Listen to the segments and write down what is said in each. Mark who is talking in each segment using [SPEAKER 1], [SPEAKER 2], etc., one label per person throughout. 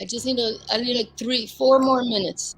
[SPEAKER 1] I just need I need like 3-4 more minutes.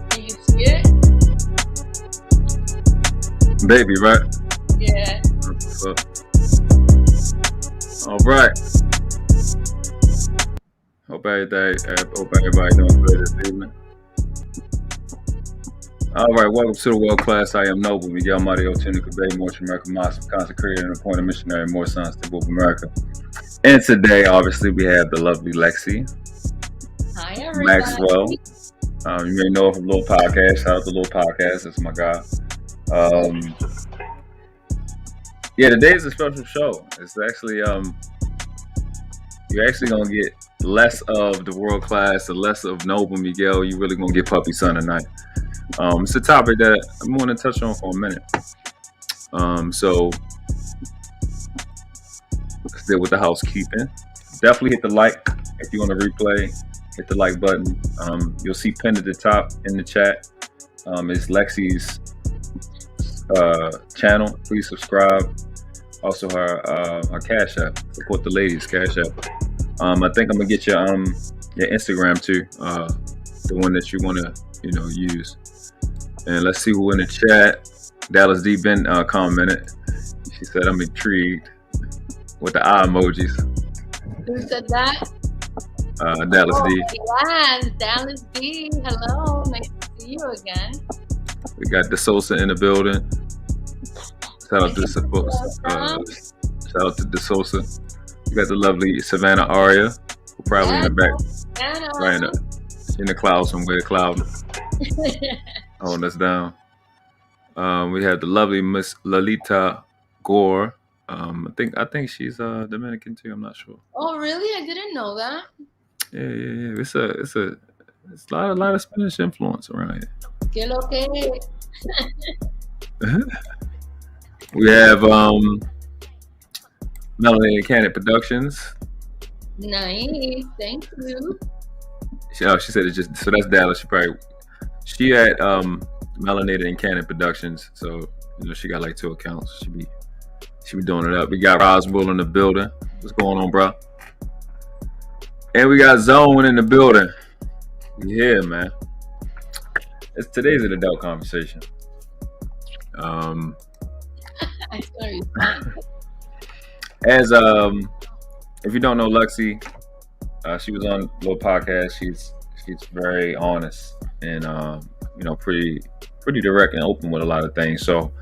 [SPEAKER 1] Can you see it?
[SPEAKER 2] Baby, right?
[SPEAKER 1] Yeah.
[SPEAKER 2] All right. Hope everybody doing good this evening. All right, welcome to the World Class. I am Noble Miguel Mario Tunica Bay, more America, Master, consecrated and appointed missionary, more sons to move America. And today, obviously, we have the lovely Lexie
[SPEAKER 1] Hi, everybody.
[SPEAKER 2] Maxwell. You may know her from Little Podcast. Shout out to Little Podcast. That's my guy. Yeah, today is a special show. It's actually you're actually gonna get less of the World Class and less of Noble Miguel. You're really gonna get Puppy Son tonight. It's a topic that I'm going to touch on for a minute. So let's deal with the housekeeping. Definitely hit the like if you want to replay. Hit the like button. You'll see pinned at the top in the chat. It's Lexie's channel. Please subscribe. Also her Cash App. Support the ladies' Cash App. I think I'm gonna get your Instagram too. the one that you want to, use. And let's see who in the chat. Dalllas D. Ben commented. She said, "I'm intrigued," with the eye emojis.
[SPEAKER 1] Who said that?
[SPEAKER 2] Dalllas D.
[SPEAKER 1] Yes, Dalllas D. Hello, nice to see you again.
[SPEAKER 2] We got De Sosa in the building. Shout out to De Sosa. We got the lovely Savannah Aria, who probably in the back, right in the clouds somewhere, cloud holding us down. We have the lovely Miss Lalita Gore. I think she's Dominican too. I'm not sure.
[SPEAKER 1] Oh, really? I didn't know that.
[SPEAKER 2] Yeah. It's a lot of Spanish influence around here.
[SPEAKER 1] Que lo que?
[SPEAKER 2] We have Melanie and Cannon Productions.
[SPEAKER 1] Nice, thank you.
[SPEAKER 2] She said it just, so that's Dalllas. She had Melanated and Cannon Productions, so she got like 2 accounts. She be doing it up. We got Roswell in the building. What's going on, bro? And we got Zone in the building. Yeah, man. Today's an adult conversation. As if you don't know Lexie, she was on a little podcast. She's very honest and pretty direct and open with a lot of things. So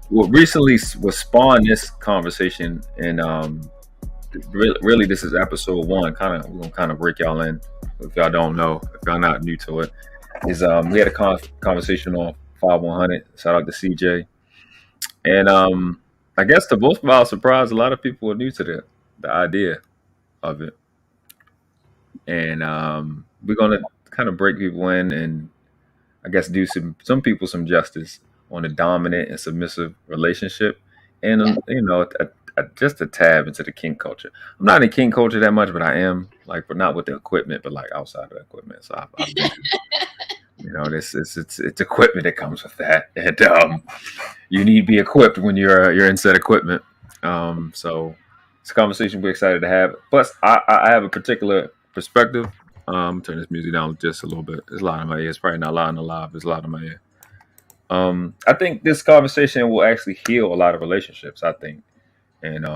[SPEAKER 2] what recently was spawned this conversation, and really this is episode 1. We're gonna kind of break y'all in if y'all don't know, if y'all not new to it. Is we had a conversation on 5100. Shout out to CJ, and I guess to both of our surprise, a lot of people are new to the idea of it, and we're gonna kind of break people in and I guess do some people some justice on the dominant and submissive relationship, and just a tab into the kink culture. I'm not in kink culture that much, but I am, but not with the equipment, but outside of the equipment. So I've been, it's equipment that comes with that, and you need to be equipped when you're in said equipment. So it's a conversation we're excited to have. Plus, I have a particular perspective. Turn this music down just a little bit. There's a lot in my ear. It's probably not loud in the live. There's a lot in my ear. I think this conversation will actually heal a lot of relationships, I think, and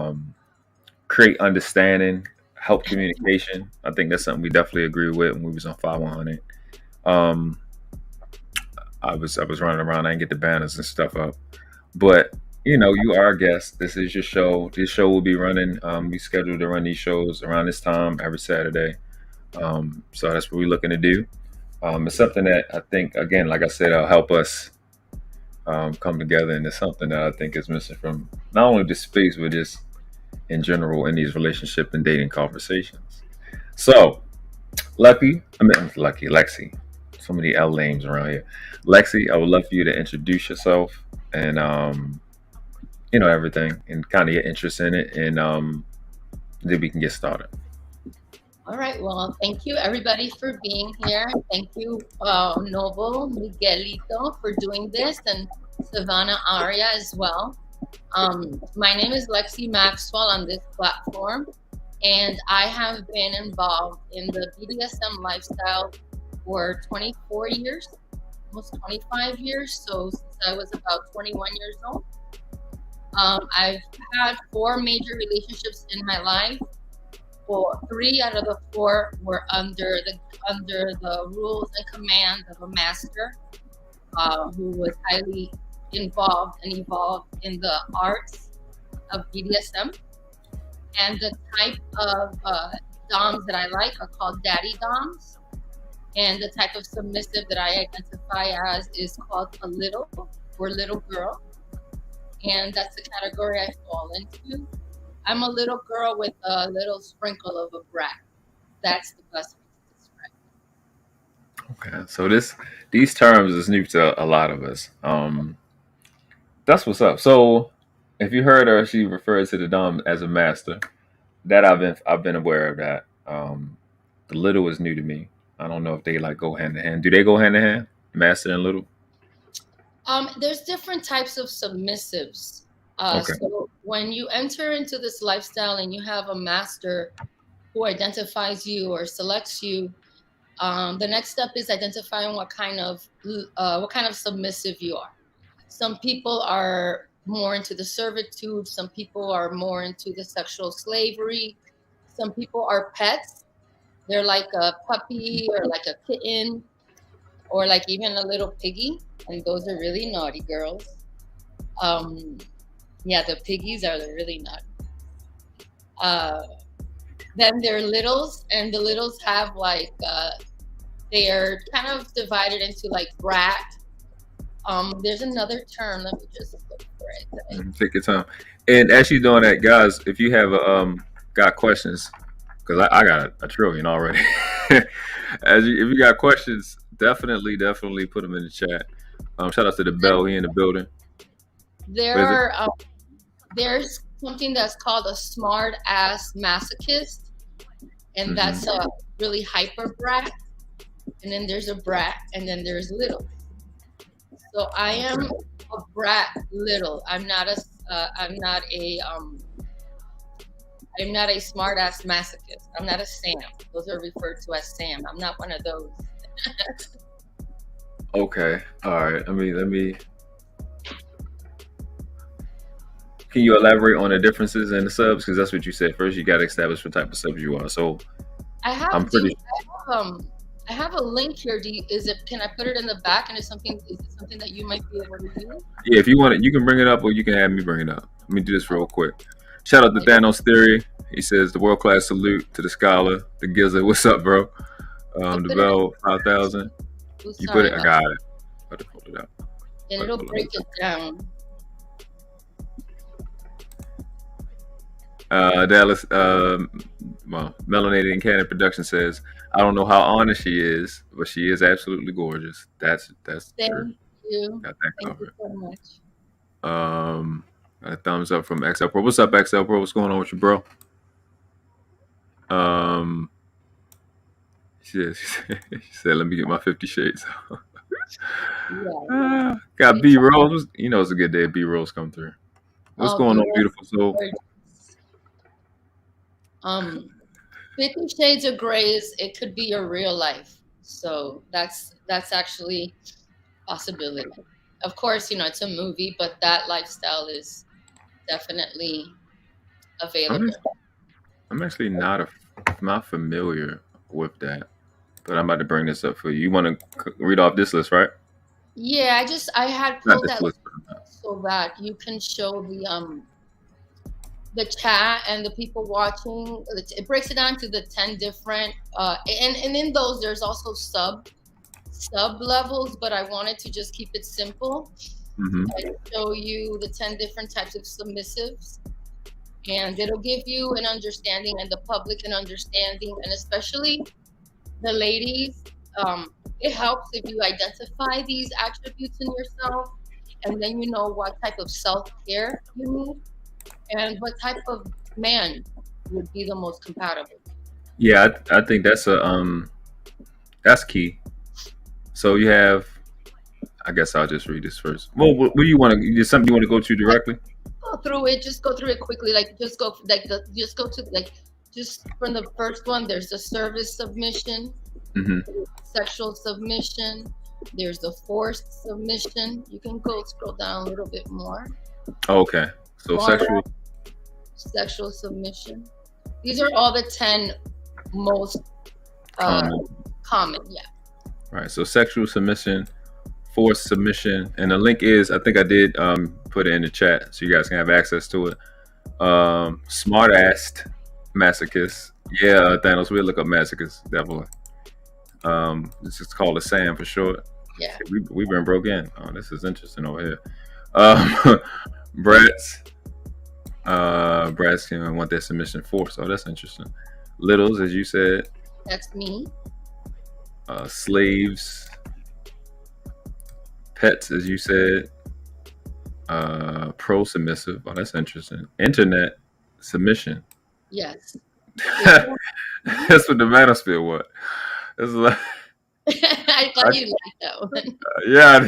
[SPEAKER 2] create understanding, help communication. I think that's something we definitely agree with when we was on 5100. I was running around. I didn't get the banners and stuff up, but you are our guest. This is your show. This show will be running. We scheduled to run these shows around this time every Saturday. So that's what we're looking to do. It's something that I think, again, like I said, will help us come together, and it's something that I think is missing from not only this space, but just in general in these relationship and dating conversations. So, Lexie, so many L names around here. Lexie, I would love for you to introduce yourself and everything, and kind of your interest in it, and then we can get started.
[SPEAKER 1] All right. Well, thank you everybody for being here. Thank you, Noble Miguelito, for doing this, and Savannah Aria as well. My name is Lexie Maxwell on this platform, and I have been involved in the BDSM lifestyle for 24 years, almost 25 years. So since I was about 21 years old, I've had 4 major relationships in my life. 3 out of the 4 were under the rules and command of a master who was highly involved and evolved in the arts of BDSM. And the type of doms that I like are called daddy doms. And the type of submissive that I identify as is called a little or little girl. And that's the category I fall into. I'm a little girl with a little sprinkle of a brat. That's the best way to describe it.
[SPEAKER 2] Okay, so these terms is new to a lot of us. That's what's up. So if you heard her, she referred to the dom as a master. That I've been aware of that. The little is new to me. I don't know if they go hand in hand. Do they go hand in hand, master and little?
[SPEAKER 1] There's different types of submissives.
[SPEAKER 2] Okay.
[SPEAKER 1] So when you enter into this lifestyle and you have a master who identifies you or selects you, The next step is identifying what kind of submissive you are. Some people are more into the servitude. Some people are more into the sexual slavery. Some people are pets. They're like a puppy or like a kitten or like even a little piggy. And those are really naughty girls. Yeah, the piggies are the really naughty. Then there are littles, and the littles have like they are kind of divided into like brat. There's another term. Let me just look for it.
[SPEAKER 2] Take your time. And as you're doing that, guys, if you have got questions, because I got a trillion already. If you got questions, definitely put them in the chat. Shout out to the Bell, he in the building.
[SPEAKER 1] There's something that's called a smart ass masochist, and that's a really hyper brat. And then there's a brat, and then there's little. So I am a brat little. I'm not a smart ass masochist. I'm not a Sam. Those are referred to as Sam. I'm not one of those.
[SPEAKER 2] Okay. All right. Let me. Can you elaborate on the differences in the subs? Because that's what you said. First, you got to establish what type of subs you are. So
[SPEAKER 1] I have a link here. Can I put it in the back? And is it something that you might be able to use?
[SPEAKER 2] Yeah, if you want it, you can bring it up, or you can have me bring it up. Let me do this real quick. Shout out to Thanos Theory. He says the world class salute to the scholar, the Gizzard. What's up, bro? The Bell 5000. You put it. I got it. I'll pull it out.
[SPEAKER 1] And it'll break it down.
[SPEAKER 2] Dalllas, Melanated and Cannon Production says, I don't know how honest she is, but she is absolutely gorgeous. That's
[SPEAKER 1] Thank
[SPEAKER 2] true.
[SPEAKER 1] You.
[SPEAKER 2] Got that covered.
[SPEAKER 1] Thank you so
[SPEAKER 2] much. A thumbs up from XL Pro. What's up, XL Pro? What's going on with you, bro? She said, let me get my 50 shades. Got B Rose. You know it's a good day if B Rose come through. What's going on, beautiful soul?
[SPEAKER 1] 50 Shades of Grays, it could be your real life. So that's actually a possibility. Of course, it's a movie, but that lifestyle is definitely available.
[SPEAKER 2] I'm actually not familiar with that, but I'm about to bring this up for you. You want to read off this list, right?
[SPEAKER 1] Yeah, I had pulled that list so that you can show the chat and the people watching. It breaks it down to the 10 different and in those there's also sub levels, but I wanted to just keep it simple and show you the 10 different types of submissives, and it'll give you an understanding and the public an understanding, and especially the ladies. It helps if you identify these attributes in yourself, and then you know what type of self-care you need and what type of man would be the most compatible.
[SPEAKER 2] Yeah, I think that's that's key. So you have, I guess I'll just read this first. Well, what do you want to? Is something you want to go to directly?
[SPEAKER 1] Go through it. Just go through it quickly. Just from the first one. There's the service submission, sexual submission. There's the forced submission. You can scroll down a little bit more.
[SPEAKER 2] Okay. So
[SPEAKER 1] sexual submission. These are all the 10 most common. Yeah.
[SPEAKER 2] Right. So sexual submission, forced submission, and the link is, I think I did put it in the chat so you guys can have access to it. Smart ass masochist. Yeah, Thanos, we'll look up masochist, definitely. This is called a Sam for short.
[SPEAKER 1] Yeah.
[SPEAKER 2] We've been broke in. Oh, this is interesting over here. Brat's can want their submission force. Oh, that's interesting. Littles, as you said.
[SPEAKER 1] That's me.
[SPEAKER 2] Slaves. Pets, as you said. Pro submissive. Oh, that's interesting. Internet submission.
[SPEAKER 1] Yes.
[SPEAKER 2] That's what the manosphere was. That's like.
[SPEAKER 1] I thought you liked that one.
[SPEAKER 2] Yeah.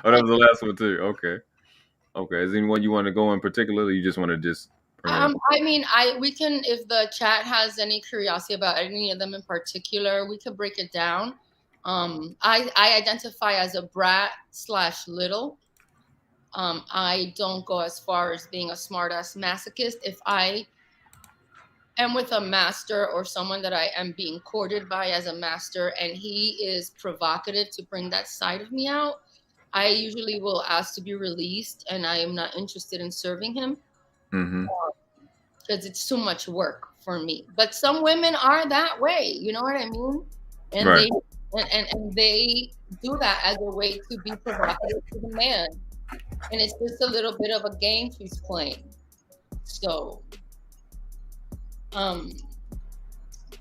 [SPEAKER 2] Oh, that was the last one too. Okay. Is there anyone you want to go in particular, or you just want to just
[SPEAKER 1] I mean, we can, if the chat has any curiosity about any of them in particular, we could break it down. I identify as a brat / little. I don't go as far as being a smart ass masochist. If I am with a master or someone that I am being courted by as a master, and he is provocative to bring that side of me out, I usually will ask to be released, and I am not interested in serving him. Because it's too much work for me. But some women are that way, you know what I mean? And
[SPEAKER 2] Right.
[SPEAKER 1] they do that as a way to be provocative to the man. And it's just a little bit of a game she's playing. So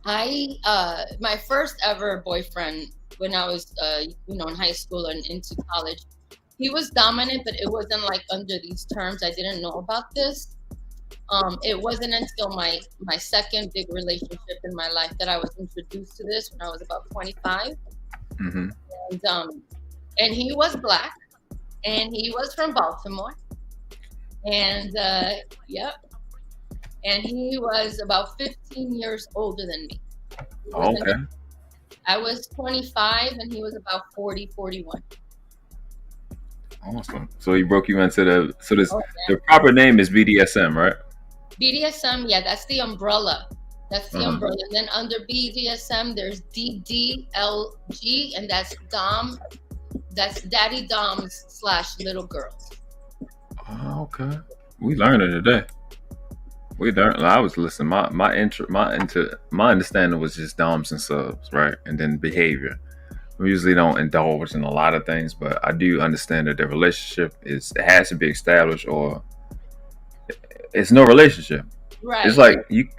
[SPEAKER 1] my first ever boyfriend when I was in high school and into college, he was dominant, but it wasn't like under these terms. I didn't know about this. It wasn't until my second big relationship in my life that I was introduced to this when I was about 25. And he was Black, and he was from Baltimore, and and he was about 15 years older than me.
[SPEAKER 2] Okay.
[SPEAKER 1] I was 25 and he was about 40, 41.
[SPEAKER 2] Awesome. So he broke you into the proper name is BDSM, right?
[SPEAKER 1] BDSM, yeah, that's the umbrella. That's the umbrella. And then under BDSM, there's DDLG, and that's Dom. That's Daddy Doms / little girls.
[SPEAKER 2] Oh, okay. We learned it today. We learned. I was listening. My understanding was just doms and subs, right? And then behavior. We usually don't indulge in a lot of things, but I do understand that the relationship has to be established, or it's no relationship.
[SPEAKER 1] Right.
[SPEAKER 2] It's like you,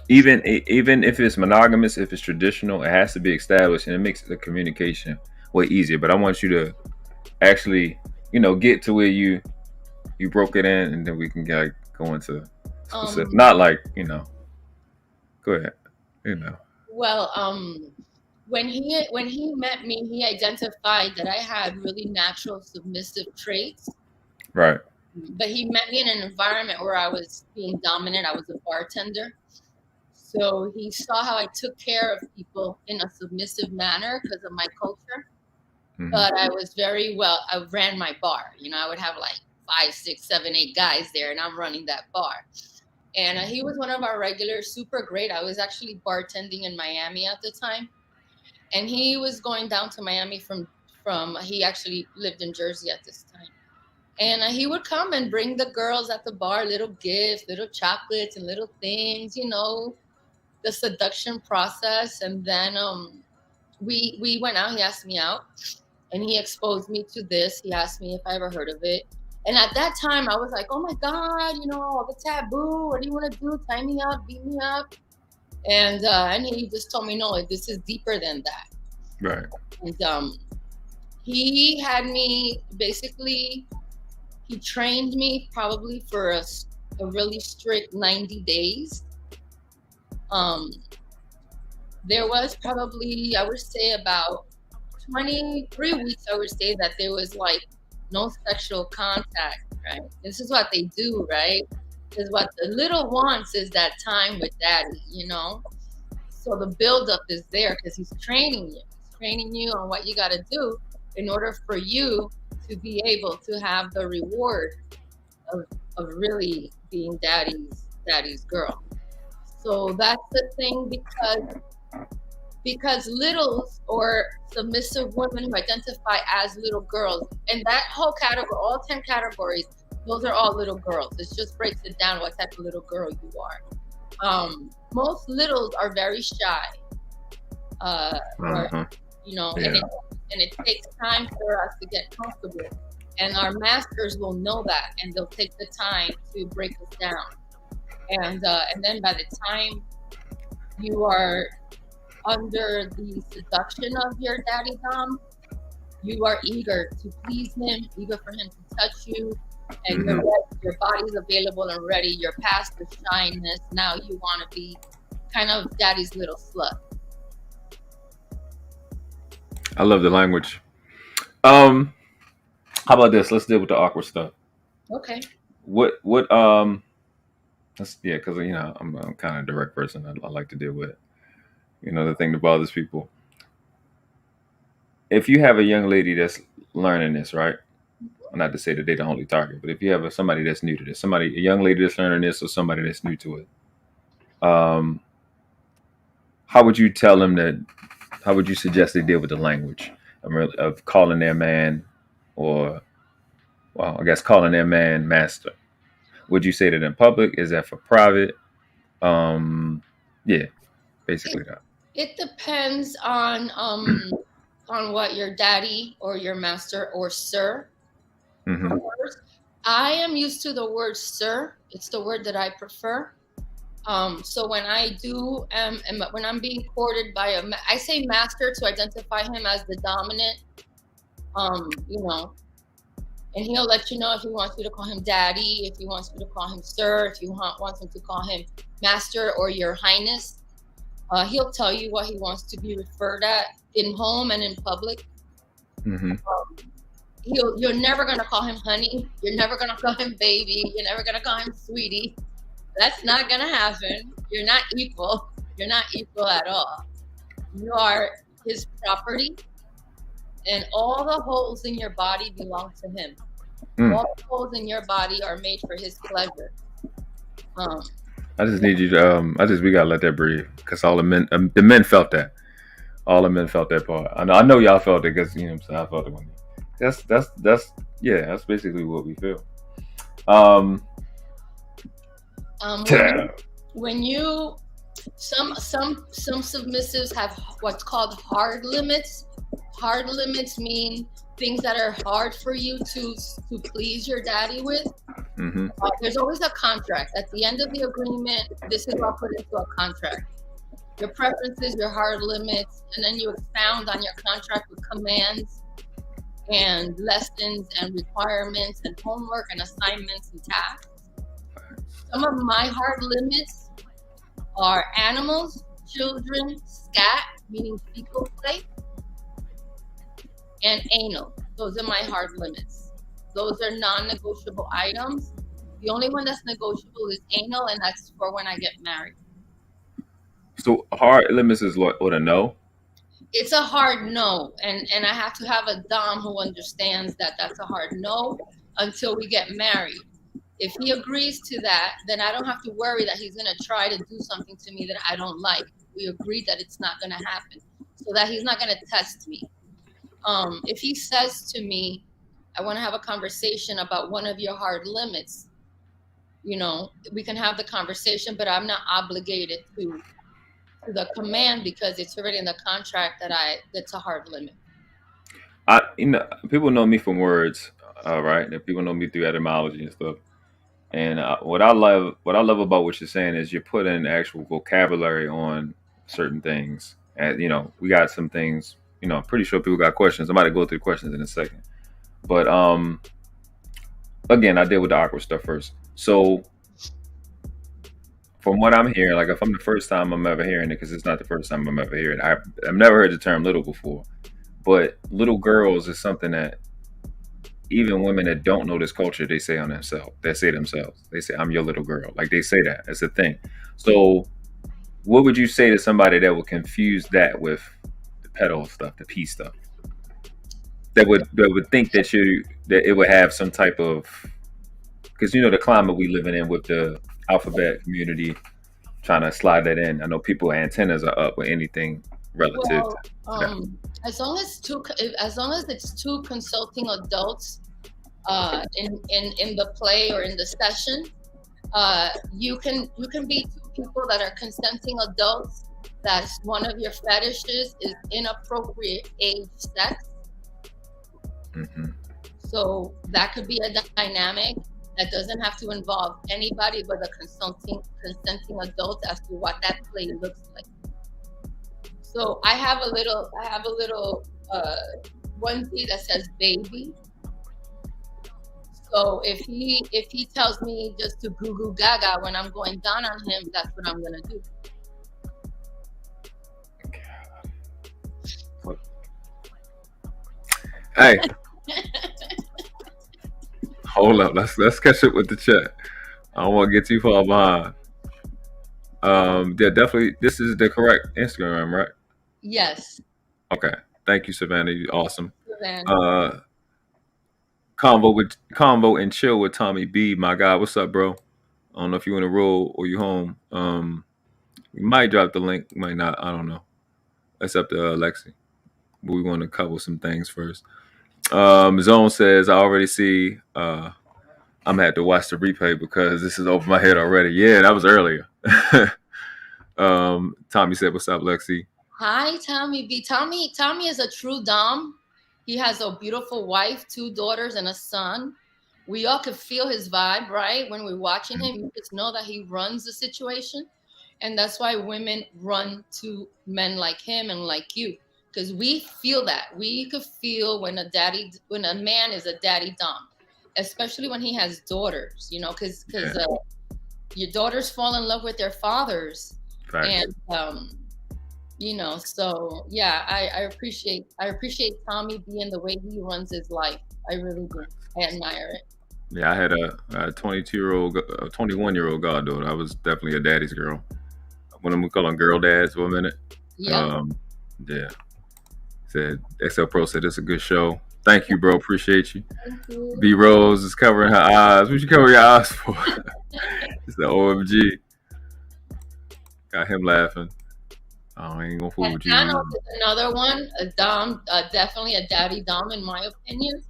[SPEAKER 2] even if it's monogamous, if it's traditional, it has to be established, and it makes the communication way easier. But I want you to actually, get to where you broke it in, and then we can go into specific. Not like, go ahead.
[SPEAKER 1] Well, when he met me, he identified that I had really natural submissive traits.
[SPEAKER 2] Right.
[SPEAKER 1] But he met me in an environment where I was being dominant. I was a bartender. So he saw how I took care of people in a submissive manner because of my culture. But I was I ran my bar. I would have like 5, 6, 7, 8 guys there, and I'm running that bar. And he was one of our regulars, super great. I was actually bartending in Miami at the time. And he was going down to Miami from he actually lived in Jersey at this time. And he would come and bring the girls at the bar little gifts, little chocolates and little things, the seduction process. And then we went out. He asked me out, and he exposed me to this. He asked me if I ever heard of it. And at that time, I was like, oh, my God, all the taboo. What do you want to do? Tie me up, beat me up. And he just told me, no, this is deeper than that.
[SPEAKER 2] Right.
[SPEAKER 1] And he had me basically, he trained me probably for a really strict 90 days. There was probably, I would say about 23 weeks, I would say that there was like no sexual contact, right? This is what they do, right? Because what the little wants is that time with daddy, So the buildup is there because he's training you. He's training you on what you got to do in order for you to be able to have the reward of really being daddy's girl. So that's the thing, because littles or submissive women who identify as little girls, and that whole category, all 10 categories, those are all little girls. It just breaks it down what type of little girl you are. Most littles are very shy, and it takes time for us to get comfortable. And our masters will know that, and they'll take the time to break us down. And then by the time you are under the seduction of your daddy dom, you are eager to please him, eager for him to touch you, and your body's available and ready. You're past the shyness. Now you want to be kind of daddy's little slut.
[SPEAKER 2] I love the language. How about this? Let's deal with the awkward stuff.
[SPEAKER 1] Okay.
[SPEAKER 2] What Yeah, because I'm kind of a direct person. I like to deal with the thing that bothers people. If you have a young lady that's learning this, right? Not to say that they're the only target, but if you have somebody that's new to this, a young lady that's learning this, or somebody that's new to it, how would you tell them that? How would you suggest they deal with the language of calling their man, or, well, I guess calling their man master? Would you say that in public? Is that for private? Yeah, basically that.
[SPEAKER 1] It depends on what your daddy or your master or sir.
[SPEAKER 2] Mm-hmm.
[SPEAKER 1] I am used to the word sir. It's the word that I prefer. So when I do, when I'm being courted by I say master to identify him as the dominant, and he'll let you know if he wants you to call him daddy, if he wants you to call him sir, if you want him to call him master or your highness. He'll tell you what he wants to be referred at in home and in public.
[SPEAKER 2] Mm-hmm.
[SPEAKER 1] You're never going to call him honey. You're never going to call him baby. You're never going to call him sweetie. That's not going to happen. You're not equal. You're not equal at all. You are his property, and all the holes in your body belong to him. All the holes in your body are made for his pleasure.
[SPEAKER 2] I just need you to, we gotta let that breathe, because all the men felt that. All the men felt that part. I know y'all felt it, because I felt it when that's basically what we feel.
[SPEAKER 1] When you some submissives have what's called hard limits. Hard limits mean things that are hard for you to please your daddy with.
[SPEAKER 2] Mm-hmm.
[SPEAKER 1] There's always a contract. At the end of the agreement, this is all put into a contract. Your preferences, your hard limits, and then you expound on your contract with commands and lessons and requirements and homework and assignments and tasks. Some of my hard limits are animals, children, scat, meaning fecal play, and anal. Those are my hard limits. Those are non-negotiable items. The only one that's negotiable is anal, and that's for when I get married.
[SPEAKER 2] So hard limits is what a no?
[SPEAKER 1] It's a hard no, and I have to have a dom who understands that that's a hard no until we get married. If he agrees to that, then I don't have to worry that he's going to try to do something to me that I don't like. We agreed that it's not going to happen, so that he's not going to test me. If he says to me, I want to have a conversation about one of your hard limits, we can have the conversation, but I'm not obligated to the command because it's already in the contract that's a hard limit.
[SPEAKER 2] People know me from words, right? And people know me through etymology and stuff. And what I love about what you're saying is you're putting actual vocabulary on certain things. And we got some things. I'm pretty sure people got questions. I'm about to go through questions in a second. But again, I deal with the awkward stuff first. So from what I'm hearing, like if I'm the first time I'm ever hearing it, because it's not the first time I'm ever hearing it. I've never heard the term little before. But little girls is something that even women that don't know this culture, they say on themselves. They say themselves. They say, I'm your little girl. Like they say that. It's a thing. So what would you say to somebody that would confuse that with the pedo stuff, the P stuff? That would think that it would have some type of, because the climate we living in with the alphabet community trying to slide that in. I know people antennas are up with anything relative to that.
[SPEAKER 1] As long as it's two consulting adults in the play or in the session, you can be two people that are consenting adults. That's one of your fetishes is inappropriate age sex.
[SPEAKER 2] Mm-hmm.
[SPEAKER 1] So that could be a dynamic that doesn't have to involve anybody but the consenting adults as to what that play looks like. So I have a little onesie that says baby. So if he tells me just to goo goo gaga when I'm going down on him, that's what I'm gonna do.
[SPEAKER 2] Hey, hold up. Let's catch up with the chat. I don't want to get too far behind. Yeah, definitely. This is the correct Instagram, right?
[SPEAKER 1] Yes.
[SPEAKER 2] Okay. Thank you, Savannah. You awesome.
[SPEAKER 1] Savannah.
[SPEAKER 2] Convo and chill with Tommy B. My guy, what's up, bro? I don't know if you in a roll or you home. We might drop the link, might not. I don't know. That's up to Lexie. But we want to cover some things first. Zone says, I already see. I'm gonna have to watch the replay because this is over my head already. Yeah, that was earlier. Tommy said, "What's up, Lexie?"
[SPEAKER 1] Hi, Tommy B. Tommy is a true dom. He has a beautiful wife, 2 daughters, and a son. We all could feel his vibe, right? When we're watching him, you just know that he runs the situation. And that's why women run to men like him and like you. Because we feel that. We could feel when a man is a daddy dom. Especially when he has daughters, you know, because your daughters fall in love with their fathers.
[SPEAKER 2] Right.
[SPEAKER 1] And you know, so yeah, I appreciate Tommy being the way he runs his life. I really do. I admire it.
[SPEAKER 2] Yeah, I had a 22-year-old, 21-year-old goddaughter. I was definitely a daddy's girl. When I'm calling girl dads for a minute.
[SPEAKER 1] Yeah.
[SPEAKER 2] Yeah. Said XL Pro said it's a good show. Thank you, bro. Appreciate you.
[SPEAKER 1] Thank you.
[SPEAKER 2] B Rose is covering her eyes. What you cover your eyes for? It's the OMG. Got him laughing. I ain't gonna fool with you.
[SPEAKER 1] Thanos is another one, a dom, definitely a daddy dom in my opinion.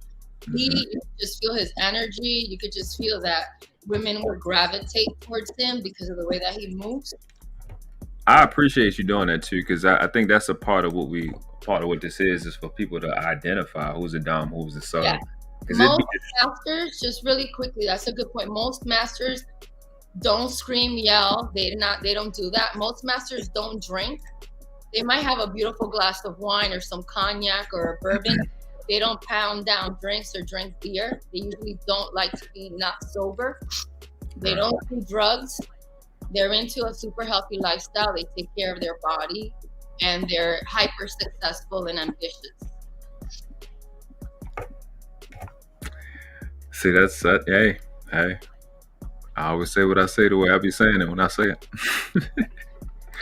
[SPEAKER 1] You could just feel his energy. You could just feel that women would gravitate towards him because of the way that he moves.
[SPEAKER 2] I appreciate you doing that too, because I think that's a part of what this is for people to identify who's a dom, who's a sub.
[SPEAKER 1] Yeah. Most masters, just really quickly, that's a good point. Most masters don't scream, yell. They don't do that. Most masters don't drink. They might have a beautiful glass of wine or some cognac or a bourbon. They don't pound down drinks or drink beer. They usually don't like to be not sober. They don't do drugs. They're into a super healthy lifestyle. They take care of their body, and they're hyper successful and ambitious.
[SPEAKER 2] See, that's hey. I always say what I say the way I be saying it when I say it.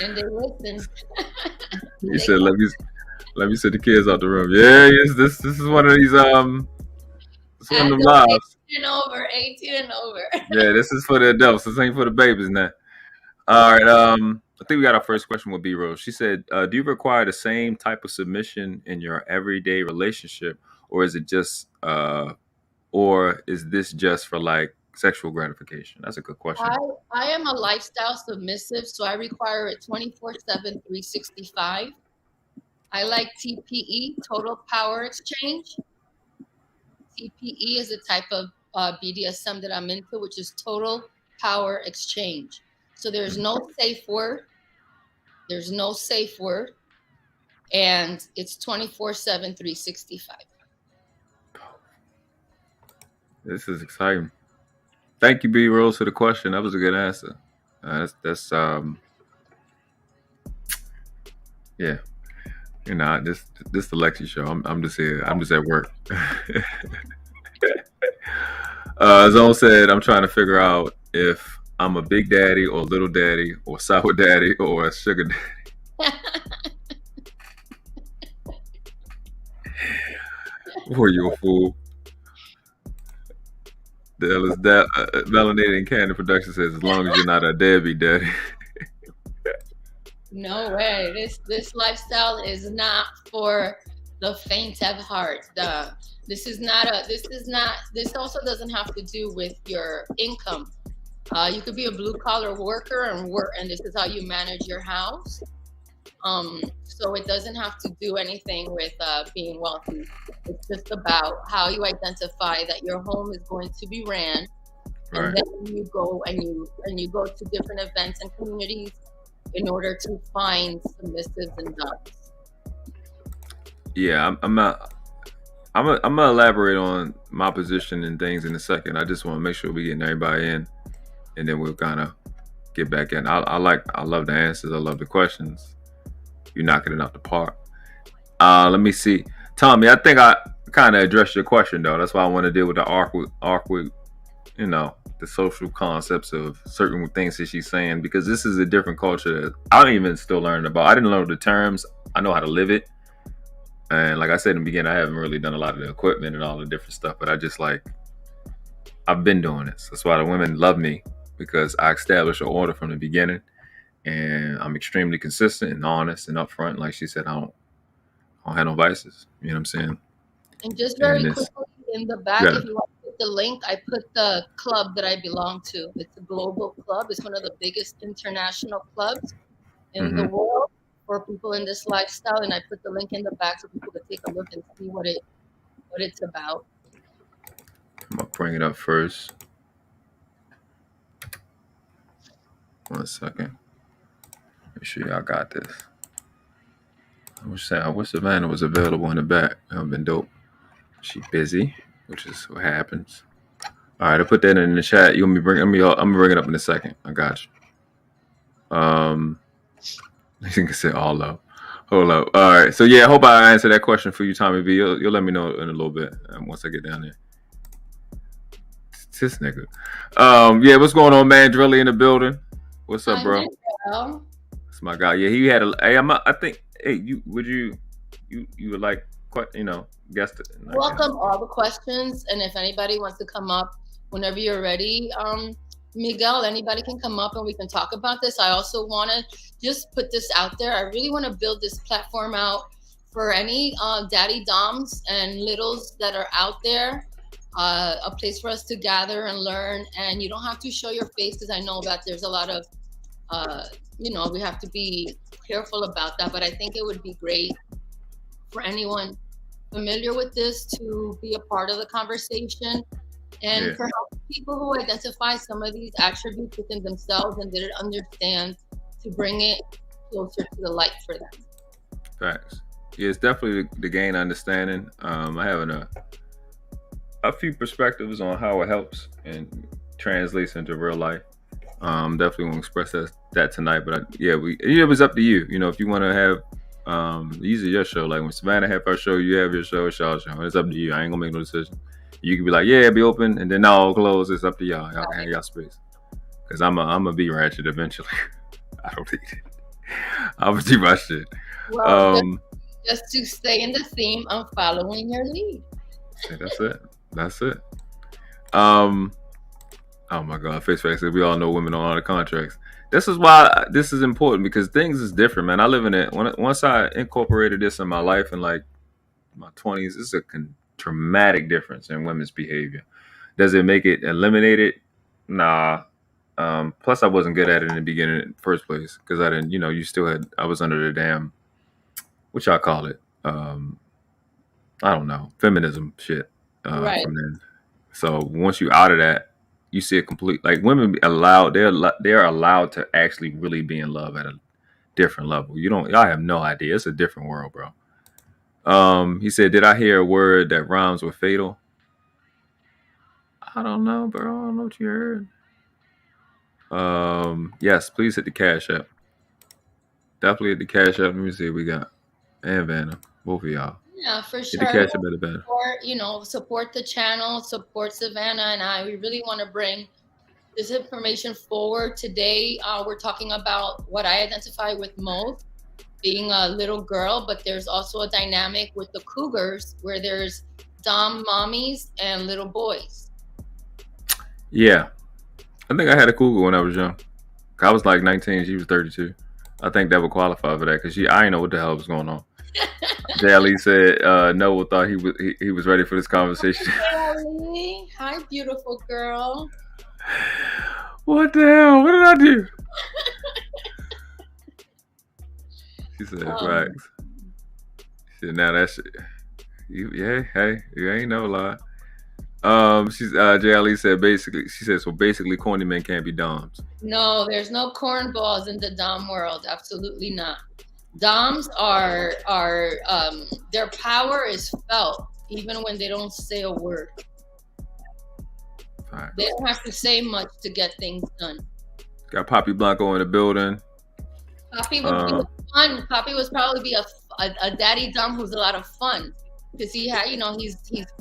[SPEAKER 1] And they listen.
[SPEAKER 2] He said, "Let me sit the kids out the room." Yeah, yes. This is one of these it's one of them lives.
[SPEAKER 1] 18 and over.
[SPEAKER 2] Yeah, this is for the adults. This ain't for the babies now. All right. I think we got our first question with B Rose. She said, "Do you require the same type of submission in your everyday relationship, or is it just or is this just for like sexual gratification?" That's a good question.
[SPEAKER 1] I am a lifestyle submissive, so I require it 24/7, 365. I like TPE, Total Power Exchange. TPE is a type of BDSM that I'm into, which is Total Power Exchange. So there's no safe word. There's no safe word. And it's 24/7, 365.
[SPEAKER 2] This is exciting. Thank you, B Rose, for the question. That was a good answer. That's yeah. You know, this the Lexie show. I'm just here. I'm just at work. Zone said, "I'm trying to figure out if I'm a big daddy or little daddy or sour daddy or a sugar daddy." Were you a fool? Dalllas Melanated and Candy Production says, "As long as you're not a deadbeat daddy."
[SPEAKER 1] No way. This lifestyle is not for the faint of heart. This also doesn't have to do with your income. You could be a blue collar worker and this is how you manage your house. So it doesn't have to do anything with being wealthy. It's just about how you identify that your home is going to be ran, and then you go and you go to different events and communities in order to find submissives and doms.
[SPEAKER 2] Yeah, I'm gonna elaborate on my position and things in a second. I just want to make sure we getting everybody in, and then we'll kind of get back in. I love the answers. I love the questions. You're knocking it out the park. Let me see, Tommy. I think I kind of addressed your question though. That's why I want to deal with the awkward, the social concepts of certain things that she's saying, because this is a different culture that I'm even still learning about. I didn't learn the terms. I know how to live it. And like I said in the beginning, I haven't really done a lot of the equipment and all the different stuff, but I've been doing this. That's why the women love me, because I established an order from the beginning, and I'm extremely consistent and honest and upfront. Like she said, I don't have no vices. You know what I'm saying?
[SPEAKER 1] And just very quickly in the back, if you want to put the link, I put the club that I belong to. It's a global club. It's one of the biggest international clubs in the world for people in this lifestyle. And I put the link in the back so people can take a look and see what it's about.
[SPEAKER 2] I'm gonna bring it up first. 1 second. Make sure y'all got this. I wish Savannah was available in the back. That would have been dope. She busy, which is what happens. All right, I put that in the chat. I'm gonna bring it up in a second. I got you. I think I said all up. Hold up. All right. So yeah, I hope I answered that question for you, Tommy B. You'll let me know in a little bit once I get down there. This nigga. Yeah, what's going on, man? Drilly in the building. What's up, bro? That's my guy. Yeah, he had a. Hey, I think. Hey, you would like, guessed it.
[SPEAKER 1] Welcome all the questions, and if anybody wants to come up whenever you're ready, Miguel, anybody can come up and we can talk about this. I also want to just put this out there. I really want to build this platform out for any daddy doms and littles that are out there. A place for us to gather and learn, and you don't have to show your face, because I know that there's a lot of we have to be careful about that, but I think it would be great for anyone familiar with this to be a part of the conversation, and for people who identify some of these attributes within themselves and didn't understand, to bring it closer to the light for them.
[SPEAKER 2] Facts. Yeah, it's definitely the gain understanding. I have a few perspectives on how it helps and translates into real life. Definitely won't express that tonight, but it was up to you. If you want to have usually your show, like when Savannah had her show, you have your show, it's y'all show. It's up to you. I ain't gonna make no decision. You can be like, yeah, be open, and then all close. It's up to y'all. Y'all can have y'all space. Cause I'm a be ratchet eventually. I don't need it. I'm gonna do my shit.
[SPEAKER 1] Well, just to stay in the theme, I'm following your lead.
[SPEAKER 2] That's it. Oh my God, face facts. We all know women on all the contracts. This is why this is important, because things is different, man. I live in it. Once I incorporated this in my life in like my 20s, it's a dramatic difference in women's behavior. Does it make it eliminate it? Nah. Plus, I wasn't good at it in the beginning in the first place, because I didn't, I was under the damn, what y'all call it? I don't know, feminism shit.
[SPEAKER 1] Right.
[SPEAKER 2] From then. So once you out of that, you see a complete, like, women they're allowed to actually really be in love at a different level. Y'all have no idea. It's a different world, bro. He said, did I hear a word that rhymes with fatal? I don't know, bro. I don't know what you heard. Yes, please hit the Cash App. Definitely hit the Cash App. Let me see what we got. And Vanna, both of y'all.
[SPEAKER 1] Yeah, for sure.
[SPEAKER 2] Hit the Cash App at the
[SPEAKER 1] support the channel, support Savannah and I. We really want to bring this information forward. Today, we're talking about what I identify with most, being a little girl, but there's also a dynamic with the cougars where there's dom mommies and little boys.
[SPEAKER 2] Yeah. I think I had a cougar when I was young. I was like 19, she was 32. I think that would qualify for that, because I didn't know what the hell was going on. Dalllas said Noah thought he was ready for this conversation.
[SPEAKER 1] Hi, hi, beautiful girl.
[SPEAKER 2] What the hell? What did I do? She said, facts. She said, now that shit. You ain't no lie. Dallas said so basically corny men can't be doms.
[SPEAKER 1] No, there's no cornballs in the dom world. Absolutely not. Doms are their power is felt even when they don't say a word. Right. They don't have to say much to get things done.
[SPEAKER 2] Got Poppy Blanco in the building.
[SPEAKER 1] Poppy would be fun. Poppy would probably be a daddy dom who's a lot of fun, because he had, he's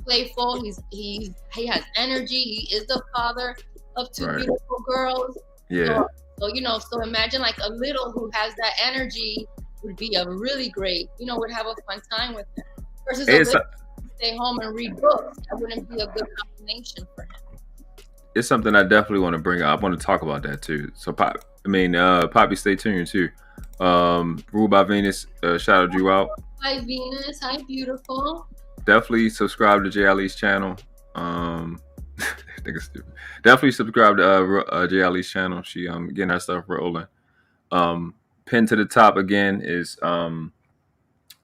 [SPEAKER 1] playful. He has energy. He is the father of two
[SPEAKER 2] Right.
[SPEAKER 1] beautiful girls.
[SPEAKER 2] Yeah.
[SPEAKER 1] So imagine like a little who has that energy would be a really great, would have a fun time with him. Versus a little stay home and read books. That wouldn't be a good combination for him.
[SPEAKER 2] It's something I definitely want to bring up. I want to talk about that too. So Poppy, stay tuned too. Ruled by Venus, shouted you out.
[SPEAKER 1] Hi Venus, hi beautiful.
[SPEAKER 2] Definitely subscribe to Jay Ali's channel. Definitely subscribe to Jay Ali's channel. She getting her stuff rolling. Pinned to the top again is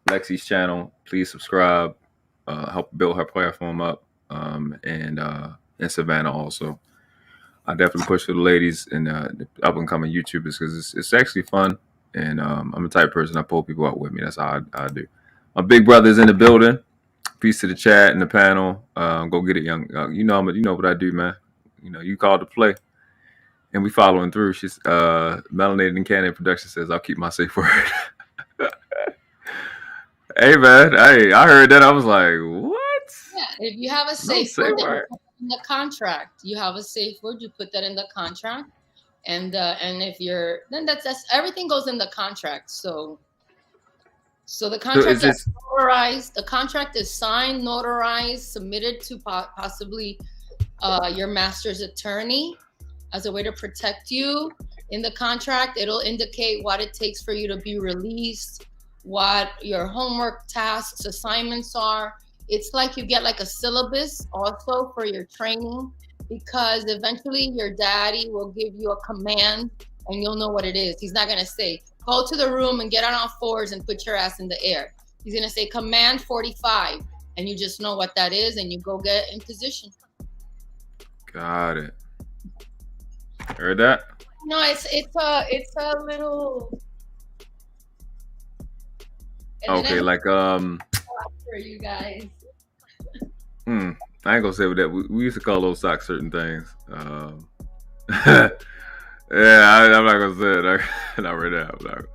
[SPEAKER 2] Lexie's channel. Please subscribe. Help build her platform up. And Savannah also. I definitely push for the ladies and the up and coming YouTubers because it's actually fun. And I'm the type of person I pull people out with me. That's how I do. My big brother's in the building. Peace to the chat and the panel. Go get it, young. You know what I do, man. You called to play, and we following through. She's Melanated and Cannon Production says, "I'll keep my safe word." Hey, man. Hey, I heard that. I was like, what?
[SPEAKER 1] Yeah, if you have a safe word in the contract, you have a safe word. You put that in the contract, and if you're then that's everything goes in the contract. So the contract is notarized. The contract is signed, notarized, submitted to possibly your master's attorney as a way to protect you. In the contract, it'll indicate what it takes for you to be released, what your homework, tasks, assignments are. It's like you get like a syllabus also for your training, because eventually your daddy will give you a command and you'll know what it is. He's not going to say, go to the room and get on all fours and put your ass in the air. He's going to say command 45, and you just know what that is and you go get in position.
[SPEAKER 2] Got it. Heard that?
[SPEAKER 1] No, it's a little.
[SPEAKER 2] Okay, like
[SPEAKER 1] for you guys.
[SPEAKER 2] I ain't gonna say with that. We used to call those socks certain things. Yeah, I'm not gonna say it. Not right now. At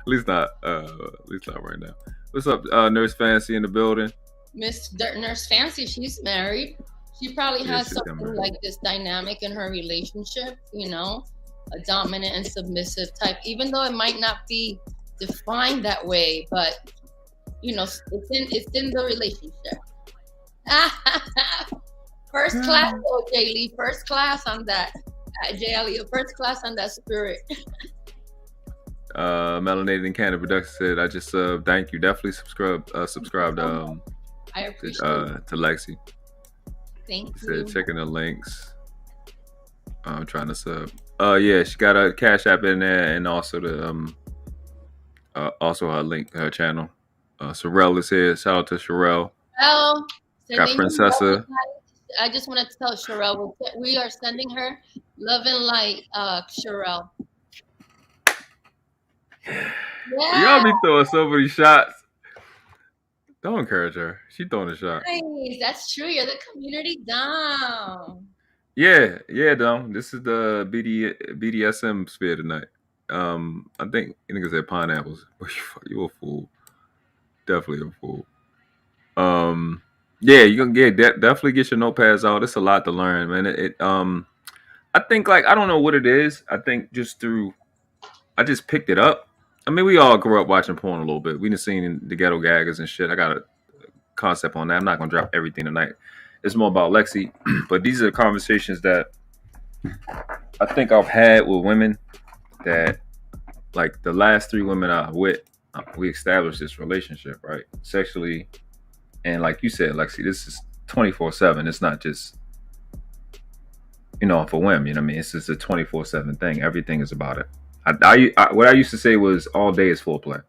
[SPEAKER 2] least not right now. What's up, Nurse Fancy in the building?
[SPEAKER 1] Miss Nurse Fancy, she's married. She probably has something like this dynamic in her relationship, a dominant and submissive type, even though it might not be defined that way, but it's in the relationship. First class, Jay Lee, first class on that. Jay Ali, first class on that spirit.
[SPEAKER 2] Melanated and Canada Production said, I just thank you. Definitely subscribed
[SPEAKER 1] I appreciate
[SPEAKER 2] to Lexie.
[SPEAKER 1] Thank you.
[SPEAKER 2] Said checking the links. I'm trying to sub. Yeah, she got a Cash App in there, and also the also her link, her channel. Sherelle is here. Shout out to Sherelle.
[SPEAKER 1] Well,
[SPEAKER 2] got Princessa.
[SPEAKER 1] I just want to tell Sherelle we are sending her love and light, Sherelle. Yeah.
[SPEAKER 2] Y'all be throwing so many shots. Don't encourage her. She throwing a shot.
[SPEAKER 1] Nice. That's true. You're the community dom.
[SPEAKER 2] Yeah, Dom. This is the BDSM sphere tonight. I think niggas said pineapples. You a fool. Definitely a fool. Yeah, you gonna definitely get your notepads out. It's a lot to learn, man. I think I don't know what it is. I think I just picked it up. I mean, we all grew up watching porn a little bit. We done seen the ghetto gaggers and shit. I got a concept on that. I'm not gonna drop everything tonight. It's more about Lexie, but these are the conversations that I think I've had with women that, like the last 3 women I with, we established this relationship, right? Sexually. And like you said, Lexie, this is 24/7. It's not just, for women, you know what I mean? It's just a 24/7 thing. Everything is about it. What I used to say was all day is foreplay.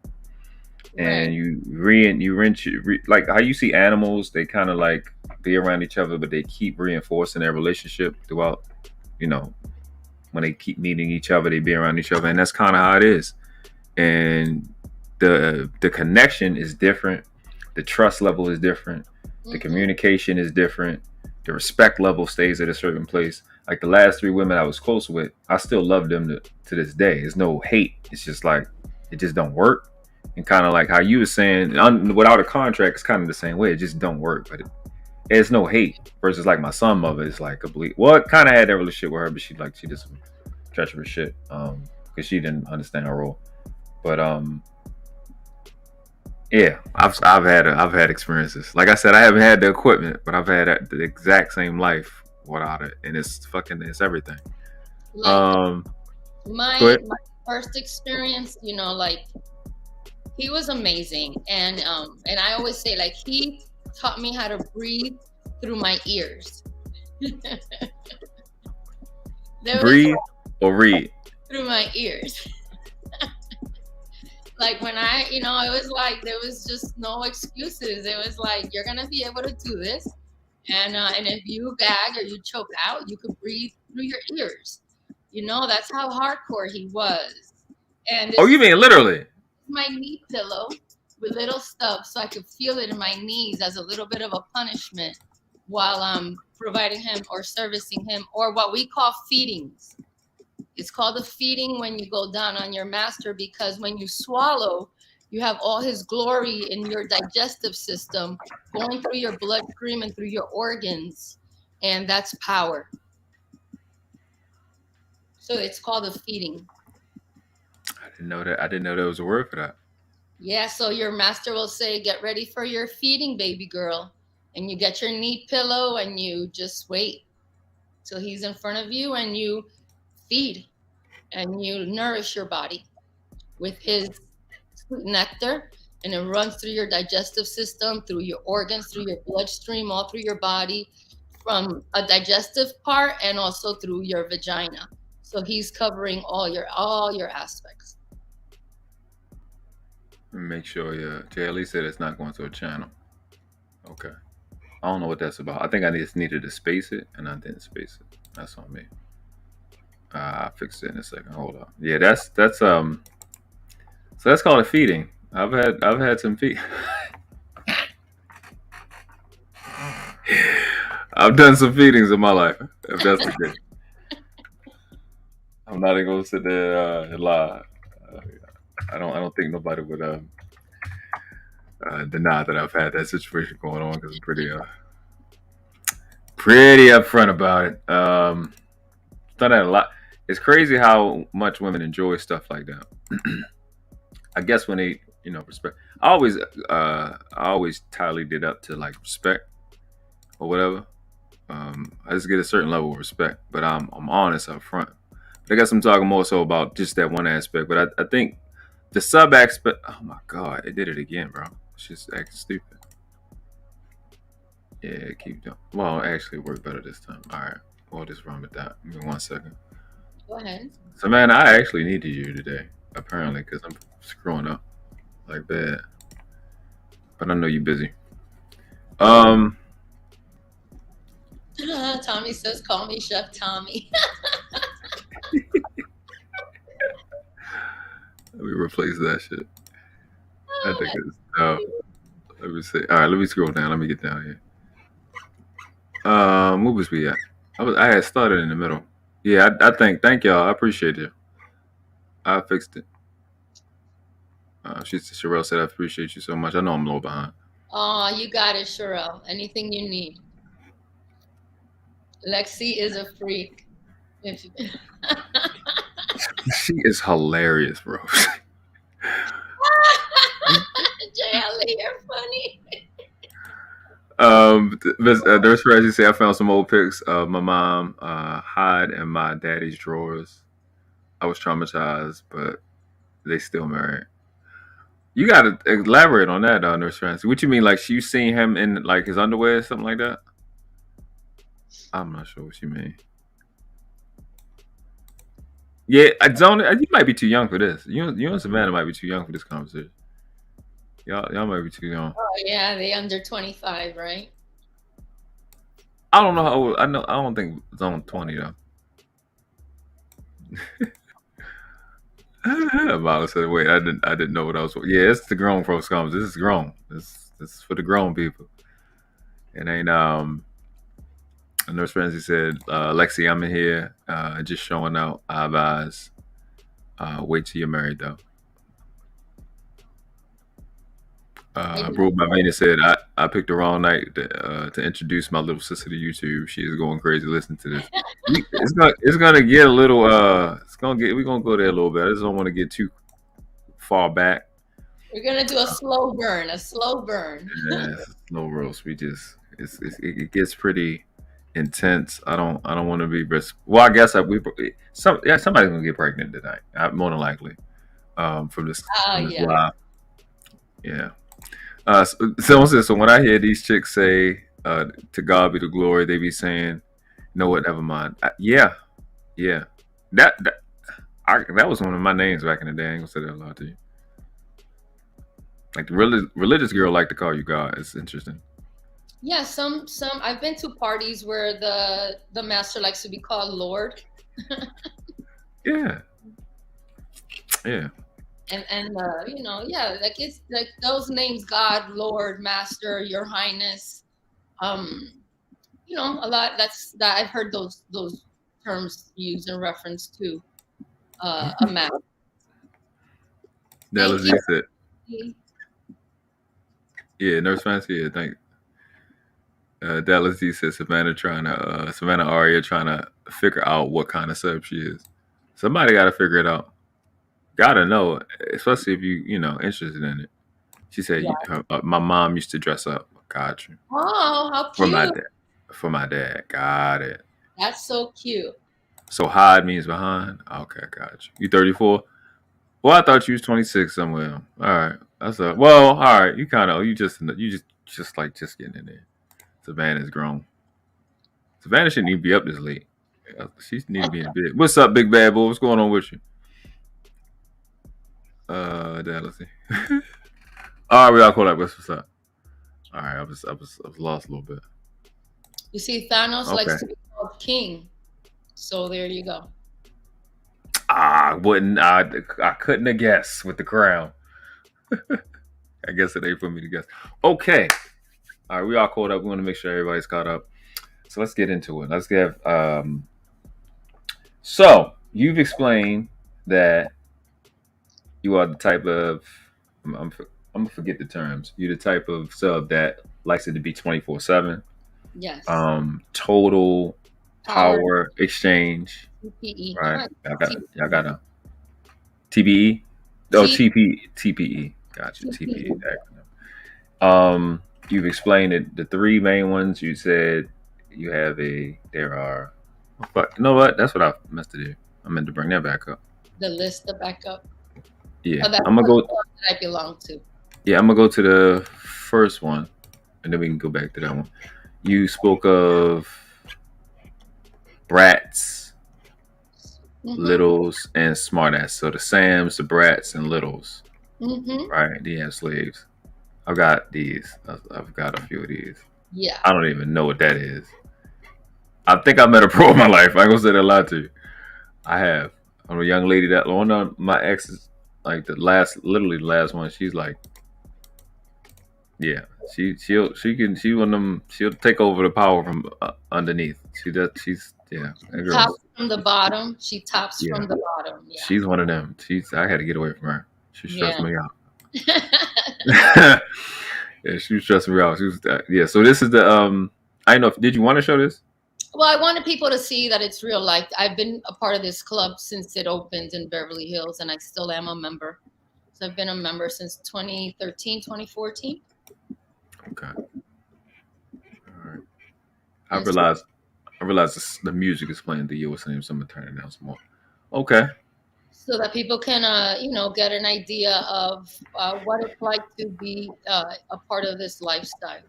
[SPEAKER 2] And you rinse, like how you see animals, they kind of like be around each other, but they keep reinforcing their relationship throughout, when they keep meeting each other, they be around each other. And that's kind of how it is. And the connection is different. The trust level is different. The communication is different. The respect level stays at a certain place. Like the last 3 women I was close with, I still love them to this day. There's no hate. It's just like, it just don't work. And kind of like how you were saying, without a contract, it's kind of the same way. It just don't work. But it's no hate. Versus like my son mother is like complete. Well, it kind of had that relationship with her, but she did some treacherous shit because she didn't understand her role. But yeah, I've had experiences. Like I said, I haven't had the equipment, but I've had the exact same life without it, and it's everything.
[SPEAKER 1] Like my first experience, you know, like he was amazing, and I always say, like, he taught me how to breathe through my ears.
[SPEAKER 2] Breathe or read
[SPEAKER 1] through my ears. Like when I, you know, it was like there was just no excuses. It was like, you're gonna be able to do this, and if you gag or you choke out, you could breathe through your ears. You know, that's how hardcore he was. And
[SPEAKER 2] you mean literally?
[SPEAKER 1] My knee pillow with little stuff, so I could feel it in my knees as a little bit of a punishment while I'm providing him or servicing him, or what we call feedings. It's called a feeding when you go down on your master, because when you swallow, you have all his glory in your digestive system going through your bloodstream and through your organs, and that's power. So it's called a feeding.
[SPEAKER 2] I didn't know that. I didn't know there was a word for that.
[SPEAKER 1] Yeah, so your master will say, get ready for your feeding, baby girl. And you get your knee pillow and you just wait till he's in front of you, and you feed and you nourish your body with his sweet nectar, and it runs through your digestive system, through your organs, through your bloodstream, all through your body, from a digestive part and also through your vagina. So he's covering all your aspects.
[SPEAKER 2] Make sure JLE said it's not going to a channel. Okay. I don't know what that's about. I think I just needed to space it, and I didn't space it. That's on me. I'll fix it in a second. Hold on. Yeah, that's so that's called a feeding. I've had some feed. I've done some feedings in my life. If that's the case, I'm not even gonna sit there and lie. I don't think nobody would deny that I've had that situation going on, because I'm pretty upfront about it. Done that a lot. It's crazy how much women enjoy stuff like that. I guess when they, you know, respect. I always tallied it up to like respect or whatever. I just get a certain level of respect, but I'm honest up front. But I guess I'm talking more so about just that one aspect. But I think the sub aspect. Oh my god, it did it again, bro. It's just acting stupid. Yeah, keep doing. Well, actually, it worked better this time. All right, we'll just run with that. Give me 1 second.
[SPEAKER 1] Go ahead.
[SPEAKER 2] Savannah, I actually needed you today, apparently, because I'm screwing up like bad. But I know you're busy.
[SPEAKER 1] Tommy says, "Call me Chef Tommy."
[SPEAKER 2] Let me replace that shit. I think it's. Let me see. All right, let me scroll down. Let me get down here. Where was we at? I had started in the middle. Yeah, I think. Thank y'all. I appreciate it. I fixed it. Sherelle said, "I appreciate you so much. I know I'm a little behind."
[SPEAKER 1] Oh, you got it, Sherelle. Anything you need. Lexie is a freak.
[SPEAKER 2] She is hilarious, bro.
[SPEAKER 1] JLE, you're funny.
[SPEAKER 2] There's where you say I found some old pics of my mom hide in my daddy's drawers. I was traumatized, but they still married. You gotta elaborate on that, Nurse Francie. What you mean, like you seen him in like his underwear or something like that? I'm not sure what you mean. Yeah, you might be too young for this. You and Savannah might be too young for this conversation. Y'all might be too young.
[SPEAKER 1] Oh yeah, they under 25, right?
[SPEAKER 2] I don't know how old. I don't think it's on 20 though. Mala said, "Wait, I didn't know what I was." Yeah, it's the grown folks conversation. This is grown. This is for the grown people. It ain't Nurse Francie said, "Lexie, I'm in here, just showing out. I advise. Wait till you're married, though." Bro, my man said I picked the wrong night to introduce my little sister to YouTube. She is going crazy listening to this. It's gonna get a little we're gonna go there a little bit. I just don't want to get too far back.
[SPEAKER 1] We're gonna do a slow burn. Yeah,
[SPEAKER 2] slow roast. It gets pretty intense. I don't want to be risk. Well, I guess somebody's gonna get pregnant tonight. More than likely, from this live. Yeah. So when I hear these chicks say, "To God be the glory," they be saying, "No, what? Never mind." Yeah. That was one of my names back in the day. I ain't gonna say that a lot to you. Like the religious girl like to call you God. It's interesting.
[SPEAKER 1] Yeah, some I've been to parties where the master likes to be called Lord.
[SPEAKER 2] Yeah.
[SPEAKER 1] And like it's like those names, God, Lord, Master, Your Highness. A lot that I've heard those terms used in reference to a master.
[SPEAKER 2] Dalllas said. Yeah, Nurse Fancy. Yeah, thank you. Dalllas D said Savannah Aria trying to figure out what kind of sub she is. Somebody got to figure it out. Gotta know, especially if you interested in it. She said, my mom used to dress up. Got you.
[SPEAKER 1] Oh, how cute.
[SPEAKER 2] For my dad. Got it.
[SPEAKER 1] That's so cute.
[SPEAKER 2] So hide means behind? Okay, got you. You 34? Well, I thought you was 26 somewhere. All right. All right. You just getting in there. Savannah's grown. Savannah shouldn't even be up this late. She need to be in bed. What's up, big bad boy? What's going on with you? Dalllas. All right, we all call that. What's up? All right, I was lost a little bit.
[SPEAKER 1] You see, Thanos likes to be called king, so there you go.
[SPEAKER 2] I couldn't have guessed with the crown. I guess it ain't for me to guess. Okay, all right, we all caught up. We want to make sure everybody's caught up. So let's get into it. Let's get. So you've explained that you are the type of. I'm gonna forget the terms. You're the type of sub that likes it to be 24/7.
[SPEAKER 1] Yes.
[SPEAKER 2] Total power exchange.
[SPEAKER 1] TPE.
[SPEAKER 2] Right. Y'all got a TBE. Oh, TPE. Gotcha. TPE. You've explained it. The three main ones you said you have there are. But you know what? That's what I meant to do. I meant to bring that back up.
[SPEAKER 1] The list to back up.
[SPEAKER 2] Yeah, I'm gonna go.
[SPEAKER 1] That I belong to.
[SPEAKER 2] Yeah, I'm gonna go to the first one, and then we can go back to that one. You spoke of brats, littles, and smartass. So the Sams, the brats, and littles. Right? They have slaves. I've got these. I've got a few of these.
[SPEAKER 1] Yeah.
[SPEAKER 2] I don't even know what that is. I think I met a pro in my life. I ain't gonna say that a lot to you. I have. I'm a young lady that one of my exes. Like literally the last one, she's like, yeah, she one of them. She'll take over the power from underneath. She's
[SPEAKER 1] Top from the bottom. She tops from the bottom. Yeah.
[SPEAKER 2] She's one of them. I had to get away from her. She stressed me out. Yeah, she was stressing me out. She was So this is the I don't know. Did you want to show this?
[SPEAKER 1] Well, I wanted people to see that it's real life. I've been a part of this club since it opened in Beverly Hills, and I still am a member. So I've been a member since 2013, 2014.
[SPEAKER 2] Okay. All right. I realized the music is playing the year. So I'm gonna turn it down some more. Okay.
[SPEAKER 1] So that people can, get an idea of what it's like to be a part of this lifestyle.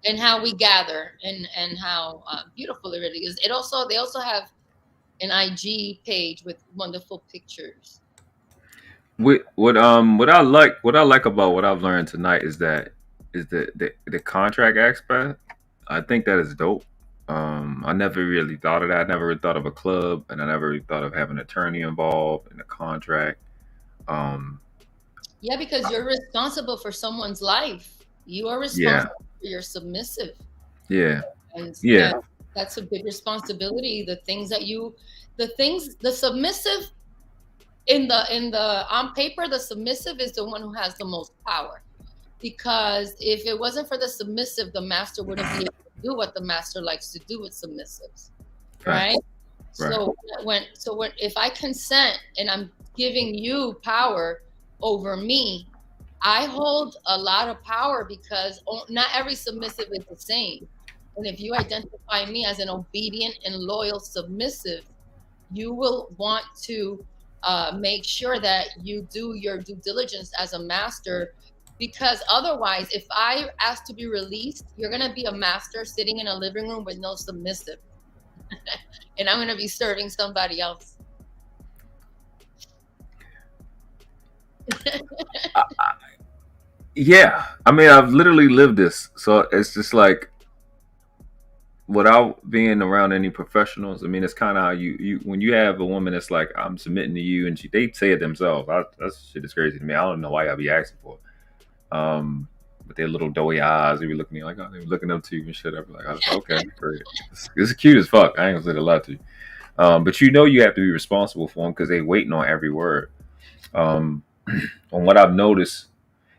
[SPEAKER 1] And how we gather and how beautiful it really is. They also have an IG page with wonderful pictures.
[SPEAKER 2] What I like about what I've learned tonight is the contract aspect. I think that is dope. I never really thought of that. I never really thought of a club, and I never really thought of having an attorney involved in the contract.
[SPEAKER 1] Yeah, because you're responsible for someone's life. You are responsible. You're submissive.
[SPEAKER 2] Yeah.
[SPEAKER 1] And that's a big responsibility. The submissive on paper, the submissive is the one who has the most power. because if it wasn't for the submissive, the master wouldn't be able to do what the master likes to do with submissives, right? So if I consent and I'm giving you power over me, I hold a lot of power because not every submissive is the same. And if you identify me as an obedient and loyal submissive, you will want to make sure that you do your due diligence as a master, because otherwise, if I ask to be released, you're going to be a master sitting in a living room with no submissive. And I'm going to be serving somebody else.
[SPEAKER 2] Yeah. I mean, I've literally lived this. So it's just like, without being around any professionals, I mean, it's kind of how you when you have a woman that's like, I'm submitting to you, and they say it themselves. That shit is crazy to me. I don't know why y'all be asking for it. With their little doughy eyes, they be looking at me like, oh, they be looking up to you and shit. I be like, oh, okay, great. It's cute as fuck. I ain't gonna say a lot to you. But you know you have to be responsible for them because they waiting on every word. On what I've noticed,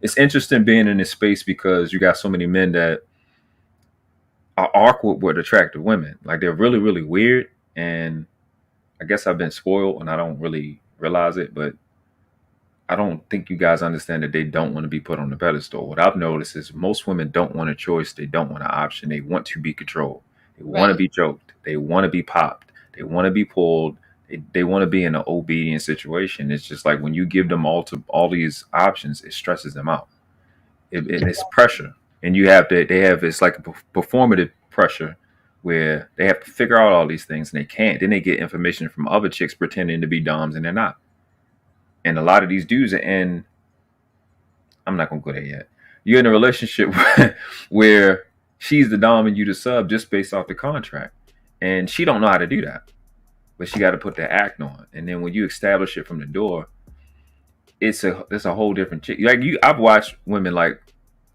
[SPEAKER 2] it's interesting being in this space because you got so many men that are awkward with attractive women. Like, they're really, really weird. And I guess I've been spoiled and I don't really realize it, but I don't think you guys understand that they don't want to be put on the pedestal. What I've noticed is most women don't want a choice. They don't want an option. They want to be controlled. They want to be joked. They want to be popped. They want to be pulled. They want to be in an obedient situation. It's just like when you give them all these options, it stresses them out. It's pressure. And it's like a performative pressure where they have to figure out all these things and they can't. Then they get information from other chicks pretending to be doms and they're not. And a lot of these dudes are in, I'm not going to go there yet. You're in a relationship where she's the dom and you the sub just based off the contract. And she don't know how to do that. But she got to put the act on. And then when you establish it from the door, it's a whole different chick. Like I've watched women like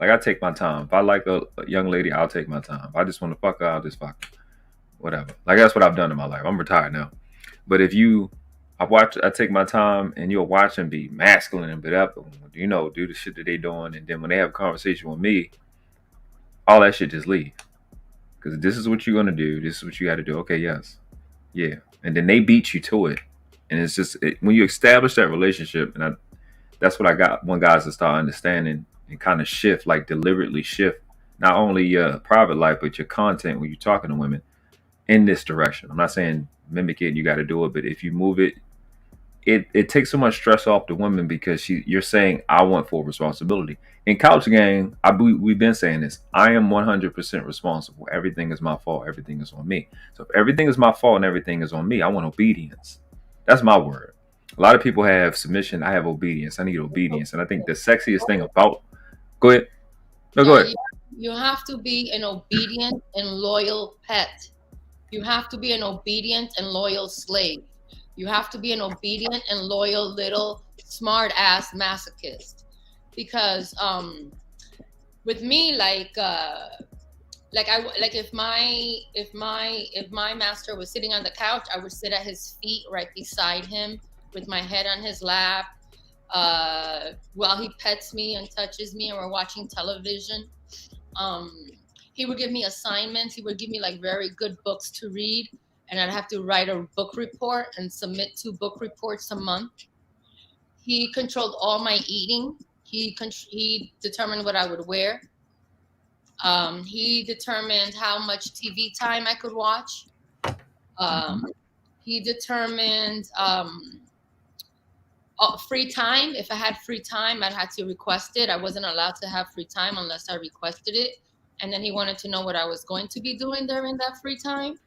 [SPEAKER 2] I take my time. If I like a young lady, I'll take my time. If I just want to fuck her, I'll just fuck her. Whatever. Like, that's what I've done in my life. I'm retired now. But if I take my time and you'll watch them be masculine and do the shit that they doing. And then when they have a conversation with me, all that shit just leave. Because this is what you're going to do. This is what you got to do. Okay, yes. Yeah. And then they beat you to it. And it's just, when you establish that relationship, and that's what I want guys to start understanding and kind of shift, like deliberately shift, not only your private life, but your content when you're talking to women in this direction. I'm not saying mimic it, you got to do it, but if you move it, it takes so much stress off the woman because you're saying, I want full responsibility. In Couch Gang, we've been saying this. I am 100% responsible. Everything is my fault. Everything is on me. So if everything is my fault and everything is on me, I want obedience. That's my word. A lot of people have submission. I have obedience. I need obedience. And I think the sexiest thing about... Go ahead. No, go ahead.
[SPEAKER 1] You have to be an obedient and loyal pet. You have to be an obedient and loyal slave. You have to be an obedient and loyal little smart ass masochist. Because with me, if my master was sitting on the couch, I would sit at his feet right beside him with my head on his lap while he pets me and touches me and we're watching television. He would give me assignments. He would give me like very good books to read, and I'd have to write a book report and submit 2 book reports a month. He controlled all my eating. He determined what I would wear. He determined how much TV time I could watch. He determined free time. If I had free time, I'd have to request it. I wasn't allowed to have free time unless I requested it. And then he wanted to know what I was going to be doing during that free time.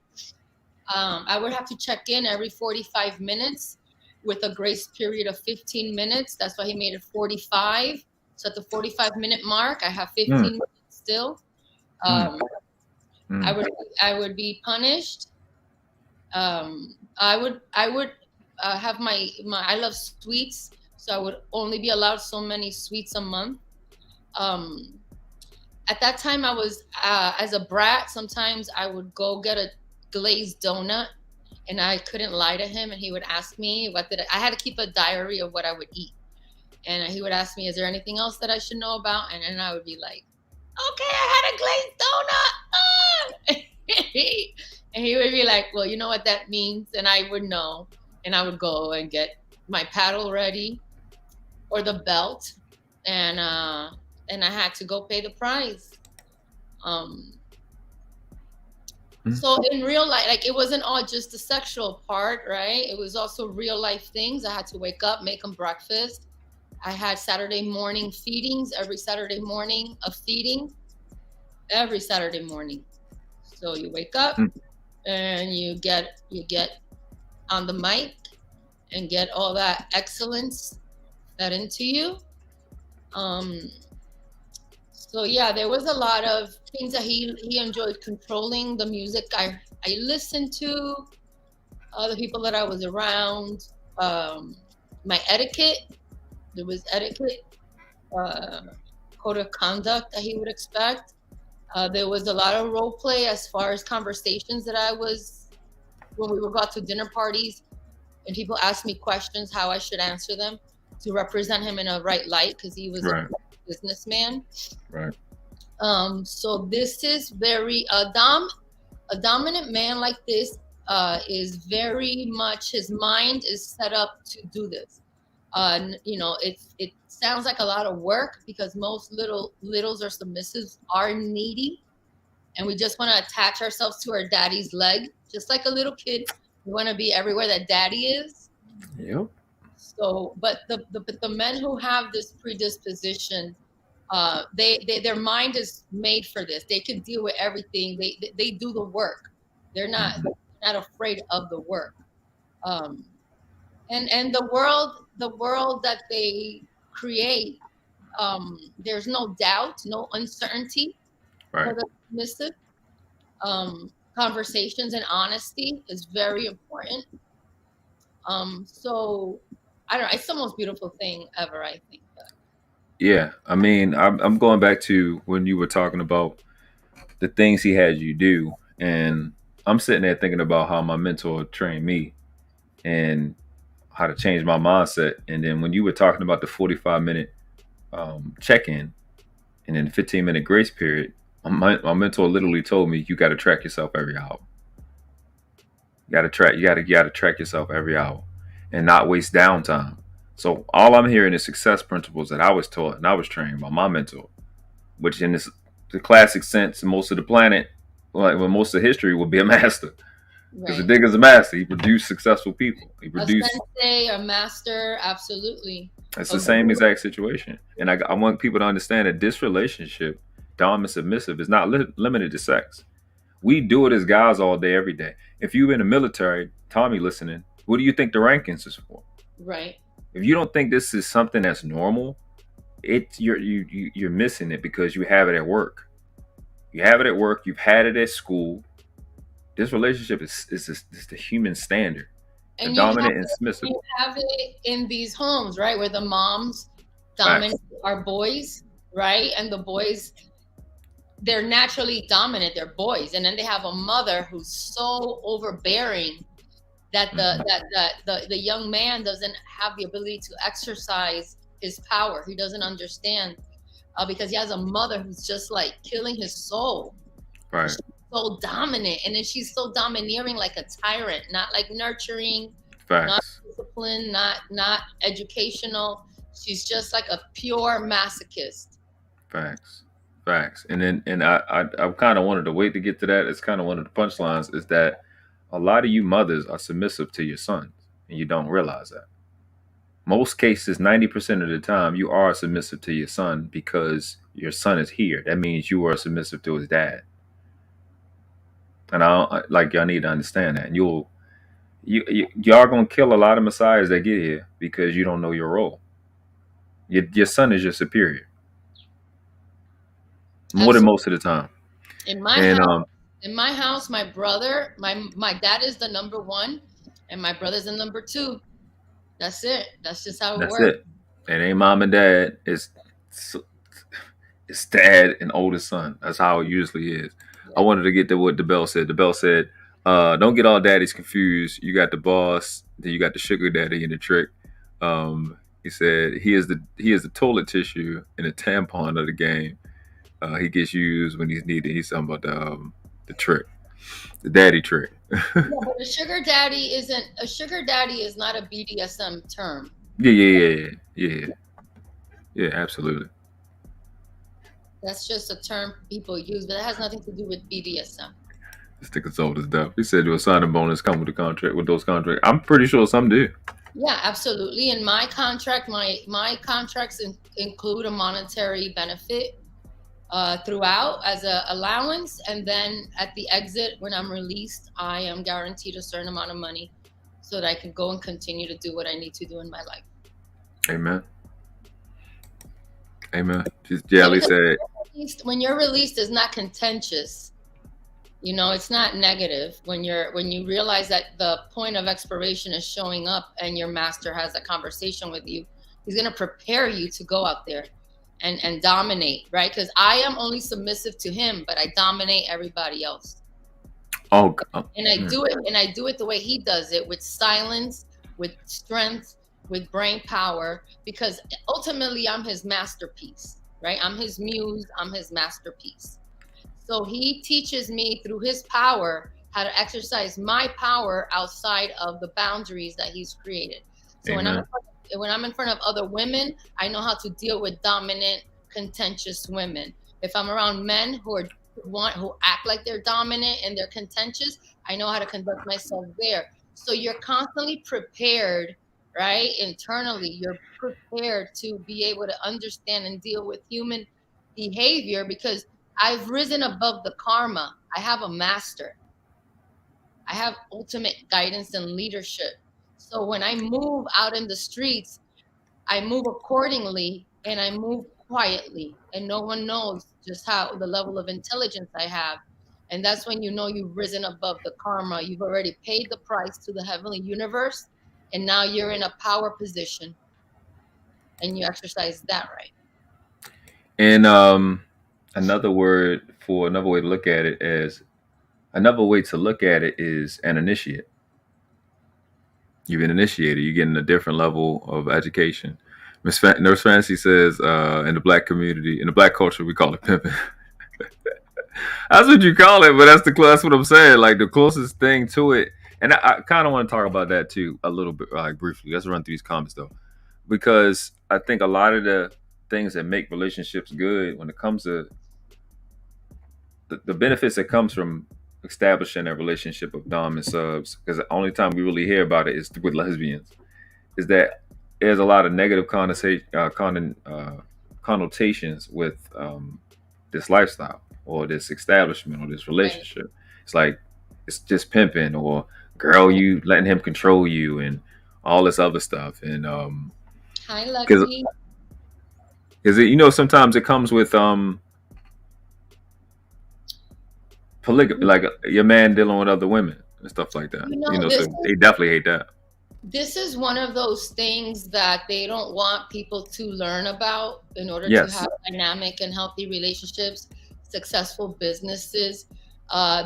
[SPEAKER 1] I would have to check in every 45 minutes with a grace period of 15 minutes. That's why he made it 45. So at the 45-minute mark, I have 15 minutes still. I would be punished. I would have my I love sweets, so I would only be allowed so many sweets a month. At that time, I was as a brat. Sometimes I would go get a glazed donut, and I couldn't lie to him, and he would ask me I had to keep a diary of what I would eat. And he would ask me, is there anything else that I should know about? And then I would be like, okay, I had a glazed donut. And he would be like, well, you know what that means? And I would know. And I would go and get my paddle ready or the belt. And I had to go pay the price. So in real life, like, it wasn't all just the sexual part, right? It was also real life things. I had to wake up, make them breakfast. I had Saturday morning feedings, every Saturday morning, a feeding every Saturday morning. So you wake up and you get on the mic and get all that excellence fed into you. So yeah, there was a lot of things that he enjoyed controlling. The music I listened to, the people that I was around, my etiquette. There was etiquette, code of conduct that he would expect. There was a lot of role play as far as conversations that I was, when we would go out to dinner parties and people asked me questions, how I should answer them to represent him in a right light, because he was a businessman.
[SPEAKER 2] Right.
[SPEAKER 1] So this is very a dominant man like this is very much, his mind is set up to do this. It sounds like a lot of work because most littles or submissives are needy, and we just want to attach ourselves to our daddy's leg, just like a little kid. We want to be everywhere that daddy is.
[SPEAKER 2] Yep.
[SPEAKER 1] So, but the men who have this predisposition, their mind is made for this. They can deal with everything. They do the work. They're not afraid of the work. And the world that they create, there's no doubt, no uncertainty for the submissive. Conversations and honesty is very important. So I don't know, it's the most beautiful thing ever, I think.
[SPEAKER 2] Yeah, I mean, I'm going back to when you were talking about the things he had you do, and I'm sitting there thinking about how my mentor trained me and how to change my mindset. And then when you were talking about the 45-minute check-in and then the 15-minute grace period, my mentor literally told me, you got to track yourself every hour. You got to track yourself every hour and not waste downtime. So all I'm hearing is success principles that I was taught and I was trained by my mentor, which in the classic sense, most of the planet, like when most of history would be a master. Because the digger's a master. He produced successful people. He produced
[SPEAKER 1] a sensei, a master, absolutely.
[SPEAKER 2] It's the same exact situation. And I want people to understand that this relationship, dominant submissive, is not limited to sex. We do it as guys all day, every day. If you're in the military, Tommy listening, what do you think the rankings is for?
[SPEAKER 1] Right.
[SPEAKER 2] If you don't think this is something that's normal, you're missing it because you have it at work. You have it at work. You've had it at school. This relationship is the human standard. And dominant and submissive.
[SPEAKER 1] You have it in these homes, right, where the moms dominate our boys, right, and the boys, they're naturally dominant. They're boys, and then they have a mother who's so overbearing that the young man doesn't have the ability to exercise his power. He doesn't understand because he has a mother who's just like killing his soul.
[SPEAKER 2] Right.
[SPEAKER 1] She's so dominant, and then she's so domineering, like a tyrant, not like nurturing, not disciplined, not educational. She's just like a pure masochist.
[SPEAKER 2] Facts. And I kind of wanted to wait to get to that. It's kind of one of the punchlines is that a lot of you mothers are submissive to your sons, and you don't realize that. Most cases, 90% of the time, you are submissive to your son because your son is here. That means you are submissive to his dad. And y'all need to understand that. And y'all gonna kill a lot of messiahs that get here because you don't know your role. Your son is your superior. More than most of the time.
[SPEAKER 1] In my house, my brother, my dad is the number one, and my brother's the number two. That's it. That's just how it works. That's it.
[SPEAKER 2] It ain't mom and dad. It's dad and oldest son. That's how it usually is. Yeah. I wanted to get to what the bell said. The bell said, don't get all daddies confused. You got the boss, then you got the sugar daddy in the trick. He said he is the toilet tissue and the tampon of the game. He gets used when he's needed. He's talking about the trick, the daddy trick.
[SPEAKER 1] Yeah, but a sugar daddy is not a BDSM term.
[SPEAKER 2] Yeah, absolutely.
[SPEAKER 1] That's just a term people use, but it has nothing to do with BDSM.
[SPEAKER 2] This nigga sold his stuff. He said your signing bonus come with the contract, with those contracts. I'm pretty sure some do.
[SPEAKER 1] Yeah, absolutely. In my contract, my contracts include a monetary benefit throughout as an allowance, and then at the exit, when I'm released, I am guaranteed a certain amount of money so that I can go and continue to do what I need to do in my life.
[SPEAKER 2] Amen. Just Jelly said,
[SPEAKER 1] when you're released, it's not contentious. You know, it's not negative. When you realize that the point of expiration is showing up and your master has a conversation with you, he's going to prepare you to go out there and dominate, right? Because I am only submissive to him, but I dominate everybody else. And I do it the way he does it, with silence, with strength, with brain power, because ultimately I'm his masterpiece, right? I'm his muse, I'm his masterpiece. So he teaches me through his power how to exercise my power outside of the boundaries that he's created. So when I'm in front of other women, I know how to deal with dominant, contentious women. If I'm around men who act like they're dominant and they're contentious, I know how to conduct myself there. So you're constantly prepared, right? Internally, you're prepared to be able to understand and deal with human behavior, because I've risen above the karma. I have a master. I have ultimate guidance and leadership. So when I move out in the streets, I move accordingly, and I move quietly, and no one knows just how the level of intelligence I have. And that's when you know you've risen above the karma. You've already paid the price to the heavenly universe, and now you're in a power position, and you exercise that right.
[SPEAKER 2] And another way to look at it is an initiate. You've been initiated. You're getting a different level of education. Nurse Fancy says, in the black community, in the black culture, we call it pimping. That's what you call it, but that's what I'm saying. Like, the closest thing to it, and I kind of want to talk about that too a little bit, like briefly. Let's run through these comments though, because I think a lot of the things that make relationships good, when it comes to the benefits that comes from establishing a relationship of dom and subs, because the only time we really hear about it is with lesbians, is that there's a lot of negative connotations with this lifestyle or this establishment or this relationship. Right. It's like, it's just pimping, or girl, you letting him control you, and all this other stuff. And
[SPEAKER 1] hi, Lexie.
[SPEAKER 2] Because sometimes it comes with polygamy, like your man dealing with other women and stuff like that. So they definitely hate that.
[SPEAKER 1] This is one of those things that they don't want people to learn about in order to have dynamic and healthy relationships, successful businesses.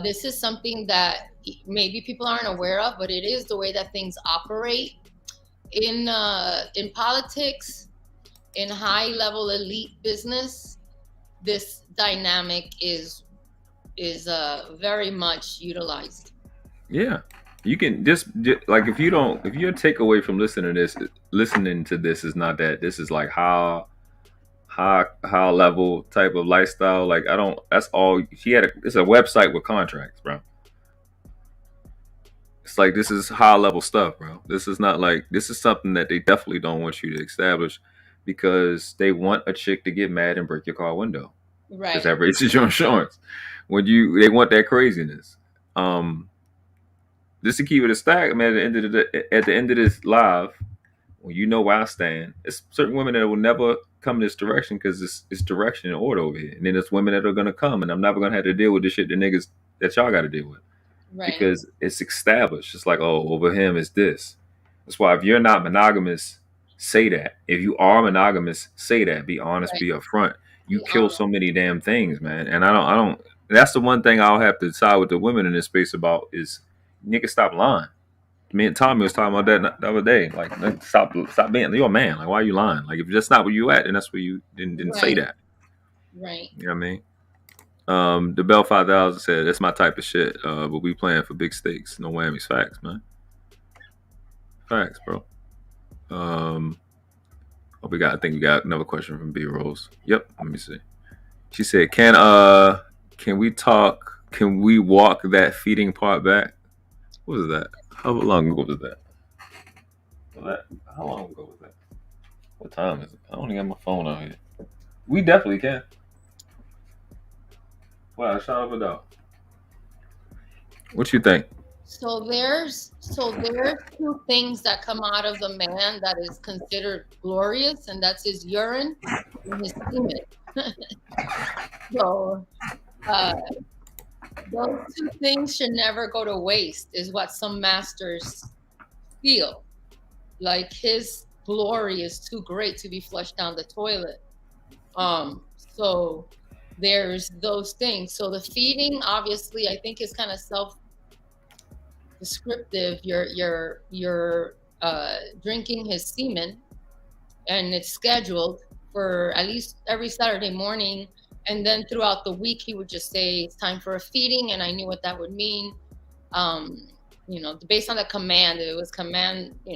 [SPEAKER 1] This is something that maybe people aren't aware of, but it is the way that things operate in politics, in high-level elite business. This dynamic is very much utilized.
[SPEAKER 2] Yeah, you can just like, if your takeaway from listening to this is not that this is like high level type of lifestyle. Like, that's all she had. It's a website with contracts, bro. It's like, this is high level stuff, bro. This is something that they definitely don't want you to establish, because they want a chick to get mad and break your car window.
[SPEAKER 1] Right.
[SPEAKER 2] Because that raises your insurance. They want that craziness. Just to keep it a stack, man. At the end of this live, when you know where I stand, it's certain women that will never come in this direction, because it's direction and order over here. And then there's women that are gonna come, and I'm never gonna have to deal with the shit the niggas that y'all got to deal with. Right. Because it's established. It's like, oh, over him is this. That's why if you're not monogamous, say that. If you are monogamous, say that. Be honest. Right. Be upfront. You kill so many damn things, man. And I don't. That's the one thing I'll have to decide with the women in this space about is, niggas, stop lying. Me and Tommy was talking about that the other day. Like, stop being, you're a man. Like, why are you lying? Like, if that's not where you at, then that's where you didn't say that.
[SPEAKER 1] Right.
[SPEAKER 2] You know what I mean? The Bell 5000 said, that's my type of shit. But we playing for big stakes. No whammies. Facts, man. Facts, bro. I think we got another question from B Rose. Yep, let me see. She said, can we walk that feeding part back? What was that? How long ago was that? How long ago was that? What time is it? I don't even have my phone out here. We definitely can. Wow, shout out for that. What you think?
[SPEAKER 1] So there's two things that come out of the man that is considered glorious, and that's his urine and his semen. So those two things should never go to waste, is what some masters feel. Like his glory is too great to be flushed down the toilet. So there's those things. So the feeding, obviously, I think is kind of self-descriptive. You're drinking his semen, and it's scheduled for at least every Saturday morning. And then throughout the week, he would just say, it's time for a feeding. And I knew what that would mean. Based on the command, it was command A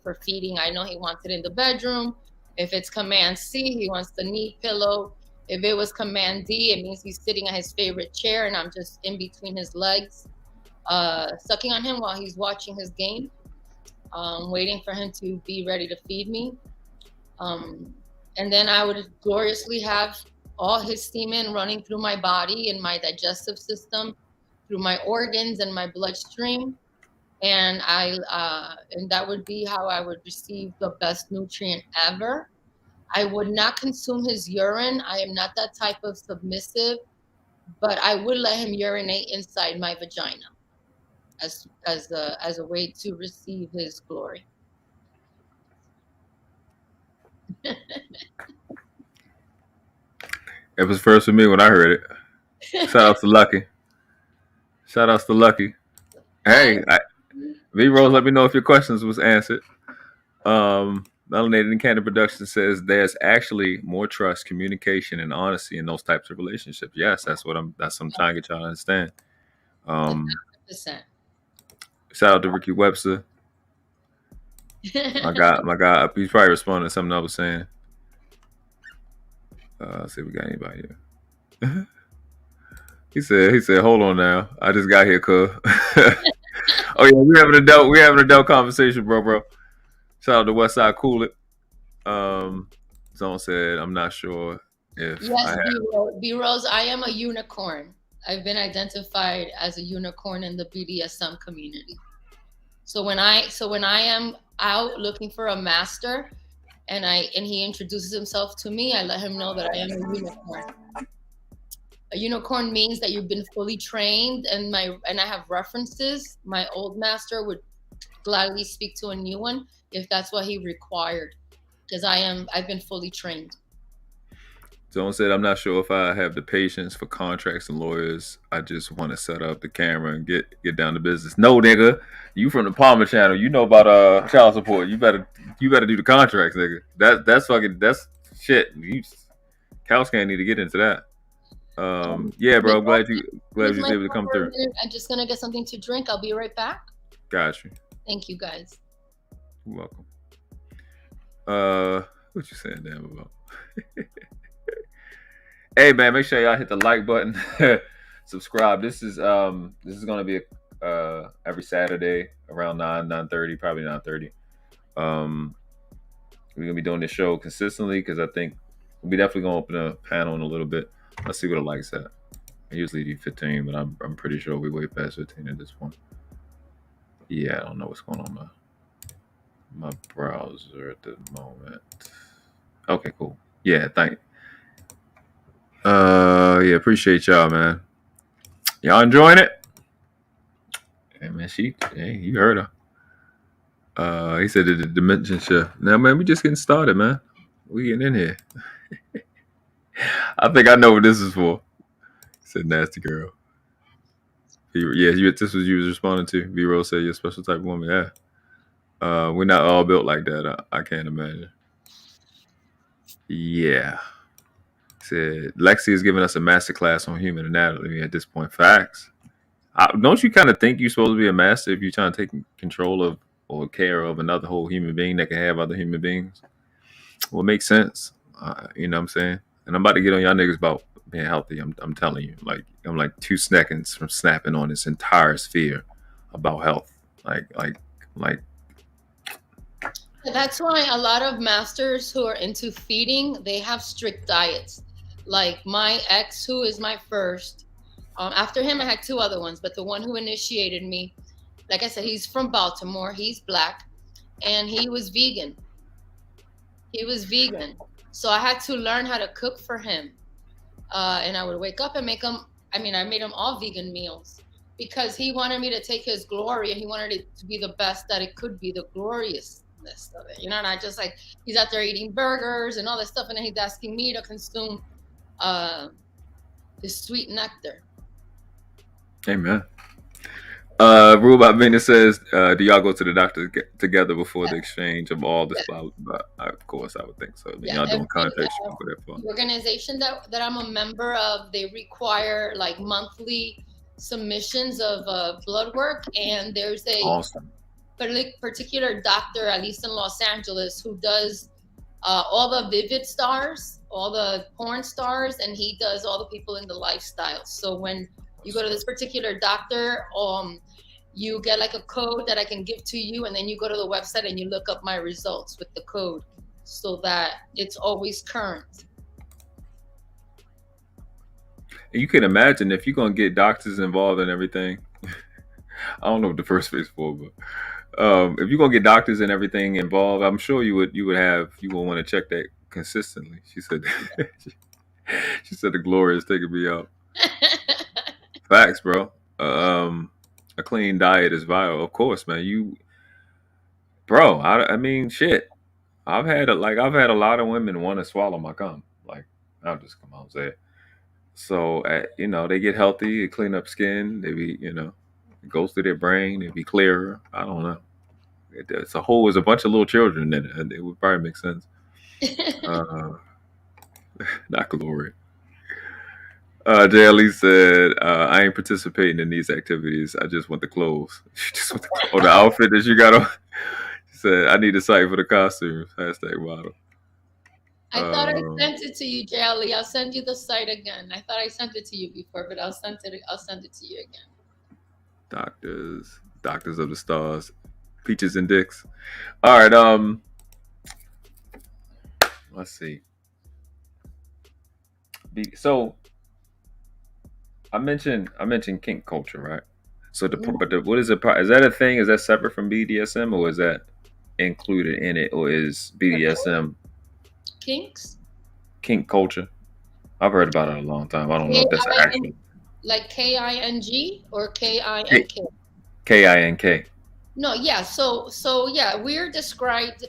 [SPEAKER 1] for feeding. I know he wants it in the bedroom. If it's command C, he wants the knee pillow. If it was command D, it means he's sitting at his favorite chair and I'm just in between his legs, sucking on him while he's watching his game, waiting for him to be ready to feed me. And then I would gloriously have all his semen running through my body and my digestive system, through my organs and my bloodstream. And that would be how I would receive the best nutrient ever. I would not consume his urine. I am not that type of submissive, but I would let him urinate inside my vagina as a way to receive his glory.
[SPEAKER 2] It was first for me when I heard it. Shout out to Lucky. Hey, V Rose, let me know if your questions was answered. Melanated and Canada Production says there's actually more trust, communication, and honesty in those types of relationships. Yes, that's what I'm trying to get y'all to understand.
[SPEAKER 1] 100%.
[SPEAKER 2] Shout out to Ricky Webster. My God, he's probably responding to something I was saying. Let's see if we got anybody here. He said, hold on now. I just got here, cuz. Oh yeah, we're having an adult conversation, bro. Shout out to Westside Cool It. Zone said, I'm not sure if
[SPEAKER 1] yes, B Rose, I am a unicorn. I've been identified as a unicorn in the BDSM community. So when I am out looking for a master and he introduces himself to me, I let him know that I am a unicorn. A unicorn means that you've been fully trained, and I have references. My old master would gladly speak to a new one if that's what he required, because I've been fully trained.
[SPEAKER 2] Someone said, I'm not sure if I have the patience for contracts and lawyers. I just want to set up the camera and get down to business. No, nigga, you from the Palmer channel. You know about child support. You better do the contracts, nigga. That's shit. Cows can't need to get into that. Yeah, bro. Glad you was able to come through.
[SPEAKER 1] I'm just gonna get something to drink. I'll be right back.
[SPEAKER 2] Got you.
[SPEAKER 1] Thank you, guys.
[SPEAKER 2] You're welcome. What you saying, damn about? Hey man, make sure y'all hit the like button, subscribe. This is gonna be every Saturday around 9:30, probably 9:30. We're gonna be doing this show consistently because I think we definitely gonna open a panel in a little bit. Let's see what the likes at. I usually do 15, but I'm pretty sure we're way past 15 at this point. Yeah, I don't know what's going on my browser at the moment. Okay, cool. Yeah, yeah, appreciate y'all, man. Y'all enjoying it? Hey man, you heard her. He said the dimension shift. Now, man, we just getting started, man. We getting in here. I think I know what this is for. Said nasty girl. This was you was responding to. V-Rose said you're a special type of woman. Yeah. We're not all built like that. I can't imagine. Yeah. Said Lexie is giving us a master class on human anatomy at this point. Facts. Don't you kind of think you're supposed to be a master if you're trying to take control of or care of another whole human being that can have other human beings? Well, it makes sense. You know what I'm saying? And I'm about to get on y'all niggas about being healthy. I'm telling you. Like, I'm like 2 seconds from snapping on this entire sphere about health. Like.
[SPEAKER 1] That's why a lot of masters who are into feeding, they have strict diets. Like my ex, who is my first, after him, I had 2 other ones, but the one who initiated me, like I said, he's from Baltimore. He's Black, and he was vegan. So I had to learn how to cook for him. And I would wake up and make him, I made him all vegan meals because he wanted me to take his glory, and he wanted it to be the best that it could be, the gloriousness of it, and I just like, he's out there eating burgers and all this stuff, and then he's asking me to consume his sweet nectar.
[SPEAKER 2] Amen. Robot Bennett says, do y'all go to the doctor together before the exchange of all this? But of course, I would think so. Y'all doing contact
[SPEAKER 1] the organization that I'm a member of, they require like monthly submissions of blood work, and there's a
[SPEAKER 2] awesome
[SPEAKER 1] particular doctor, at least in Los Angeles, who does all the Vivid stars, all the porn stars, and he does all the people in the lifestyle. So when you go to this particular doctor, you get like a code that I can give to you, and then you go to the website and you look up my results with the code so that it's always current.
[SPEAKER 2] You can imagine if you're going to get doctors involved in everything. I don't know what the first phase for, but if you're gonna get doctors and everything involved, I'm sure you would want to check that consistently. She said she said the glory is taking me out. Facts, bro. A clean diet is vital, of course, man. Bro, I mean, shit. I've had a lot of women want to swallow my cum. Like, I'll just come out and say it. So they get healthy, they clean up skin, they be it goes through their brain, they be clearer. I don't know. It's a bunch of little children in it, and it would probably make sense. Not glory. JLE said, I ain't participating in these activities. I just want the clothes. She just want the outfit that you got on. She said, I need a site for the costumes. #model.
[SPEAKER 1] I thought I sent it to you, JLE. I'll send you the site again. I thought I sent it to you before, but I'll send it to you again.
[SPEAKER 2] Doctors of the stars. Peaches and dicks. All right. Let's see. So I mentioned kink culture, right? So what is it? Is that a thing? Is that separate from BDSM, or is that included in it, or is BDSM
[SPEAKER 1] kinks?
[SPEAKER 2] Kink culture. I've heard about it a long time. I don't know if that's actually
[SPEAKER 1] like KING or KINK.
[SPEAKER 2] KINK.
[SPEAKER 1] No, yeah. So yeah, we're described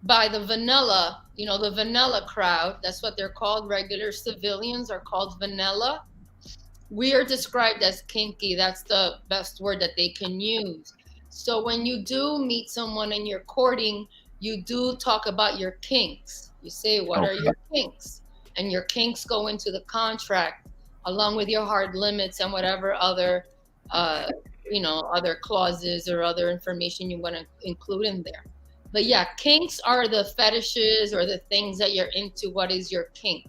[SPEAKER 1] by the vanilla, the vanilla crowd. That's what they're called. Regular civilians are called vanilla. We are described as kinky. That's the best word that they can use. So when you do meet someone and you're courting, you do talk about your kinks. You say, what are your kinks? And your kinks go into the contract along with your hard limits and whatever other other clauses or other information you want to include in there. But yeah, kinks are the fetishes or the things that you're into. What is your kink?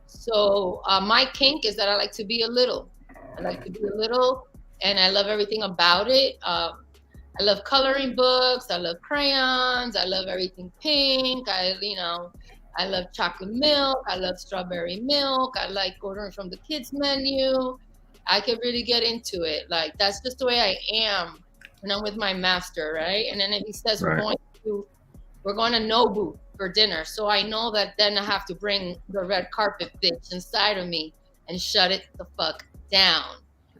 [SPEAKER 1] So my kink is that I like to be a little. And I love everything about it. I love coloring books. I love crayons. I love everything pink. I love chocolate milk. I love strawberry milk. I like ordering from the kids menu. I could really get into it. Like, that's just the way I am when I'm with my master, right? And then if he says we're going to Nobu for dinner, so I know that then I have to bring the red carpet bitch inside of me and shut it the fuck down.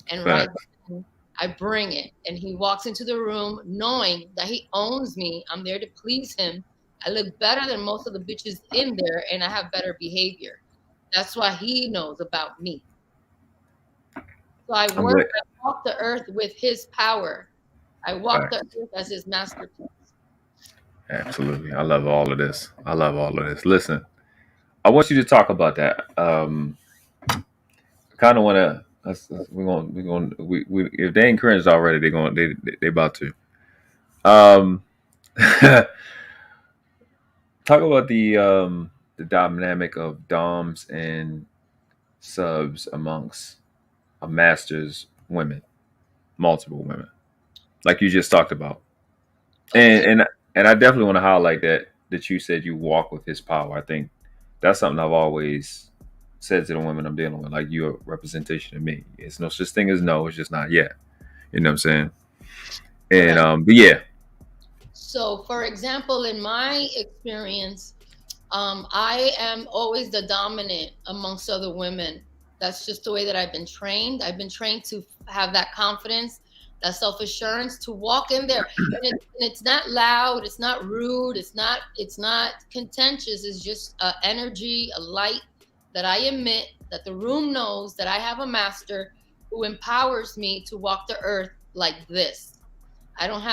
[SPEAKER 1] And right then, I bring it, and he walks into the room knowing that he owns me. I'm there to please him. I look better than most of the bitches in there, and I have better behavior. That's why he knows about me. So I work walk the earth with his power. I walk the earth as his masterpiece.
[SPEAKER 2] Absolutely. I love all of this. Listen, I want you to talk about that. Kind of want to. We if they ain't cringed already, they about to. Talk about the dynamic of doms and subs amongst a master's women, multiple women, like you just talked about. And I definitely want to highlight that you said you walk with his power. I think that's something I've always said to the women I'm dealing with. Like, you're a representation of me. It's no such thing as no. It's just not yet. You know what I'm saying? And but yeah.
[SPEAKER 1] So, for example, in my experience, I am always the dominant amongst other women. That's just the way that I've been trained. I've been trained to have that confidence, that self-assurance, to walk in there. And it's not loud, it's not rude, it's not contentious. It's just energy, a light that I emit, that the room knows that I have a master who empowers me to walk the earth like this. I don't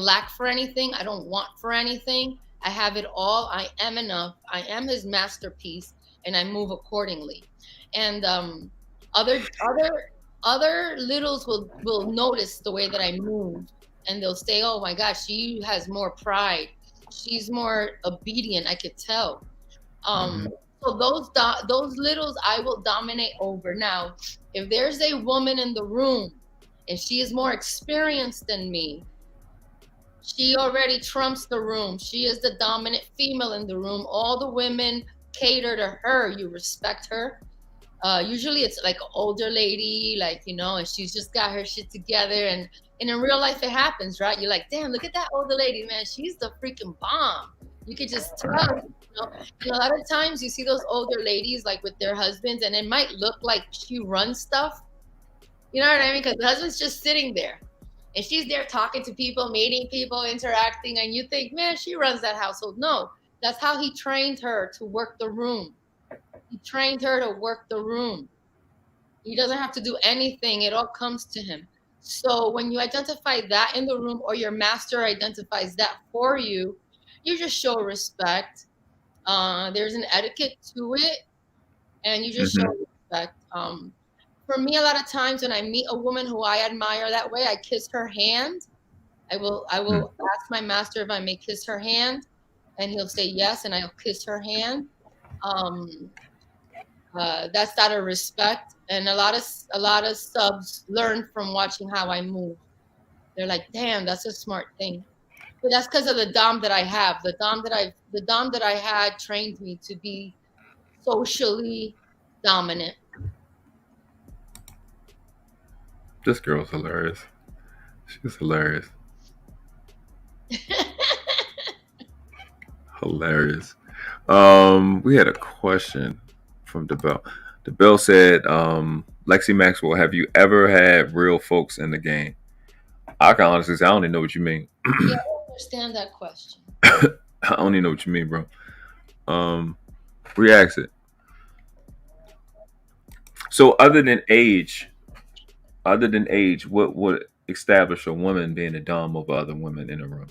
[SPEAKER 1] lack for anything. I don't want for anything. I have it all. I am enough. I am his masterpiece, and I move accordingly. And other littles will notice the way that I move, and they'll say, "Oh my gosh, she has more pride. She's more obedient." I could tell. So those littles I will dominate over. Now, if there's a woman in the room and she is more experienced than me, she already trumps the room. She is the dominant female in the room. All the women cater to her. You respect her. Usually it's like an older lady, like, and she's just got her shit together. And in real life, it happens, right? You're like, damn, look at that older lady, man. She's the freaking bomb. You could just tell. And a lot of times you see those older ladies, like, with their husbands, and it might look like she runs stuff. You know what I mean? Because the husband's just sitting there. And she's there talking to people, meeting people, interacting, and you think, man, she runs that household. No, that's how he trained her to work the room. He trained her to work the room. He doesn't have to do anything. It all comes to him. So when you identify that in the room, or your master identifies that for you, you just show respect. There's an etiquette to it, and you just show respect. For me, a lot of times when I meet a woman who I admire that way, I kiss her hand. I will ask my master if I may kiss her hand, and he'll say yes, and I'll kiss her hand. That's out of respect, and a lot of subs learn from watching how I move. They're like, damn, that's a smart thing. But that's because of the dom that I have. The dom that I had trained me to be socially dominant.
[SPEAKER 2] This girl's hilarious. She's hilarious. Hilarious. We had a question from DeBell. DeBell said, Lexie Maxwell, have you ever had real folks in the game? I can honestly say I don't even know what you mean.
[SPEAKER 1] Yeah, I don't understand that question.
[SPEAKER 2] I don't even know what you mean, bro. Re-ask it. So other than age, what would establish a woman being a dom over other women in a room?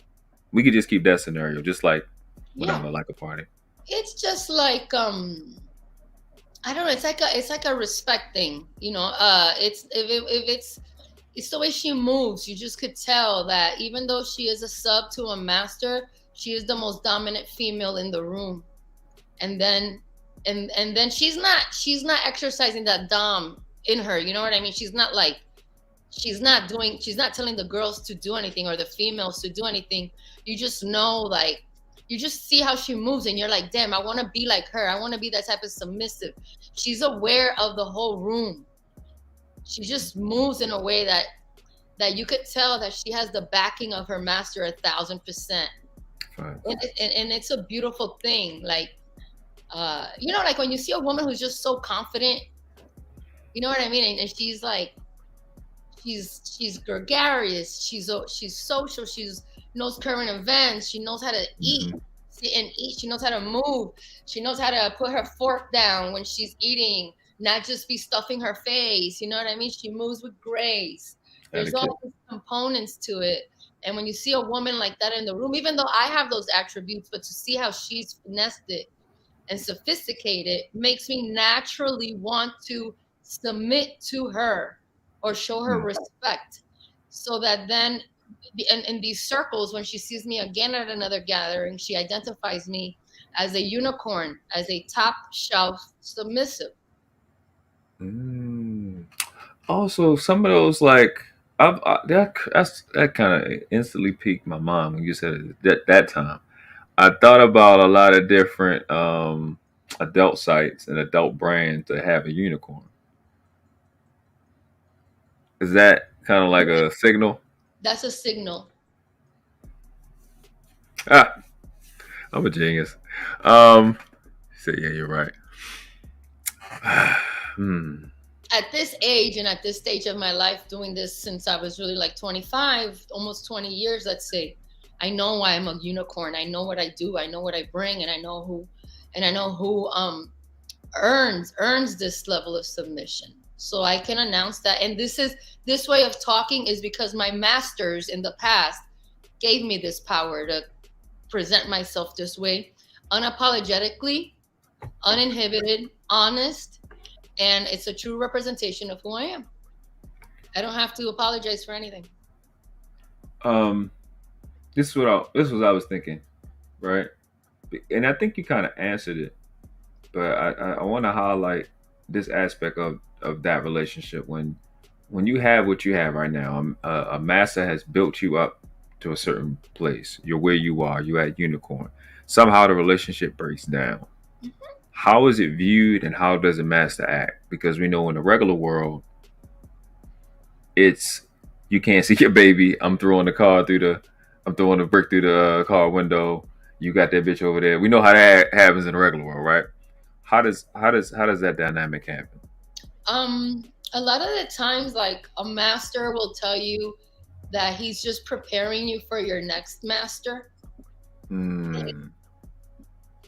[SPEAKER 2] We could just keep that scenario, just like whatever, like a party.
[SPEAKER 1] It's just like I don't know. It's like a respect thing, It's it's the way she moves. You just could tell that even though she is a sub to a master, she is the most dominant female in the room. And then she's not exercising that dom in her. You know what I mean? She's not telling the girls to do anything or the females to do anything. You just know, like, you just see how she moves and you're like, damn, I want to be like her. I want to be that type of submissive. She's aware of the whole room. She just moves in a way that you could tell that she has the backing of her master 1,000%. And it's a beautiful thing. Like, like when you see a woman who's just so confident, you know what I mean? And she's like, she's gregarious. She's social. She knows current events. She knows how to eat. She knows how to move. She knows how to put her fork down when she's eating. not just be stuffing her face. You know what I mean? She moves with grace. There's
[SPEAKER 2] Etiquette.
[SPEAKER 1] all these components to it. And when you see a woman like that in the room, even though I have those attributes, but to see how she's finessed it and sophisticated makes me naturally want to submit to her or show her respect, so that then in these circles, when she sees me again at another gathering, she identifies me as a unicorn, as a top shelf submissive.
[SPEAKER 2] Also, some of those like that kind of instantly piqued my mind when you said it that time. I thought about a lot of different adult sites and adult brands that have a unicorn. Is that kind of like a signal?
[SPEAKER 1] That's a signal.
[SPEAKER 2] Ah, I'm a genius. Um, so yeah, you're right.
[SPEAKER 1] At this age and at this stage of my life, doing this since I was really like 25, almost 20 years, let's say, I know why I'm a unicorn. I know what I do. I know what I bring, and I know who earns this level of submission. So I can announce that. And this way of talking is because my masters in the past gave me this power to present myself this way, unapologetically, uninhibited, honest, and it's a true representation of who I am. I don't have to apologize for anything.
[SPEAKER 2] This is what I was thinking, right? And I think you kind of answered it, but I want to highlight this aspect of that relationship when you have what you have right now. A master has built you up to a certain place. You're where you are. You're at unicorn. Somehow the relationship breaks down. How is it viewed, and how does a master act? Because we know in the regular world, it's you can't see your baby. I'm throwing the brick through the car window. You got that bitch over there. We know how that happens in the regular world, right? How does that dynamic happen?
[SPEAKER 1] A lot of the times, like, a master will tell you that he's just preparing you for your next master.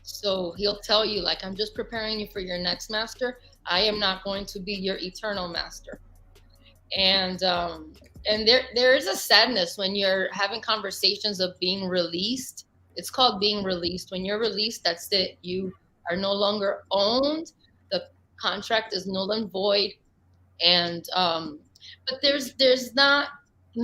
[SPEAKER 1] So he'll tell you, like, I'm just preparing you for your next master. I am not going to be your eternal master. And there is a sadness when you're having conversations of being released. It's called being released. When you're released, that's it. You are no longer owned. The contract is null and void. And but there's not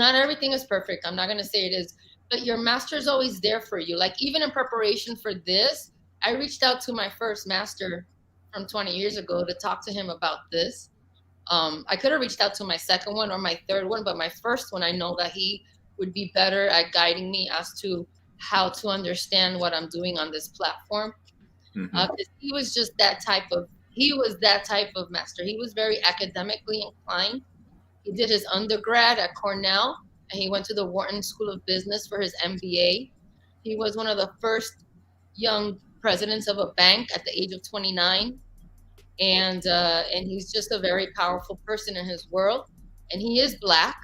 [SPEAKER 1] everything is perfect. I'm not going to say it is, but your master is always there for you. Like, even in preparation for this, I reached out to my first master from 20 years ago to talk to him about this. I could have reached out to my second one or my third one, but my first one, I know that he would be better at guiding me as to how to understand what I'm doing on this platform. He was that type of master. He was very academically inclined. He did his undergrad at Cornell, and he went to the Wharton School of Business for his MBA. He was one of the first young presidents of a bank at the age of 29. And he's just a very powerful person in his world. And he is Black,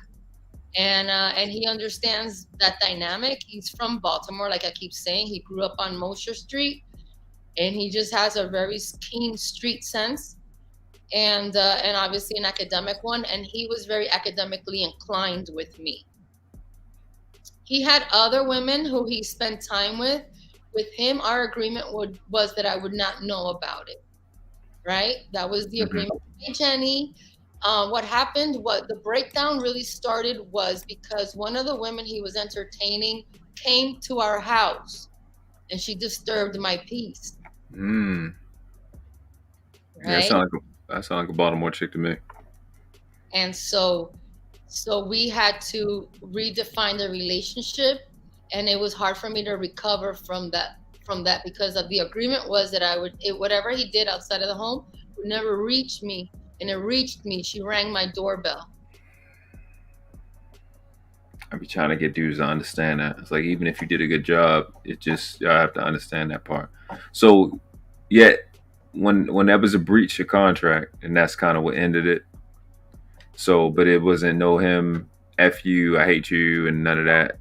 [SPEAKER 1] and he understands that dynamic. He's from Baltimore, like I keep saying. He grew up on Mosher Street, and he just has a very keen street sense, and obviously an academic one. And he was very academically inclined with me. He had other women who he spent time with. With him, our agreement was that I would not know about it. Right? That was the agreement. Hey, Jenny. What happened, what the breakdown really started was because one of the women he was entertaining came to our house, and she disturbed my peace.
[SPEAKER 2] Right? Yeah, that sounds like a Baltimore chick to me.
[SPEAKER 1] And so we had to redefine the relationship, and it was hard for me to recover from that because of the agreement was that whatever he did outside of the home would never reach me. And it reached me. She rang my doorbell.
[SPEAKER 2] I be trying to get dudes to understand that. It's like, even if you did a good job, it just, I have to understand that part. So yet when that was a breach of contract, and that's kind of what ended it. So, but it wasn't no him, F you, I hate you, and none of that.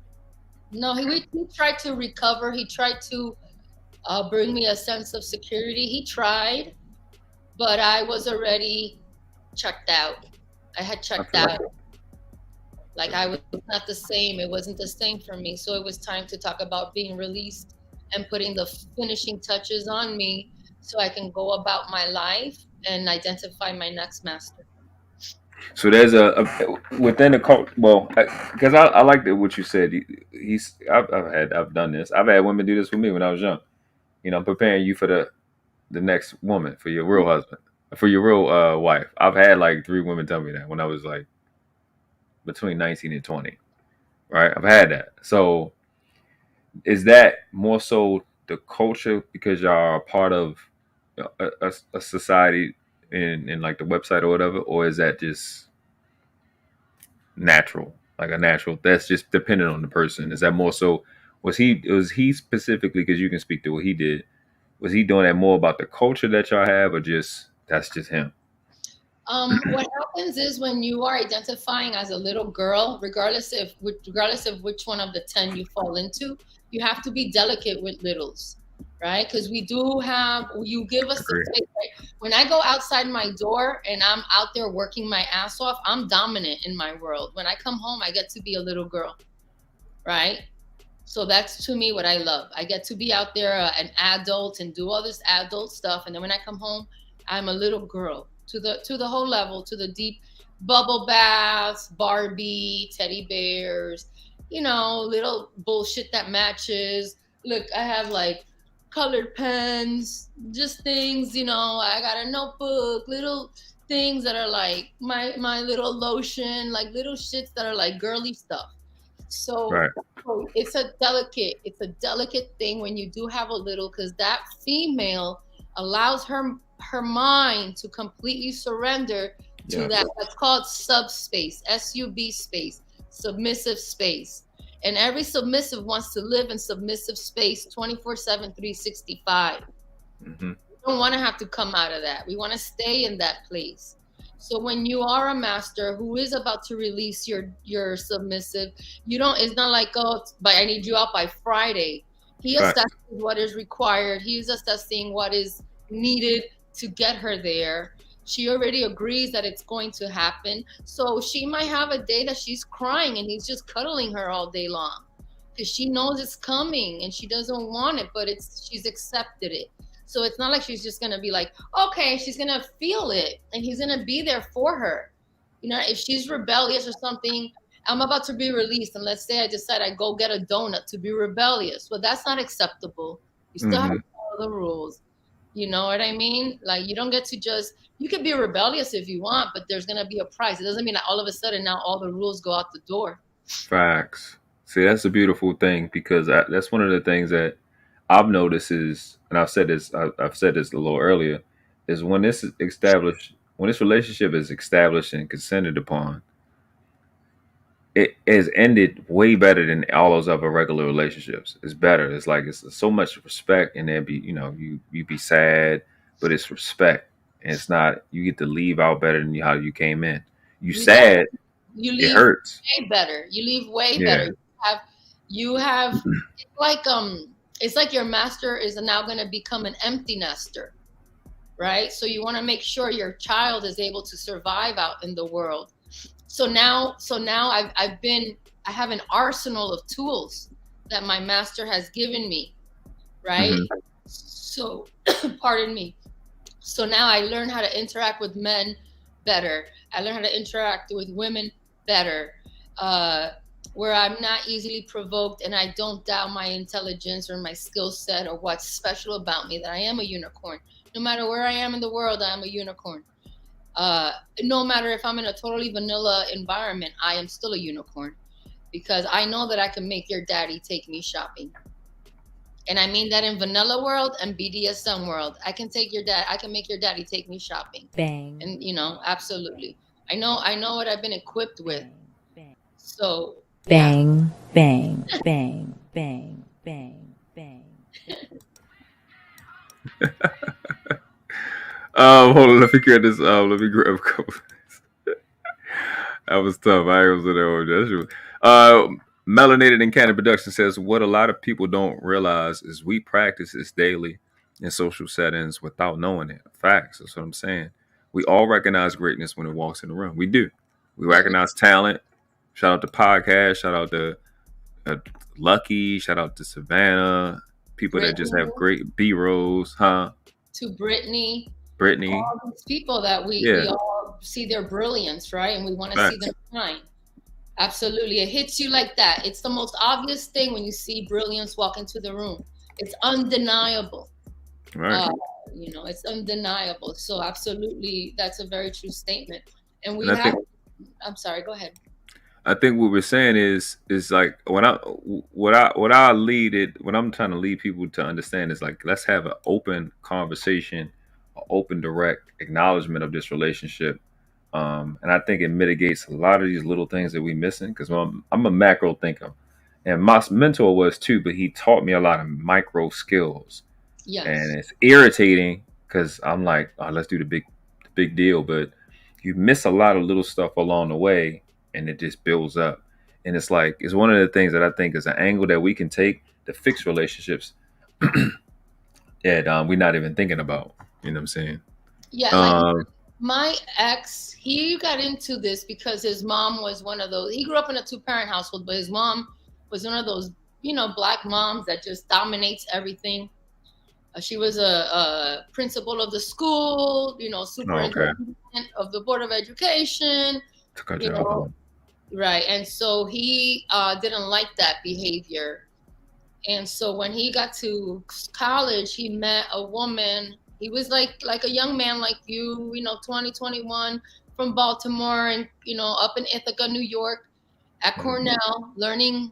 [SPEAKER 1] No, he tried to recover. He tried to bring me a sense of security. He tried, but I was already checked out. I had checked
[SPEAKER 2] I
[SPEAKER 1] out. Like I was not the same. It wasn't the same for me. So it was time to talk about being released and putting the finishing touches on me so I can go about my life and identify my next master.
[SPEAKER 2] So there's a within the cult. Well, because I like what you said. I've done this. I've had women do this with me when I was young. You know, I'm preparing you for the next woman, for your real husband, for your real wife. I've had like 3 women tell me that when I was like between 19 and 20. Right, I've had that. So is that more so the culture because y'all are part of a society in like the website or whatever, or is that just natural, like a natural? That's just dependent on the person. Is that more so? Was he specifically, because you can speak to what he did? Was he doing that more about the culture that y'all have, or just that's just him?
[SPEAKER 1] What happens is when you are identifying as a little girl, regardless of which one of the 10 you fall into, you have to be delicate with littles, right? Because you give us the space. Right? When I go outside my door and I'm out there working my ass off, I'm dominant in my world. When I come home, I get to be a little girl, right? So that's to me what I love. I get to be out there an adult and do all this adult stuff, and then when I come home, I'm a little girl to the whole level, to the deep bubble baths, Barbie, teddy bears, little bullshit that matches. Look, I have like colored pens, just things, I got a notebook, little things that are like my little lotion, like little shits that are like girly stuff. So
[SPEAKER 2] Right.
[SPEAKER 1] it's a delicate thing when you do have a little, because that female allows her mind to completely surrender to that's called subspace, SUB space, submissive space. And every submissive wants to live in submissive space 24/7, 365.
[SPEAKER 2] Mm-hmm.
[SPEAKER 1] We don't want to have to come out of that. We want to stay in that place. So when you are a master who is about to release your submissive, it's not like, oh, but I need you out by Friday. He assesses what is required. He's assessing what is needed to get her there. She already agrees that it's going to happen. So she might have a day that she's crying and he's just cuddling her all day long because she knows it's coming and she doesn't want it, but she's accepted it. So it's not like she's just going to be like, okay, she's going to feel it and he's going to be there for her. If she's rebellious or something, I'm about to be released. And let's say I decide I go get a donut to be rebellious. Well, that's not acceptable. You still have to follow the rules. You know what I mean? Like, you don't get to you can be rebellious if you want, but there's going to be a price. It doesn't mean that all of a sudden now all the rules go out the door.
[SPEAKER 2] Facts. See, that's a beautiful thing because that's one of the things that I've noticed is, and I've said this a little earlier, is when this relationship is established and consented upon, it has ended way better than all those other regular relationships. It's better. It's like it's so much respect, and then you be sad, but it's respect, and it's not you get to leave out better than how you came in. You sad, it hurts.
[SPEAKER 1] Way better. You leave way better. You have it's like your master is now going to become an empty nester, right? So you want to make sure your child is able to survive out in the world. So now I have an arsenal of tools that my master has given me, right? Mm-hmm. So, pardon me. So now I learn how to interact with men better. I learn how to interact with women better, where I'm not easily provoked and I don't doubt my intelligence or my skill set or what's special about me, that I am a unicorn. No matter where I am in the world, I am a unicorn. No matter if I'm in a totally vanilla environment, I am still a unicorn because I know that I can make your daddy take me shopping. And I mean that in vanilla world and BDSM world. I can make your daddy take me shopping.
[SPEAKER 3] Bang.
[SPEAKER 1] And absolutely. I know what I've been equipped with. So
[SPEAKER 3] bang, bang, bang, bang, bang, bang.
[SPEAKER 2] Hold on, let me grab this. Let me grab a couple. That was tough. I was in there with that. Melanated in Canada Production says, what a lot of people don't realize is we practice this daily in social settings without knowing it. Facts. That's what I'm saying. We all recognize greatness when it walks in the room. We do. We recognize talent. Shout out to podcast. Shout out to Lucky. Shout out to Savannah. People that just have great B-rolls, huh?
[SPEAKER 1] To Brittany.
[SPEAKER 2] All
[SPEAKER 1] these people that we all see their brilliance, right? And we want to see them shine. Absolutely. It hits you like that. It's the most obvious thing when you see brilliance walk into the room. It's undeniable.
[SPEAKER 2] Right.
[SPEAKER 1] It's undeniable. So absolutely, that's a very true statement. And I'm sorry, go ahead.
[SPEAKER 2] I think what we're saying is like what I'm trying to lead people to understand is like, let's have an open conversation, an open, direct acknowledgement of this relationship. And I think it mitigates a lot of these little things that we're missing, because I'm a macro thinker, and my mentor was too, but he taught me a lot of micro skills. Yes. And it's irritating because I'm like, oh, let's do the big deal, but you miss a lot of little stuff along the way, and it just builds up. And it's like, it's one of the things that I think is an angle that we can take to fix relationships that we're not even thinking about. You know what I'm saying?
[SPEAKER 1] Yeah. My ex, he got into this because his mom was one of those, he grew up in a 2-parent household, but his mom was one of those, Black moms that just dominates everything. She was a principal of the school, superintendent of the Board of Education. Right. And so he didn't like that behavior. And so when he got to college, he met a woman. He was like a young man like you, 20, 21, from Baltimore, and, up in Ithaca, New York, at Cornell, learning,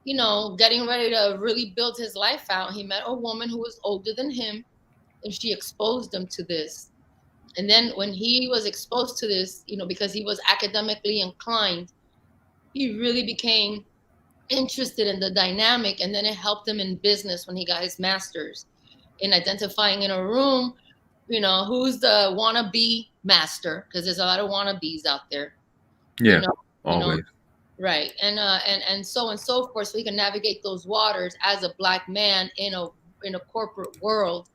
[SPEAKER 1] getting ready to really build his life out. He met a woman who was older than him, and she exposed him to this. And then when he was exposed to this, because he was academically inclined, he really became interested in the dynamic. And then it helped him in business when he got his master's, in identifying in a room, who's the wannabe master, because there's a lot of wannabes out there.
[SPEAKER 2] Yeah, always.
[SPEAKER 1] Right. And so on and so forth. So he can navigate those waters as a Black man in a corporate world,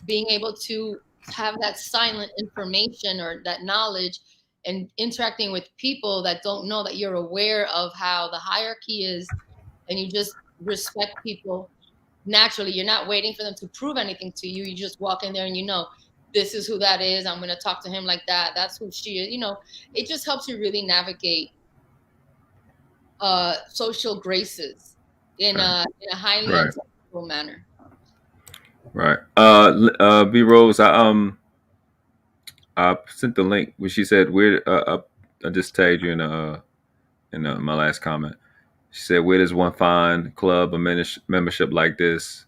[SPEAKER 1] being able to have that silent information or that knowledge, and interacting with people that don't know, that you're aware of how the hierarchy is, and you just respect people naturally. You're not waiting for them to prove anything to you. You just walk in there and this is who that is. I'm going to talk to him like that. That's who she is. It just helps you really navigate social graces in a highly acceptable manner. Right.
[SPEAKER 2] B Rose, I sent the link where she said I just tagged you in my last comment. She said, where does one find club or membership like this?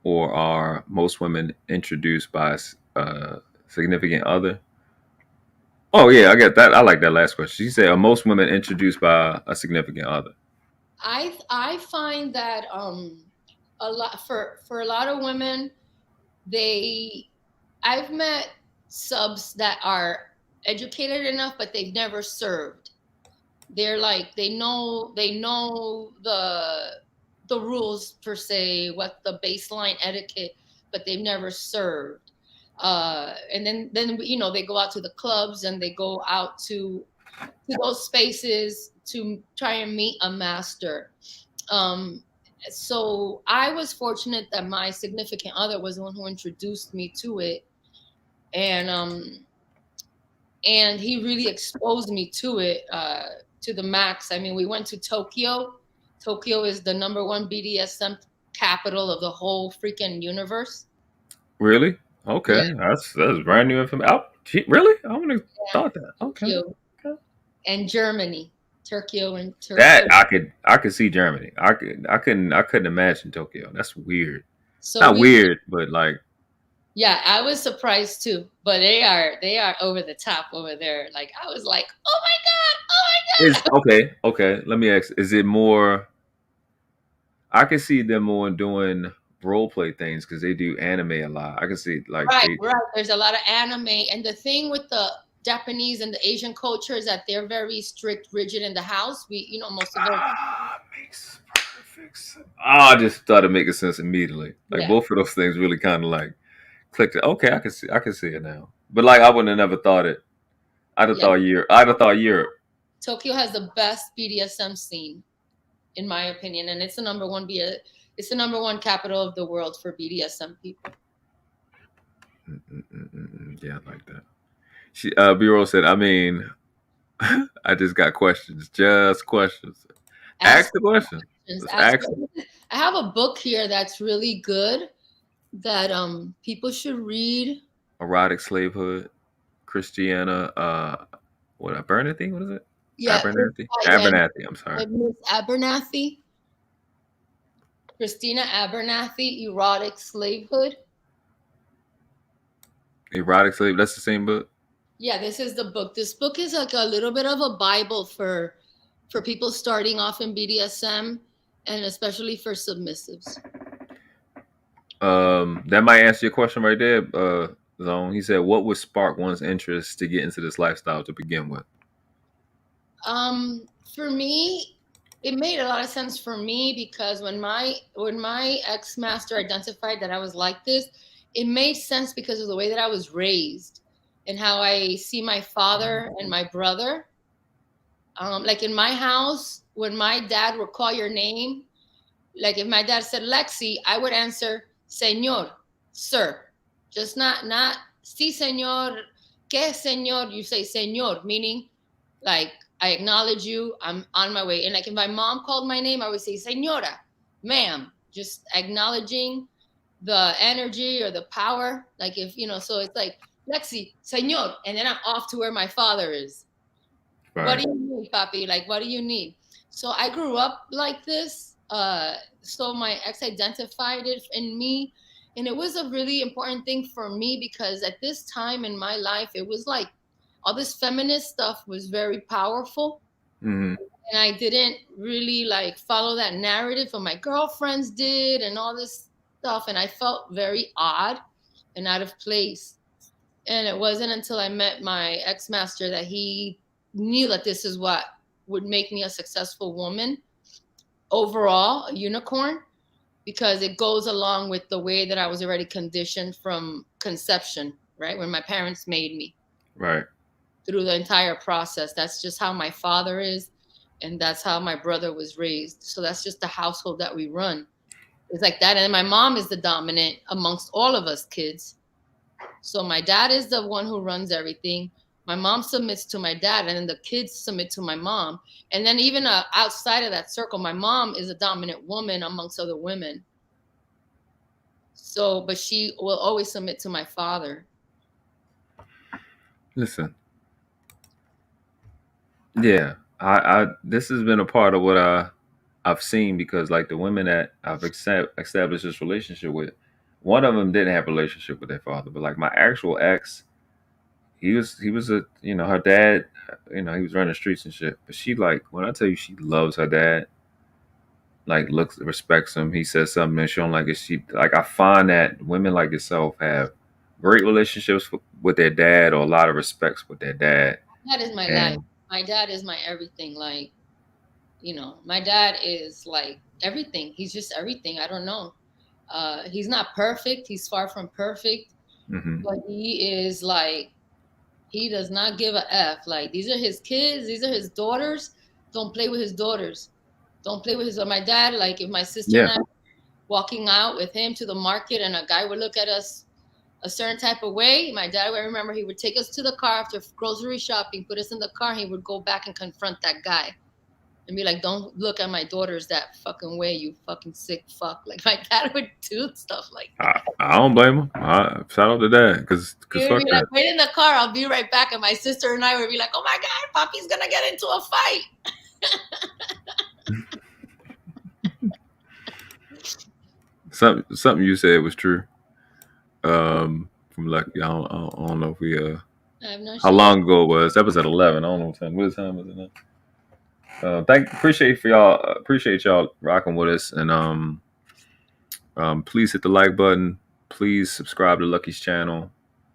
[SPEAKER 2] Or are most women introduced by a significant other? Oh yeah, I get that. I like that last question. She said, are most women introduced by a significant other?
[SPEAKER 1] I find that a lot for a lot of women, I've met subs that are educated enough, but they've never served. They're like, they know the rules per se, what the baseline etiquette, but they've never served. And then they go out to the clubs, and they go out to those spaces to try and meet a master. So I was fortunate that my significant other was the one who introduced me to it, and he really exposed me to it to the max. I mean, we went to Tokyo. Tokyo is the #1 BDSM capital of the whole freaking universe.
[SPEAKER 2] Really? Okay, yeah. That's brand new information. Really? I wouldn't have thought that. Okay.
[SPEAKER 1] Okay. And Germany, Tokyo and Tokyo.
[SPEAKER 2] That I could see Germany. I couldn't imagine Tokyo. That's weird. So not weird, but like.
[SPEAKER 1] Yeah, I was surprised too. But they are over the top over there. Like, I was like, oh my
[SPEAKER 2] god. Okay. Let me ask: is it more? I can see them more doing role play things because they do anime a lot. I can see like
[SPEAKER 1] right. There's a lot of anime, and the thing with the Japanese and the Asian culture is that they're very strict, rigid in the house. Most of them.
[SPEAKER 2] Makes I just started making sense immediately. Like
[SPEAKER 1] Yeah.
[SPEAKER 2] both of those things really kind of like clicked. Okay, I can see it now. But like I wouldn't have never thought it. I'd have thought Europe. I'd have thought Europe.
[SPEAKER 1] Tokyo has the best BDSM scene, in my opinion, and it's the number one capital of the world for BDSM people.
[SPEAKER 2] Yeah, I like that. She B-Roll said, I mean, I just got questions. Just questions. Ask the question.
[SPEAKER 1] I have a book here that's really good that people should read.
[SPEAKER 2] Erotic Slavehood, Christiana, Abernathy? What is it?
[SPEAKER 1] Yeah,
[SPEAKER 2] Abernathy. I'm sorry.
[SPEAKER 1] Miss Abernathy. Christina Abernathy, Erotic Slavehood.
[SPEAKER 2] Erotic Slave. That's the same book.
[SPEAKER 1] Yeah, this is the book. This book is like a little bit of a Bible for people starting off in BDSM, and especially for submissives.
[SPEAKER 2] That might answer your question right there, Zone. He said, what would spark one's interest to get into this lifestyle to begin with?
[SPEAKER 1] For me, it made a lot of sense for me because when my ex-master identified that I was like this, it made sense because of the way that I was raised and how I see my father and my brother. Like in my house, when my dad would call your name, like if my dad said Lexie, I would answer Señor, sir. Just not sí, señor, ¿qué, señor? You say señor, meaning like I acknowledge you, I'm on my way. And like if my mom called my name, I would say señora, ma'am, just acknowledging the energy or the power. Like if, so it's like, Lexie, señor, and then I'm off to where my father is. Right. What do you need, papi? Like, what do you need? So I grew up like this. So my ex identified it in me. And it was a really important thing for me because at this time in my life, it was like all this feminist stuff was very powerful. Mm-hmm. And I didn't really like follow that narrative, but my girlfriends did and all this stuff. And I felt very odd and out of place. And it wasn't until I met my ex-master that he knew that this is what would make me a successful woman. Overall, a unicorn, because it goes along with the way that I was already conditioned from conception, right? When my parents made me. Right. Through the entire process. That's just how my father is. And that's how my brother was raised. So that's just the household that we run. It's like that. And my mom is the dominant amongst all of us kids. So my dad is the one who runs everything. My mom submits to my dad, and then the kids submit to my mom. And then even outside of that circle, my mom is a dominant woman amongst other women. So, but she will always submit to my father.
[SPEAKER 2] Listen. Yeah, I this has been a part of what I've seen because like the women that I've established this relationship with, one of them didn't have a relationship with their father, but like my actual ex, he was a her dad, he was running the streets and shit. But she like when I tell you she loves her dad, like respects him. He says something and she don't like it. She like I find that women like yourself have great relationships with their dad or a lot of respects with their dad.
[SPEAKER 1] That is my life. My dad is my everything. Like, my dad is like everything. He's just everything. I don't know. He's not perfect. He's far from perfect. Mm-hmm. But he is like, he does not give a F. Like, these are his kids. These are his daughters. Don't play with his daughters. Don't play with his. My dad, like, if my sister and I were walking out with him to the market and a guy would look at us a certain type of way, my dad, I remember he would take us to the car after grocery shopping, put us in the car, and he would go back and confront that guy and be like, don't look at my daughters that fucking way, you fucking sick fuck. Like, my dad would do stuff like that.
[SPEAKER 2] I don't blame him. Shout out to dad, because
[SPEAKER 1] he would be like, wait in the car, I'll be right back. And my sister and I would be like, oh my God, Papi's gonna get into a
[SPEAKER 2] fight. Something you said was true. From Lucky, I don't know if we how long ago it was. That was at 11. I don't know what time. What time was it now? Appreciate y'all rocking with us, and please hit the like button. Please subscribe to Lucky's channel.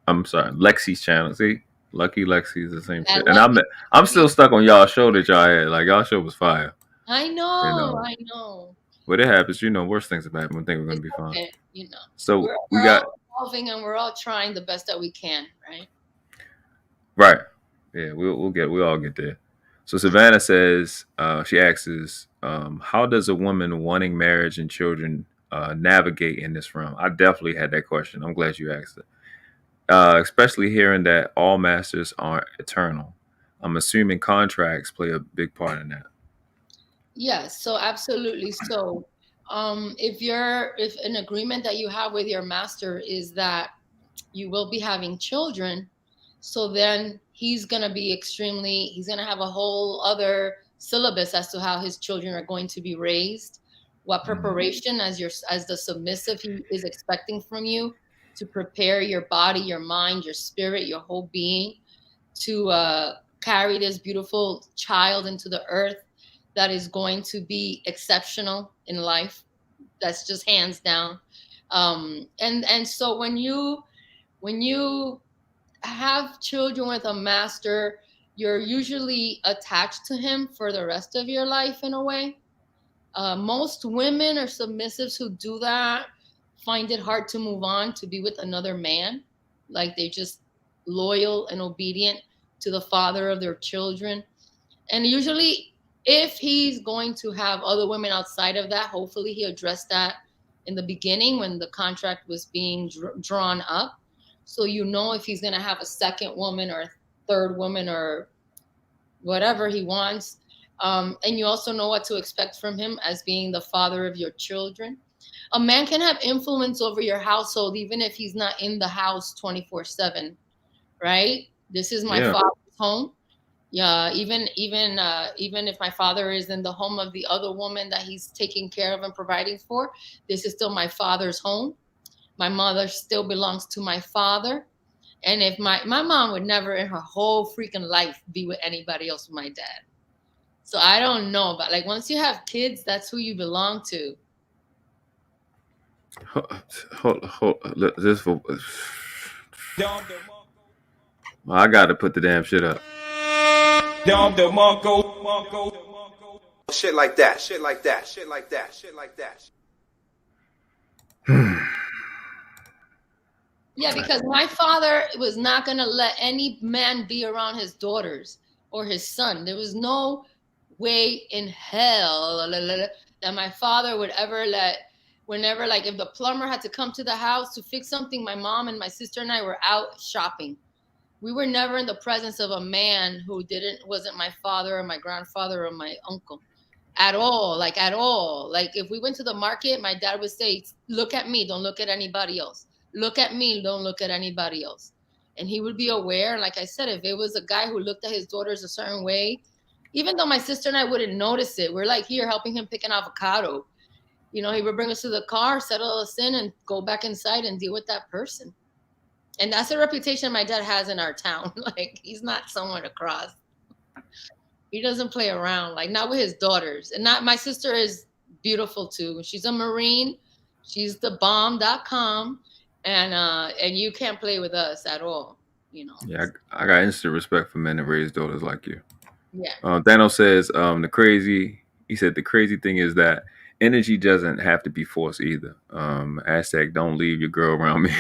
[SPEAKER 2] I'm sorry, Lexie's channel. See, Lexie is the same shit. And I'm still stuck on y'all show that y'all had. Like y'all show was fire.
[SPEAKER 1] I know.
[SPEAKER 2] But it happens, worse things have happened. We think we're going to be fine.
[SPEAKER 1] Okay,
[SPEAKER 2] So
[SPEAKER 1] we're
[SPEAKER 2] we got
[SPEAKER 1] all evolving and we're all trying the best that we can, right?
[SPEAKER 2] right. Yeah, we all get there. So Savannah says, she asks, how does a woman wanting marriage and children navigate in this realm? I definitely had that question. I'm glad you asked it. Especially hearing that all masters aren't eternal. I'm assuming contracts play a big part in that.
[SPEAKER 1] Yes, so absolutely. So, if an agreement that you have with your master is that you will be having children, so then he's going to have a whole other syllabus as to how his children are going to be raised, what preparation as the submissive he is expecting from you to prepare your body, your mind, your spirit, your whole being to carry this beautiful child into the earth that is going to be exceptional in life. That's just hands down. And so when you have children with a master, you're usually attached to him for the rest of your life in a way. Most women or submissives who do that find it hard to move on to be with another man. Like they're just loyal and obedient to the father of their children. And usually, if he's going to have other women outside of that, hopefully he addressed that in the beginning when the contract was being drawn up. So if he's going to have a second woman or a third woman or whatever he wants. And you also know what to expect from him as being the father of your children. A man can have influence over your household even if he's not in the house 24/7, right? This is my father's home. Yeah, even if my father is in the home of the other woman that he's taking care of and providing for, this is still my father's home. My mother still belongs to my father. And if my mom would never in her whole freaking life be with anybody else but my dad. So I don't know, but like once you have kids, that's who you belong to.
[SPEAKER 2] I got to put the damn shit up.
[SPEAKER 4] Shit like that.
[SPEAKER 1] Yeah, because my father was not going to let any man be around his daughters or his son. There was no way in hell that my father would ever whenever, like if the plumber had to come to the house to fix something, my mom and my sister and I were out shopping. We were never in the presence of a man who wasn't my father or my grandfather or my uncle at all. Like if we went to the market, my dad would say, look at me, don't look at anybody else. Look at me, don't look at anybody else. And he would be aware. Like I said, if it was a guy who looked at his daughters a certain way, even though my sister and I wouldn't notice it, we're like here helping him pick an avocado. He would bring us to the car, settle us in, and go back inside and deal with that person. And that's the reputation my dad has in our town. Like, he's not someone to cross. He doesn't play around, like not with his daughters. And my sister is beautiful too. She's a Marine. She's the bomb.com. And you can't play with us at all,
[SPEAKER 2] Yeah, I got instant respect for men that raise daughters like you.
[SPEAKER 1] Yeah.
[SPEAKER 2] Thanos says the crazy thing is that energy doesn't have to be forced either. # don't leave your girl around me.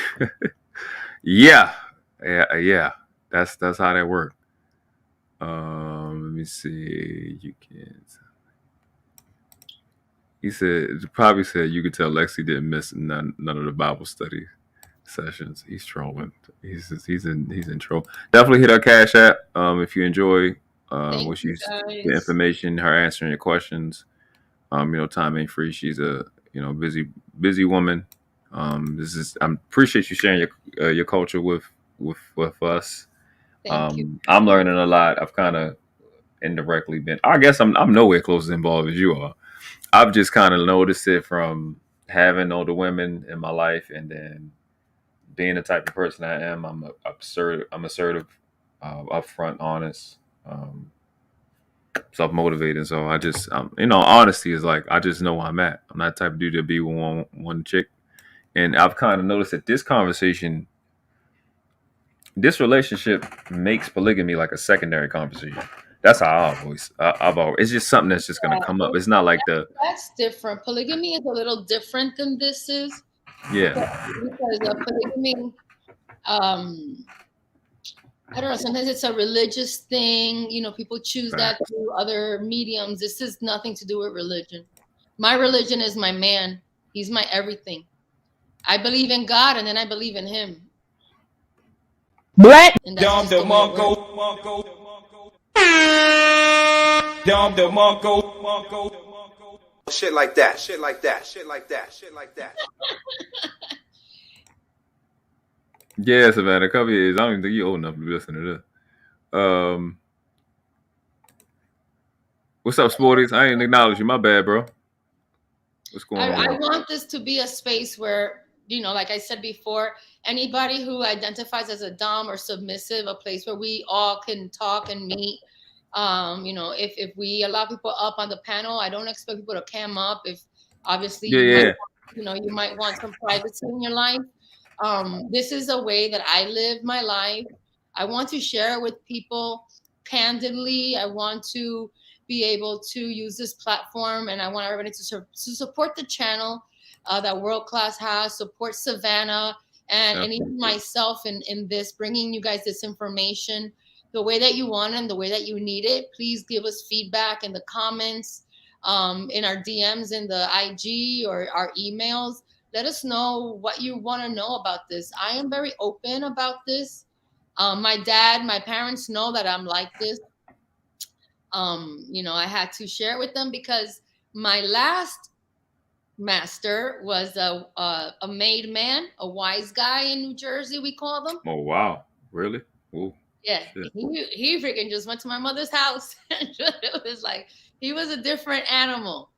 [SPEAKER 2] Yeah. That's how that works. Let me see. He probably said you could tell Lexie didn't miss none of the Bible study sessions. He's trolling. He's in troll. Definitely hit our Cash App if you enjoy the information, her answering your questions. Time ain't free. She's a busy woman. I appreciate you sharing your culture with us.
[SPEAKER 1] Thank you.
[SPEAKER 2] I'm learning a lot. I've kind of indirectly been. I guess I'm nowhere close as involved as you are. I've just kind of noticed it from having older women in my life, and then being the type of person I am. I'm assertive, upfront, honest, self-motivated. So I just, honesty is like I just know where I'm at. I'm not the type of dude to be with one chick. And I've kind of noticed that this relationship makes polygamy like a secondary conversation. That's how I've always. It's just something that's just gonna come up. It's not like
[SPEAKER 1] that's different. Polygamy is a little different than this is.
[SPEAKER 2] Yeah.
[SPEAKER 1] Because polygamy, I don't know, sometimes it's a religious thing. You know, people choose that through other mediums. This has nothing to do with religion. My religion is my man. He's my everything. I believe in God, and then I believe in him.
[SPEAKER 3] What?
[SPEAKER 4] Shit like that. Shit like that. Shit like that. Shit like that.
[SPEAKER 2] Yeah, Savannah, a couple years. I don't even think you're old enough to listen to this. What's up, Sporties? I ain't acknowledge you. My bad, bro. What's going on?
[SPEAKER 1] I want this to be a space where, you know, like I said before, anybody who identifies as a dom or submissive, a place where we all can talk and meet. You know, if we allow people up on the panel, I don't expect people to cam up. If obviously, you might want some privacy in your life. This is a way that I live my life. I want to share it with people candidly. I want to be able to use this platform, and I want everybody to support the channel that World Class has, support Savannah, and even myself in this, bringing you guys this information the way that you want and the way that you need it. Please give us feedback in the comments, in our DMs, in the IG or our emails. Let us know what you want to know about this. I am very open about this. My parents know that I'm like this. You know, I had to share it with them because my last master was a made man, a wise guy in New Jersey, we call them.
[SPEAKER 2] Oh, wow. Really? Ooh.
[SPEAKER 1] Yeah, he freaking just went to my mother's house. It was like, he was a different animal.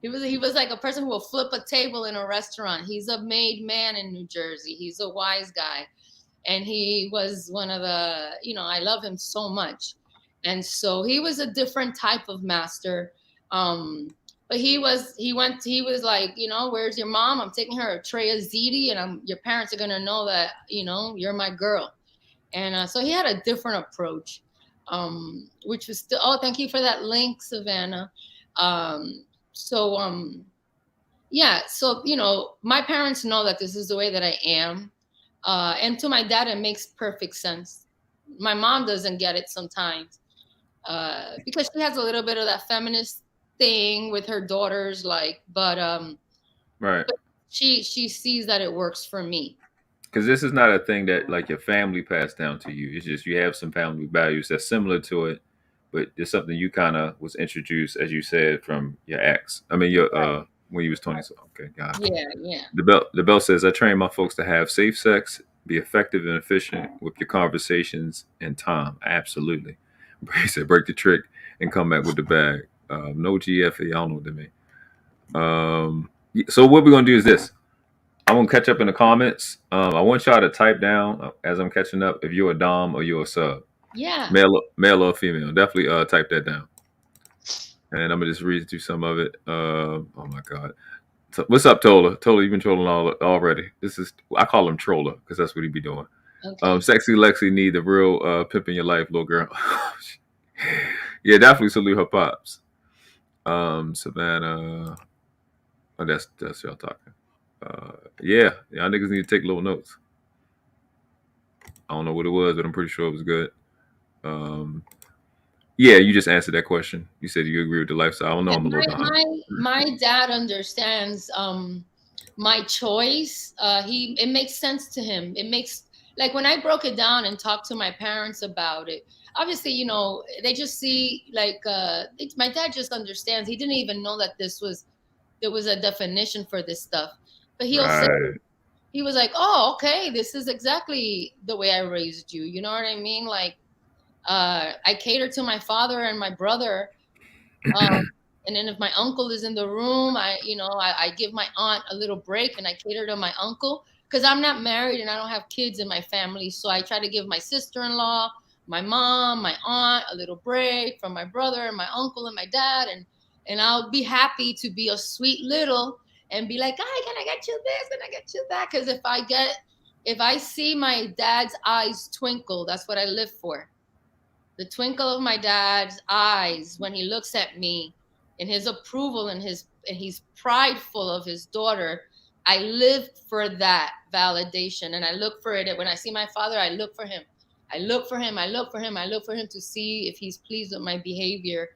[SPEAKER 1] He was like a person who will flip a table in a restaurant. He's a made man in New Jersey. He's a wise guy. And he was one of the, you know, I love him so much. And so he was a different type of master. But he was like, you know, where's your mom? I'm taking her a tray of ziti, and your parents are going to know that, you know, you're my girl. And so he had a different approach, which was still, thank you for that link, Savannah. Yeah, so, you know, my parents know that this is the way that I am. And to my dad, it makes perfect sense. My mom doesn't get it sometimes because she has a little bit of that feminist thing with her daughters, like, but
[SPEAKER 2] right.
[SPEAKER 1] But she sees that it works for me.
[SPEAKER 2] Because this is not a thing that like your family passed down to you. It's just you have some family values that's similar to it, but it's something you kind of was introduced, as you said, from your ex. I mean, your when you was 20. So okay, got it.
[SPEAKER 1] Yeah.
[SPEAKER 2] The bell says, I train my folks to have safe sex, be effective and efficient with your conversations and time. Absolutely. He said, break the trick and come back with the bag. No GFE. I don't know what that means. So what we're gonna do is this. I'm gonna catch up in the comments. I want y'all to type down as I'm catching up if you're a dom or you're a sub.
[SPEAKER 1] Yeah.
[SPEAKER 2] Male or female. Definitely type that down. And I'm gonna just read through some of it. Oh my God. So, what's up, Tola? Tola, you've been trolling already. I call him Troller because that's what he be doing. Okay. Sexy Lexie need the real pimp in your life, little girl. Yeah, definitely salute her pops. Savannah. Oh, that's y'all talking. Yeah, y'all niggas need to take little notes. I don't know what it was, but I'm pretty sure it was good. Yeah, you just answered that question. You said you agree with the lifestyle. I don't know. I'm a little behind.
[SPEAKER 1] My dad understands my choice. It makes sense to him. It makes, like, when I broke it down and talked to my parents about it, obviously, you know, they just see, like, my dad just understands. He didn't even know that there was a definition for this stuff. But he'll say, he was like, oh, okay, this is exactly the way I raised you. You know what I mean? Like, I cater to my father and my brother. And then if my uncle is in the room, I give my aunt a little break and I cater to my uncle because I'm not married and I don't have kids in my family. So I try to give my sister-in-law, my mom, my aunt a little break from my brother and my uncle and my dad. And I'll be happy to be a sweet little and be like, "Hi, can I get you this? Can I get you that?" Because if I see my dad's eyes twinkle, that's what I live for. The twinkle of my dad's eyes when he looks at me, and his approval and he's prideful of his daughter. I live for that validation, and I look for it. When I see my father, I look for him. I look for him. I look for him. I look for him to see if he's pleased with my behavior.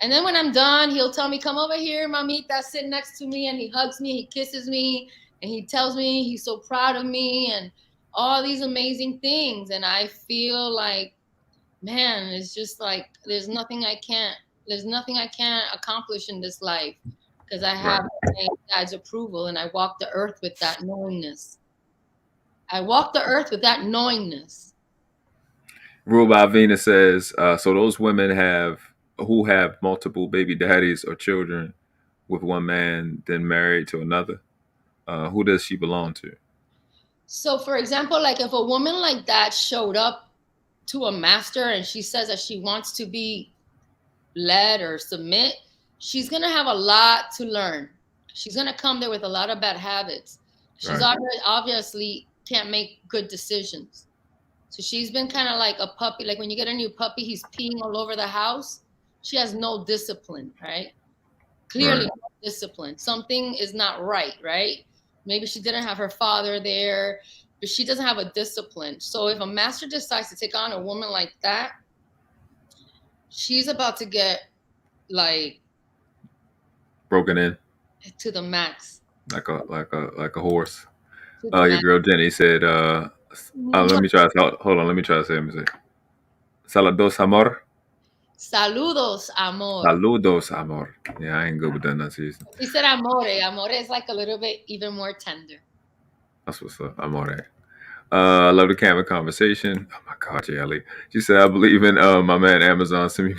[SPEAKER 1] And then when I'm done, he'll tell me, come over here, mamita, sit next to me. And he hugs me, he kisses me, and he tells me he's so proud of me and all these amazing things. And I feel like, man, it's just like there's nothing I can't accomplish in this life because I have my dad's approval, and I walk the earth with that knowingness.
[SPEAKER 2] Rule by Venus says, so those women who have multiple baby daddies or children with one man, then married to another, who does she belong to?
[SPEAKER 1] So, for example, like if a woman like that showed up to a master and she says that she wants to be led or submit, she's going to have a lot to learn. She's going to come there with a lot of bad habits. She's obviously can't make good decisions. So she's been kind of like a puppy. Like when you get a new puppy, he's peeing all over the house. She has no discipline, right? Clearly no discipline. Something is not right, right? Maybe she didn't have her father there, but she doesn't have a discipline. So if a master decides to take on a woman like that, she's about to get like
[SPEAKER 2] broken in
[SPEAKER 1] to the max,
[SPEAKER 2] like a horse. Your girl Jenny said, let me try to say it. Saludos, amor.
[SPEAKER 1] Saludos, amor.
[SPEAKER 2] Saludos, amor. Yeah, I ain't good with that pronunciation.
[SPEAKER 1] She said amore. Amore is like a little bit even more tender.
[SPEAKER 2] That's what's up, amore. I love the camera conversation. Oh my God, Jelly. She said, I believe in my man Amazon send me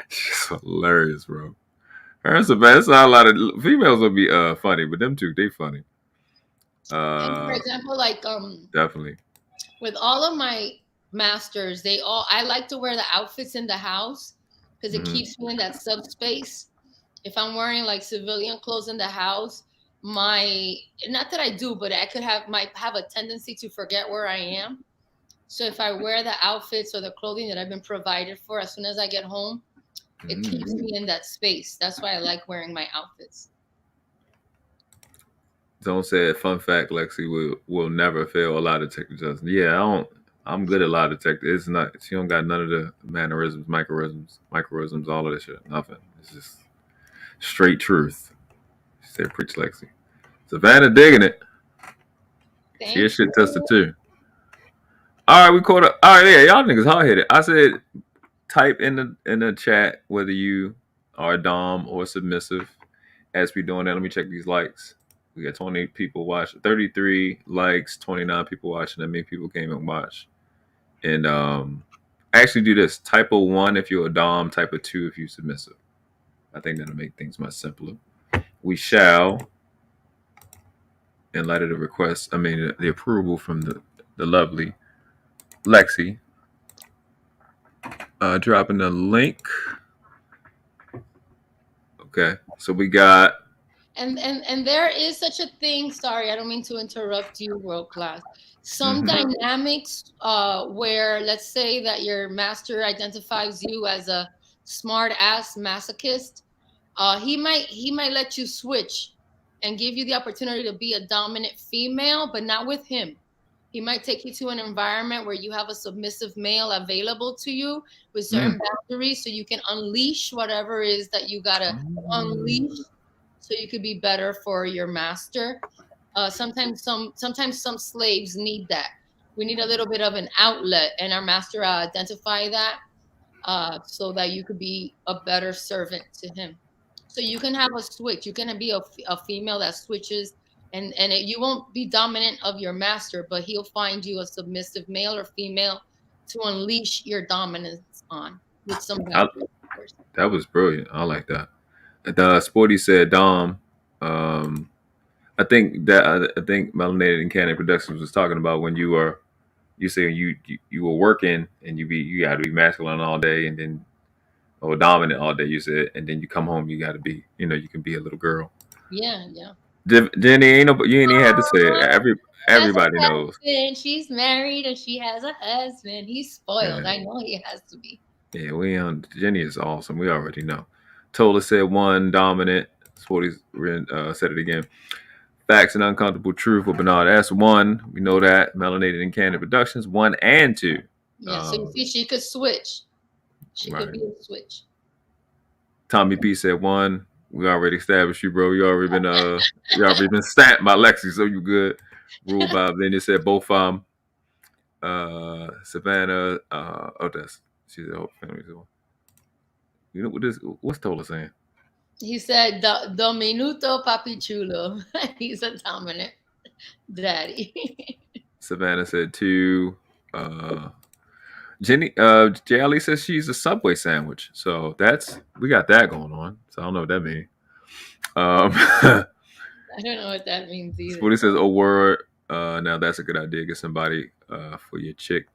[SPEAKER 2] She's hilarious, bro. Her and Savannah, it's not a lot of females will be funny, but them two, they funny.
[SPEAKER 1] And for example, like
[SPEAKER 2] definitely
[SPEAKER 1] with all of my masters, I like to wear the outfits in the house because it keeps me in that subspace. If I'm wearing like civilian clothes in the house, not that I do, but I might have a tendency to forget where I am. So if I wear the outfits or the clothing that I've been provided for, as soon as I get home, it keeps me in that space. That's why I like wearing my outfits.
[SPEAKER 2] Don't say it. Fun fact, Lexie will never fail a lie detector test. Yeah, I'm good at lie detector. It's not, she don't got none of the mannerisms, microisms, all of that shit. Nothing. It's just straight truth. She said, preach, Lexie. Savannah digging it. She a shit tester too. All right, we caught up. All right, yeah, y'all niggas hard headed. I said, type in the chat whether you are dom or submissive. As we doing that, let me check these likes. We got 20 people watching, 33 likes, 29 people watching. That many people came and watched. And actually do this. Type of 1 if you're a dom, type of 2 if you're submissive. I think that'll make things much simpler. We shall, in light of the request, the approval from the lovely Lexie, dropping the link. Okay, so we got.
[SPEAKER 1] And there is such a thing. Sorry, I don't mean to interrupt you, world class. Some dynamics where, let's say that your master identifies you as a smart ass masochist. He might let you switch and give you the opportunity to be a dominant female, but not with him. He might take you to an environment where you have a submissive male available to you with certain boundaries, so you can unleash whatever is that you gotta unleash, so you could be better for your master. Sometimes some slaves need that. We need a little bit of an outlet, and our master identify that so that you could be a better servant to him. So you can have a switch. You can be a female that switches, and you won't be dominant of your master, but he'll find you a submissive male or female to unleash your dominance on with some boundaries.
[SPEAKER 2] That was brilliant. I like that. The Sporty said, Dom, I think Melanated and Cannon Productions was talking about when you were working and you got to be masculine all day and then or dominant all day, you said, and then you come home, you got to be, you can be a little girl.
[SPEAKER 1] Yeah.
[SPEAKER 2] Jenny, you ain't even had to say it. Everybody knows.
[SPEAKER 1] She's married and she has a husband. He's spoiled.
[SPEAKER 2] Yeah.
[SPEAKER 1] I know he has to be.
[SPEAKER 2] Yeah, we on Jenny is awesome. We already know. Tola said one dominant. Sporty said it again. Facts and uncomfortable truth with Bernard. That's one. We know that. Melanated and Candid Productions. 1 and 2.
[SPEAKER 1] Yeah, so you see, she could switch. She could be a switch.
[SPEAKER 2] Tommy P said 1. We already established you, bro. You already been stamped by Lexie, so you good. Rule by then it said both Savannah. She's a whole family. You know what what's Tola saying?
[SPEAKER 1] He said Dominuto Papi Chulo. He's a dominant daddy.
[SPEAKER 2] Savannah said 2. Jaylee says she's a Subway sandwich. So we got that going on. So I don't know what that means.
[SPEAKER 1] I don't know what that means either.
[SPEAKER 2] What he says, oh word. Now that's a good idea. Get somebody for your chick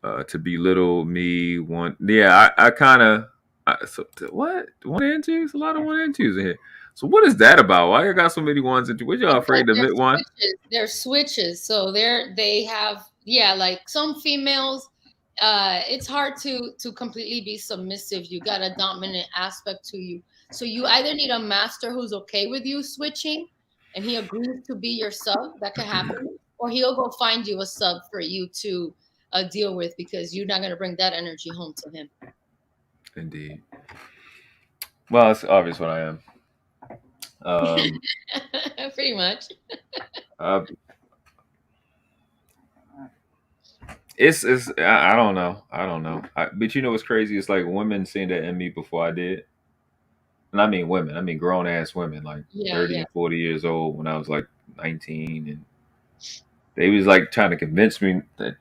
[SPEAKER 2] to belittle me. I kind of. What? 1 and 2? It's a lot of 1 and 2s in here. So what is that about? Why you got so many 1s and 2s? What y'all afraid to admit one?
[SPEAKER 1] They're switches. So they have like some females. It's hard to completely be submissive. You got a dominant aspect to you. So you either need a master who's okay with you switching and he agrees to be your sub. That could happen. Or he'll go find you a sub for you to deal with because you're not going to bring that energy home to him.
[SPEAKER 2] Indeed. Well, it's obvious what I am.
[SPEAKER 1] Pretty much.
[SPEAKER 2] It's I don't know. But you know what's crazy? It's like women seen that in me before I did. And I mean women. I mean grown ass women, like 30 and 40 years old when I was like 19, and they was like trying to convince me that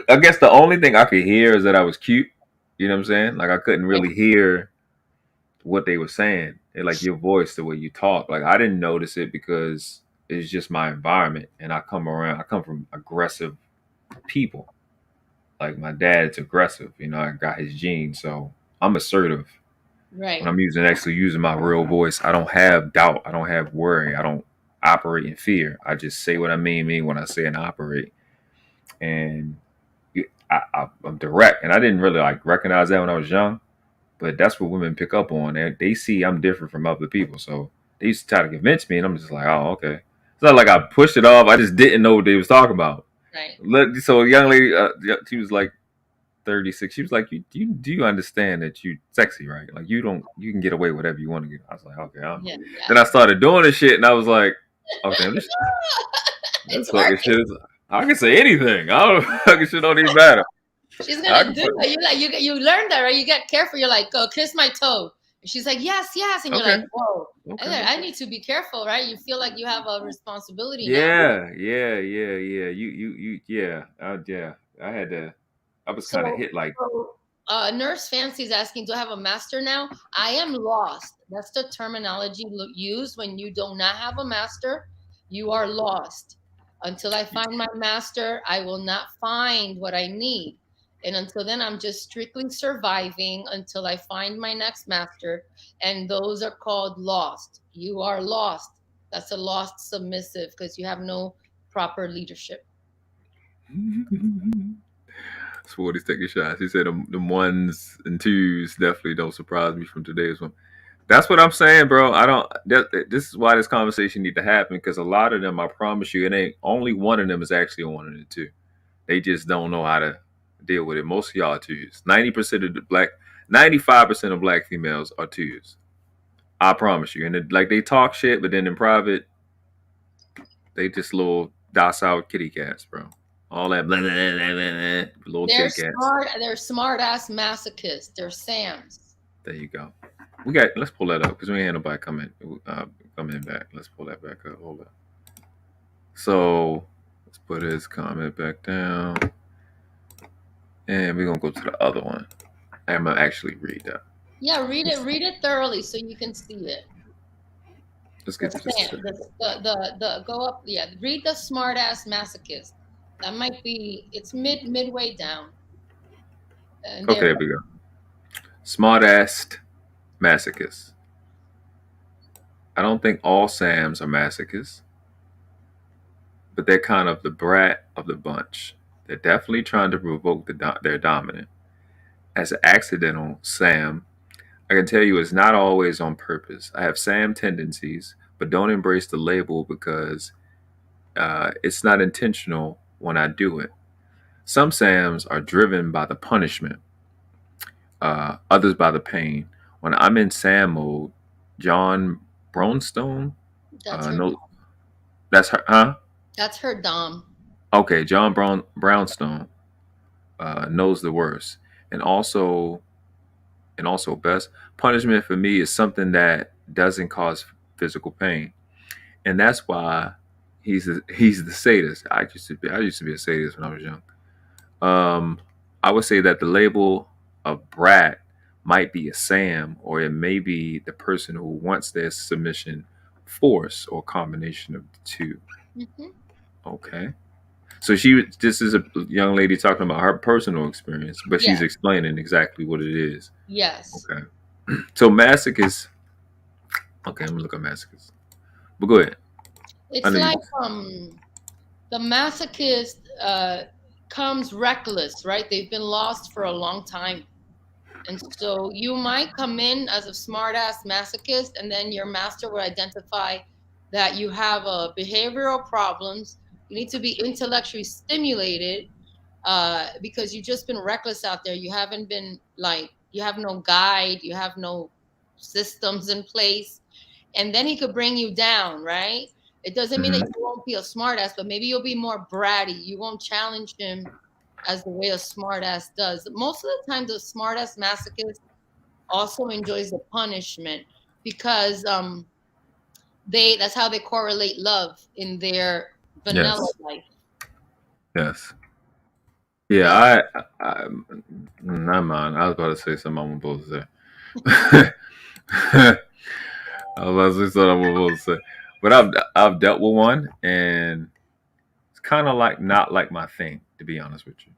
[SPEAKER 2] I guess the only thing I could hear is that I was cute. You know what I'm saying? Like I couldn't really hear what they were saying. Like your voice, the way you talk. Like I didn't notice it because it's just my environment, and I come from aggressive people. Like my dad's aggressive. You know, I got his genes, so I'm assertive.
[SPEAKER 1] Right.
[SPEAKER 2] When I'm using my real voice, I don't have doubt. I don't have worry. I don't operate in fear. I just say what I mean when I say and operate. And I'm direct, and I didn't really like recognize that when I was young, but that's what women pick up on. They see I'm different from other people, so they used to try to convince me, and I'm just like, oh, okay. It's not like I pushed it off. I just didn't know what they was talking about.
[SPEAKER 1] Right.
[SPEAKER 2] So a young lady, she was like 36. She was like, do you understand that you sexy, right? Like you can get away with whatever you want to get. I was like, okay. Then I started doing this shit, and I was like, okay, this fucking shit is. I can say anything. I don't fucking shit don't even matter.
[SPEAKER 1] She's gonna do it. You learned that, right? You get careful. You're like, oh, kiss my toe. And she's like, yes. And you're like, whoa. Okay. I need to be careful, right? You feel like you have a responsibility.
[SPEAKER 2] Yeah. I had to. I was kind of hit like.
[SPEAKER 1] Nurse Fancy's asking, do I have a master now? I am lost. That's the terminology used when you do not have a master. You are lost. Until I find my master, I will not find what I need. And until then, I'm just strictly surviving until I find my next master. And those are called lost. You are lost. That's a lost submissive because you have no proper leadership.
[SPEAKER 2] Sporty's taking shots. He said the 1s and 2s definitely don't surprise me from today's one. That's what I'm saying, bro. This is why this conversation need to happen, because a lot of them, I promise you, it ain't only one of them is actually a 1 and a 2. They just don't know how to deal with it. Most of y'all are 2s. 95% of black females are 2s. I promise you. And they talk shit, but then in private, they just little docile kitty cats, bro. All that blah, blah, blah, blah, little kitty cats.
[SPEAKER 1] They're smart ass masochists. They're Sams.
[SPEAKER 2] There you go. Let's pull that up because we ain't had nobody coming back. Let's pull that back up. Hold up. So let's put his comment back down. And we're gonna go to the other one. I'm gonna actually read that.
[SPEAKER 1] Yeah, read it thoroughly so you can see it.
[SPEAKER 2] Let's get to this.
[SPEAKER 1] Go up. Yeah, read the smart ass masochist. That might be. It's midway down.
[SPEAKER 2] Okay, there we go. Smart ass masochist. I don't think all Sams are masochists. but they're kind of the brat of the bunch. They're definitely trying to provoke their dominant. As an accidental Sam, I can tell you it's not always on purpose. I have Sam tendencies, but don't embrace the label because it's not intentional when I do it. Some Sams are driven by the punishment, others by the pain. When I'm in Sam mode, John Brownstone,
[SPEAKER 1] That's her.
[SPEAKER 2] no, that's her, huh?
[SPEAKER 1] That's her Dom.
[SPEAKER 2] Okay, John Brownstone knows the worst, and also best punishment for me is something that doesn't cause physical pain, and that's why he's the sadist. I used to be a sadist when I was young. I would say that the label of brat might be a Sam, or it may be the person who wants their submission force or combination of the two.
[SPEAKER 1] Mm-hmm.
[SPEAKER 2] Okay. So this is a young lady talking about her personal experience, but she's explaining exactly what it is.
[SPEAKER 1] Yes.
[SPEAKER 2] Okay. So masochist. Okay, I'm gonna look at masochist. But go ahead.
[SPEAKER 1] It's like the masochist comes reckless, right? They've been lost for a long time. And so you might come in as a smart-ass masochist, and then your master will identify that you have behavioral problems. You need to be intellectually stimulated because you've just been reckless out there. You haven't been you have no guide, you have no systems in place. And then he could bring you down, right? It doesn't mean that you won't be a smartass, but maybe you'll be more bratty. You won't challenge him as the way a smartass does. Most of the time, the smartass masochist also enjoys the punishment because that's how they correlate love in their vanilla life.
[SPEAKER 2] Yes. Yeah, I not mine. I was about to say something I'm supposed to say. I was about to say something I'm supposed to say. But I've dealt with one, and it's kind of like not like my thing, to be honest with you.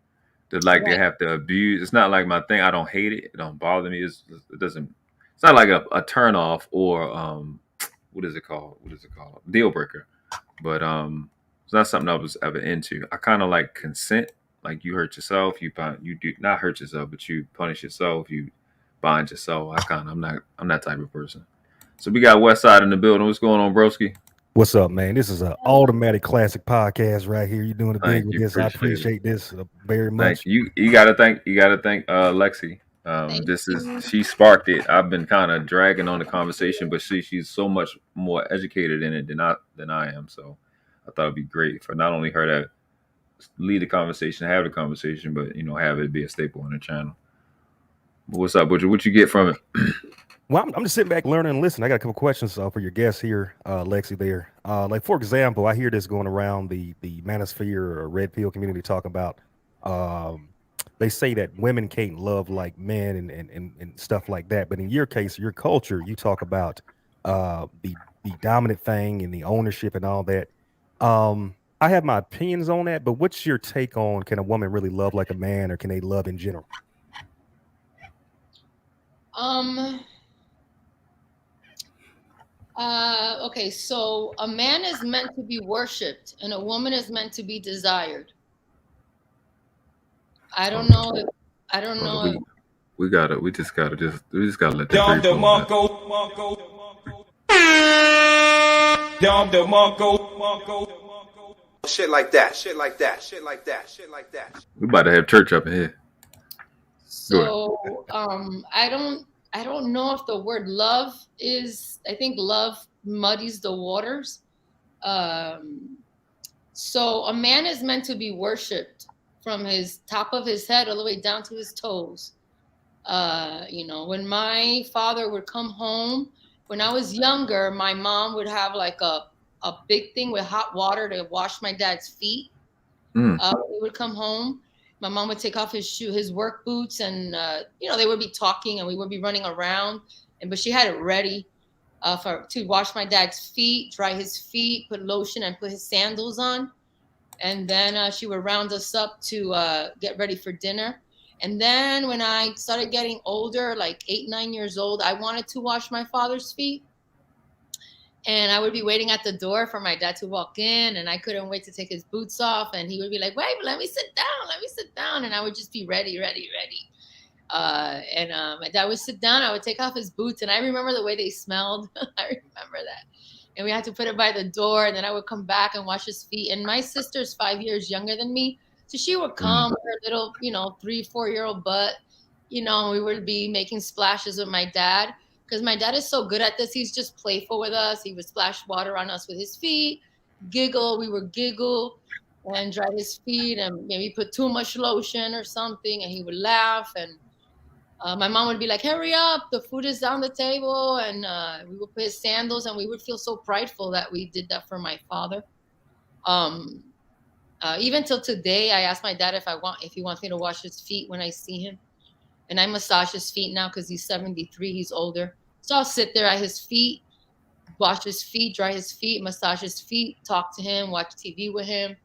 [SPEAKER 2] They have to abuse. It's not like my thing. I don't hate it. It don't bother me. It doesn't. It's not like a turn off or what is it called? Deal breaker. But it's not something I was ever into. I kind of like consent. Like you hurt yourself, you do not hurt yourself, but you punish yourself, you bind yourself. I'm that type of person. So we got Westside in the building. What's going on, broski?
[SPEAKER 5] What's up, man? This is an automatic classic podcast right here. You're doing a big with this. I appreciate this very much.
[SPEAKER 2] Thank you. You gotta thank Lexie. She sparked it. I've been kind of dragging on the conversation, but she's so much more educated in it than I am. So I thought it'd be great for not only her to lead the conversation, have the conversation, but have it be a staple on the channel. But what's up, Butcher? What you get from it?
[SPEAKER 5] Well, I'm just sitting back learning and listening. I got a couple questions for your guests here, Lexie. There, like for example, I hear this going around the manosphere or red pill community talking about. They say that women can't love like men and stuff like that. But in your case, your culture, you talk about the dominant thing and the ownership and all that. I have my opinions on that, but what's your take on can a woman really love like a man, or can they love in general?
[SPEAKER 1] Okay, so a man is meant to be worshipped and a woman is meant to be desired. I don't know.
[SPEAKER 2] We just gotta let the
[SPEAKER 4] Shit like that.
[SPEAKER 2] We about to have church up in here.
[SPEAKER 1] So I don't know if the word love is. I think love muddies the waters. So a man is meant to be worshipped from his top of his head all the way down to his toes. When my father would come home, when I was younger, my mom would have like a big thing with hot water to wash my dad's feet. He would come home. My mom would take off his work boots, and they would be talking, and we would be running around. But she had it ready to wash my dad's feet, dry his feet, put lotion, and put his sandals on. And then she would round us up to get ready for dinner. And then when I started getting older, like 8, 9 years old, I wanted to wash my father's feet. And I would be waiting at the door for my dad to walk in, and I couldn't wait to take his boots off. And he would be like, wait, let me sit down. Let me sit down. And I would just be ready. My dad would sit down. I would take off his boots. And I remember the way they smelled. I remember that. And we had to put it by the door. And then I would come back and wash his feet. And my sister's 5 years younger than me. So she would come with her little, 3-4-year-old butt. We would be making splashes with my dad. Because my dad is so good at this. He's just playful with us. He would splash water on us with his feet, giggle. We would giggle and dry his feet and maybe put too much lotion or something. And he would laugh. And my mom would be like, hurry up. The food is on the table. And we would put his sandals. And we would feel so prideful that we did that for my father. Even till today, I ask my dad if he wants me to wash his feet when I see him. And I massage his feet now because he's 73. He's older. So I'll sit there at his feet, wash his feet, dry his feet, massage his feet, talk to him, watch TV with him.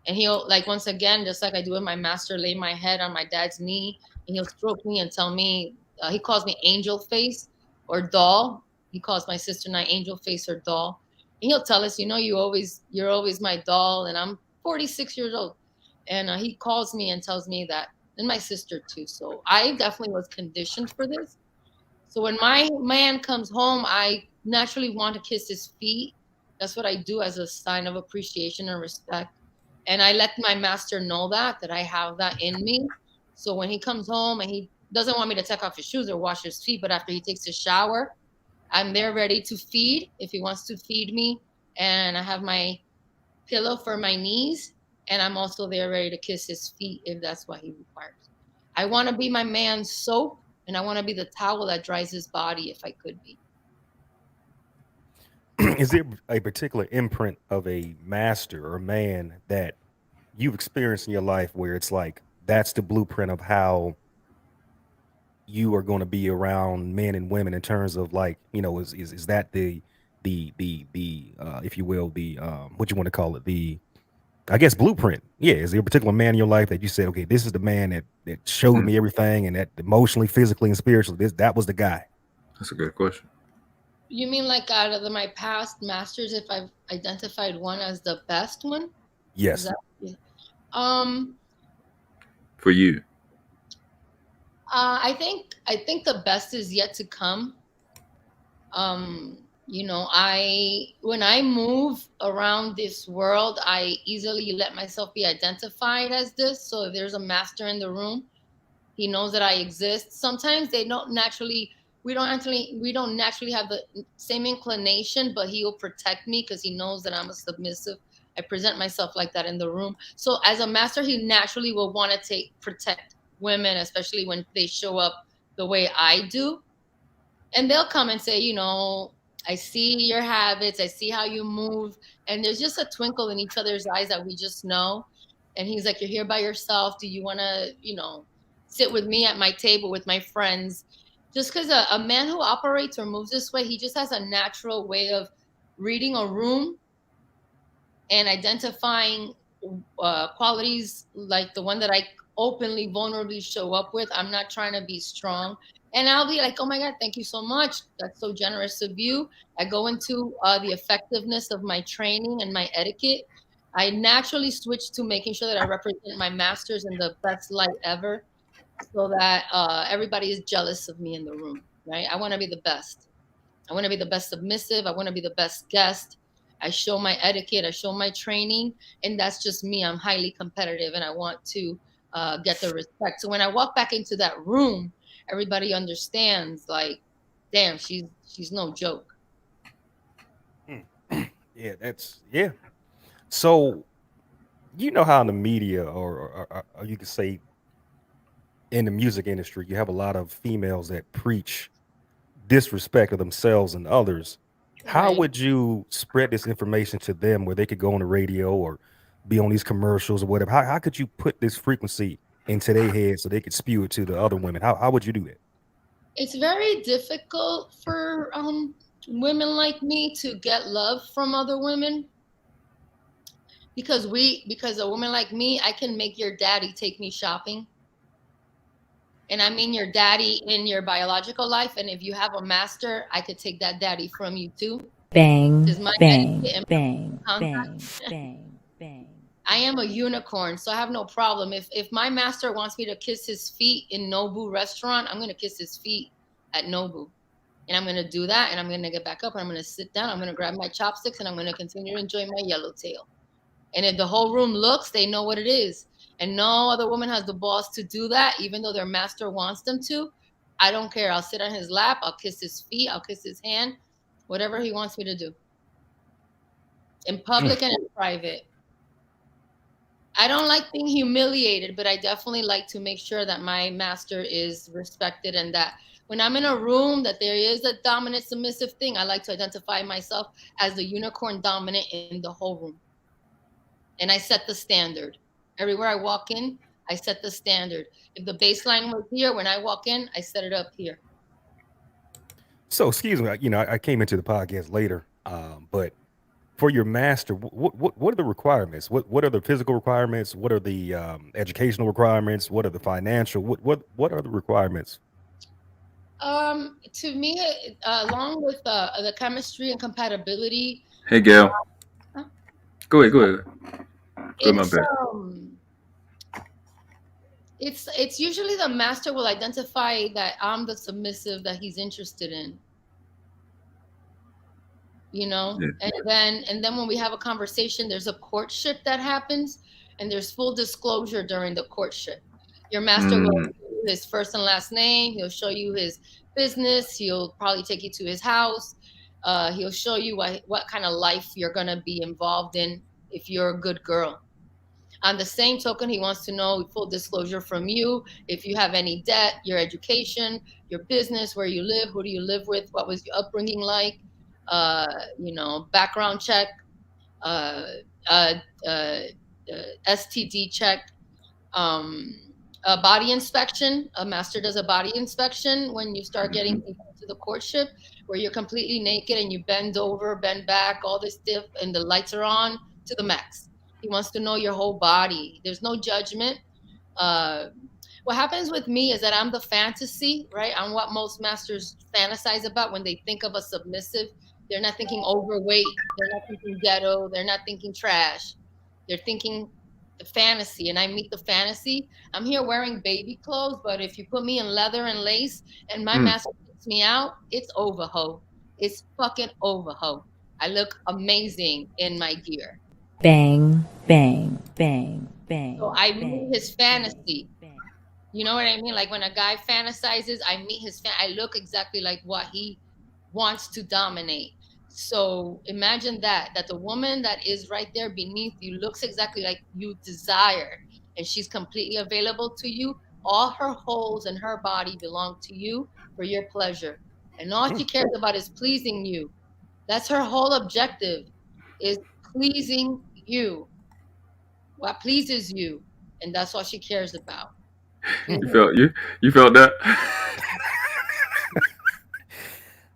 [SPEAKER 1] And he'll, once again, just like I do with my master, lay my head on my dad's knee. And he'll stroke me and tell me, he calls me angel face or doll. He calls my sister and I angel face or doll. And he'll tell us, you're always my doll. And I'm 46 years old. And he calls me and tells me that. And my sister too. So I definitely was conditioned for this. So when my man comes home, I naturally want to kiss his feet. That's what I do as a sign of appreciation and respect. And I let my master know that I have that in me. So when he comes home and he doesn't want me to take off his shoes or wash his feet, but after he takes a shower, I'm there ready to feed if he wants to feed me. And I have my pillow for my knees. And I'm also there ready to kiss his feet if that's what he requires. I want to be my man's soap, and I want to be the towel that dries his body if I could be.
[SPEAKER 5] Is there a particular imprint of a master or a man that you've experienced in your life where it's like that's the blueprint of how you are going to be around men and women in terms of is that the if you will, the what you want to call it, the I guess blueprint. Yeah. Is there a particular man in your life that you said, okay, this is the man that showed me everything and that emotionally, physically, and spiritually, that was the guy?
[SPEAKER 2] That's a good question.
[SPEAKER 1] You mean like out of my past masters, if I've identified one as the best one?
[SPEAKER 5] Yes.
[SPEAKER 1] For
[SPEAKER 2] you.
[SPEAKER 1] I think the best is yet to come. When I move around this world, I easily let myself be identified as this. So if there's a master in the room, he knows that I exist. Sometimes we don't naturally have the same inclination, but he will protect me because he knows that I'm a submissive. I present myself like that in the room. So as a master, he naturally will want to protect women, especially when they show up the way I do. And they'll come and say, I see your habits. I see how you move. And there's just a twinkle in each other's eyes that we just know. And he's like, you're here by yourself. Do you want to, sit with me at my table with my friends? Just because a man who operates or moves this way, he just has a natural way of reading a room and identifying qualities like the one that I openly, vulnerably show up with. I'm not trying to be strong. And I'll be like, oh my God, thank you so much. That's so generous of you. I go into the effectiveness of my training and my etiquette. I naturally switch to making sure that I represent my masters in the best light ever so that everybody is jealous of me in the room, right? I want to be the best. I want to be the best submissive. I want to be the best guest. I show my etiquette. I show my training. And that's just me. I'm highly competitive and I want to get the respect. So when I walk back into that room, everybody understands, like, damn, she's no joke.
[SPEAKER 5] Yeah. So, how in the media or you could say in the music industry, you have a lot of females that preach disrespect of themselves and others. How
[SPEAKER 1] Right.
[SPEAKER 5] would you spread this information to them where they could go on the radio or be on these commercials or whatever? How could you put this frequency into their head so they could spew it to the other women? How would you do that?
[SPEAKER 1] It's very difficult for women like me to get love from other women because a woman like me, I can make your daddy take me shopping. And I mean your daddy in your biological life. And if you have a master, I could take that daddy from you too.
[SPEAKER 3] Bang,
[SPEAKER 1] Is my
[SPEAKER 3] bang,
[SPEAKER 1] etiquette and
[SPEAKER 3] bang,
[SPEAKER 1] contact.
[SPEAKER 3] bang, bang, bang.
[SPEAKER 1] I am a unicorn, so I have no problem. If my master wants me to kiss his feet in Nobu restaurant, I'm gonna kiss his feet at Nobu. And I'm gonna do that, and I'm gonna get back up, and I'm gonna sit down, I'm gonna grab my chopsticks, and I'm gonna continue to enjoy my yellowtail. And if the whole room looks, they know what it is. And no other woman has the balls to do that, even though their master wants them to. I don't care. I'll sit on his lap, I'll kiss his feet, I'll kiss his hand, whatever he wants me to do. In public and in private. I don't like being humiliated, but I definitely like to make sure that my master is respected, and that when I'm in a room that there is a dominant submissive thing, I like to identify myself as the unicorn dominant in the whole room. And I set the standard. Everywhere I walk in, I set the standard. If the baseline was here, when I walk in, I set it up here.
[SPEAKER 5] So, excuse me, I came into the podcast later, but for your master, what are the requirements? What are the physical requirements? What are the educational requirements? What are the financial? What are the requirements?
[SPEAKER 1] To me, along with the chemistry and compatibility.
[SPEAKER 2] Hey, Gail. Go ahead. Go my bad.
[SPEAKER 1] It's usually the master will identify that I'm the submissive that he's interested in. Yeah. And then when we have a conversation, there's a courtship that happens, and there's full disclosure during the courtship. Your master will give you his first and last name. He'll show you his business. He'll probably take you to his house. He'll show you what kind of life you're going to be involved in if you're a good girl. On the same token, he wants to know full disclosure from you. If you have any debt, your education, your business, where you live, who do you live with, what was your upbringing like, background check, STD check, a body inspection. A master does a body inspection when you start getting into the courtship, where you're completely naked and you bend over, bend back, all this stuff, and the lights are on to the max. He wants to know your whole body. There's no judgment. What happens with me is that I'm the fantasy, right? I'm what most masters fantasize about when they think of a submissive. They're not thinking overweight. They're not thinking ghetto. They're not thinking trash. They're thinking the fantasy, and I meet the fantasy. I'm here wearing baby clothes, but if you put me in leather and lace and my master takes me out, it's over, ho. It's fucking over, ho. I look amazing in my gear.
[SPEAKER 3] Bang, bang, bang, bang.
[SPEAKER 1] So I meet his fantasy. You know what I mean? Like when a guy fantasizes, I meet his I look exactly like what he wants to dominate. So imagine that the woman that is right there beneath you looks exactly like you desire, and she's completely available to you. All her holes in her body belong to you for your pleasure. And all she cares about is pleasing you. That's her whole objective, is pleasing you. What pleases you. And that's all she cares about.
[SPEAKER 2] You felt that?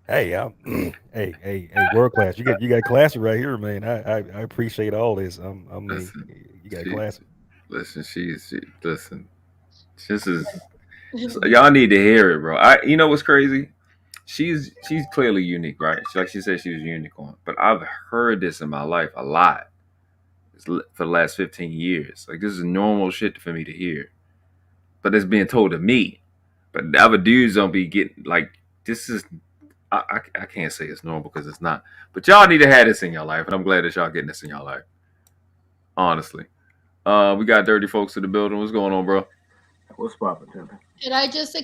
[SPEAKER 5] Hey, hey, world class. You got classy right here, man. I appreciate all this. You got classy.
[SPEAKER 2] Listen, listen. This is y'all need to hear it, bro. You know what's crazy? She's clearly unique, right? Like she said, she was a unicorn. But I've heard this in my life a lot for the last 15 years. Like this is normal shit for me to hear, but it's being told to me. But the other dudes don't be getting like this is. I can't say it's normal because it's not. But y'all need to have this in your life, and I'm glad that y'all getting this in your life. Honestly, we got dirty folks in the building. What's going on, bro?
[SPEAKER 6] What's poppin', Timmy?
[SPEAKER 1] Did I just
[SPEAKER 2] hey,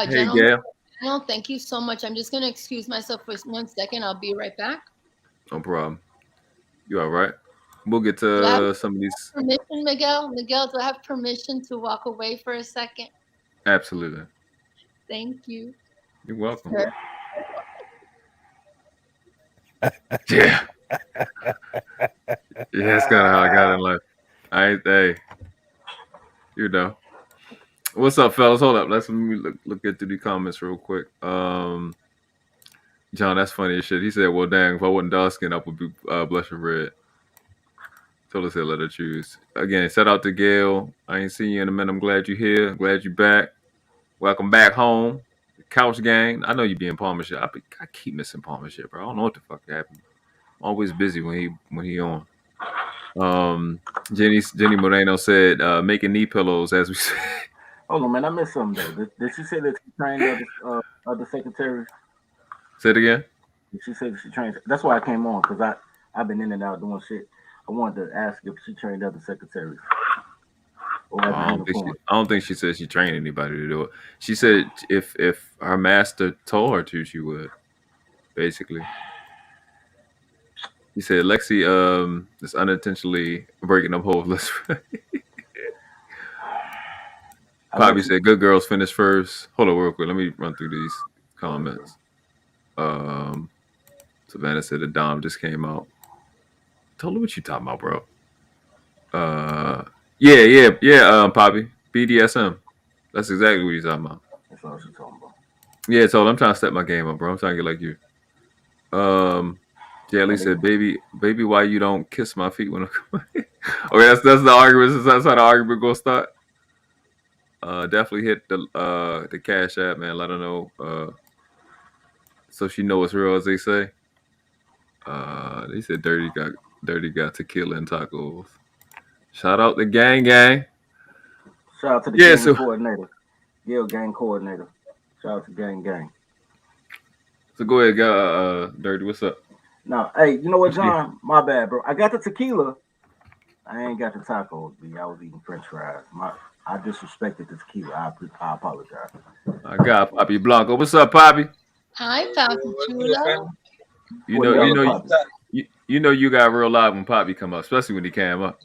[SPEAKER 2] Gail.
[SPEAKER 1] No, thank you so much. I'm just gonna excuse myself for 1 second. I'll be right back.
[SPEAKER 2] No problem. You all right? We'll get to some of these.
[SPEAKER 1] Permission, Miguel? Miguel, do I have permission to walk away for a second?
[SPEAKER 2] Absolutely.
[SPEAKER 1] Thank you.
[SPEAKER 2] You're welcome.
[SPEAKER 1] Sure.
[SPEAKER 2] Yeah. Yeah, that's kind of how I got in life. Hey, you know. What's up, fellas? Hold up. Let me look at through the comments real quick. John, that's funny as shit. He said, well, dang, if I wasn't dark skinned, I would be blushing red. Told us to let her choose. Again, shout out to Gail. I ain't seen you in a minute. I'm glad you're here. Glad you're back. Welcome back home. Couch Gang. I know you be in Palmershire. I keep missing Palmershire, bro. I don't know what the fuck happened. Always busy when he on. Jenny Moreno said, making knee pillows as we say.
[SPEAKER 6] Hold on, man. I missed something though. Did she say that she trained other secretaries?
[SPEAKER 2] Say it again.
[SPEAKER 6] Did she say that she trained? That's why I came on, because I've been in and out doing shit. I wanted to ask if she trained other secretaries.
[SPEAKER 2] I don't think she said she trained anybody to do it. She said if her master told her to, she would. Basically, he said Lexie is unintentionally breaking up holes. Poppy said good girls finish first. Hold on real quick. Let me run through these comments. Savannah said the Dom just came out. Tell her what you talking about, bro. Yeah, Poppy. BDSM. That's exactly what he's talking about.
[SPEAKER 6] That's all she's talking about.
[SPEAKER 2] Yeah, so I'm trying to step my game up, bro. I'm trying to get like you. Jelly said, baby, why you don't kiss my feet when I come? Okay, that's the argument. That's how the argument gonna start. Definitely hit the Cash App, man. Let her know. So she know it's real, as they say. They said dirty got tequila and tacos. Shout out the gang.
[SPEAKER 6] Shout out to the gang coordinator. Yeah, gang coordinator. Shout out to gang.
[SPEAKER 2] So go ahead, Dirty. What's up?
[SPEAKER 6] No, hey, you know what, John? My bad, bro. I got the tequila. I ain't got the tacos, B. I was eating French fries. I disrespected the tequila. I apologize.
[SPEAKER 2] I got Poppy Blanco. What's up, Poppy?
[SPEAKER 1] Hi, Poppy Chula.
[SPEAKER 2] You know you got real live when Poppy come up, especially when he came up.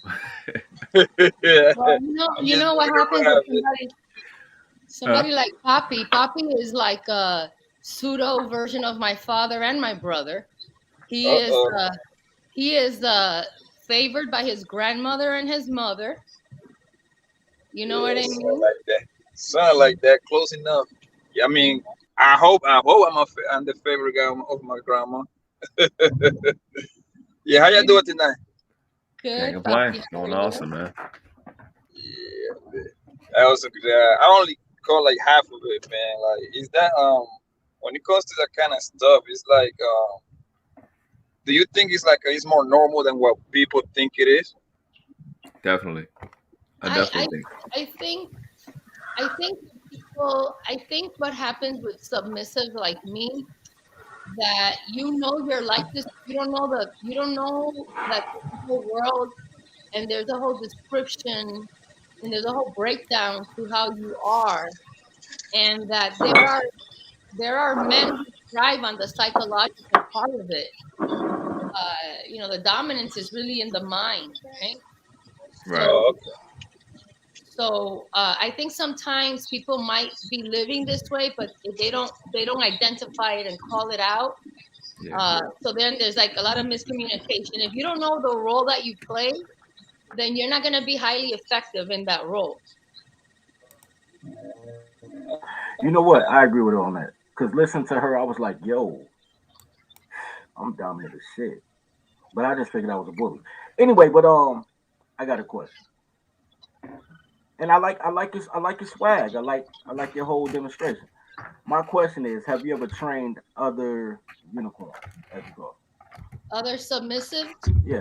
[SPEAKER 1] Well, you know what happens with somebody like Poppy. Poppy is like a pseudo version of my father and my brother. He is favored by his grandmother and his mother. You know what I mean?
[SPEAKER 7] Sound like that. Close enough. Yeah, I mean, I hope I'm the favorite guy of my grandma. Yeah, how y'all doing tonight?
[SPEAKER 1] Good.
[SPEAKER 2] Going awesome, man.
[SPEAKER 7] Yeah, that was I only caught like half of it, man. Like, is that when it comes to that kind of stuff, it's like do you think it's more normal than what people think it is?
[SPEAKER 2] Definitely. I
[SPEAKER 1] think what happens with submissives like me, that you're like this, you don't know that whole world, and there's a whole description and there's a whole breakdown to how you are, and that there are men who thrive on the psychological part of it. The dominance is really in the mind, right?
[SPEAKER 2] Right.
[SPEAKER 1] So I think sometimes people might be living this way, but they don't identify it and call it out. Yeah. So then there's like a lot of miscommunication. If you don't know the role that you play, then you're not going to be highly effective in that role.
[SPEAKER 6] You know what? I agree with her on that. Because listening to her, I was like, yo, I'm dominant as shit. But I just figured I was a bully. Anyway, but I got a question. And I like your swag. I like your whole demonstration. My question is, have you ever trained other unicorns, as you call it?
[SPEAKER 1] Other submissives?
[SPEAKER 6] Yeah.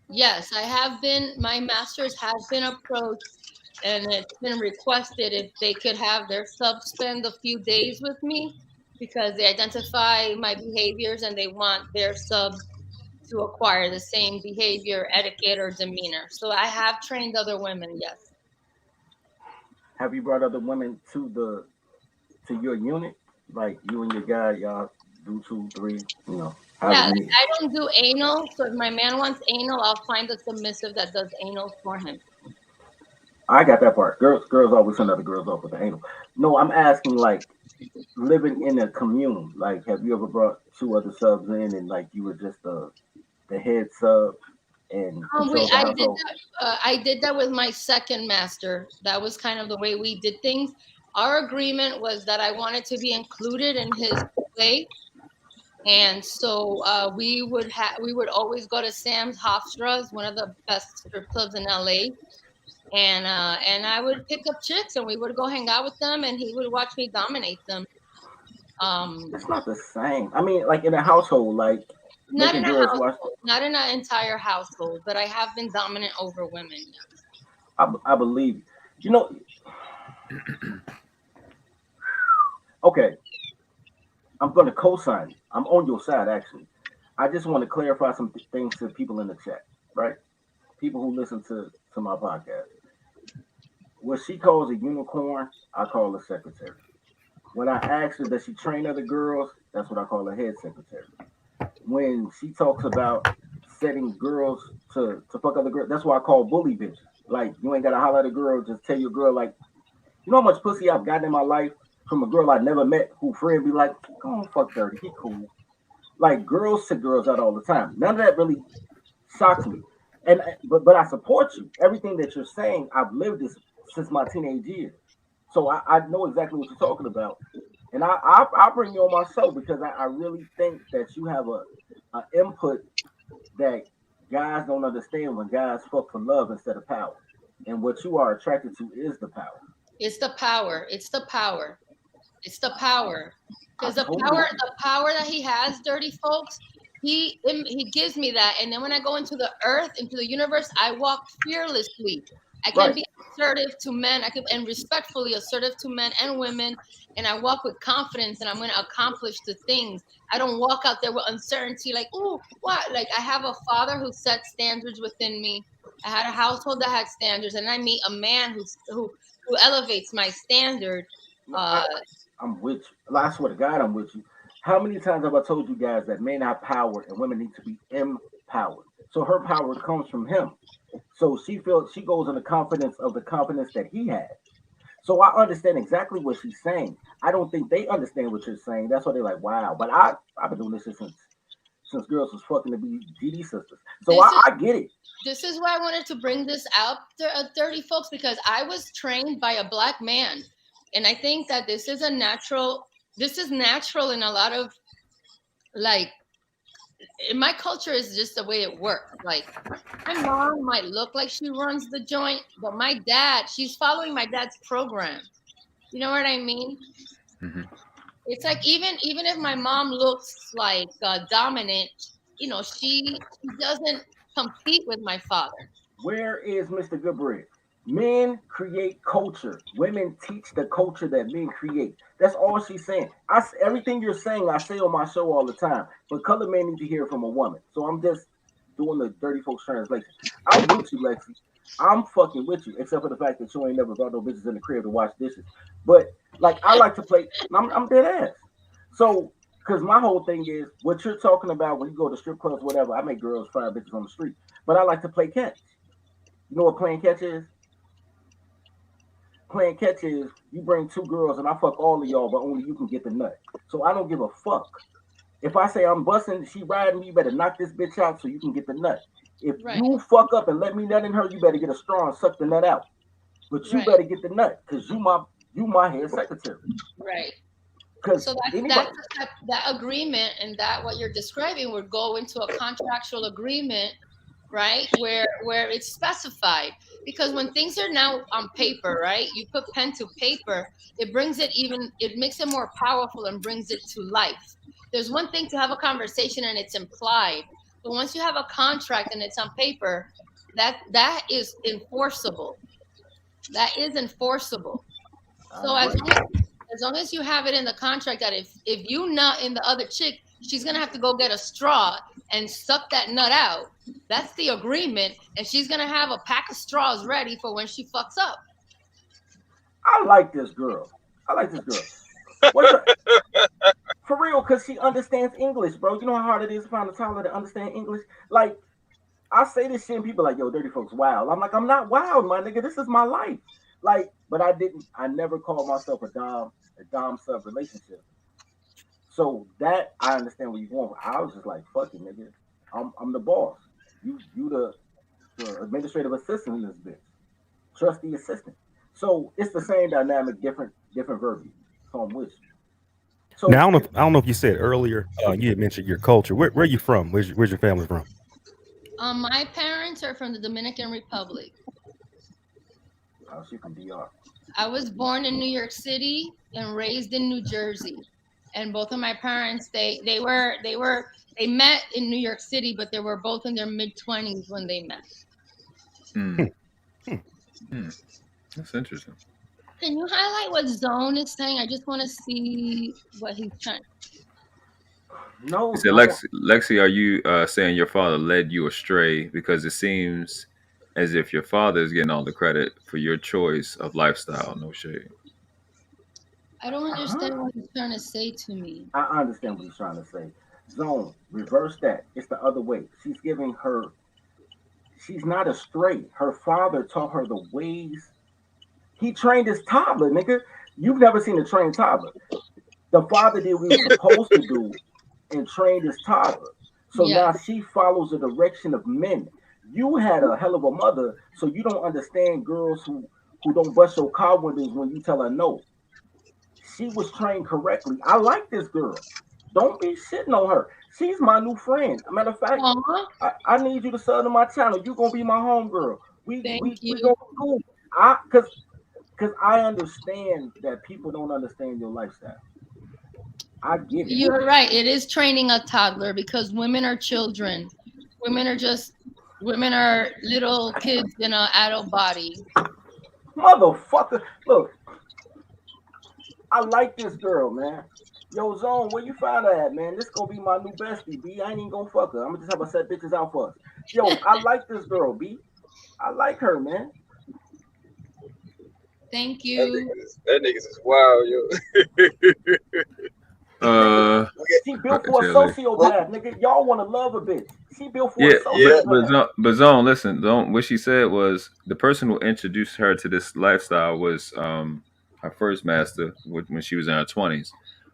[SPEAKER 1] Yes, I have been. My masters have been approached, and it's been requested if they could have their subs spend a few days with me, because they identify my behaviors and they want their subs to acquire the same behavior, etiquette, or demeanor. So I have trained other women, yes.
[SPEAKER 6] Have you brought other women to your unit? Like you and your guy, y'all do 2, 3, you know?
[SPEAKER 1] Yeah, I don't do anal. So if my man wants anal, I'll find a submissive that does anal for him.
[SPEAKER 6] I got that part. Girls always send other girls off with the anal. No, I'm asking, like, living in a commune. Like, have you ever brought 2 other subs in and like you were just the head sub? And
[SPEAKER 1] I did that with my second master. That was kind of the way we did things. Our agreement was that I wanted to be included in his play, and so we would always go to Sam's Hofstra's, one of the best strip clubs in LA, and I would pick up chicks and we would go hang out with them, and he would watch me dominate them.
[SPEAKER 6] It's not the same. I mean, like in a household, like
[SPEAKER 1] not
[SPEAKER 6] making
[SPEAKER 1] in a
[SPEAKER 6] girls
[SPEAKER 1] household,
[SPEAKER 6] watch.
[SPEAKER 1] not in an entire household, but I have been dominant over women. Yes.
[SPEAKER 6] I believe. You know. Okay, I'm going to co-sign. I'm on your side, actually. I just want to clarify some things to people in the chat, right? People who listen to my podcast. What she calls a unicorn, I call a secretary. When I asked her, does she train other girls? That's what I call a head secretary. When she talks about setting girls to fuck other girls, that's what I call bully bitches. Like, you ain't got to holler at a girl, just tell your girl, like, you know how much pussy I've gotten in my life from a girl I never met who friend be like, go on, fuck dirty, he cool. Like, girls to girls out all the time. None of that really shocks me. And but I support you. Everything that you're saying, I've lived this since my teenage years. So I know exactly what you're talking about. And I bring you on my show because I really think that you have a input that guys don't understand when guys fuck for love instead of power. And what you are attracted to is the power.
[SPEAKER 1] It's the power. It's the power. It's the power. Because the
[SPEAKER 6] Totally.
[SPEAKER 1] power that he has, dirty folks, he gives me that. And then when I go into the earth, into the universe, I walk fearlessly. I can
[SPEAKER 6] Right.
[SPEAKER 1] be assertive to men. I can and respectfully assertive to men and women. And I walk with confidence, and I'm going to accomplish the things. I don't walk out there with uncertainty, like, oh, what? Like, I have a father who set standards within me. I had a household that had standards, and I meet a man who elevates my standard.
[SPEAKER 6] I'm with you. I swear to God, I'm with you. How many times have I told you guys that men have power and women need to be empowered? So her power comes from him. So she goes in the confidence that he has. So I understand exactly what she's saying. I don't think they understand what you're saying. That's why they're like, wow. But I've been doing this since girls was fucking to be GD sisters. So I get it.
[SPEAKER 1] This is why I wanted to bring this out, dirty folks, because I was trained by a black man. And I think that this is natural in a lot of, like, in my culture is just the way it works. Like, my mom might look like she runs the joint, but my dad, she's following my dad's program. You know what I mean?
[SPEAKER 2] Mm-hmm.
[SPEAKER 1] It's like, even if my mom looks like dominant, she doesn't compete with my father.
[SPEAKER 6] Where is Mr. Goodbread? Men create culture. Women teach the culture that men create. That's all she's saying. Everything you're saying, I say on my show all the time. But colored men need to hear from a woman. So I'm just doing the dirty folks translation. I'm with you, Lexie. I'm fucking with you, except for the fact that you ain't never brought no bitches in the crib to wash dishes. But like, I like to play. I'm dead ass. So, because my whole thing is what you're talking about when you go to strip clubs, whatever. I make girls fire bitches on the street, but I like to play catch. You know what playing catch is? Playing catch is you bring two girls and I fuck all of y'all, but only you can get the nut. So I don't give a fuck. If I say I'm busting, she riding me, you better knock this bitch out so you can get the nut. If you fuck up and let me nut in her, you better get a straw and suck the nut out. But you better get the nut because you my head secretary.
[SPEAKER 1] Right.
[SPEAKER 6] So
[SPEAKER 1] that agreement and that what you're describing would go into a contractual agreement, right? Where it's specified. Because when things are now on paper, right? You put pen to paper, it makes it more powerful and brings it to life. There's one thing to have a conversation and it's implied, but once you have a contract and it's on paper, that is enforceable. That is enforceable. So as long as you have it in the contract that if you nut in the other chick, she's gonna have to go get a straw and suck that nut out. That's the agreement, and she's gonna have a pack of straws ready for when she fucks up.
[SPEAKER 6] I like this girl. For real, because she understands English, bro. You know how hard it is to find a Tyler to understand English? Like, I say this shit and people are like, yo, dirty folks wild. I'm like, I'm not wild, my nigga. This is my life. Like, but I never called myself a dom sub relationship. So that I understand where you're going. I was just like, fuck it, nigga. I'm the boss. You the administrative assistant in this bitch. Trusty assistant. So it's the same dynamic, different verbiage. So I'm with you. So
[SPEAKER 5] now I don't know if you said earlier, you had mentioned your culture. Where are you from? Where's your family from?
[SPEAKER 1] My parents are from the Dominican Republic.
[SPEAKER 6] She from DR.
[SPEAKER 1] I was born in New York City and raised in New Jersey. and both of my parents they met in New York City, but they were both in their mid-20s when they met.
[SPEAKER 2] That's interesting.
[SPEAKER 1] Can you highlight what Zone is saying? I just want to see what he's trying.
[SPEAKER 6] No,
[SPEAKER 2] He said, Lexie, are you saying your father led you astray? Because it seems as if your father is getting all the credit for your choice of lifestyle. No shade.
[SPEAKER 1] I don't understand what he's trying to say to me.
[SPEAKER 6] I understand what he's trying to say. Zone, reverse that. It's the other way. She's not astray. Her father taught her the ways. He trained his toddler, nigga. You've never seen a trained toddler. The father did what he was supposed to do and trained his toddler. So now she follows the direction of men. You had a hell of a mother, so you don't understand girls who don't bust your car windows when you tell her no. She was trained correctly. I like this girl. Don't be shitting on her. She's my new friend. As a matter of fact, I need you to sub to my channel. You're gonna be my homegirl. We gonna be cool. Because I understand that people don't understand your lifestyle. I get it.
[SPEAKER 1] You're right. It is training a toddler because women are children. Women are little kids in an adult body.
[SPEAKER 6] Motherfucker. Look, I like this girl, man. Yo, Zone, where you find her at, man? This gonna be my new bestie, B. I ain't even gonna fuck her. I'm gonna just have her set bitches out for us. Yo, I like this girl, B. I like her, man.
[SPEAKER 1] Thank you.
[SPEAKER 7] That niggas is wild,
[SPEAKER 2] yo.
[SPEAKER 6] She built for a sociopath, nigga. Y'all want to love a bitch. She built for a sociopath.
[SPEAKER 2] But Zone, listen, what she said was the person who introduced her to this lifestyle was her first master when she was in her 20s.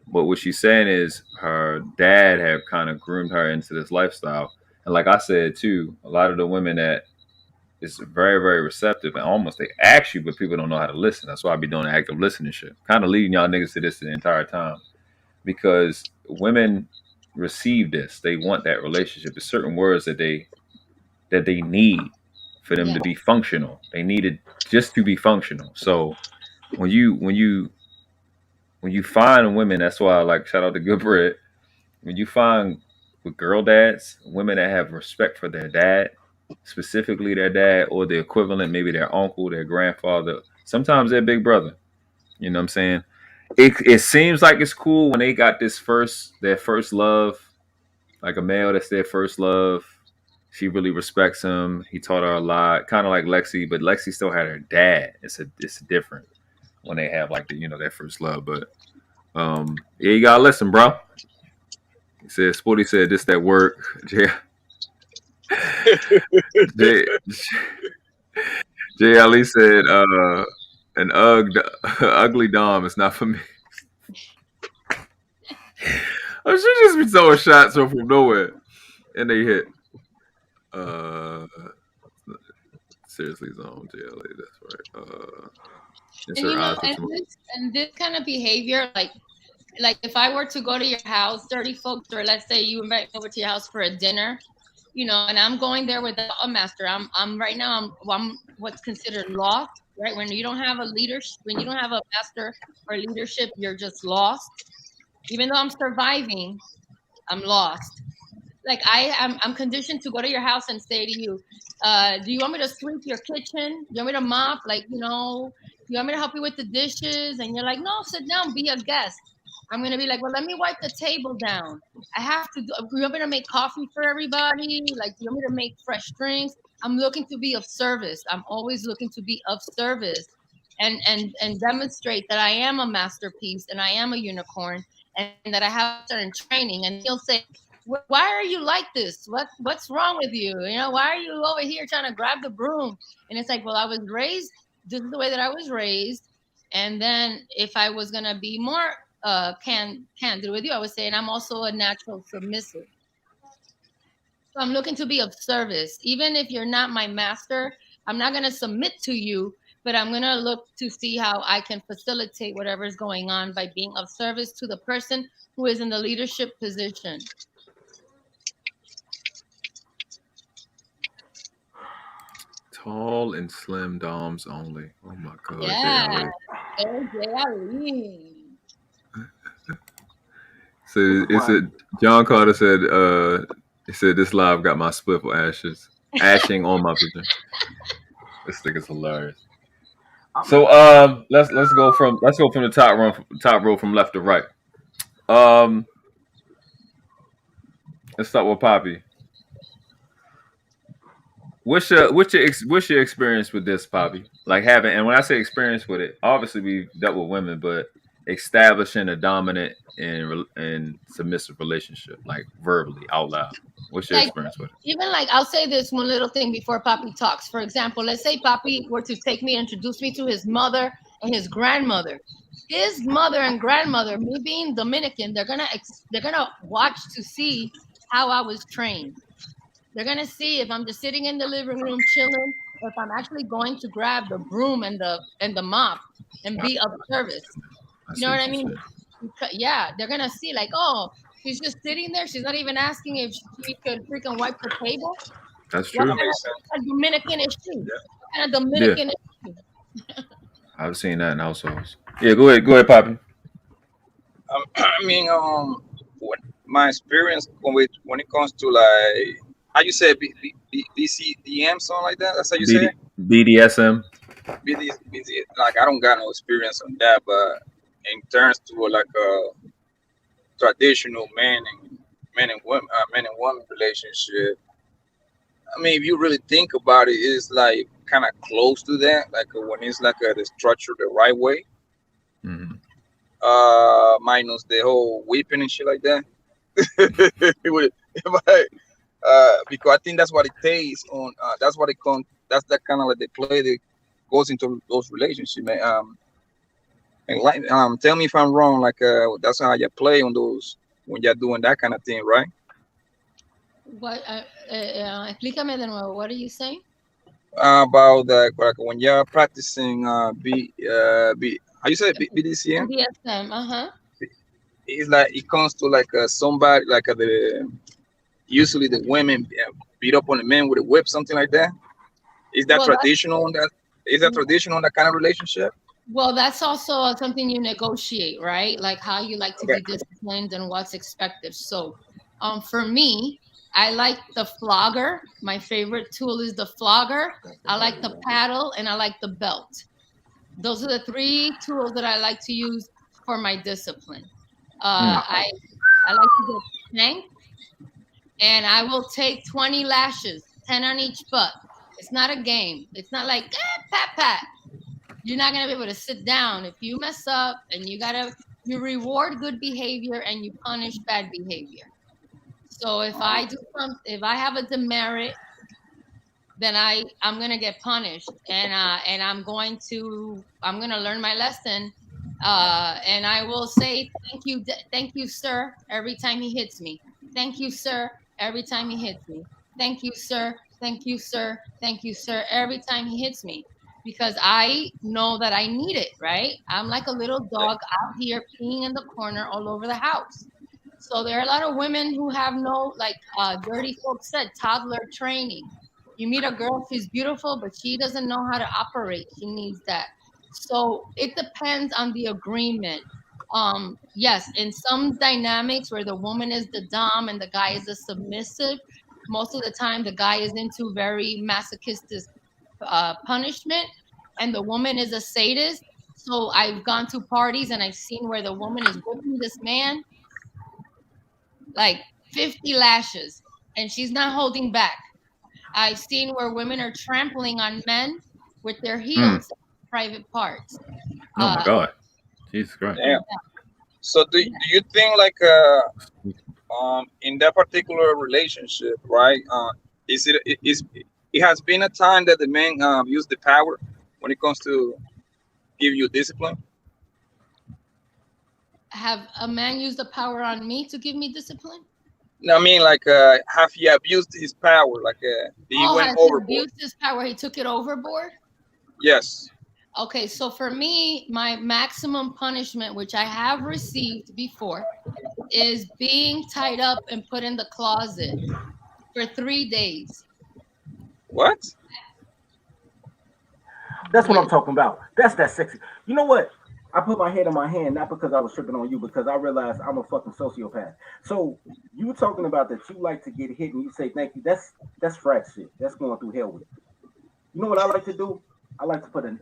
[SPEAKER 2] But what she's saying is her dad had kind of groomed her into this lifestyle. And like I said, too, a lot of the women that is very, very receptive and almost they ask you, but people don't know how to listen. That's why I be doing the active listening shit. Kind of leading y'all niggas to this the entire time. Because women receive this. They want that relationship. There's certain words that they need for them to be functional. They need it just to be functional. So when you find women, that's why I like shout out to Good Bread. When you find with girl dads, women that have respect for their dad, specifically their dad or the equivalent, maybe their uncle, their grandfather, sometimes their big brother. You know what I'm saying? It seems like it's cool when they got their first love, like a male that's their first love. She really respects him. He taught her a lot, kind of like Lexie, but Lexie still had her dad. It's different when they have like their first love. But yeah, you gotta listen, bro. He said, Sporty said this that work. JLE said, an ugly dom is not for me. Oh, she just be throwing shots from nowhere, and they hit. Seriously, Zone JLE. That's right.
[SPEAKER 1] And this kind of behavior, like if I were to go to your house, 30 folks, or let's say you invite me over to your house for a dinner, and I'm going there without a master. I'm right now. I'm what's considered lost. Right, when you don't have a leadership, when you don't have a master or leadership, you're just lost. Even though I'm surviving, I'm lost. Like I'm conditioned to go to your house and say to you, do you want me to sweep your kitchen? Do you want me to mop? Do you want me to help you with the dishes? And you're like, no, sit down, be a guest. I'm gonna be like, well, let me wipe the table down. I have to. Do you want me to make coffee for everybody? Do you want me to make fresh drinks? I'm looking to be of service. I'm always looking to be of service and demonstrate that I am a masterpiece and I am a unicorn and that I have certain training. And he'll say, why are you like this? What's wrong with you? Why are you over here trying to grab the broom? And it's like, well, I was raised. This is the way that I was raised. And then if I was going to be more candid with you, I would say, and I'm also a natural submissive. So I'm looking to be of service. Even if you're not my master, I'm not going to submit to you, but I'm going to look to see how I can facilitate whatever is going on by being of service to the person who is in the leadership position.
[SPEAKER 2] Tall and slim doms only. Oh my God.
[SPEAKER 1] Yeah.
[SPEAKER 2] So it said John Carter said he said this live got my spliffle ashing on my vagina. This thing is hilarious. So let's go from the top row from left to right. Let's start with Poppy. What's your experience with this, Poppy? Like having, and when I say experience with it, obviously we've dealt with women, but establishing a dominant and submissive relationship, like verbally out loud. What's your experience with it?
[SPEAKER 1] Even like, I'll say this one little thing before Papi talks. For example, let's say Papi were to take me and introduce me to his mother and his grandmother. His mother and grandmother, me being Dominican, they're gonna watch to see how I was trained. They're gonna see if I'm just sitting in the living room chilling, or if I'm actually going to grab the broom and the mop and be of service. You know what I mean? Yeah, they're gonna see like, oh, she's just sitting there. She's not even asking if she could freaking wipe the table.
[SPEAKER 2] That's true.
[SPEAKER 1] What kind of Dominican is she? What kind of Dominican is she?
[SPEAKER 2] I've seen that in households. Yeah, go ahead, Poppy.
[SPEAKER 7] I mean, my experience when it comes to like, how you say BCDM, something like that. That's how you say it?
[SPEAKER 2] BDSM.
[SPEAKER 7] Like, I don't got no experience on that, but in terms to like a traditional man and woman relationship, I mean, if you really think about it, it's like kind of close to that. Like when it's like the structure the right way.
[SPEAKER 2] Mm-hmm.
[SPEAKER 7] Minus the whole whipping and shit like that. Because I think that's what it takes on. That's what it comes. That's that kind of like the play that goes into those relationships, man. And like, tell me if I'm wrong. Like, that's how you play on those when you're doing that kind of thing, right?
[SPEAKER 1] What? Explícame de nuevo. What are you saying?
[SPEAKER 7] About like when you're practicing how you say BDSM?
[SPEAKER 1] BDSM,
[SPEAKER 7] It's like it comes to like somebody like usually the women beat up on the men with a whip, something like that. Is that traditional on that? Is that traditional on that kind of relationship?
[SPEAKER 1] Well, that's also something you negotiate, right? Like how you like to be disciplined and what's expected. So, for me, I like the flogger. My favorite tool is the flogger. I like the paddle and I like the belt. Those are the three tools that I like to use for my discipline. I like to get spanked, and I will take 20 lashes, 10 on each butt. It's not a game. It's not like pat. You're not gonna be able to sit down if you mess up, and you reward good behavior and you punish bad behavior. So if I have a demerit, then I'm gonna get punished, and I'm gonna learn my lesson, and I will say thank you, sir, every time he hits me. Thank you, sir, every time he hits me. Thank you, sir. Thank you, sir. Thank you, sir, every time he hits me, because I know that I need it, right? I'm like a little dog out here peeing in the corner all over the house. So there are a lot of women who have no, like Dirty Folk said, toddler training. You meet a girl, she's beautiful, but she doesn't know how to operate. She needs that. So it depends on the agreement. Yes, in some dynamics where the woman is the dom and the guy is the submissive, most of the time the guy is into very masochistic punishment and the woman is a sadist. So I've gone to parties and I've seen where the woman is whipping this man like 50 lashes and she's not holding back. I've seen where women are trampling on men with their heels in private parts.
[SPEAKER 2] Oh my God. Jesus Christ.
[SPEAKER 7] Yeah. So do you think like in that particular relationship, right? It has been a time that the men use the power when it comes to give you discipline?
[SPEAKER 1] Have a man used the power on me to give me discipline?
[SPEAKER 7] No, I mean, like, have he abused his power? Like, he went overboard.
[SPEAKER 1] He abused his power. He took it overboard?
[SPEAKER 7] Yes.
[SPEAKER 1] Okay, so for me, my maximum punishment, which I have received before, is being tied up and put in the closet for 3 days.
[SPEAKER 7] What?
[SPEAKER 6] That's what I'm talking about. That's that sexy. You know what? I put my head in my hand, not because I was tripping on you, because I realized I'm a fucking sociopath. So you talking about that you like to get hit and you say thank you. That's frat shit. That's going through hell with it. You know what I like to do? I like to put a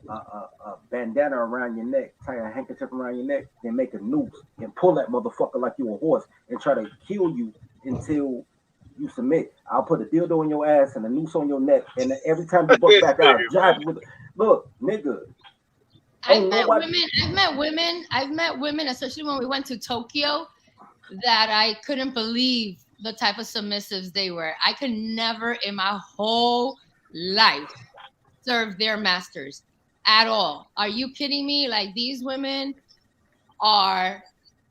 [SPEAKER 6] bandana around your neck, tie a handkerchief around your neck, then make a noose and pull that motherfucker like you a horse and try to kill you until you submit. I'll put a dildo in your ass and a noose on your neck, and every time you buck back out, jive with it. Look, nigga.
[SPEAKER 1] I've met women, especially when we went to Tokyo, that I couldn't believe the type of submissives they were. I could never in my whole life serve their masters at all. Are you kidding me? Like, these women are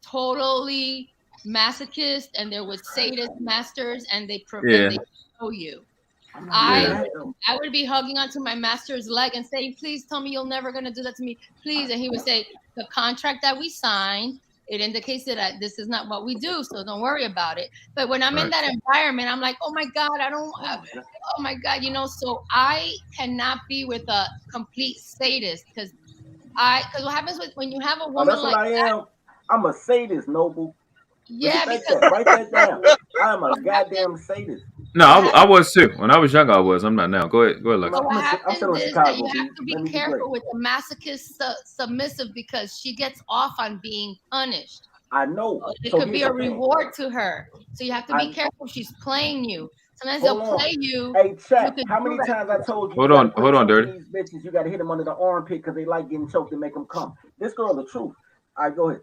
[SPEAKER 1] totally masochist, and they're with sadist masters, and they show you. I would be hugging onto my master's leg and saying, please tell me you're never going to do that to me, please. And he would say, the contract that we signed, it indicates that this is not what we do, so don't worry about it. But when I'm in that environment, I'm like, oh my God, oh my God, you know. So I cannot be with a complete sadist, because what happens when you have a woman
[SPEAKER 6] that's
[SPEAKER 1] like
[SPEAKER 6] what I am. I'm a sadist, Noble.
[SPEAKER 1] Yeah,
[SPEAKER 6] write that down. I'm a goddamn sadist.
[SPEAKER 2] No, I was too. When I was younger, I was. I'm not now. Go ahead, Lexie.
[SPEAKER 1] So what happens is that you have to be careful with the masochist submissive, because she gets off on being punished.
[SPEAKER 6] I know.
[SPEAKER 1] It could be a reward to her. So you have to be careful. She's playing you. Sometimes they'll play you.
[SPEAKER 6] Hey, chat. How many times I told you?
[SPEAKER 2] Hold on, Dirty.
[SPEAKER 6] These bitches, you got to hit them under the armpit because they like getting choked and make them come. This girl, the truth. All right, go ahead.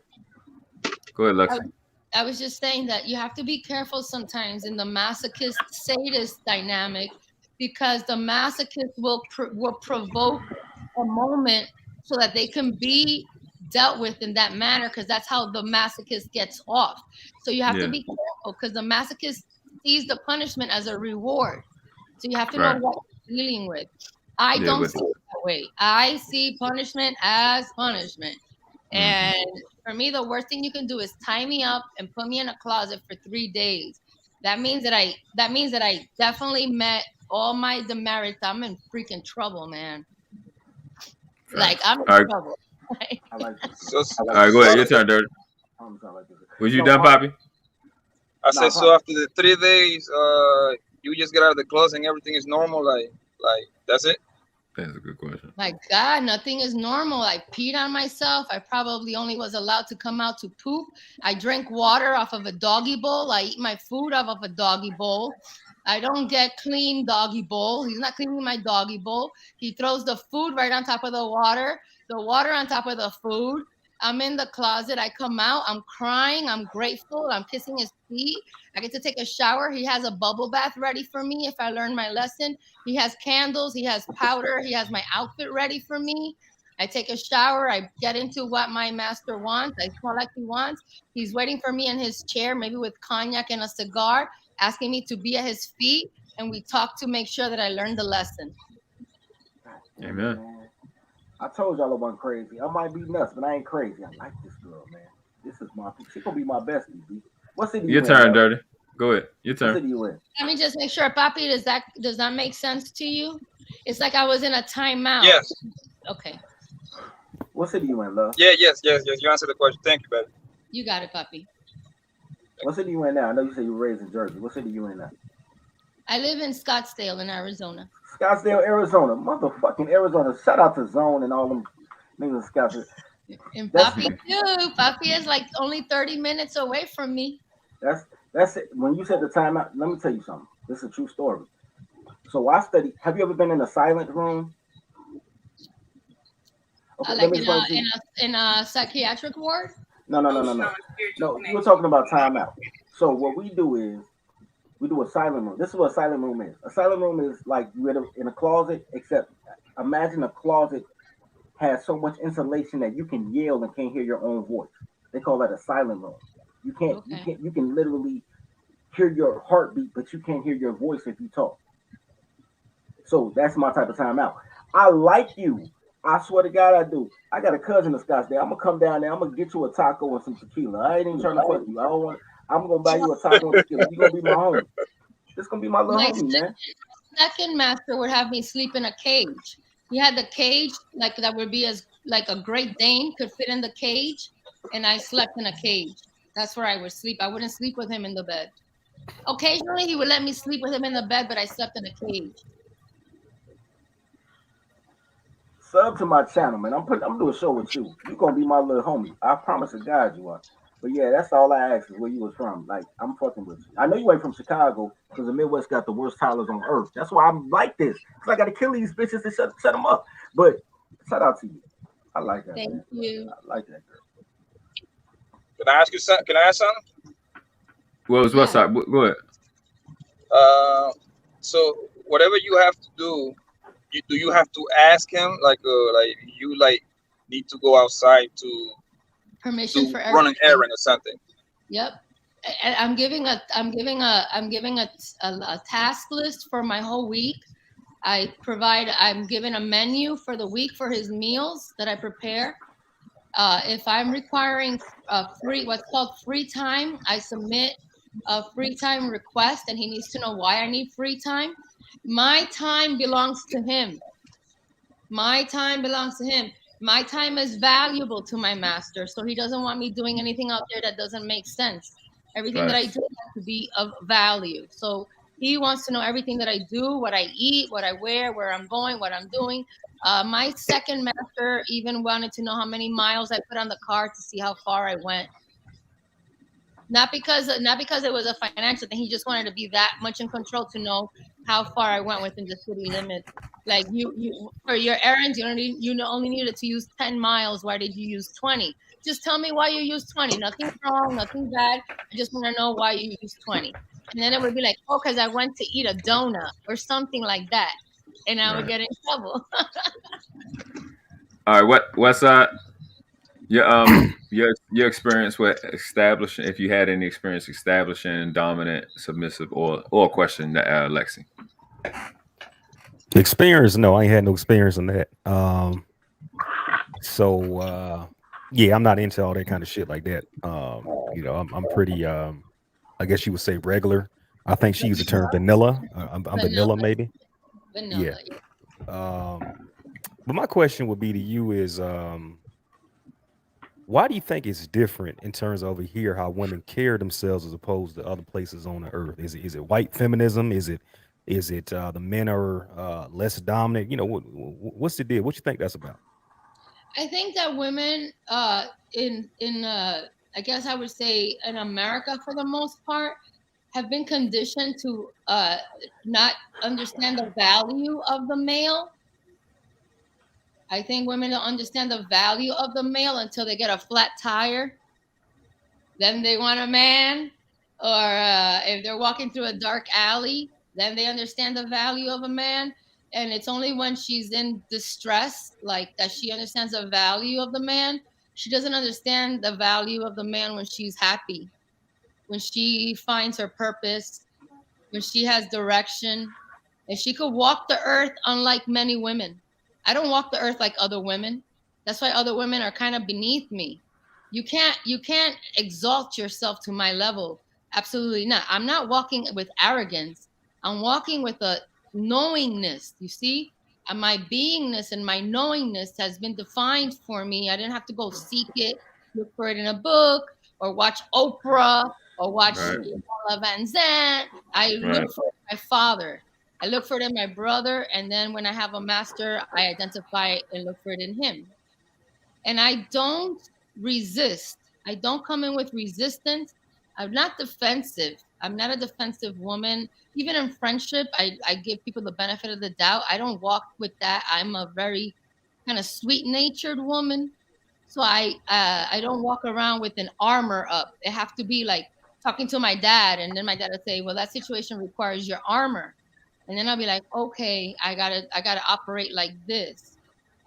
[SPEAKER 2] Go ahead, Lexie.
[SPEAKER 1] I was just saying that you have to be careful sometimes in the masochist sadist dynamic, because the masochist will provoke a moment so that they can be dealt with in that manner, because that's how the masochist gets off. So you have to be careful, because the masochist sees the punishment as a reward. So you have to know what you're dealing with. I don't see it that way. I see punishment as punishment. And for me, the worst thing you can do is tie me up and put me in a closet for 3 days. That means that I definitely met all my demerits. I'm in freaking trouble, man. Like, I'm in trouble.
[SPEAKER 6] I like
[SPEAKER 2] all right, go ahead. Your turn, Dirty. Was you done, Poppy?
[SPEAKER 7] I said, so after the 3 days, you just get out of the closet and everything is normal, like that's it?
[SPEAKER 2] That's a good question.
[SPEAKER 1] My God, nothing is normal. I peed on myself. I probably only was allowed to come out to poop. I drink water off of a doggy bowl. I eat my food off of a doggy bowl. I don't get clean doggy bowl. He's not cleaning my doggy bowl. He throws the food right on top of the water on top of the food. I'm in the closet. I come out. I'm crying. I'm grateful. I'm kissing his feet. I get to take a shower. He has a bubble bath ready for me if I learn my lesson. He has candles. He has powder. He has my outfit ready for me. I take a shower. I get into what my master wants. I smell like he wants. He's waiting for me in his chair, maybe with cognac and a cigar, asking me to be at his feet. And we talk to make sure that I learn the lesson.
[SPEAKER 2] Amen.
[SPEAKER 6] I told y'all I wasn't crazy. I might be nuts, but I ain't crazy. I like this girl, man. This is she's gonna be my bestie, B. What city
[SPEAKER 2] Your turn, Dirty. Go ahead. Your turn.
[SPEAKER 6] What city you in?
[SPEAKER 1] Let me just make sure, Papi, does that make sense to you? It's like I was in a timeout.
[SPEAKER 7] Yes.
[SPEAKER 1] Okay.
[SPEAKER 6] What city you in, love?
[SPEAKER 7] Yes. You answered the question. Thank you, baby.
[SPEAKER 1] You got it, Papi.
[SPEAKER 6] What city you in now? I know you said you were raised in Jersey. What city you in now?
[SPEAKER 1] I live in Scottsdale in Arizona.
[SPEAKER 6] Scottsdale, Arizona. Motherfucking Arizona. Shout out to Zone and all them niggas in Scottsdale.
[SPEAKER 1] And Papi too. Papi is like only 30 minutes away from me.
[SPEAKER 6] That's it. When you said the timeout, let me tell you something. This is a true story. So I studied. Have you ever been in a silent room? Okay,
[SPEAKER 1] like in a psychiatric ward?
[SPEAKER 6] No. No, you were talking about timeout. So what we do is we do a silent room. This is what a silent room is. A silent room is like you're in a closet, except imagine a closet has so much insulation that you can yell and can't hear your own voice. They call that a silent room. You can literally hear your heartbeat, but you can't hear your voice if you talk. So that's my type of timeout. I like you. I swear to God, I do. I got a cousin in Scottsdale. I'm gonna come down there. I'm gonna get you a taco and some tequila. I ain't even trying to fuck you. I don't want. I'm gonna buy you a taco and tequila. You gonna be my homie. This gonna be my little homie, man.
[SPEAKER 1] Second master would have me sleep in a cage. He had the cage like that would be as like a Great Dane could fit in the cage, and I slept in a cage. That's where I would sleep. I wouldn't sleep with him in the bed. Occasionally, he would let me sleep with him in the bed, but I slept in a cage.
[SPEAKER 6] Sub to my channel, man. I'm doing a show with you. You gonna be my little homie. I promise to God you are. But yeah, that's all I ask is where you was from. Like, I'm fucking with you. I know you ain't from Chicago because the Midwest got the worst toilets on earth. That's why I'm like this. Because I got to kill these bitches to shut them up. But shout out to you. I like that.
[SPEAKER 1] Thank you.
[SPEAKER 6] I like that girl.
[SPEAKER 7] Can I ask you something? Can I ask something?
[SPEAKER 2] What's up? Go ahead.
[SPEAKER 7] So whatever you have to do, you have to ask him like you need to go outside to
[SPEAKER 1] permission for
[SPEAKER 7] run an errand or something.
[SPEAKER 1] Yep. And I'm giving a task list for my whole week. I'm given a menu for the week for his meals that I prepare. If I'm requiring what's called free time, I submit a free time request, and he needs to know why I need free time. My time belongs to him. My time belongs to him. My time is valuable to my master, so he doesn't want me doing anything out there that doesn't make sense. Everything that I do has to be of value. So he wants to know everything that I do, what I eat, what I wear, where I'm going, what I'm doing. My second master even wanted to know how many miles I put on the car to see how far I went. Not because it was a financial thing. He just wanted to be that much in control to know how far I went within the city limits. Like you for your errands, you only needed to use 10 miles. Why did you use 20? Just tell me why you used 20. Nothing wrong, nothing bad. I just want to know why you used 20. And then it would be like, oh, because I went to eat a donut or something like that. And I would get in trouble.
[SPEAKER 2] All right, what's your experience with establishing, if you had any experience establishing dominant, submissive, or a question, Lexie?
[SPEAKER 5] Experience? No, I ain't had no experience in that. Yeah, I'm not into all that kind of shit like that. I'm pretty, I guess you would say regular. I think she used the term vanilla. I'm vanilla, maybe.
[SPEAKER 1] Vanilla.
[SPEAKER 5] Yeah. But my question would be to you is, why do you think it's different in terms of over here how women carry themselves as opposed to other places on the earth? Is it white feminism? Is it the men are less dominant? What's the deal? What you think that's about?
[SPEAKER 1] I think that women in I guess I would say in America for the most part have been conditioned to not understand the value of the male. I think women don't understand the value of the male until they get a flat tire. Then they want a man. Or if they're walking through a dark alley, then they understand the value of a man. And it's only when she's in distress, like that she understands the value of the man. She doesn't understand the value of the man when she's happy, when she finds her purpose, when she has direction. And she could walk the earth unlike many women. I don't walk the earth like other women. That's why other women are kind of beneath me. You can't exalt yourself to my level. Absolutely not. I'm not walking with arrogance. I'm walking with a knowingness. You see, and my beingness and my knowingness has been defined for me. I didn't have to go seek it, look for it in a book, or watch Oprah, or watch Paula Van Zandt. I look for my father. I look for it in my brother, and then when I have a master, I identify and look for it in him. And I don't resist. I don't come in with resistance. I'm not defensive. I'm not a defensive woman. Even in friendship, I give people the benefit of the doubt. I don't walk with that. I'm a very kind of sweet-natured woman. So I don't walk around with an armor up. It have to be like talking to my dad, and then my dad would say, well, that situation requires your armor. And then I'll be like, okay, I gotta operate like this.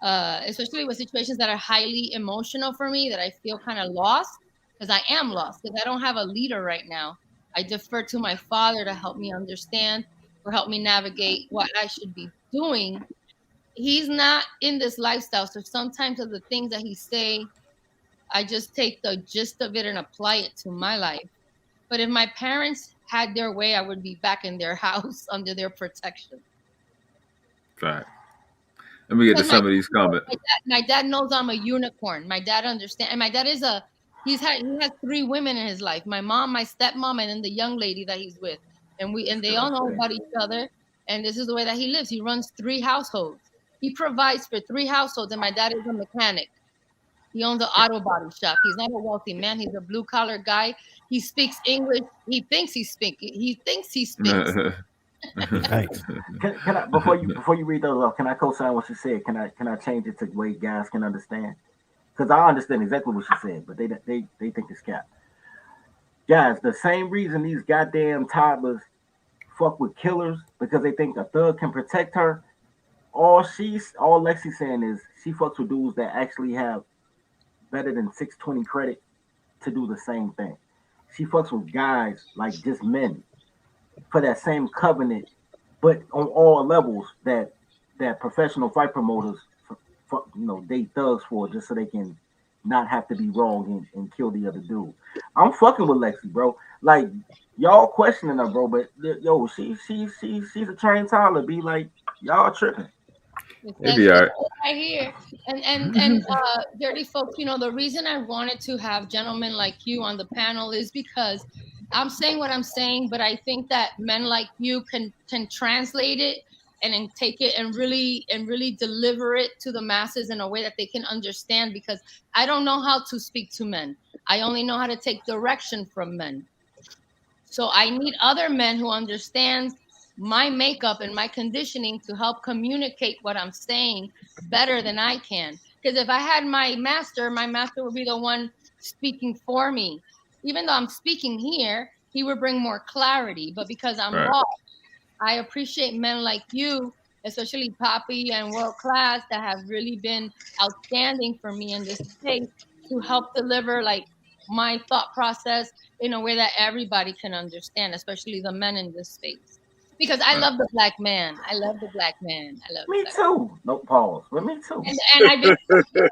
[SPEAKER 1] Especially with situations that are highly emotional for me, that I feel kind of lost, because I am lost, because I don't have a leader right now. I defer to my father to help me understand or help me navigate what I should be doing. He's not in this lifestyle, so sometimes of the things that he say, I just take the gist of it and apply it to my life. But if my parents had their way, I would be back in their house under their protection.
[SPEAKER 2] Right. Let me get to
[SPEAKER 1] And
[SPEAKER 2] some of these comments.
[SPEAKER 1] my dad knows I'm a unicorn. My dad understands, and my dad is he has 3 women in his life: my mom, my stepmom, and then the young lady that he's with. And they all know about each other. And this is the way that he lives. He runs 3 households. He provides for 3 households, and my dad is a mechanic. He owns an auto body shop. He's not a wealthy man. He's a blue collar guy. He speaks English. He thinks he speaks.
[SPEAKER 5] Thanks.
[SPEAKER 6] Can I before you read those off? Can I co-sign what she said? Can I change it to the way guys can understand? Because I understand exactly what she said, but they think it's cap. Guys, the same reason these goddamn toddlers fuck with killers because they think a thug can protect her. All Lexi's saying is she fucks with dudes that actually have better than 620 credit to do the same thing. She fucks with guys like just men for that same covenant, but on all levels that professional fight promoters, date thugs for, just so they can not have to be wrong and kill the other dude. I'm fucking with Lexie, bro. Like y'all questioning her, bro, but yo, she's a trained toddler. Be like, y'all tripping.
[SPEAKER 2] Maybe right
[SPEAKER 1] here. And dirty folks, the reason I wanted to have gentlemen like you on the panel is because I'm saying what I'm saying, but I think that men like you can translate it and then take it and really deliver it to the masses in a way that they can understand, because I don't know how to speak to men. I only know how to take direction from men. So I need other men who understand my makeup and my conditioning to help communicate what I'm saying better than I can. Because if I had my master would be the one speaking for me. Even though I'm speaking here, he would bring more clarity. But because I'm lost, I appreciate men like you, especially Poppy and World Class, that have really been outstanding for me in this space to help deliver like my thought process in a way that everybody can understand, especially the men in this space. Because I love the black man. I love the black man.
[SPEAKER 6] Me too. No pause, but me too.
[SPEAKER 1] And I've been the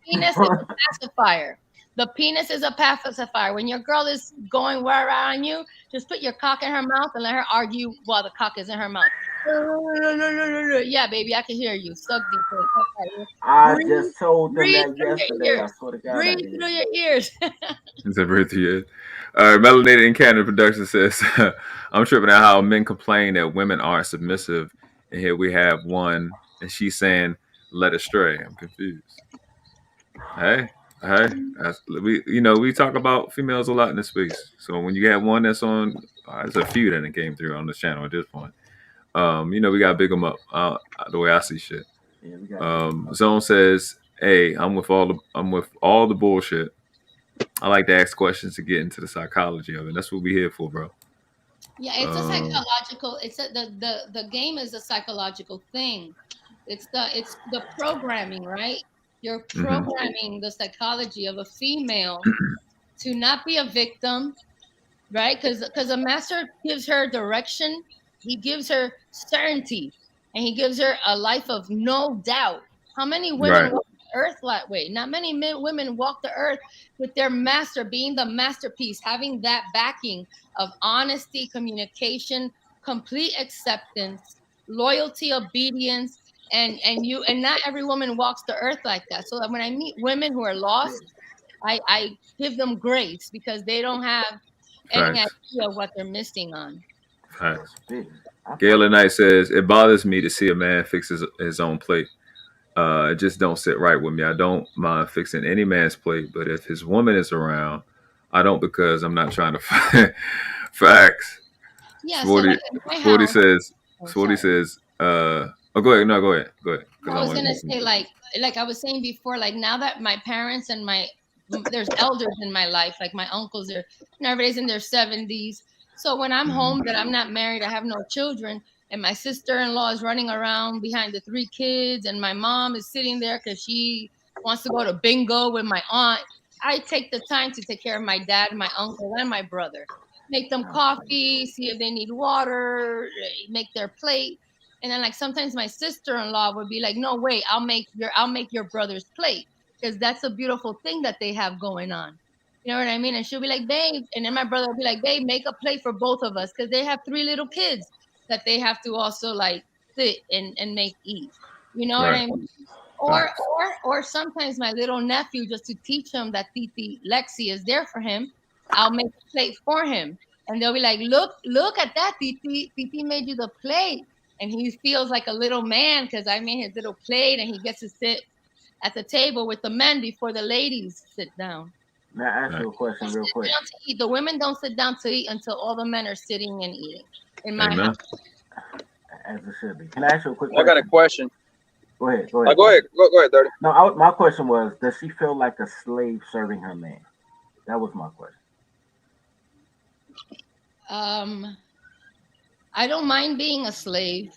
[SPEAKER 1] penis is a pacifier. The penis is a pacifier. When your girl is going right around you, just put your cock in her mouth and let her argue while the cock is in her mouth. Yeah, baby, I can hear you. Suck deep.
[SPEAKER 6] I just told them that yesterday. I swear to God.
[SPEAKER 1] Breathe through your ears.
[SPEAKER 2] It's a breathe through your ears. Melanated in Canada Production says, I'm tripping out how men complain that women aren't submissive. And here we have one, and she's saying, led astray. I'm confused. Hey, we talk about females a lot in this space. So when you have one that's on, there's a few that came through on this channel at this point. We got to big them up the way I see shit. Zone says, hey, I'm with all the bullshit. I like to ask questions to get into the psychology of it. That's what we're here for, bro.
[SPEAKER 1] Yeah, it's a psychological. The game is a psychological thing. It's the programming, right? You're programming the psychology of a female to not be a victim, right? Because a master gives her direction. He gives her certainty, and he gives her a life of no doubt. How many women walk the earth that way? Not many women walk the earth with their master being the masterpiece, having that backing of honesty, communication, complete acceptance, loyalty, obedience. And not every woman walks the earth like that. So that when I meet women who are lost, I give them grace because they don't have any idea of what they're missing on.
[SPEAKER 2] Gail Knight says, it bothers me to see a man fix his own plate. It just don't sit right with me. I don't mind fixing any man's plate, but if his woman is around, I don't, because I'm not trying to fight. Facts.
[SPEAKER 1] Yeah,
[SPEAKER 2] Sporty says, oh, go ahead. No, go ahead.
[SPEAKER 1] I was gonna say, like I was saying before, like now that my parents and there's elders in my life, like my uncles are, everybody's in their 70s. So when I'm home, that I'm not married, I have no children, and my sister-in-law is running around behind the 3 kids, and my mom is sitting there because she wants to go to bingo with my aunt, I take the time to take care of my dad, my uncle, and my brother. Make them coffee, see if they need water, make their plate. And then like sometimes my sister-in-law would be like, no, wait, I'll make your brother's plate, because that's a beautiful thing that they have going on. You know what I mean? And she'll be like, babe. And then my brother will be like, babe, make a plate for both of us, because they have 3 little kids that they have to also like sit and make eat. You know what I mean? Or sometimes my little nephew, just to teach him that Titi Lexie is there for him, I'll make a plate for him. And they'll be like, look at that, Titi. Titi made you the plate. And he feels like a little man because I made his little plate, and he gets to sit at the table with the men before the ladies sit down.
[SPEAKER 6] May I ask you a question real quick?
[SPEAKER 1] The women don't sit down to eat until all the men are sitting and eating in my house.
[SPEAKER 6] As it should be. Can I ask you a quick
[SPEAKER 7] question? I got a question.
[SPEAKER 6] Go ahead.
[SPEAKER 7] Go ahead, Dirty.
[SPEAKER 6] No, my question was, does she feel like a slave serving her man? That was my question.
[SPEAKER 1] I don't mind being a slave.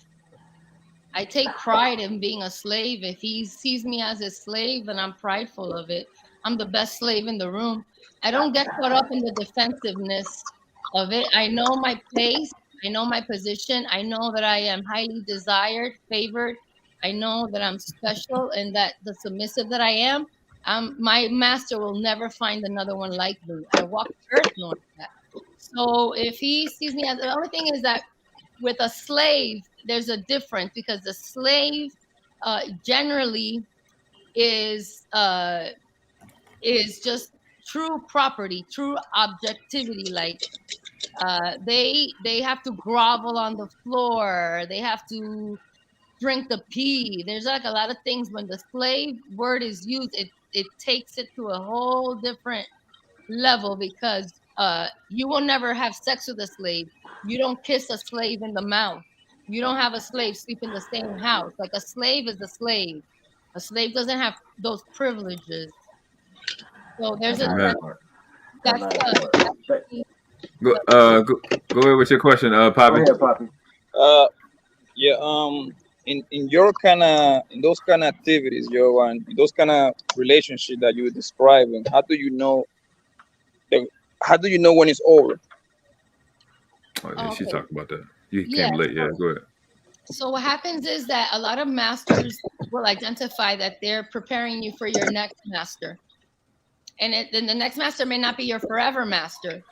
[SPEAKER 1] I take pride in being a slave. If he sees me as a slave, and I'm prideful of it, I'm the best slave in the room. I don't get caught up in the defensiveness of it. I know my place. I know my position. I know that I am highly desired, favored. I know that I'm special, and that the submissive that I am, my master will never find another one like me. I walk the earth knowing that. So if he sees me as, the only thing is that with a slave, there's a difference, because the slave generally is just true property, true objectivity. Like they have to grovel on the floor. They have to drink the pee. There's like a lot of things. When the slave word is used, it takes it to a whole different level, because you will never have sex with a slave. You don't kiss a slave in the mouth. You don't have a slave sleep in the same house. Like, a slave is a slave. A slave doesn't have those privileges. So there's a
[SPEAKER 2] go ahead with your question, Poppy.
[SPEAKER 6] Go ahead, Poppy.
[SPEAKER 7] In your in those kind of activities, in those kind of relationship that you were describing, how do you know when it's over?
[SPEAKER 2] Oh, yeah, she's talking about that. You came late. Yeah, go ahead.
[SPEAKER 1] So what happens is that a lot of masters will identify that they're preparing you for your next master. And then the next master may not be your forever master.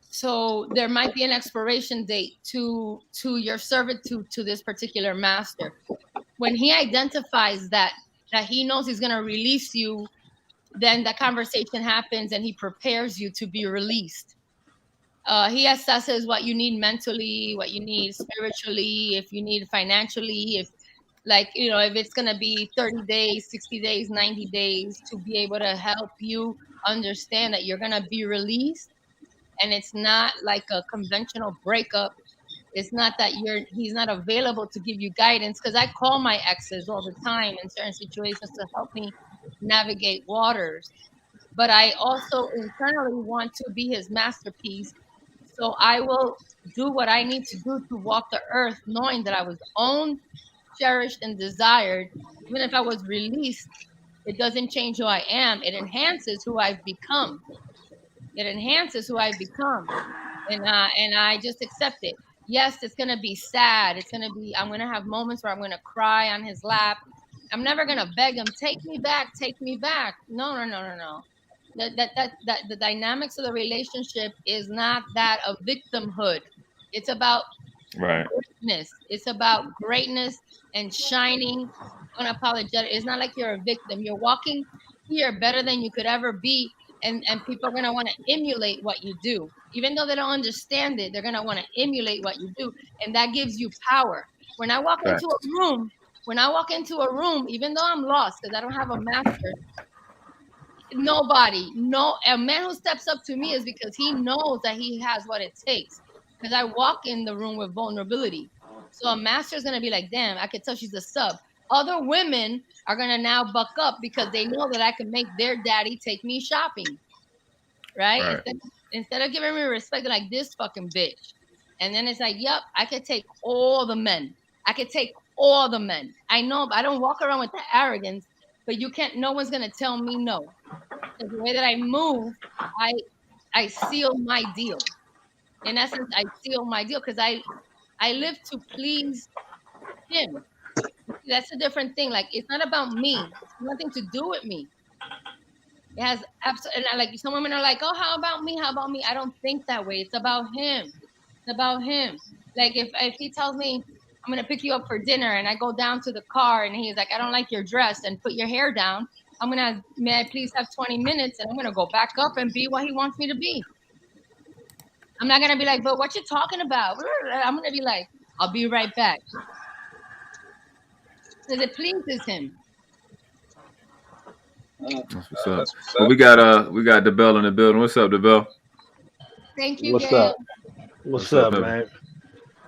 [SPEAKER 1] So there might be an expiration date to your servitude to this particular master. When he identifies that he knows he's going to release you, then the conversation happens and he prepares you to be released. He assesses what you need mentally, what you need spiritually, if you need financially, if it's going to be 30 days, 60 days, 90 days, to be able to help you understand that you're going to be released. And it's not like a conventional breakup. It's not that he's not available to give you guidance, because I call my exes all the time in certain situations to help me navigate waters. But I also internally want to be his masterpiece. So I will do what I need to do to walk the earth, knowing that I was owned, cherished, and desired. Even if I was released, it doesn't change who I am. It enhances who I've become. It enhances who I've become. And I just accept it. Yes, it's going to be sad. I'm going to have moments where I'm going to cry on his lap. I'm never going to beg him, take me back, take me back. No. The dynamics of the relationship is not that of victimhood. It's about greatness. It's about greatness and shining unapologetic. It's not like you're a victim. You're walking here better than you could ever be. And people are going to want to emulate what you do. Even though they don't understand it, they're going to want to emulate what you do. And that gives you power. When I walk into a room, even though I'm lost because I don't have a master, a man who steps up to me is because he knows that he has what it takes. Because I walk in the room with vulnerability. So a master is going to be like, damn, I could tell she's a sub. Other women are going to now buck up because they know that I can make their daddy take me shopping. Right? Instead of giving me respect, they're like, this fucking bitch. And then it's like, yep, I could take all the men. I know, but I don't walk around with that arrogance, but no one's going to tell me no. Because the way that I move, I seal my deal. In essence, I seal my deal because I live to please him. That's a different thing. Like, it's not about me. It's nothing to do with me. It has absolutely, like, some women are like, oh, how about me? I don't think that way. It's about him. Like, if he tells me, I'm going to pick you up for dinner. And I go down to the car and he's like, I don't like your dress and put your hair down. May I please have 20 minutes? And I'm going to go back up and be what he wants me to be. I'm not going to be like, but what you talking about? I'm going to be like, I'll be right back. Because it pleases him.
[SPEAKER 2] That's what's up. Well, we got DeBell in the building. What's up, DeBell?
[SPEAKER 1] Thank you,
[SPEAKER 8] What's
[SPEAKER 1] Gail.
[SPEAKER 8] up? What's up, man?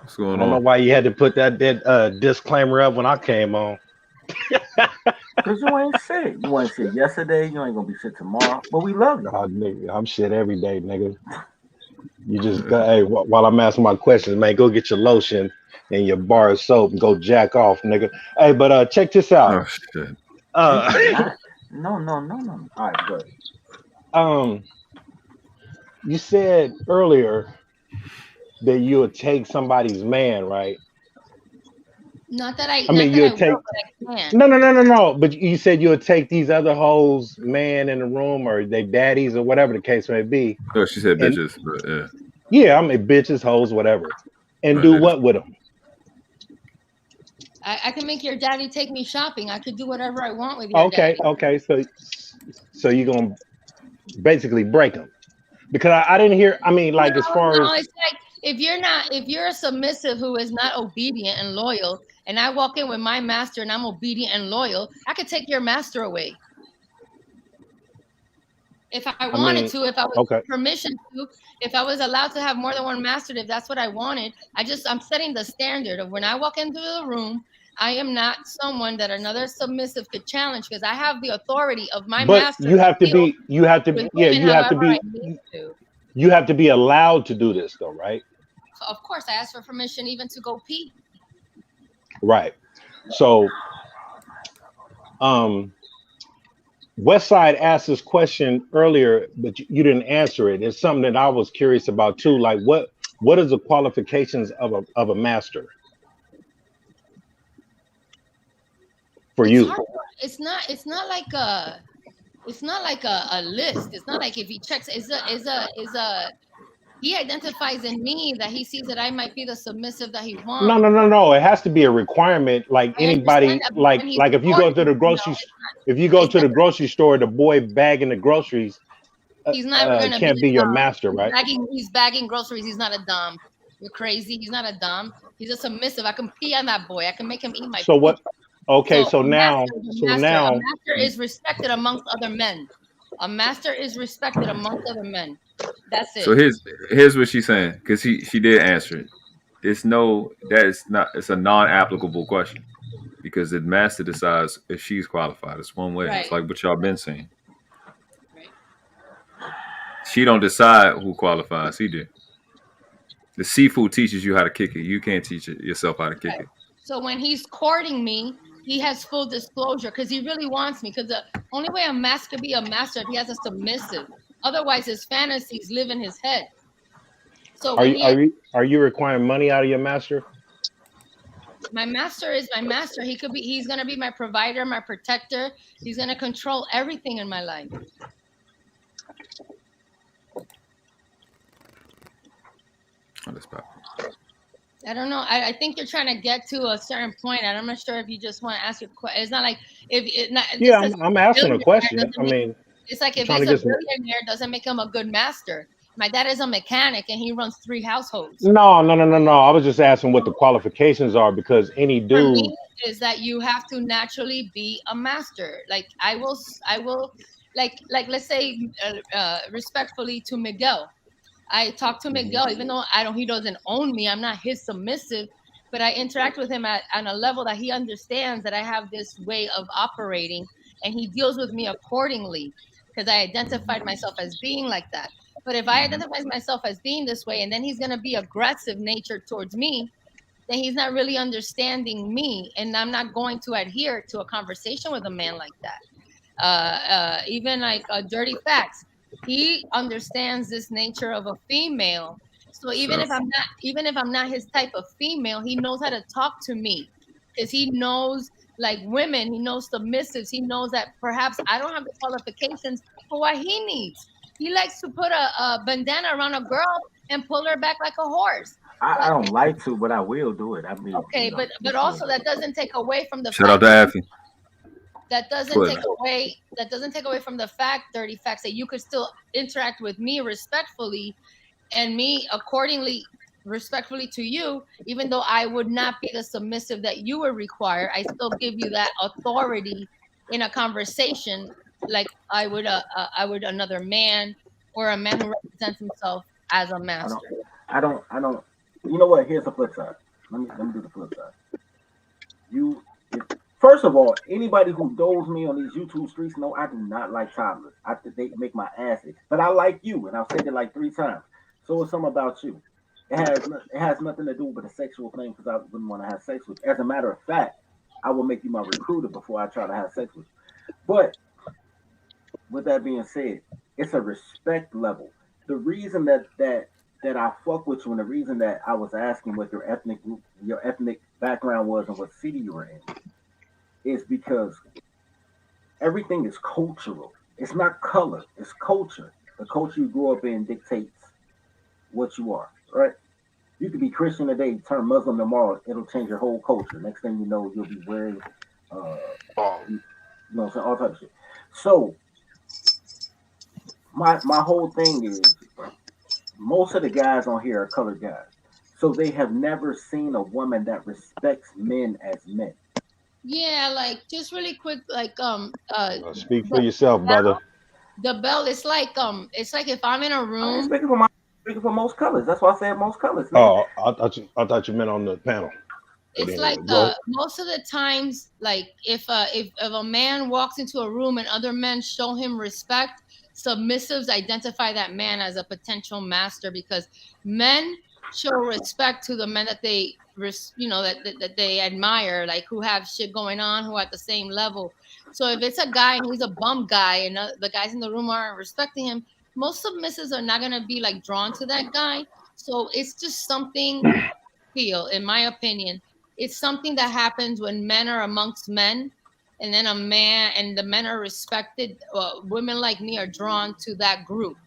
[SPEAKER 2] What's going on?
[SPEAKER 8] I don't know why you had to put that disclaimer up when I came on.
[SPEAKER 6] Because you ain't shit. You ain't shit yesterday. You ain't gonna be shit tomorrow. But we love you.
[SPEAKER 8] Oh, nigga, I'm shit every day, nigga. You just hey, while I'm asking my questions, man, go get your lotion and your bar of soap and go jack off, nigga. Hey, but check this out.
[SPEAKER 2] Oh shit.
[SPEAKER 6] No. All right, good.
[SPEAKER 8] You said earlier that you would take somebody's man, right?
[SPEAKER 1] Not that I
[SPEAKER 8] mean, you would take.
[SPEAKER 1] But I can.
[SPEAKER 8] No. But you said you would take these other hoes, man, in the room, or they daddies, or whatever the case may be.
[SPEAKER 2] Oh, she said bitches, but yeah.
[SPEAKER 8] Yeah, I mean bitches, hoes, whatever, and do what with them?
[SPEAKER 1] I can make your daddy take me shopping. I could do whatever I want with your daddy.
[SPEAKER 8] Okay. So you're gonna basically break them because I didn't hear. I mean, like as far as
[SPEAKER 1] it's like if you're a submissive who is not obedient and loyal, and I walk in with my master and I'm obedient and loyal, I could take your master away. If I wanted to, if I was permission to, if I was allowed to have more than one master, if that's what I wanted, I'm setting the standard of when I walk into the room, I am not someone that another submissive could challenge because I have the authority of my master.
[SPEAKER 8] But you have to be allowed to do this though, right?
[SPEAKER 1] So of course, I asked for permission even to go pee.
[SPEAKER 8] Right. So, Westside asked this question earlier, but you didn't answer it. It's something that I was curious about too. Like, what is the qualifications of a master for you?
[SPEAKER 1] It's not like a list. It's not like if he checks. He identifies in me that he sees that I might be the submissive that he wants.
[SPEAKER 8] No. It has to be a requirement. Like anybody, like if you go to the grocery store, the boy bagging the groceries,
[SPEAKER 1] he's not gonna
[SPEAKER 8] can't be your master, right?
[SPEAKER 1] He's bagging groceries. He's not a dom. You're crazy. He's not a dom. He's a submissive. I can pee on that boy. I can make him eat my.
[SPEAKER 8] So what? Okay, so
[SPEAKER 1] a
[SPEAKER 8] now
[SPEAKER 1] master is respected amongst other men. A master is respected amongst other men. That's it.
[SPEAKER 2] So here's what she's saying, because she did answer it. It's a non-applicable question because the master decides if she's qualified. It's one way.
[SPEAKER 1] Right.
[SPEAKER 2] It's like what y'all been saying.
[SPEAKER 1] Right.
[SPEAKER 2] She don't decide who qualifies. He did. The seafood teaches you how to kick it. You can't teach yourself how to kick it.
[SPEAKER 1] So when he's courting me, he has full disclosure because he really wants me. Because the only way a master could be a master if he has a submissive. Otherwise, his fantasies live in his head. So
[SPEAKER 8] are you requiring money out of your master?
[SPEAKER 1] My master is my master. He's gonna be my provider, my protector. He's gonna control everything in my life. I don't know. I think you're trying to get to a certain point, and I'm not sure if you just want to ask your question. It's not like
[SPEAKER 8] I'm asking a question. I mean,
[SPEAKER 1] it's like if it's a billionaire, doesn't make him a good master. My dad is a mechanic, and he runs 3 households.
[SPEAKER 8] No. I was just asking what the qualifications are because any dude
[SPEAKER 1] for me is that you have to naturally be a master. Like I will, like let's say respectfully to Miguel. I talk to Miguel, even though he doesn't own me. I'm not his submissive, but I interact with him on a level that he understands that I have this way of operating, and he deals with me accordingly because I identified myself as being like that. But if I identify myself as being this way, and then he's going to be aggressive natured towards me, then he's not really understanding me, and I'm not going to adhere to a conversation with a man like that. Even like dirty facts. He understands this nature of a female. So even if I'm not his type of female, he knows how to talk to me because he knows like women, he knows submissives. He knows that perhaps I don't have the qualifications for what he needs. He likes to put a bandana around a girl and pull her back like a horse.
[SPEAKER 6] I don't like to, but I will do it. I mean,
[SPEAKER 1] Okay,
[SPEAKER 6] you know,
[SPEAKER 1] but also that doesn't take away from the
[SPEAKER 2] Shout out
[SPEAKER 1] fact
[SPEAKER 2] to Affy.
[SPEAKER 1] that doesn't
[SPEAKER 2] Twitter.
[SPEAKER 1] take away from the dirty facts that you could still interact with me respectfully and me accordingly respectfully to you, even though I would not be the submissive that you would require. I still give you that authority in a conversation like I would another man or a man who represents himself as a master.
[SPEAKER 6] I don't. You know what? Here's the flip side. Let me do the flip side. First of all, anybody who knows me on these YouTube streets know I do not like toddlers. I think they make my ass itch. But I like you, and I've said it like 3 times. So it's something about you. It has nothing to do with a sexual thing because I wouldn't want to have sex with you. As a matter of fact, I will make you my recruiter before I try to have sex with you. But with that being said, it's a respect level. The reason that I fuck with you, and the reason that I was asking what your ethnic background was and what city you were in, is because everything is cultural. It's not color. It's culture. The culture you grew up in dictates what you are, right? You could be Christian today, turn Muslim tomorrow. It'll change your whole culture. Next thing you know, you'll be wearing, all type of shit. So my whole thing is, most of the guys on here are colored guys, so they have never seen a woman that respects men as men.
[SPEAKER 1] Yeah, like just really quick, like
[SPEAKER 8] Speak for yourself, brother.
[SPEAKER 1] The bell, it's like if I'm in a room.
[SPEAKER 6] Speaking for most colors. That's why I said most colors.
[SPEAKER 8] Oh, I thought you meant on the panel.
[SPEAKER 1] It's like most of the times, like if a man walks into a room and other men show him respect, submissives identify that man as a potential master because men show respect to the men that they that they admire, like who have shit going on, who are at the same level. So if it's a guy and he's a bum guy and the guys in the room aren't respecting him, most submissives are not gonna be like drawn to that guy. So it's just something in my opinion, it's something that happens when men are amongst men. And then a man and the men are respected. Women like me are drawn to that group.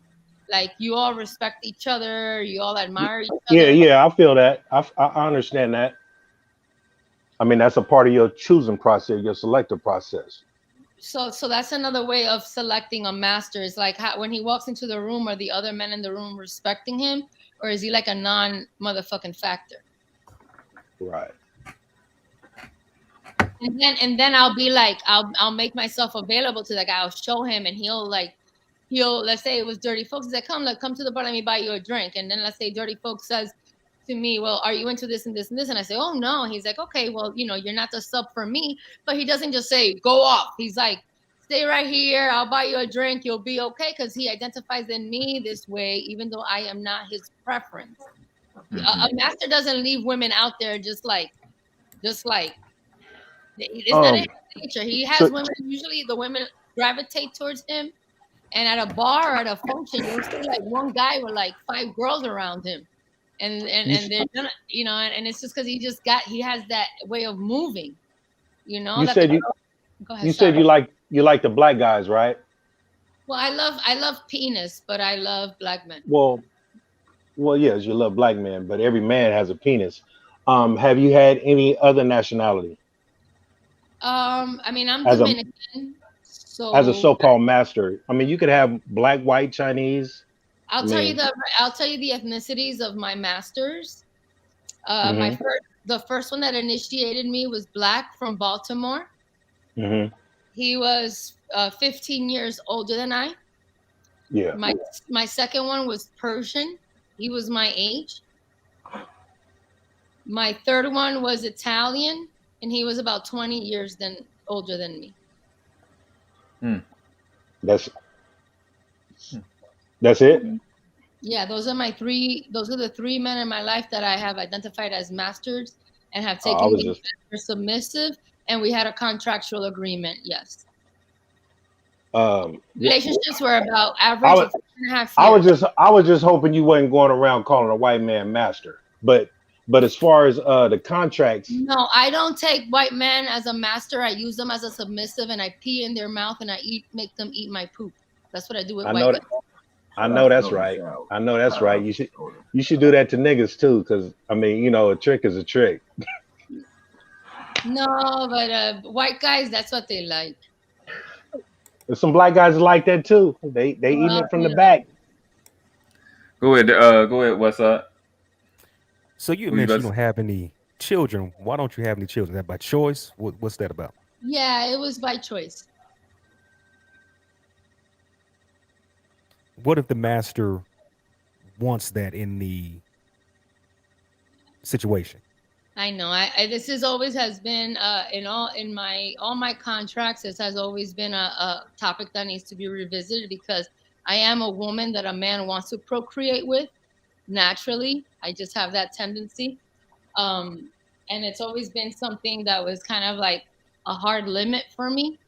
[SPEAKER 1] Like you all respect each other. You all admire each other.
[SPEAKER 8] Yeah, I feel that. I understand that. I mean, that's a part of your choosing process, your selective process.
[SPEAKER 1] So that's another way of selecting a master. Is like when he walks into the room, are the other men in the room respecting him, or is he like a non-motherfucking factor?
[SPEAKER 8] Right.
[SPEAKER 1] And then I'll be like, I'll make myself available to that guy. I'll show him, and he'll let's say it was Dirty Folks. He's like, come to the bar, let me buy you a drink. And then let's say Dirty Folks says to me, well, are you into this and this and this? And I say, oh no. He's like, okay, well, you're not the sub for me. But he doesn't just say go off. He's like, stay right here. I'll buy you a drink. You'll be okay, because he identifies in me this way, even though I am not his preference. Mm-hmm. A master doesn't leave women out there just like. It's not in his nature. He has women. Usually, the women gravitate towards him, and at a bar or at a function, you'll see like one guy with like 5 girls around him, and they're gonna, and it's just because he has that way of moving,
[SPEAKER 8] You said
[SPEAKER 1] go ahead,
[SPEAKER 8] you said you like the black guys, right?
[SPEAKER 1] Well, I love penis, but I love black men.
[SPEAKER 8] Well, yes, you love black men, but every man has a penis. Have you had any other nationality?
[SPEAKER 1] I mean, I'm Dominican, so
[SPEAKER 8] as a so-called master. I mean, you could have black, white, Chinese.
[SPEAKER 1] I'll tell you the ethnicities of my masters.
[SPEAKER 8] Mm-hmm.
[SPEAKER 1] The first one that initiated me was black from Baltimore.
[SPEAKER 8] Mm-hmm.
[SPEAKER 1] He was 15 years older than I.
[SPEAKER 8] Yeah.
[SPEAKER 1] My second one was Persian. He was my age. My third one was Italian, and he was about 20 years older than me.
[SPEAKER 8] That's it?
[SPEAKER 1] Yeah, those are the 3 men in my life that I have identified as masters and have taken me for submissive, and we had a contractual agreement, yes. Relationships were about average of 2.5 years.
[SPEAKER 8] I was just hoping you wasn't going around calling a white man master. But as far as the contracts,
[SPEAKER 1] no, I don't take white men as a master. I use them as a submissive, and I pee in their mouth and make them eat my poop. That's what I do with white men.
[SPEAKER 8] I know that's right. I know that's right. You should do that to niggas too, because I mean, you know, a trick is a trick.
[SPEAKER 1] No, but white guys, that's what they like.
[SPEAKER 8] There's some black guys like that too. They eating it from the back.
[SPEAKER 2] Go ahead. Go ahead. What's up?
[SPEAKER 5] So you mentioned you don't have any children. Why don't you have any children? Is that by choice? What's that about?
[SPEAKER 1] Yeah, it was by choice.
[SPEAKER 5] What if the master wants that in the situation?
[SPEAKER 1] I know. This is always has been in all my contracts. This has always been a topic that needs to be revisited because I am a woman that a man wants to procreate with naturally. I just have that tendency, and it's always been something that was kind of like a hard limit for me.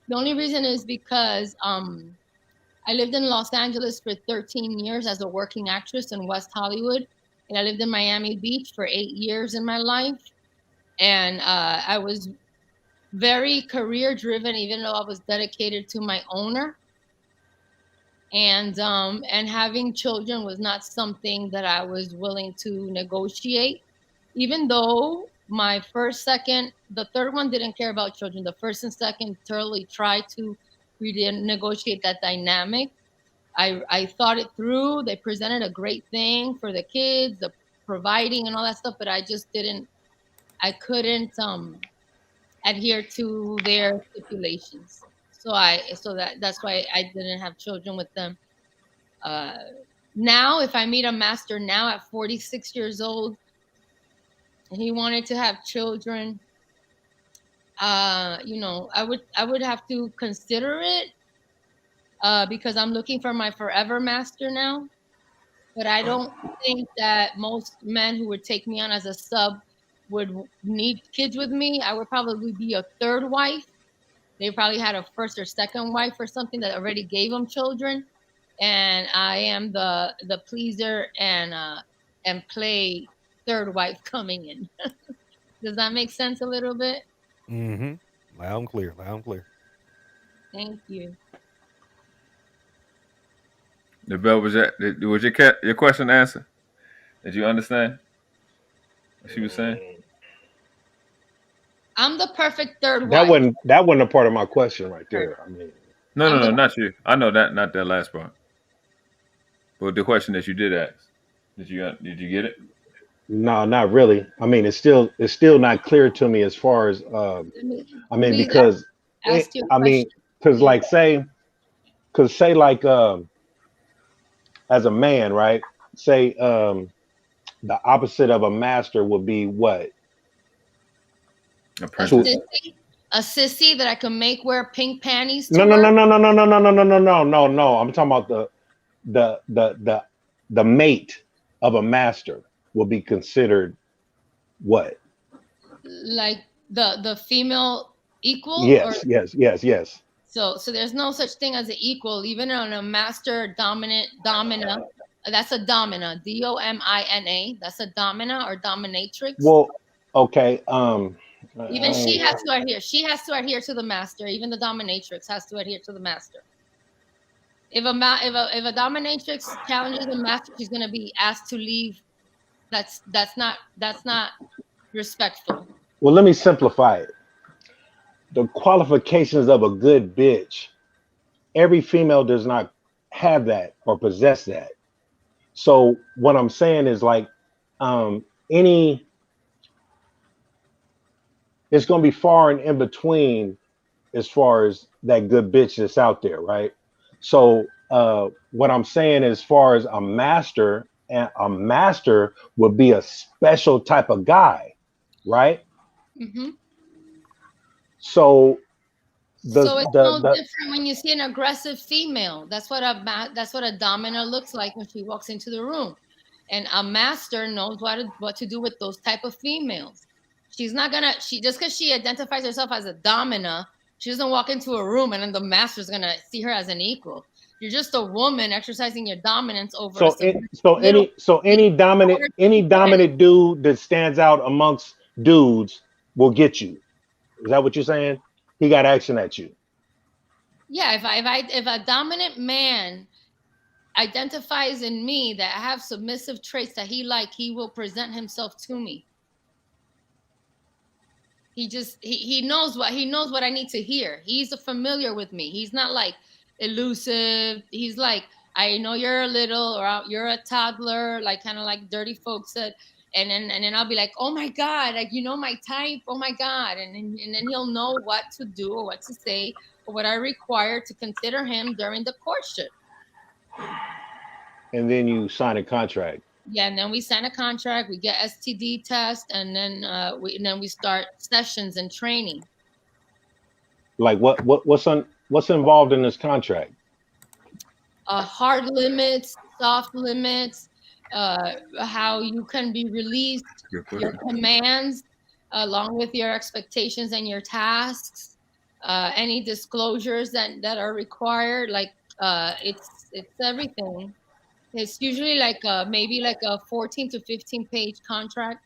[SPEAKER 1] The only reason is because I lived in Los Angeles for 13 years as a working actress in West Hollywood. And I lived in Miami Beach for 8 years in my life. And I was very career driven, even though I was dedicated to my owner. And having children was not something that I was willing to negotiate, even though my first, second, the third one didn't care about children. The first and second totally tried to negotiate that dynamic. I thought it through. They presented a great thing for the kids, the providing and all that stuff, but I just I couldn't adhere to their stipulations. That's why I didn't have children with them. Now, if I meet a master now at 46 years old, and he wanted to have children, you know, I would have to consider it. Because I'm looking for my forever master now. But I don't think that most men who would take me on as a sub would need kids with me. I would probably be a third wife. They probably had a first or second wife or something that already gave them children. And I am the pleaser and play third wife coming in. Does that make sense a little bit?
[SPEAKER 5] Mm-hmm. Loud and clear. Loud and clear.
[SPEAKER 1] Thank you.
[SPEAKER 2] The bell was your question answered? Did you understand what she was saying?
[SPEAKER 1] I'm the perfect third wife.
[SPEAKER 8] That wasn't a part of my question right there. I mean,
[SPEAKER 2] no, not you. I know that, not that last part. But the question that you did ask, did you get it?
[SPEAKER 8] No, not really. I mean, it's still not clear to me as far as I mean, because like say like as a man, right? Say the opposite of a master would be what?
[SPEAKER 2] A princess.
[SPEAKER 1] A sissy that I can make wear pink panties.
[SPEAKER 8] No. I'm talking about the mate of a master will be considered what?
[SPEAKER 1] Like the female equal?
[SPEAKER 8] Yes.
[SPEAKER 1] So there's no such thing as an equal, even on a master domina. That's a domina, DOMINA. That's a domina or dominatrix.
[SPEAKER 8] Well, okay.
[SPEAKER 1] Even she has to adhere. She has to adhere to the master. Even the dominatrix has to adhere to the master. If a dominatrix challenges the master, she's gonna be asked to leave. That's not respectful.
[SPEAKER 8] Well, let me simplify it. The qualifications of a good bitch, every female does not have that or possess that. So what I'm saying is like it's going to be far and in between as far as that good bitch that's out there, right? So what I'm saying as far as a master would be a special type of guy, right?
[SPEAKER 1] Mm-hmm.
[SPEAKER 8] So
[SPEAKER 1] it's no different when you see an aggressive female. That's what a domina looks like when she walks into the room, and a master knows what to do with those type of females. She's not gonna just because she identifies herself as a domina, she doesn't walk into a room and then the master's gonna see her as an equal. You're just a woman exercising your dominance over.
[SPEAKER 8] Any dominant dude that stands out amongst dudes will get you. Is that what you're saying? He got action at you.
[SPEAKER 1] Yeah, if a dominant man identifies in me that I have submissive traits that he will present himself to me. He knows what I need to hear. He's familiar with me. He's not like elusive. He's like, I know you're a little, or you're a toddler, like kind of like Dirty Folk said. And then I'll be like, oh my God, like, you know my type. Oh my God. And then he'll know what to do or what to say or what I require to consider him during the courtship.
[SPEAKER 8] And then you sign a contract.
[SPEAKER 1] Yeah, and then we sign a contract, we get STD test, and then we start sessions and training.
[SPEAKER 8] Like what's involved in this contract?
[SPEAKER 1] Hard limits, soft limits, how you can be released, your commands, along with your expectations and your tasks, any disclosures that are required. Like it's everything. It's usually like maybe like a 14 to 15 page contract.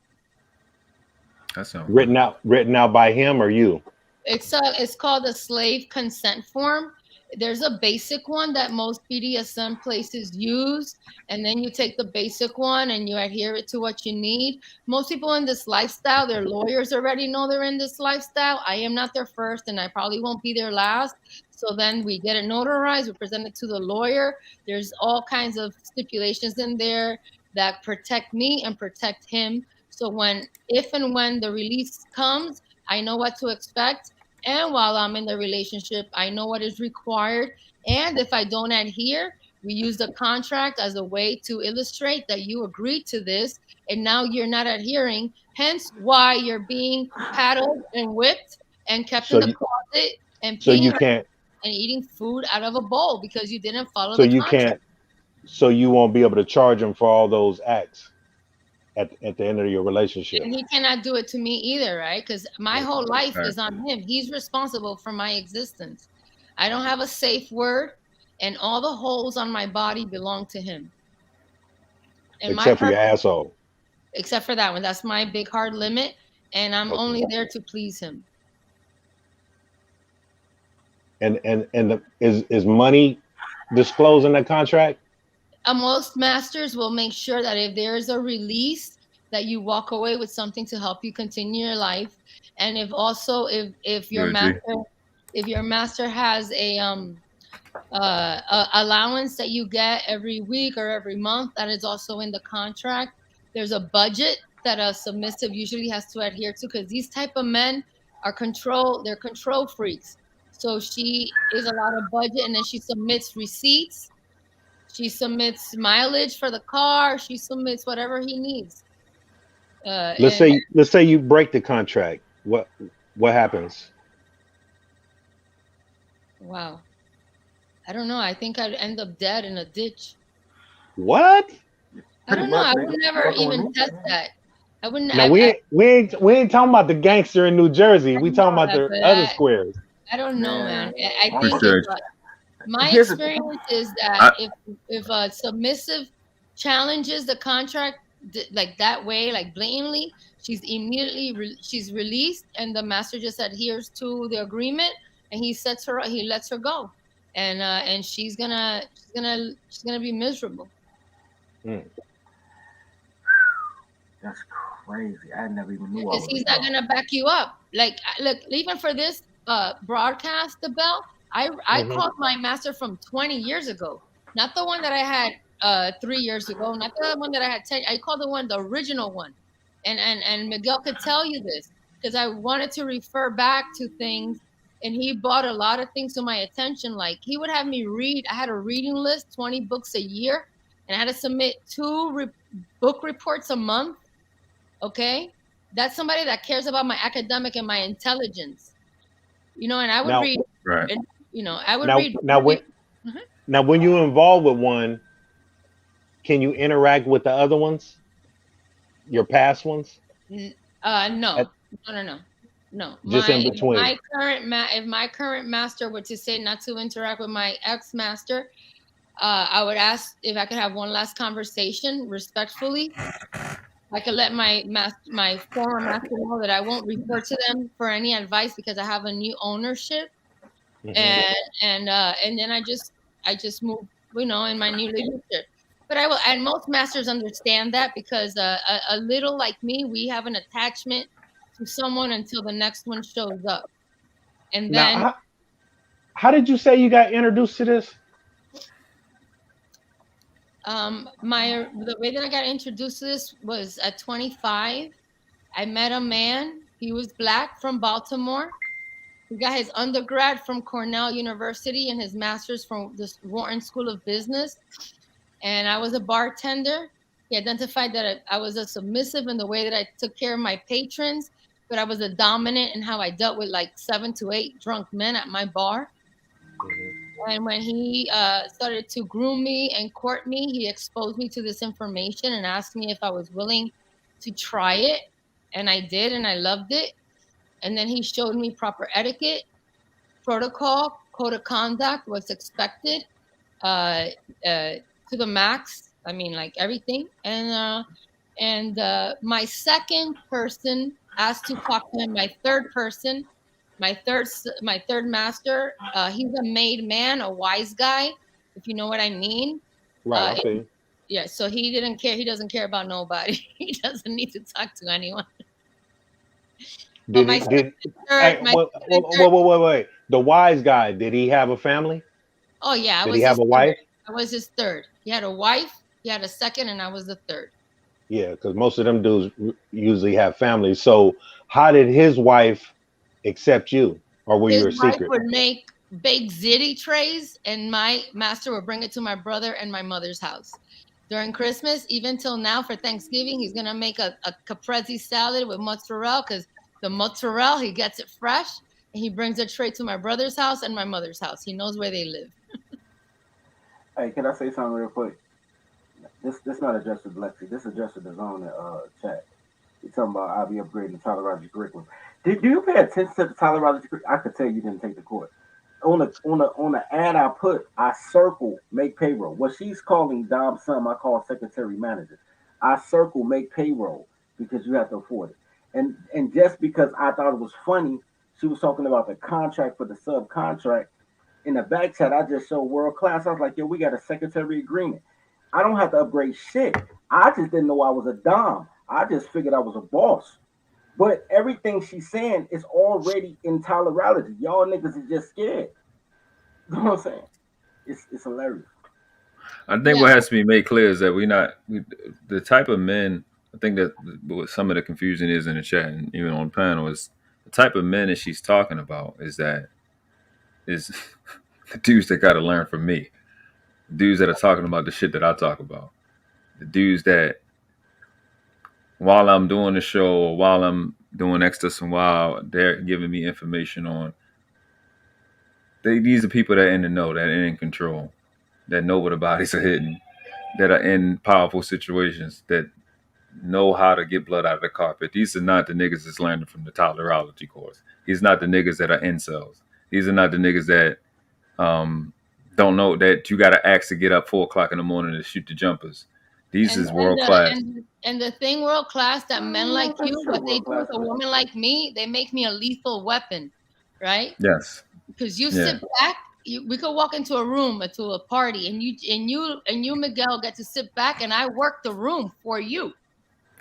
[SPEAKER 2] That sounds
[SPEAKER 8] written out by him or you?
[SPEAKER 1] It's called a slave consent form. There's a basic one that most BDSM places use, and then you take the basic one and you adhere it to what you need. Most people in this lifestyle, their lawyers already know they're in this lifestyle. I am not their first, and I probably won't be their last. So then we get it notarized, we present it to the lawyer. There's all kinds of stipulations in there that protect me and protect him. So if and when the release comes, I know what to expect. And while I'm in the relationship, I know what is required. And if I don't adhere, we use the contract as a way to illustrate that you agreed to this, and now you're not adhering. Hence why you're being paddled and whipped and kept in the closet and and eating food out of a bowl because you didn't follow the contract.
[SPEAKER 8] So you won't be able to charge him for all those acts at the end of your relationship.
[SPEAKER 1] And he cannot do it to me either, right? Because my whole life is on him. He's responsible for my existence. I don't have a safe word, and all the holes on my body belong to him. And
[SPEAKER 8] except for your asshole.
[SPEAKER 1] Except for that one. That's my big hard limit, and I'm only there to please him.
[SPEAKER 8] And is money disclosed in that contract?
[SPEAKER 1] Most masters will make sure that if there is a release, that you walk away with something to help you continue your life. And if your master has a allowance that you get every week or every month, that is also in the contract. There's a budget that a submissive usually has to adhere to, because these type of men are they're control freaks. So she is allowed a budget, and then she submits receipts. She submits mileage for the car. She submits whatever he needs.
[SPEAKER 8] Let's say you break the contract. What happens?
[SPEAKER 1] Wow. I don't know. I think I'd end up dead in a ditch.
[SPEAKER 8] What?
[SPEAKER 1] I don't know. I would never even test that. I wouldn't.
[SPEAKER 8] Now we ain't talking about the gangster in New Jersey. We talking about the other squares.
[SPEAKER 1] I don't know, man. I think my experience is that if a submissive challenges the contract like that way, like blatantly, she's immediately she's released, and the master just adheres to the agreement, and he lets her go, and she's gonna be miserable.
[SPEAKER 6] That's crazy. I never even knew.
[SPEAKER 1] Because he's not gonna back you up. Like, look, even for this broadcast, the bell. I called my master from 20 years ago, not the one that I had 3 years ago, not the one that I had 10. I called the original one, and Miguel could tell you this, because I wanted to refer back to things, and he brought a lot of things to my attention. Like, he would have me read. I had a reading list, 20 books a year, and I had to submit 2 book reports a month. Okay, that's somebody that cares about my academic and my intelligence, and I would read.
[SPEAKER 2] Right.
[SPEAKER 1] And, I would read.
[SPEAKER 8] Now, when you're involved with one, can you interact with the other ones? Your past ones?
[SPEAKER 1] No.
[SPEAKER 8] Just in between.
[SPEAKER 1] If my current master were to say not to interact with my ex-master, I would ask if I could have one last conversation respectfully. I could let my former master know that I won't refer to them for any advice because I have a new ownership. And then I just move in my new leadership. But I will, and most masters understand that because a little like me, we have an attachment to someone until the next one shows up. And then
[SPEAKER 8] Now, how did you say you got introduced to this?
[SPEAKER 1] The way that I got introduced to this was at 25. I met a man. He was black from Baltimore. He got his undergrad from Cornell University and his master's from the Wharton School of Business. And I was a bartender. He identified that I was a submissive in the way that I took care of my patrons, but I was a dominant in how I dealt with like 7 to 8 drunk men at my bar. And when he started to groom me and court me, he exposed me to this information and asked me if I was willing to try it. And I did, and I loved it. And then he showed me proper etiquette, protocol, code of conduct, what's expected to the max. I mean, like everything. And my second person asked to talk to him. My third person, my third master, he's a made man, a wise guy, if you know what I mean.
[SPEAKER 8] Right. Okay.
[SPEAKER 1] Yeah. So he didn't care. He doesn't care about nobody. He doesn't need to talk to anyone.
[SPEAKER 8] Wait. The wise guy, did he have a family?
[SPEAKER 1] Oh yeah.
[SPEAKER 8] Did he have a wife?
[SPEAKER 1] I was his third. He had a wife, he had a second, and I was the third.
[SPEAKER 8] Yeah, because most of them dudes usually have families. So how did his wife accept you? Or were you a secret?
[SPEAKER 1] His wife would make baked ziti trays, and my master would bring it to my brother and my mother's house. During Christmas, even till now for Thanksgiving, he's going to make a caprese salad with mozzarella, because the mozzarella, he gets it fresh, and he brings a tray to my brother's house and my mother's house. He knows where they live.
[SPEAKER 6] Hey, can I say something real quick? This not addressed to Lexie. This addressed to the zone chat. You're talking about I'll be upgrading the tolerology curriculum. Do you pay attention to the tolerology curriculum? I could tell you didn't take the course. On the ad I put, I circle make payroll. What she's calling Dom Sum, I call secretary manager. I circle make payroll because you have to afford it. And just because I thought it was funny, she was talking about the contract for the subcontract. In the back chat, I just showed world class. I was like, yo, we got a secretary agreement. I don't have to upgrade shit. I just didn't know I was a dom. I just figured I was a boss. But everything she's saying is already in tolerology. Y'all niggas is just scared. You know what I'm saying? It's hilarious.
[SPEAKER 2] I think what has to be made clear is that the type of men, I think that what some of the confusion is in the chat and even on the panel is the type of men that she's talking about is the dudes that got to learn from me. The dudes that are talking about the shit that I talk about. The dudes that while I'm doing the show or while I'm doing Extra and Wild, they're giving me information on. These are people that are in the know, that are in control, that know where the bodies are hidden, that are in powerful situations, that know how to get blood out of the carpet. These are not the niggas that's learning from the tolerology course. These are not the niggas that are incels. These are not the niggas that don't know that you got to ask to get up 4 o'clock in the morning to shoot the jumpers. These is world class.
[SPEAKER 1] And the thing world class that men like you, what they do with a woman like me, they make me a lethal weapon, right?
[SPEAKER 2] Yes.
[SPEAKER 1] Because you sit back, we could walk into a room to a party, and you Miguel get to sit back, and I work the room for you.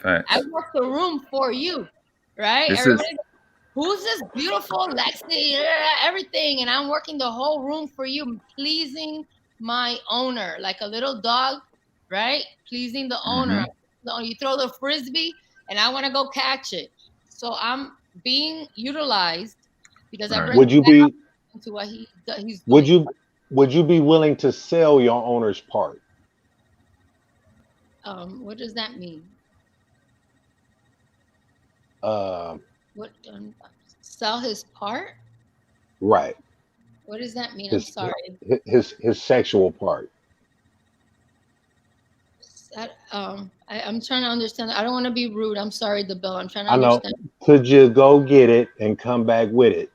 [SPEAKER 2] Thanks.
[SPEAKER 1] I work the room for you, right? Who's this beautiful Lexie, everything, and I'm working the whole room for you, pleasing my owner, like a little dog, right? Pleasing the owner. Mm-hmm. You throw the frisbee, and I want to go catch it. So I'm being utilized because I bring into what he's doing.
[SPEAKER 8] Would you be willing to sell your owner's part?
[SPEAKER 1] What does that mean? What sell his part?
[SPEAKER 8] Right.
[SPEAKER 1] What does that mean? I'm sorry.
[SPEAKER 8] His sexual part.
[SPEAKER 1] I'm trying to understand. I don't want to be rude. I'm sorry, DeBell. I'm trying to understand.
[SPEAKER 8] Could you go get it and come back with it?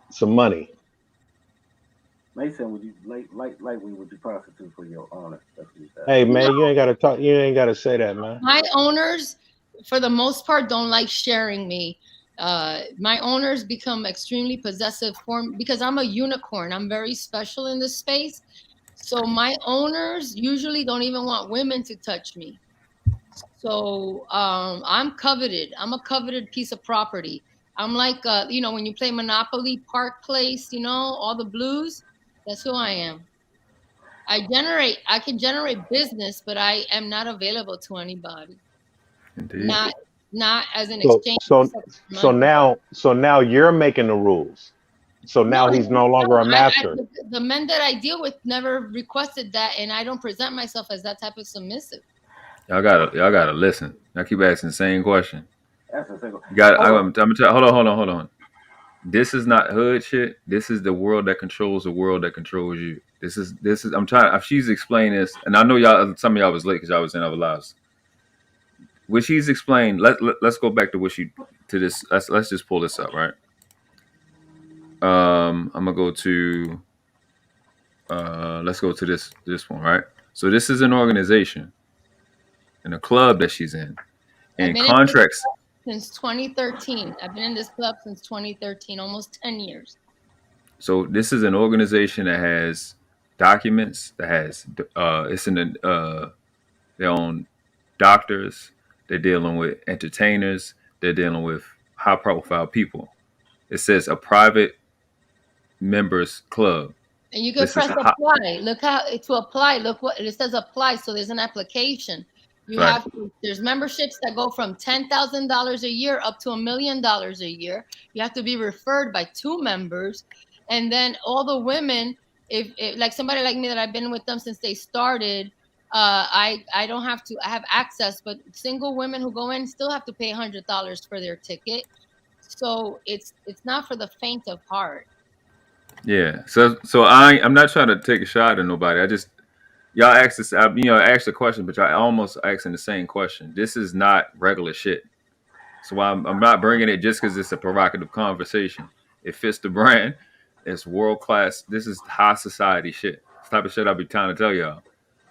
[SPEAKER 8] Some money.
[SPEAKER 6] Mason, would you would you prostitute for your owner?
[SPEAKER 8] Hey man, you ain't gotta talk. You ain't gotta say that, man.
[SPEAKER 1] My owners, for the most part, don't like sharing me. My owners become extremely possessive because I'm a unicorn. I'm very special in this space. So my owners usually don't even want women to touch me. So I'm coveted. I'm a coveted piece of property. I'm like, when you play Monopoly, Park Place, all the blues, that's who I am. I can generate business, but I am not available to anybody.
[SPEAKER 2] Indeed.
[SPEAKER 1] Not as an exchange.
[SPEAKER 8] So now you're making the rules. So now he's no longer a master.
[SPEAKER 1] The men that I deal with never requested that, and I don't present myself as that type of submissive.
[SPEAKER 2] Y'all gotta listen. I keep asking the same question.
[SPEAKER 6] That's a single.
[SPEAKER 2] I'm gonna tell. Hold on. This is not hood shit. This is the world that controls the world that controls you. This is. I'm trying. She's explained this, and I know y'all. Some of y'all was late because y'all was in other lives. What she's explained. Let's go back to this. Let's just pull this up, right? I'm gonna go to. Let's go to this one, right? So this is an organization, in a club that she's in, and contracts.
[SPEAKER 1] Since 2013. I've been in this club since 2013, almost 10 years.
[SPEAKER 2] So this is an organization that has documents, that has it's in their own doctors, they're dealing with entertainers, they're dealing with high profile people. It says a private members club.
[SPEAKER 1] And you can press apply. Look how to apply. Look what it says, apply. So there's an application. There's memberships that go from $10,000 a year up to $1 million a year. You have to be referred by 2 members. And then all the women, if like somebody like me that I've been with them since they started, I don't have to, I have access, but single women who go in still have to pay $100 for their ticket. So it's not for the faint of heart.
[SPEAKER 2] Yeah. So I'm not trying to take a shot at nobody. I just, y'all asked this, asked the question, but y'all almost asking the same question. This is not regular shit. So I'm not bringing it just because it's a provocative conversation. It fits the brand. It's world class. This is high society shit. This type of shit I be trying to tell y'all.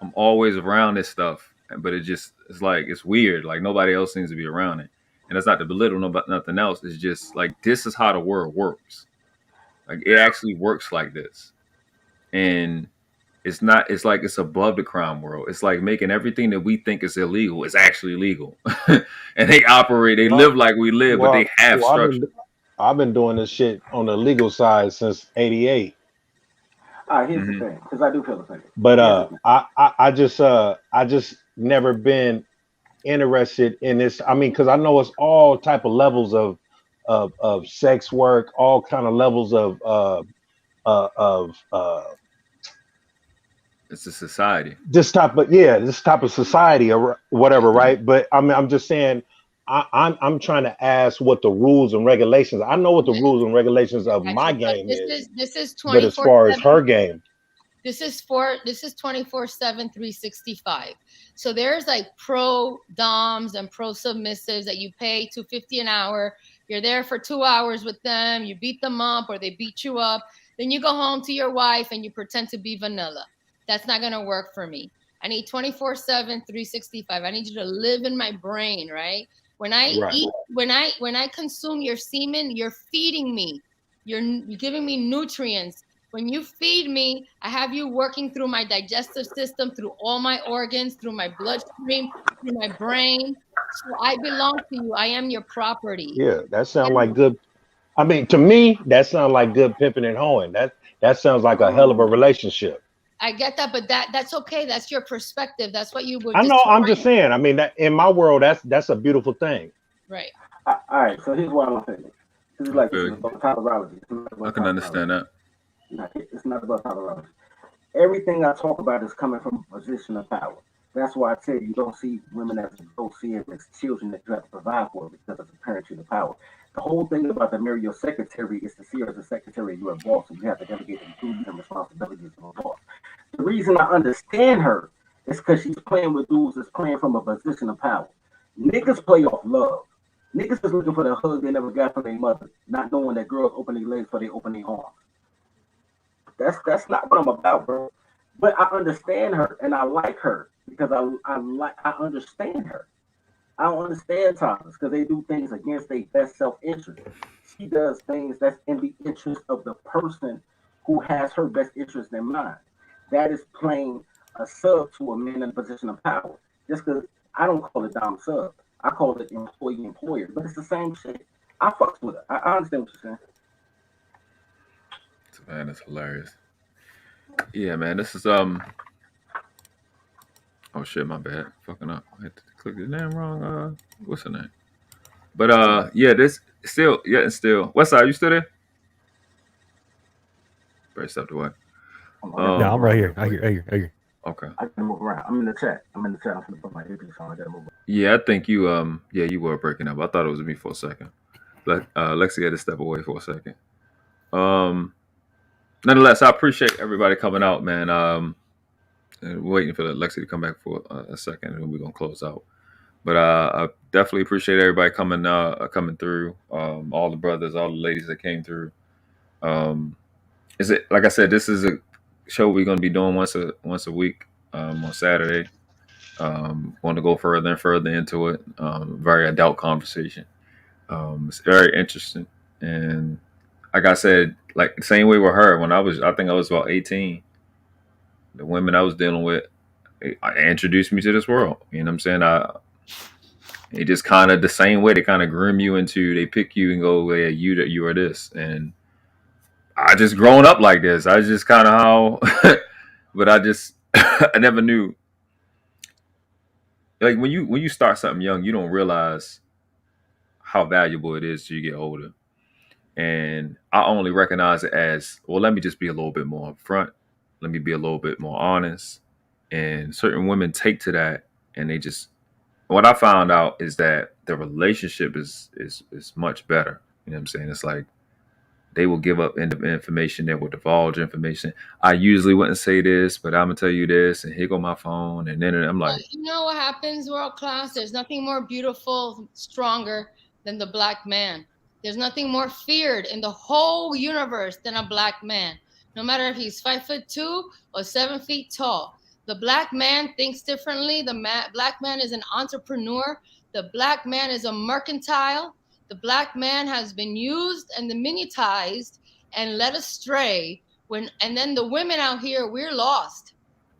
[SPEAKER 2] I'm always around this stuff, but it's like, it's weird. Like nobody else seems to be around it. And it's not to belittle nothing else. It's just like, this is how the world works. Like it actually works like this. And it's like it's above the crime world. It's like making everything that we think is illegal is actually legal. And they live like we live, but they have structure.
[SPEAKER 8] I've been doing this shit on the legal side since '88.
[SPEAKER 6] All right, here's the thing, because I do feel the same.
[SPEAKER 8] But I just never been interested in this. I mean, because I know it's all type of levels of sex work, all kind of levels of
[SPEAKER 2] it's a society.
[SPEAKER 8] This type of society or whatever, right? But I'm just saying, I'm trying to ask what the rules and regulations. I know what the rules and regulations of my game is.
[SPEAKER 1] This is 24/7.
[SPEAKER 8] But as far as her game,
[SPEAKER 1] this is 24/7, 365. So there's like pro doms and pro submissives that you pay $250 an hour. You're there for 2 hours with them. You beat them up or they beat you up. Then you go home to your wife and you pretend to be vanilla. That's not going to work for me. I need 24/7, 365. I need you to live in my brain, right? When I eat, when I consume your semen, you're feeding me. You're giving me nutrients. When you feed me, I have you working through my digestive system, through all my organs, through my bloodstream, through my brain. So I belong to you. I am your property.
[SPEAKER 8] Yeah, that sounds like good. I mean, to me, that sounds like good pimping and hoeing. That sounds like a hell of a relationship.
[SPEAKER 1] I get that, but that's okay. That's your perspective. That's what you would.
[SPEAKER 8] I know. I'm just saying. I mean, that in my world, that's a beautiful thing.
[SPEAKER 1] Right.
[SPEAKER 6] All right. So here's what I'm saying. This is like this is about topography.
[SPEAKER 2] I can understand that.
[SPEAKER 6] It's not about topography. Everything I talk about is coming from a position of power. That's why I tell you don't see women as don't see them as children that you have to provide for because of the parent to the power. The whole thing about to marry your secretary is to see her as a secretary. You're a boss, and you have to delegate the duties and responsibilities of a boss. The reason I understand her is because she's playing with dudes that's playing from a position of power. Niggas play off love. Niggas is looking for the hug they never got from their mother, not knowing that girls open their legs for they open their arms. That's not what I'm about, bro. But I understand her and I like her because I understand her. I don't understand Thomas because they do things against their best self-interest. She does things that's in the interest of the person who has her best interest in mind. that is playing a sub to a man in a position of power. Just because I don't call it dom sub, I call it employee employer, but it's the same shit. I fucks with it. I understand what you're saying.
[SPEAKER 2] Man, that's hilarious. Yeah, man, this is Oh shit, my bad. Fucking up. I had to click the name wrong. What's her name? But yeah, this still, yeah, it's still. Westside, you still there? Better step away.
[SPEAKER 5] No, I'm right here. I hear.
[SPEAKER 2] Okay.
[SPEAKER 6] I can move around. I'm in the chat. I'm gonna put my earpiece on. I gotta move around.
[SPEAKER 2] Yeah, I think you yeah, you were breaking up. I thought it was me for a second. But Lexie had to step away for a second. Nonetheless, I appreciate everybody coming out, man. And waiting for Lexie to come back for a second, and we're gonna close out. But I definitely appreciate everybody coming through. All the brothers, all the ladies that came through. Is it, like I said, this is a show we're gonna be doing once a week on Saturday. Want to go further and further into it. Very adult conversation. It's very interesting, and like I said, like the same way with her. When I think I was about 18. The women I was dealing with, introduced me to this world. You know what I'm saying? It just kind of the same way they kind of groom you into. They pick you and go, "Yeah, you are this." And I just grown up like this. I just kind of how, but I just I never knew. Like when you start something young, you don't realize how valuable it is till you get older. And I only recognize it as, well, let me just be a little bit more upfront. Let me be a little bit more honest. And certain women take to that, and they just, what I found out is that the relationship is much better. You know what I'm saying? It's like they will give up information, they will divulge information. I usually wouldn't say this, but I'm gonna tell you this, and here go my phone, and then I'm like,
[SPEAKER 1] you know what happens, world class? There's nothing more beautiful, stronger than the black man. There's nothing more feared in the whole universe than a black man. No matter if he's 5'2" or 7 feet tall, the black man thinks differently. The black man is an entrepreneur. The black man is a mercantile. The black man has been used and diminutized and led astray. And then the women out here, we're lost,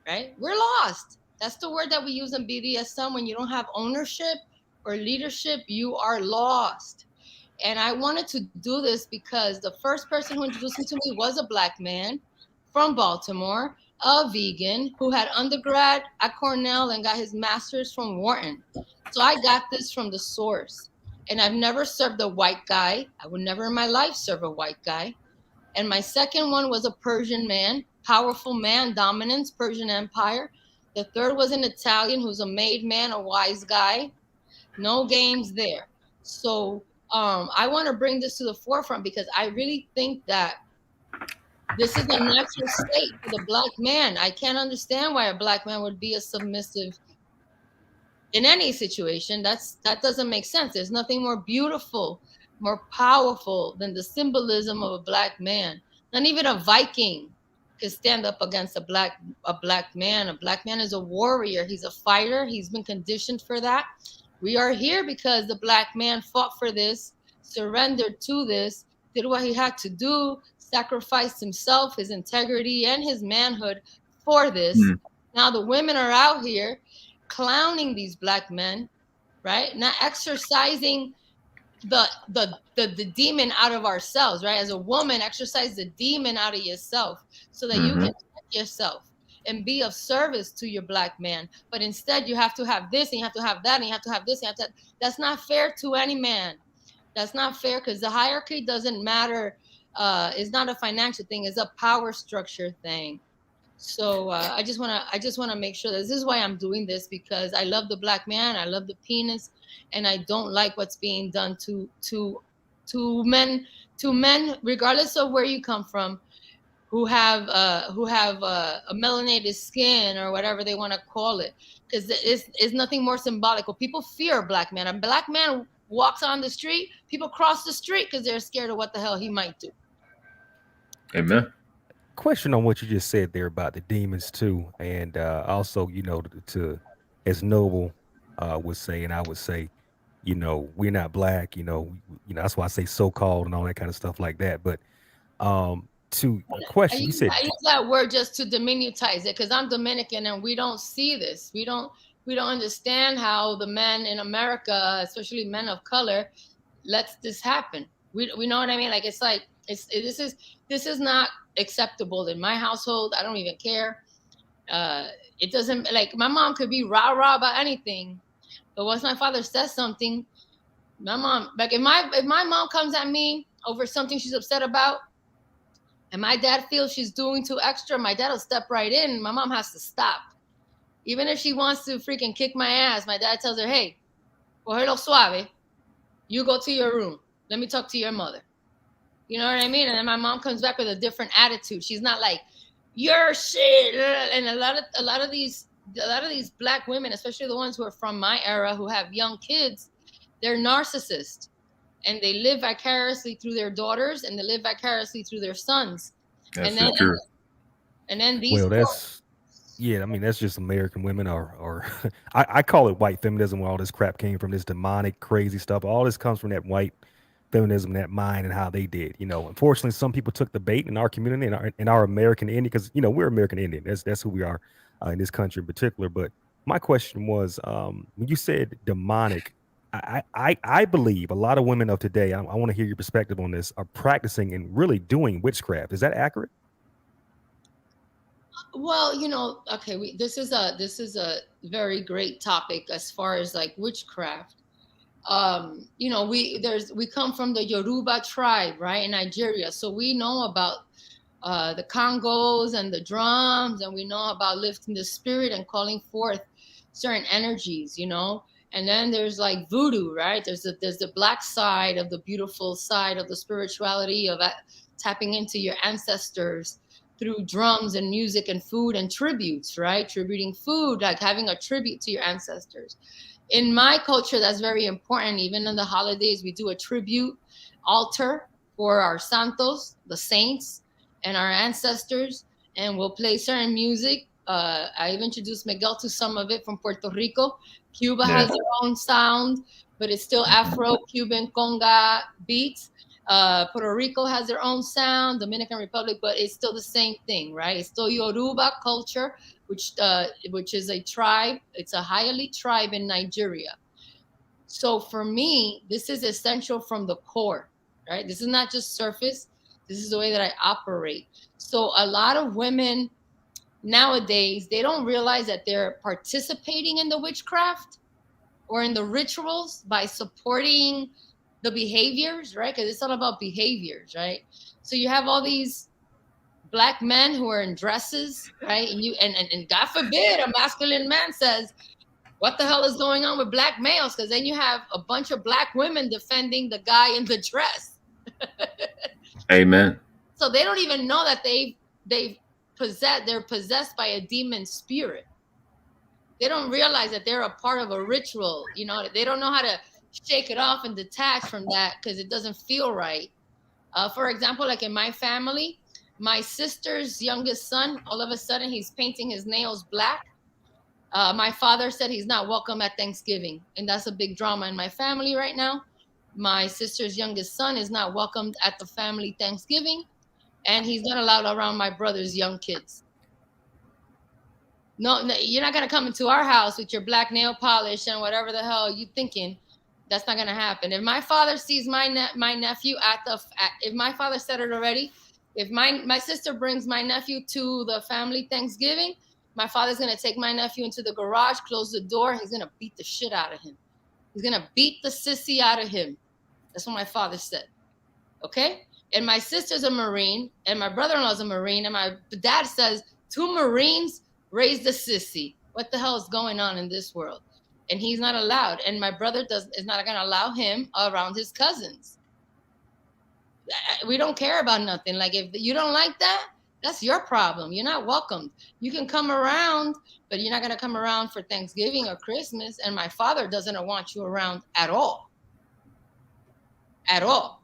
[SPEAKER 1] right? We're lost. That's the word that we use in BDSM. When you don't have ownership or leadership, you are lost. And I wanted to do this because the first person who introduced me to me was a black man from Baltimore, a vegan who had undergrad at Cornell and got his master's from Wharton. So I got this from the source. And I've never served a white guy. I would never in my life serve a white guy. And my second one was a Persian man, powerful man, dominance, Persian Empire. The third was an Italian who's a made man, a wise guy. No games there. So I want to bring this to the forefront because I really think that this is a natural state for the black man. I can't understand why a black man would be a submissive in any situation. That doesn't make sense. There's nothing more beautiful, more powerful than the symbolism of a black man. Not even a Viking could stand up against a black man. A black man is a warrior. He's a fighter. He's been conditioned for that. We are here because the black man fought for this, surrendered to this, did what he had to do, sacrificed himself, his integrity, and his manhood for this. Now the women are out here clowning these black men, right? Not exercising the demon out of ourselves, right? As a woman, exercise the demon out of yourself so that you can check yourself and be of service to your black man. But instead, you have to have this, and you have to have that, and you have to have this, and you have to. That's not fair to any man. That's not fair because the hierarchy doesn't matter. It's not a financial thing. It's a power structure thing. So I just wanna make sure that this is why I'm doing this, because I love the black man, I love the penis, and I don't like what's being done to men, regardless of where you come from, who have a melanated skin or whatever they want to call it, because it's nothing more symbolical. People fear a black man. A black man walks on the street, people cross the street because they're scared of what the hell he might do.
[SPEAKER 2] Amen.
[SPEAKER 5] Question on what you just said there about the demons too, and also, you know, to as Noble would say, and I would say, you know, we're not black, you know, that's why I say so-called and all that kind of stuff like that. But to a question. You said
[SPEAKER 1] I use that word just to diminutize it because I'm Dominican and we don't see this. We don't understand how the men in America, especially men of color, lets this happen. We know what I mean? Like it's like this is not acceptable in my household. I don't even care. It doesn't, like, my mom could be rah about anything, but once my father says something, my mom, like if my mom comes at me over something she's upset about, and my dad feels she's doing too extra, my dad will step right in. My mom has to stop. Even if she wants to freaking kick my ass, my dad tells her, hey, cógelo suave. You go to your room. Let me talk to your mother. You know what I mean? And then my mom comes back with a different attitude. She's not like, you're shit. And a lot of these black women, especially the ones who are from my era who have young kids, they're narcissists. And they live vicariously through their daughters, and they live vicariously through their sons.
[SPEAKER 2] That's true.
[SPEAKER 1] And then these.
[SPEAKER 5] Well, I mean, that's just American women, or I call it white feminism, where all this crap came from, this demonic, crazy stuff. All this comes from that white feminism, that mind, and how they did. You know, unfortunately, some people took the bait in our community, in our American Indian, because you know we're American Indian. That's who we are in this country in particular. But my question was, when you said demonic, I believe a lot of women of today, I want to hear your perspective on this, are practicing and really doing witchcraft. Is that accurate?
[SPEAKER 1] Well, you know, okay, this is a very great topic as far as like witchcraft. You know, we come from the Yoruba tribe, right, in Nigeria, so we know about the Congos and the drums, and we know about lifting the spirit and calling forth certain energies, you know. And then there's like voodoo, right? There's the black side of the beautiful side of the spirituality of tapping into your ancestors through drums and music and food and tributes, right? Tributing food, like having a tribute to your ancestors. In my culture, that's very important. Even in the holidays, we do a tribute altar for our santos, the saints, and our ancestors, and we'll play certain music. I've introduced Miguel to some of it from Puerto Rico. Cuba has their own sound, but it's still Afro-Cuban conga beats. Puerto Rico has their own sound, Dominican Republic, but it's still the same thing, right? It's still Yoruba culture, which is a tribe. It's a Hayali tribe in Nigeria. So for me, this is essential from the core, right? This is not just surface. This is the way that I operate. So a lot of women nowadays, they don't realize that they're participating in the witchcraft or in the rituals by supporting the behaviors, right? Because it's all about behaviors, right? So you have all these black men who are in dresses, right? And God forbid a masculine man says, what the hell is going on with black males? Because then you have a bunch of black women defending the guy in the dress.
[SPEAKER 2] Amen.
[SPEAKER 1] So they don't even know that they're possessed by a demon spirit. They don't realize that they're a part of a ritual. You know, they don't know how to shake it off and detach from that because it doesn't feel right. For example, like in my family, my sister's youngest son, all of a sudden he's painting his nails black. My father said he's not welcome at Thanksgiving, and that's a big drama in my family right now. My sister's youngest son is not welcomed at the family Thanksgiving, and he's not allowed around my brother's young kids. No, you're not going to come into our house with your black nail polish and whatever the hell you thinking. That's not going to happen. If my father sees my nephew if my father said it already, if my sister brings my nephew to the family Thanksgiving, my father's going to take my nephew into the garage, close the door. He's going to beat the shit out of him. He's going to beat the sissy out of him. That's what my father said. Okay? And my sister's a Marine, and my brother-in-law's a Marine, and my dad says 2 Marines raised the sissy. What the hell is going on in this world? And he's not allowed. And my brother is not going to allow him around his cousins. We don't care about nothing. Like, if you don't like that, that's your problem. You're not welcomed. You can come around, but you're not going to come around for Thanksgiving or Christmas. And my father doesn't want you around at all. At all.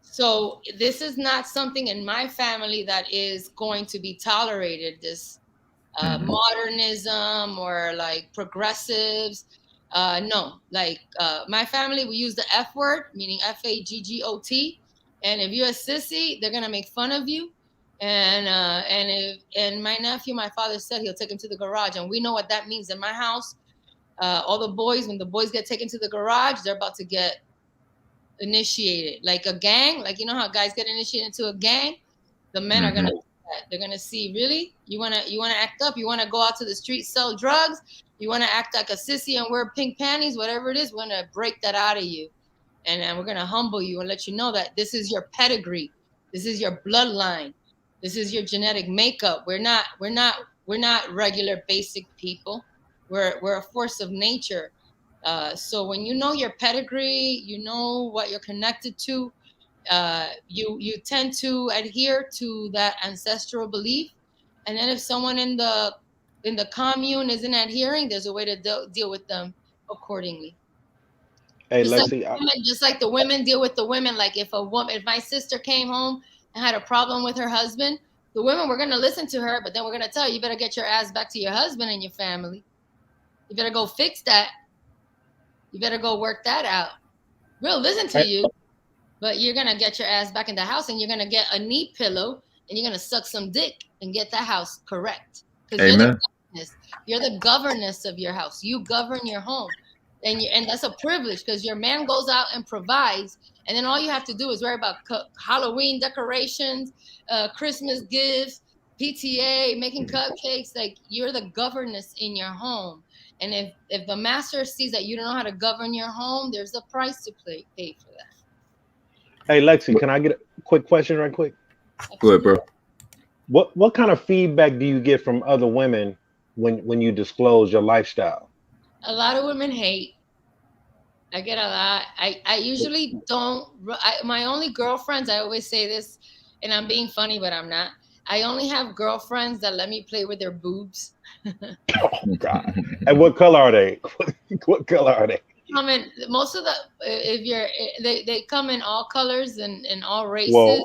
[SPEAKER 1] So this is not something in my family that is going to be tolerated, this modernism or like progressives. No, like my family, we use the F word, meaning F-A-G-G-O-T. And if you're a sissy, they're gonna make fun of you. And my nephew, my father said he'll take him to the garage, and we know what that means in my house. All the boys, when the boys get taken to the garage, they're about to get initiated, like a gang. Like, you know how guys get initiated into a gang? The men are gonna do that. They're gonna see, really? You wanna act up? You wanna go out to the street, sell drugs? You wanna act like a sissy and wear pink panties? Whatever it is, we're gonna break that out of you, and we're gonna humble you and let you know that this is your pedigree, this is your bloodline, this is your genetic makeup. We're not regular basic people. We're a force of nature. So when you know your pedigree, you know what you're connected to. You tend to adhere to that ancestral belief, and then if someone in the commune isn't adhering, there's a way to deal with them accordingly.
[SPEAKER 8] Hey,
[SPEAKER 1] Just like the women deal with the women. Like if my sister came home and had a problem with her husband, the women were gonna listen to her, but then we're gonna tell you better get your ass back to your husband and your family. You better go fix that. You better go work that out. We'll listen to you, but you're going to get your ass back in the house, and you're going to get a knee pillow, and you're going to suck some dick and get that house correct. Because you're the governess of your house. You govern your home. And that's a privilege, because your man goes out and provides, and then all you have to do is worry about Halloween decorations, Christmas gifts, PTA, making cupcakes. Like, you're the governess in your home. And if the master sees that you don't know how to govern your home, there's a price to pay for that.
[SPEAKER 8] Hey, Lexie, can I get a quick question right quick?
[SPEAKER 2] Go ahead, bro.
[SPEAKER 8] What kind of feedback do you get from other women when you disclose your lifestyle?
[SPEAKER 1] A lot of women hate. I get a lot. I usually don't. My only girlfriends, I always say this, and I'm being funny, but I'm not. I only have girlfriends that let me play with their boobs.
[SPEAKER 8] Oh God! And what color are they? What color are they?
[SPEAKER 1] Most of they come in all colors and all races.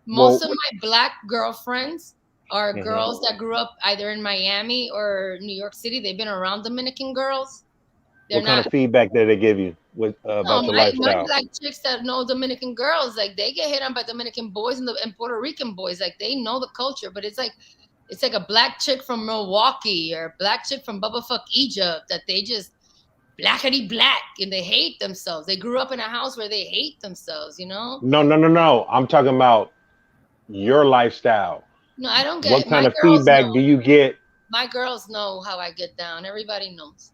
[SPEAKER 1] Most of my black girlfriends are girls that grew up either in Miami or New York City. They've been around Dominican girls.
[SPEAKER 8] What kind of feedback did they give you about your lifestyle?
[SPEAKER 1] My black chicks that know Dominican girls, like, they get hit on by Dominican boys and Puerto Rican boys. Like, they know the culture, but it's like a black chick from Milwaukee or a black chick from Bubba Fuck Egypt that they just blackity black and they hate themselves. They grew up in a house where they hate themselves, you know?
[SPEAKER 8] No. I'm talking about your lifestyle.
[SPEAKER 1] No, I don't get.
[SPEAKER 8] What kind of feedback do you get?
[SPEAKER 1] My girls know how I get down. Everybody knows.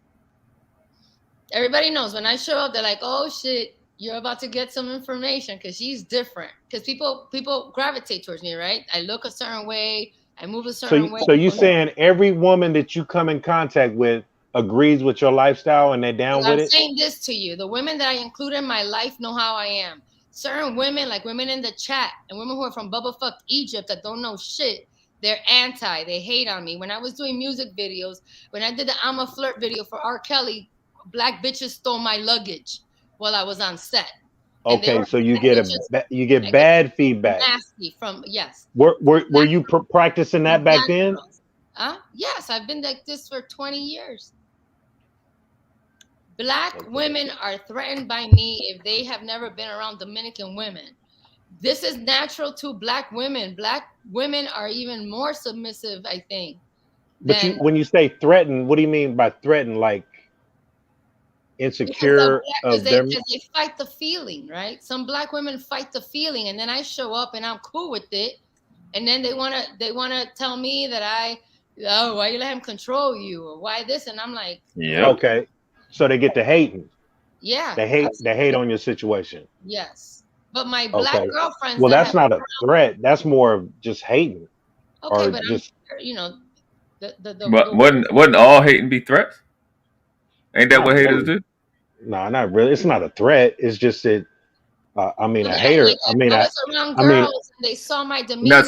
[SPEAKER 1] Everybody knows when I show up, they're like, "Oh shit, you're about to get some information," because she's different. Because people gravitate towards me, right? I look a certain way, I move a certain way.
[SPEAKER 8] So you saying every woman that you come in contact with agrees with your lifestyle and they're down with it?
[SPEAKER 1] I'm saying this to you: the women that I include in my life know how I am. Certain women, like women in the chat and women who are from Bubba Fuck Egypt that don't know shit, they're anti. They hate on me. When I was doing music videos, when I did the I'm a Flirt video for R. Kelly, black bitches stole my luggage while I was on set.
[SPEAKER 8] Okay, so you get bad feedback.
[SPEAKER 1] Nasty from, yes.
[SPEAKER 8] Were you practicing that back then?
[SPEAKER 1] Yes, I've been like this for 20 years. Black women are threatened by me if they have never been around Dominican women. This is natural to black women. Black women are even more submissive, I think.
[SPEAKER 8] But when you say threatened, what do you mean by threatened? Like insecure of them?
[SPEAKER 1] Because they fight the feeling, right? Some black women fight the feeling, and then I show up and I'm cool with it, and then they wanna tell me that why you let him control you, or why this, and I'm like,
[SPEAKER 2] yeah,
[SPEAKER 8] okay. So they get to hating.
[SPEAKER 1] Yeah.
[SPEAKER 8] They hate on your situation.
[SPEAKER 1] Yes. But my black girlfriends.
[SPEAKER 8] Well, that's not a threat. That's more of just hating.
[SPEAKER 1] Okay, but just, you know,
[SPEAKER 2] but wouldn't all hating be threats? Ain't that what haters do?
[SPEAKER 8] No, not really. It's not a threat. It's just that. I mean, a hater. I
[SPEAKER 1] was around girls and they saw my demeanor.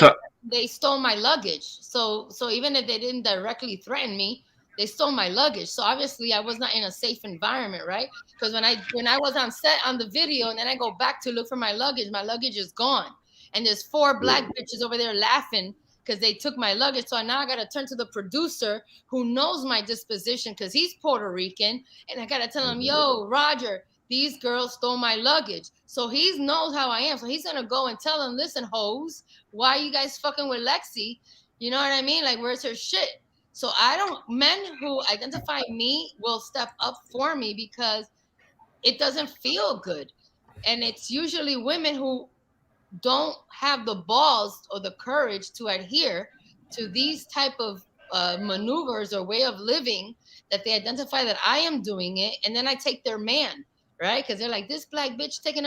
[SPEAKER 1] They stole my luggage. So even if they didn't directly threaten me, they stole my luggage. So obviously I was not in a safe environment, right? Because when I was on set on the video and then I go back to look for my luggage is gone. And there's 4 black bitches over there laughing because they took my luggage. So now I got to turn to the producer who knows my disposition because he's Puerto Rican. And I got to tell him, yo, Roger, these girls stole my luggage. So he knows how I am. So he's gonna go and tell them, listen, hoes, why are you guys fucking with Lexie? You know what I mean? Like, where's her shit? So men who identify me will step up for me because it doesn't feel good. And it's usually women who don't have the balls or the courage to adhere to these type of maneuvers or way of living, that they identify that I am doing it, and then I take their man, right? Because they're like, this black bitch taking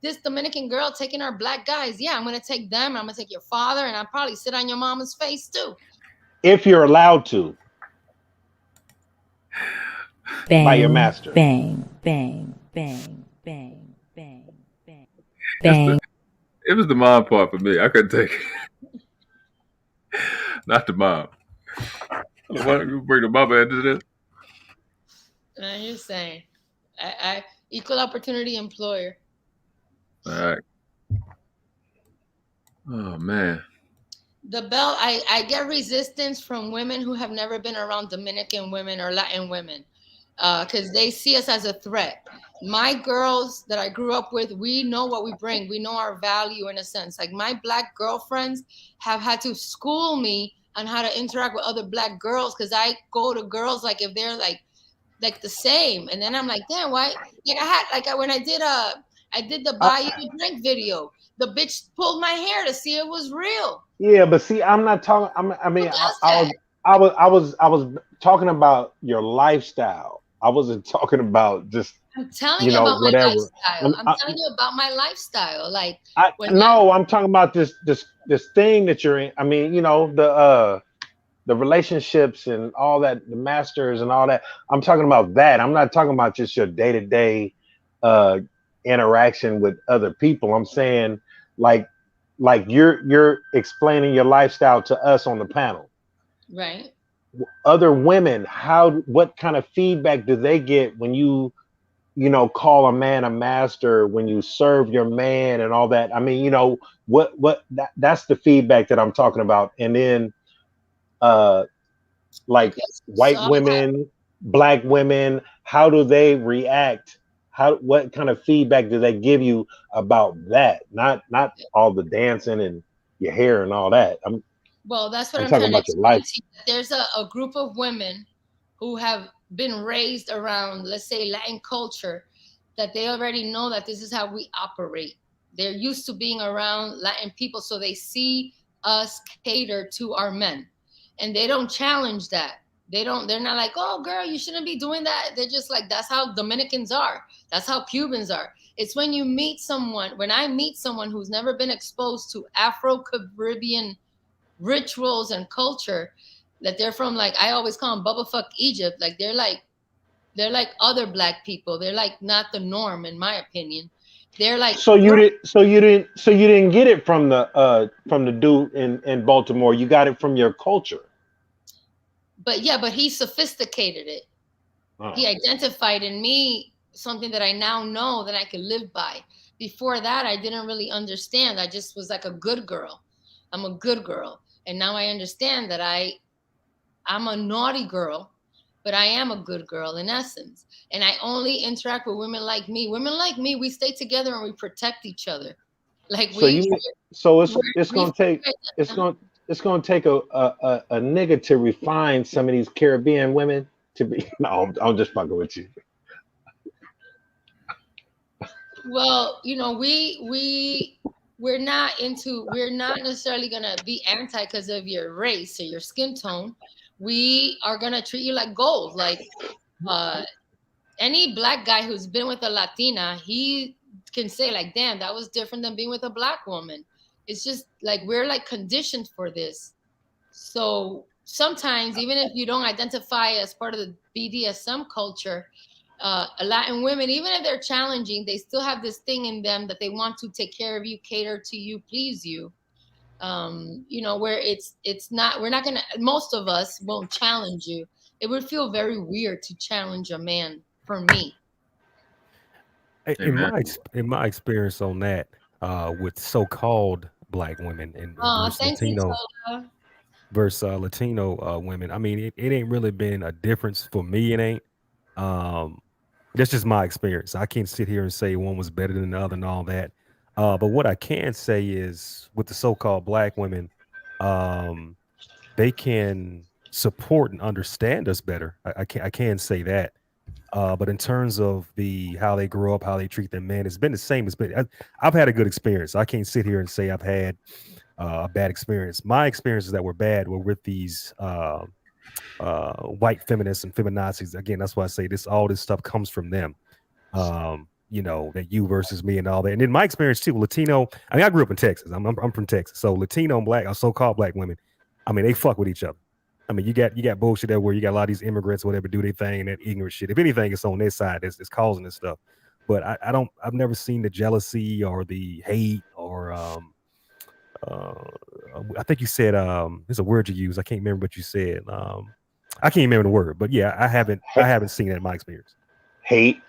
[SPEAKER 1] this Dominican girl taking our black guys. Yeah, I'm gonna take them. I'm gonna take your father, and I'll probably sit on your mama's face too,
[SPEAKER 8] if you're allowed to.
[SPEAKER 3] Bang,
[SPEAKER 8] by your master.
[SPEAKER 3] Bang, bang, bang, bang, bang, bang, bang.
[SPEAKER 2] It was the mom part for me. I couldn't take it. Not the mom. Why don't you bring the mama into this?
[SPEAKER 1] I'm just saying, I equal opportunity employer.
[SPEAKER 2] All right. Oh man.
[SPEAKER 1] The belt, I get resistance from women who have never been around Dominican women or Latin women, because they see us as a threat. My girls that I grew up with, we know what we bring. We know our value in a sense. Like, my black girlfriends have had to school me on how to interact with other black girls, because I go to girls like if they're like the same, and then I'm like, damn, why? Like when I did the buy you a drink video, the bitch pulled my hair to see it was real.
[SPEAKER 8] Yeah, but see, I'm not talking. I was talking about your lifestyle. I wasn't talking about just.
[SPEAKER 1] I'm telling you about whatever. My lifestyle. I'm telling you about my lifestyle. Like,
[SPEAKER 8] I'm talking about this thing that you're in. I mean, the relationships and all that, the masters and all that. I'm talking about that. I'm not talking about just your day-to-day interaction with other people. I'm saying like you're explaining your lifestyle to us on the panel.
[SPEAKER 1] Right.
[SPEAKER 8] Other women, what kind of feedback do they get when you call a man a master, when you serve your man and all that? I mean, that's the feedback that I'm talking about. And then like white women, black women, how do they react? What kind of feedback do they give you about that? Not all the dancing and your hair and all that.
[SPEAKER 1] Well, that's what I'm
[SPEAKER 8] talking
[SPEAKER 1] trying
[SPEAKER 8] about
[SPEAKER 1] to
[SPEAKER 8] your life.
[SPEAKER 1] There's a group of women who have been raised around, let's say, Latin culture, that they already know that this is how we operate. They're used to being around Latin people, so they see us cater to our men, and they don't challenge that. They're not like, oh girl, you shouldn't be doing that. They're just like, that's how Dominicans are. That's how Cubans are. It's when I meet someone who's never been exposed to Afro-Caribbean rituals and culture, that they're from, like, I always call them Bubba Fuck Egypt. Like, they're like other black people. They're like not the norm, in my opinion. They're like,
[SPEAKER 8] so you didn't get it from the dude in Baltimore. You got it from your culture.
[SPEAKER 1] But he sophisticated it. Oh. He identified in me something that I now know that I could live by. Before that, I didn't really understand. I just was like a good girl. I'm a good girl. And now I understand that I'm a naughty girl, but I am a good girl in essence. And I only interact with women like me. Women like me, we stay together and we protect each other. Like,
[SPEAKER 8] it's gonna take a nigga to refine some of these Caribbean women to be. No, I'm just fucking with you.
[SPEAKER 1] Well, we're not necessarily gonna be anti because of your race or your skin tone. We are gonna treat you like gold. Like, any black guy who's been with a Latina, he can say like, damn, that was different than being with a black woman. It's just like, we're like conditioned for this. So sometimes, even if you don't identify as part of the BDSM culture, Latin women, even if they're challenging, they still have this thing in them that they want to take care of you, cater to you, please you. Where it's not, we're not gonna, most of us won't challenge you. It would feel very weird to challenge a man, for me.
[SPEAKER 5] In my experience on that, with so-called black women and versus Latino women, I mean, it ain't really been a difference for me. It ain't. That's just my experience. I can't sit here and say one was better than the other and all that. But what I can say is with the so-called black women, they can support and understand us better. I can say that. But in terms of how they grow up, how they treat their men, it's been the same. I've had a good experience. I can't sit here and say I've had a bad experience. My experiences that were bad were with these white feminists and feminazis. Again, that's why I say all this stuff comes from them. That you versus me and all that. And in my experience too, Latino. I mean, I grew up in Texas. I'm from Texas, so Latino and black, or so-called black women. I mean, they fuck with each other. I mean, you got bullshit there where you got a lot of these immigrants, whatever, do their thing, and that ignorant shit. If anything, it's on their side that's causing this stuff. But I've never seen the jealousy or the hate or I think you said there's a word you use. I can't remember what you said. I can't remember the word, but yeah, I haven't seen that in my experience.
[SPEAKER 8] Hate.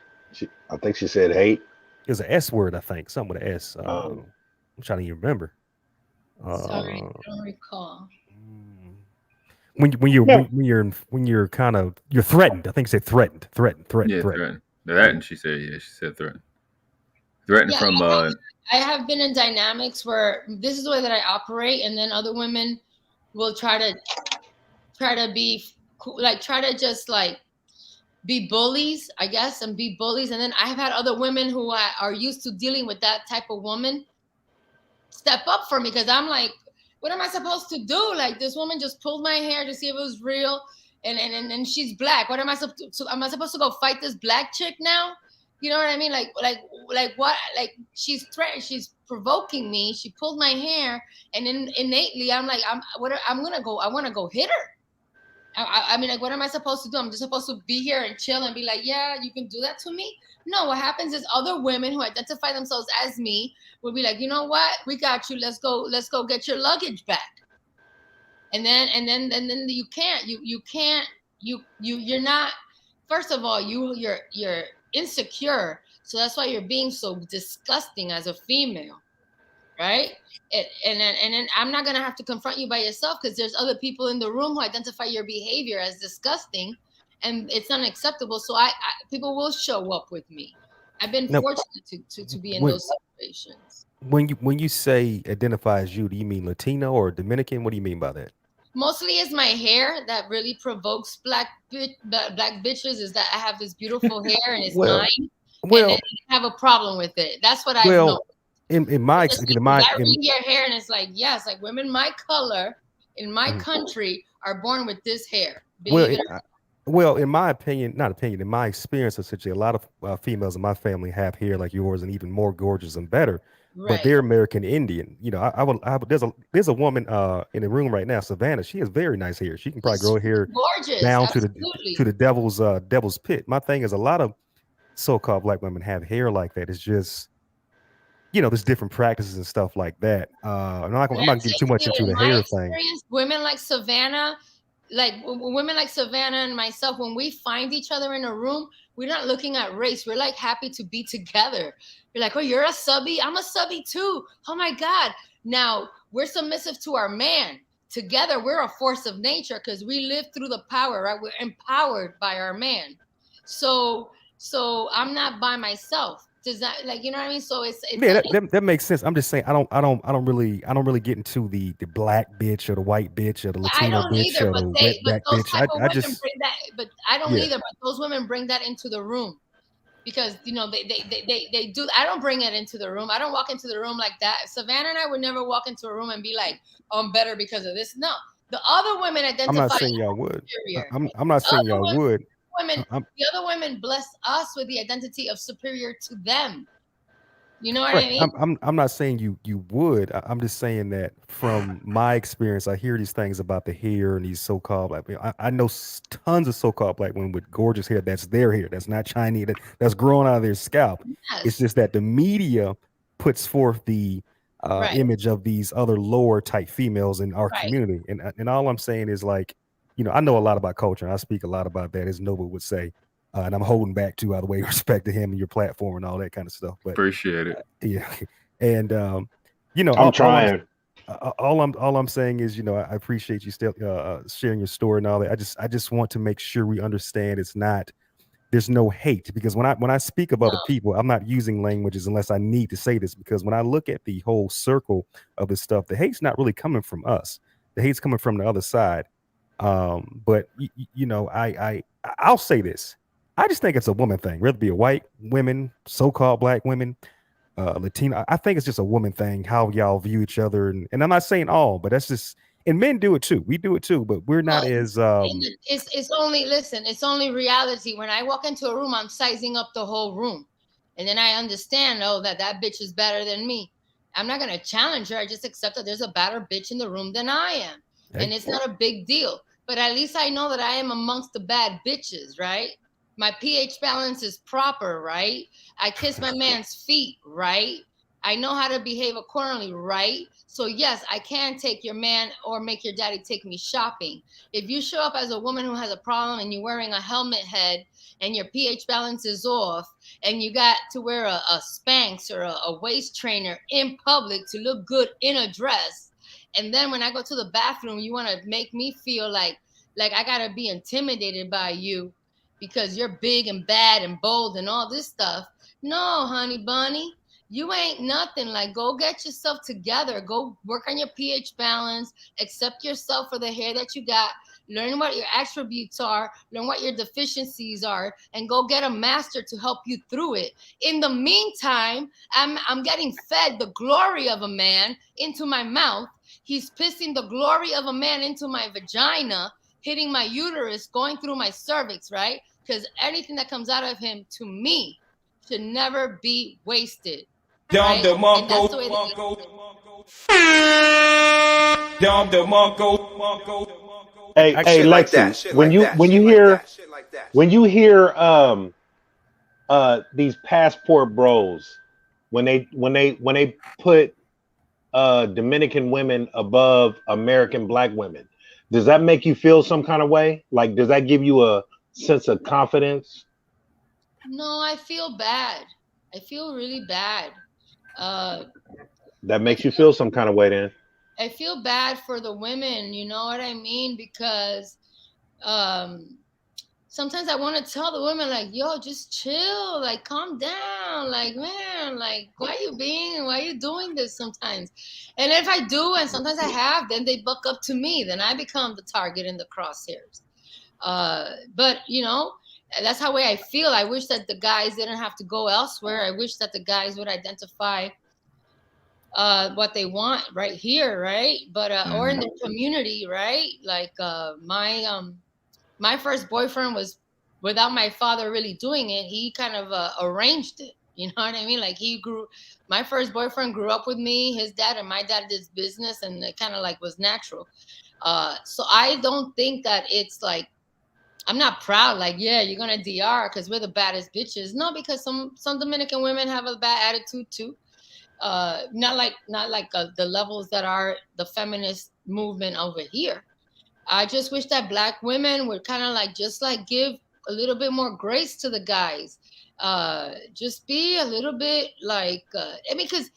[SPEAKER 8] I think she said hate.
[SPEAKER 5] It was an S word, I think, something with an S. I'm trying to even remember.
[SPEAKER 1] Sorry, I don't recall.
[SPEAKER 5] When you're kind of threatened. I think you said threatened.
[SPEAKER 2] Yeah, threatened. That, she said threatened. Threatened from.
[SPEAKER 1] I have been in dynamics where this is the way that I operate, and then other women will try to be like, try to just like be bullies, I guess, and be bullies. And then I have had other women who are used to dealing with that type of woman step up for me, because I'm like, what am I supposed to do? Like, this woman just pulled my hair to see if it was real, and she's black. What am I supposed to? Am I supposed to go fight this black chick now? You know what I mean? Like what? Like, she's provoking me. She pulled my hair, and then innately, I'm like, I want to go hit her. I mean, like, what am I supposed to do? I'm just supposed to be here and chill and be like, yeah, you can do that to me? No, what happens is other women who identify themselves as me will be like, you know what? We got you. Let's go get your luggage back. And then you can't. You're not. First of all, you're insecure. So that's why you're being so disgusting as a female. Right. And then I'm not going to have to confront you by yourself, because there's other people in the room who identify your behavior as disgusting, and it's unacceptable. So people will show up with me. I've been fortunate to be in those situations.
[SPEAKER 5] When you say identify as you, do you mean Latino or Dominican? What do you mean by that?
[SPEAKER 1] Mostly it's my hair that really provokes black bitches, is that I have this beautiful hair and it's mine. Well, and I have a problem with it. That's what I know.
[SPEAKER 5] In my
[SPEAKER 1] your hair, and it's like, yes, like women my color in my country are born with this hair.
[SPEAKER 5] Well, in my opinion, in my experience, essentially, a lot of females in my family have hair like yours, and even more gorgeous and better. Right. But they're American Indian. You know, there's a woman in the room right now, Savannah. She has very nice hair. She can probably grow hair down to the devil's pit. My thing is, a lot of so-called black women have hair like that. It's just, there's different practices and stuff like that. I'm not getting too much into the hair thing.
[SPEAKER 1] Women like Savannah and myself, when we find each other in a room, we're not looking at race. We're like happy to be together. You're like, oh, you're a subby? I'm a subby too. Oh my God. Now we're submissive to our man. Together, we're a force of nature because we live through the power, right? We're empowered by our man. So I'm not by myself. Does that, like, you know what I mean? So it's
[SPEAKER 5] that makes sense. I'm just saying I don't really get into the black bitch or the white bitch or the Latino bitch or the wetback bitch. I just
[SPEAKER 1] bring that, but I don't either. But those women bring that into the room because they do. I don't bring it into the room. I don't walk into the room like that. Savannah and I would never walk into a room and be like, oh, I'm better because of this. No, the other women identify.
[SPEAKER 5] I'm not saying y'all would. I'm not saying y'all would.
[SPEAKER 1] The other women bless us with the identity of superior to them. You know what I mean?
[SPEAKER 5] I'm not saying you would. I'm just saying that from my experience, I hear these things about the hair and these so-called black people. I know tons of so-called black women with gorgeous hair. That's their hair. That's not Chinese. That's growing out of their scalp. Yes. It's just that the media puts forth the image of these other lower type females in our community. And all I'm saying is, like, I know a lot about culture, and I speak a lot about that, as Noble would say. And I'm holding back too, out of the way, respect to him and your platform and all that kind of stuff. But
[SPEAKER 2] appreciate it.
[SPEAKER 5] Yeah. And
[SPEAKER 8] I'm trying.
[SPEAKER 5] All I'm saying is, I appreciate you still sharing your story and all that. I just want to make sure we understand it's not there's no hate, because when I speak of other people, I'm not using languages unless I need to say this, because when I look at the whole circle of this stuff, the hate's not really coming from us. The hate's coming from the other side. But you know, I'll say this. I just think it's a woman thing, whether it be a white women, so-called black women, Latino. I think it's just a woman thing, how y'all view each other. And I'm not saying all, but that's just, and men do it too. We do it too, but we're not as
[SPEAKER 1] it's only, listen, it's only reality. When I walk into a room, I'm sizing up the whole room. And then I understand, that bitch is better than me. I'm not gonna challenge her. I just accept that there's a better bitch in the room than I am. And it's not a big deal. But at least I know that I am amongst the bad bitches, right? My pH balance is proper, right? I kiss my man's feet, right? I know how to behave accordingly, right? So yes, I can take your man or make your daddy take me shopping. If you show up as a woman who has a problem and you're wearing a helmet head and your pH balance is off and you got to wear a Spanx or a waist trainer in public to look good in a dress, and then when I go to the bathroom, you want to make me feel like I got to be intimidated by you because you're big and bad and bold and all this stuff. No, honey bunny. You ain't nothing. Like, go get yourself together. Go work on your pH balance. Accept yourself for the hair that you got. Learn what your attributes are. Learn what your deficiencies are. And go get a master to help you through it. In the meantime, I'm getting fed the glory of a man into my mouth. He's pissing the glory of a man into my vagina, hitting my uterus, going through my cervix, right? Because anything that comes out of him, to me, should never be wasted. Right? And that's the way
[SPEAKER 8] Hey, Lexie, when you hear these passport bros, when they put Dominican women above American black women, does that make you feel some kind of way? Like, does that give you a sense of confidence?
[SPEAKER 1] No, I feel bad. I feel really bad.
[SPEAKER 8] That makes you feel some kind of way then.
[SPEAKER 1] I feel bad for the women, you know what I mean? Because sometimes I want to tell the women, like, yo, just chill, like, calm down, like, man, like, why are you doing this sometimes? And if I do, and sometimes I have, then they buck up to me, then I become the target in the crosshairs. But, you know, that's how way I feel. I wish that the guys didn't have to go elsewhere. I wish that the guys would identify what they want right here, right? But or in the community, right? Like my first boyfriend was, without my father really doing it, he kind of arranged it. You know what I mean? Like, my first boyfriend grew up with me, his dad and my dad did business, and it kind of like was natural. So I don't think that it's like, I'm not proud, like, yeah, you're gonna DR because we're the baddest bitches. No, because some Dominican women have a bad attitude too. Not like the levels that are the feminist movement over here. I just wish that black women would kind of like just like give a little bit more grace to the guys. Just be a little bit like, I mean, because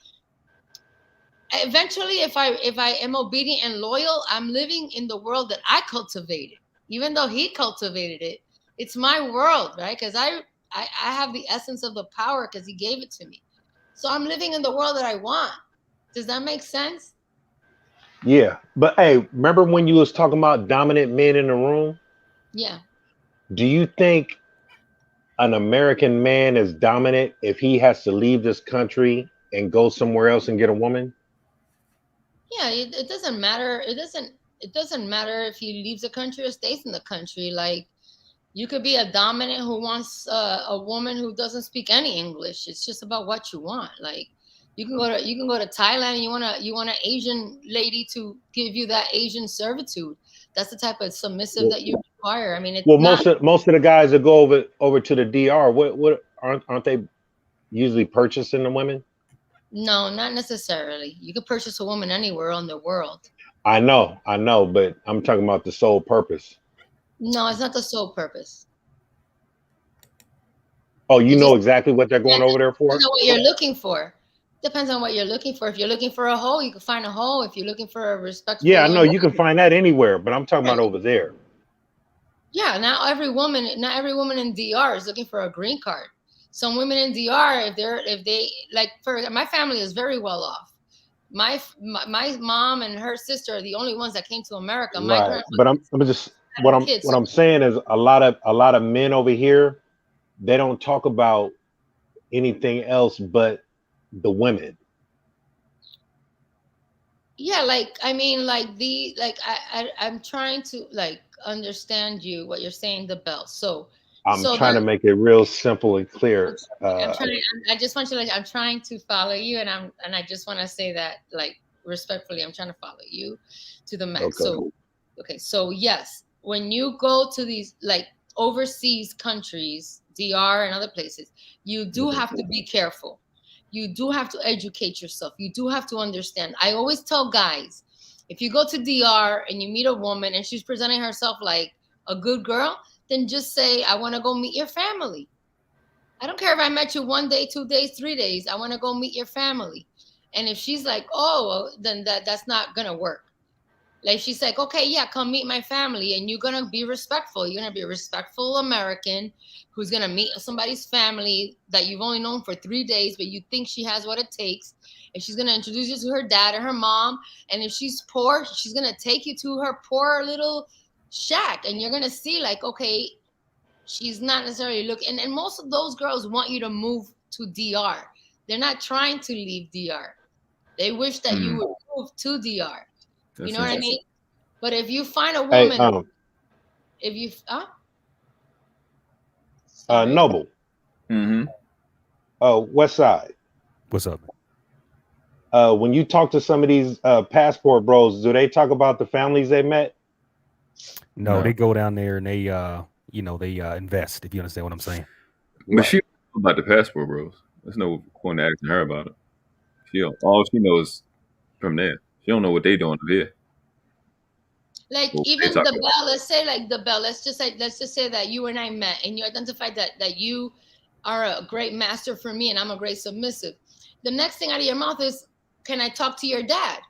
[SPEAKER 1] eventually, if I am obedient and loyal, I'm living in the world that I cultivated. Even though he cultivated it, it's my world, right? Because I have the essence of the power because he gave it to me. So I'm living in the world that I want. Does that make sense?
[SPEAKER 8] Yeah. But hey, remember when you was talking about dominant men in the room?
[SPEAKER 1] Yeah.
[SPEAKER 8] Do you think an American man is dominant if he has to leave this country and go somewhere else and get a woman?
[SPEAKER 1] Yeah, it doesn't matter. It doesn't matter if he leaves the country or stays in the country. Like, you could be a dominant who wants a woman who doesn't speak any English. It's just about what you want. Like, you can go to Thailand. You want an Asian lady to give you that Asian servitude. That's the type of submissive that you require. I mean, it's
[SPEAKER 8] most of the guys that go over to the DR, what aren't they usually purchasing the women?
[SPEAKER 1] No, not necessarily. You could purchase a woman anywhere in the world.
[SPEAKER 8] I know, but I'm talking about the sole purpose.
[SPEAKER 1] No, it's not the sole purpose.
[SPEAKER 8] Oh, you know exactly what they're going over there for?
[SPEAKER 1] Depends on what you're looking for. Depends on what you're looking for. If you're looking for a hoe, you can find a hoe. If you're looking for a respectful...
[SPEAKER 8] Yeah, I know you can find that anywhere, but I'm talking about over there.
[SPEAKER 1] Yeah, not every woman in DR is looking for a green card. Some women in DR, if they like, for my family is very well off. My mom and her sister are the only ones that came to America. My
[SPEAKER 8] Right. But I'm just what I'm
[SPEAKER 1] kids.
[SPEAKER 8] what I'm saying is a lot of men over here, they don't talk about anything else but the women.
[SPEAKER 1] Yeah, like I mean, I'm trying to like understand you what you're saying, the bell. So
[SPEAKER 8] I'm trying to make it real simple and clear.
[SPEAKER 1] I just want you to like, I'm trying to follow you, and I just want to say that like respectfully, I'm trying to follow you to the max.
[SPEAKER 8] Okay.
[SPEAKER 1] So yes, when you go to these like overseas countries, DR and other places, you do have to be careful. You do have to educate yourself. You do have to understand. I always tell guys, if you go to DR and you meet a woman and she's presenting herself like a good girl, then just say, I want to go meet your family. I don't care if I met you 1 day, 2 days, 3 days. I want to go meet your family. And if she's like, oh, then that's not going to work. Like she's like, okay, yeah, come meet my family. And you're going to be respectful. You're going to be a respectful American who's going to meet somebody's family that you've only known for 3 days, but you think she has what it takes. And she's going to introduce you to her dad and her mom. And if she's poor, she's going to take you to her poor little shack. And you're going to see like, okay, she's not necessarily looking. And most of those girls want you to move to DR. They're not trying to leave DR. They wish that you would move to DR. You know what I mean? But if you find a woman, if you
[SPEAKER 8] Noble. West Side.
[SPEAKER 5] What's up?
[SPEAKER 8] When you talk to some of these passport bros, do they talk about the families they met?
[SPEAKER 5] No, they go down there and they they invest, if you understand what I'm saying.
[SPEAKER 2] But she knows about the passport bros. There's no point asking her about it. All she knows from there. She don't know what they doing there.
[SPEAKER 1] Like even the bell, let's say like the bell, let's just say that you and I met and you identified that you are a great master for me and I'm a great submissive. The next thing out of your mouth is, can I talk to your dad?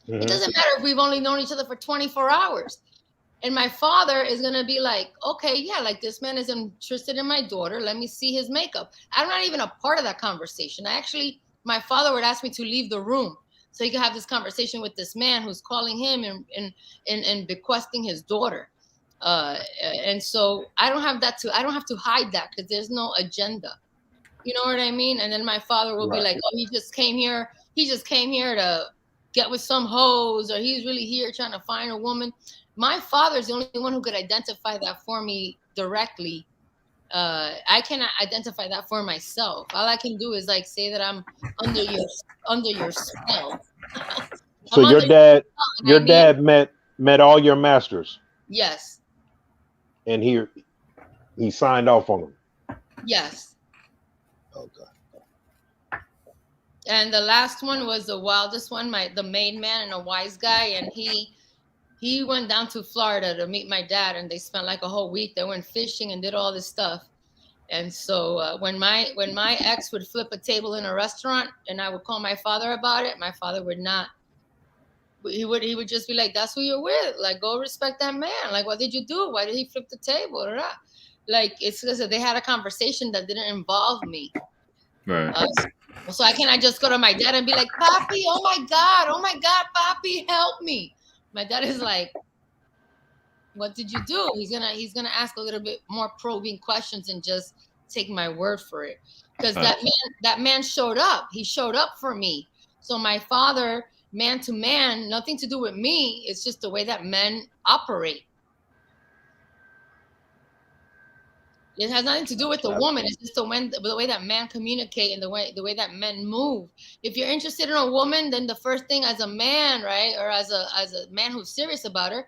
[SPEAKER 1] It doesn't matter if we've only known each other for 24 hours. And my father is going to be like, okay, yeah, like this man is interested in my daughter. Let me see his makeup. I'm not even a part of that conversation. My father would ask me to leave the room so he could have this conversation with this man who's calling him and bequesting his daughter. And so I don't have to hide that because there's no agenda. You know what I mean? And then my father will be like, oh, he just came here to get with some hoes, or he's really here trying to find a woman. My father's the only one who could identify that for me directly. I cannot identify that for myself. All I can do is like say that I'm under your spell.
[SPEAKER 8] So your dad met all your masters.
[SPEAKER 1] Yes.
[SPEAKER 8] And he signed off on them.
[SPEAKER 1] Yes.
[SPEAKER 8] Okay.
[SPEAKER 1] And the last one was the wildest one, the main man and a wise guy, and he went down to Florida to meet my dad, and they spent like a whole week. They went fishing and did all this stuff. And so when my ex would flip a table in a restaurant and I would call my father about it, my father would not. He would just be like, that's who you're with. Like, go respect that man. Like, what did you do? Why did he flip the table? Like, it's because they had a conversation that didn't involve me.
[SPEAKER 2] Right.
[SPEAKER 1] So I cannot just go to my dad and be like, Papi, oh my God, Papi, help me. My dad is like, what did you do? He's gonna ask a little bit more probing questions and just take my word for it. Because that man showed up. He showed up for me. So my father, man to man, nothing to do with me. It's just the way that men operate. It has nothing to do with the woman. It's just the way that men communicate and the way that men move. If you're interested in a woman, then the first thing as a man, right, or as a man who's serious about her,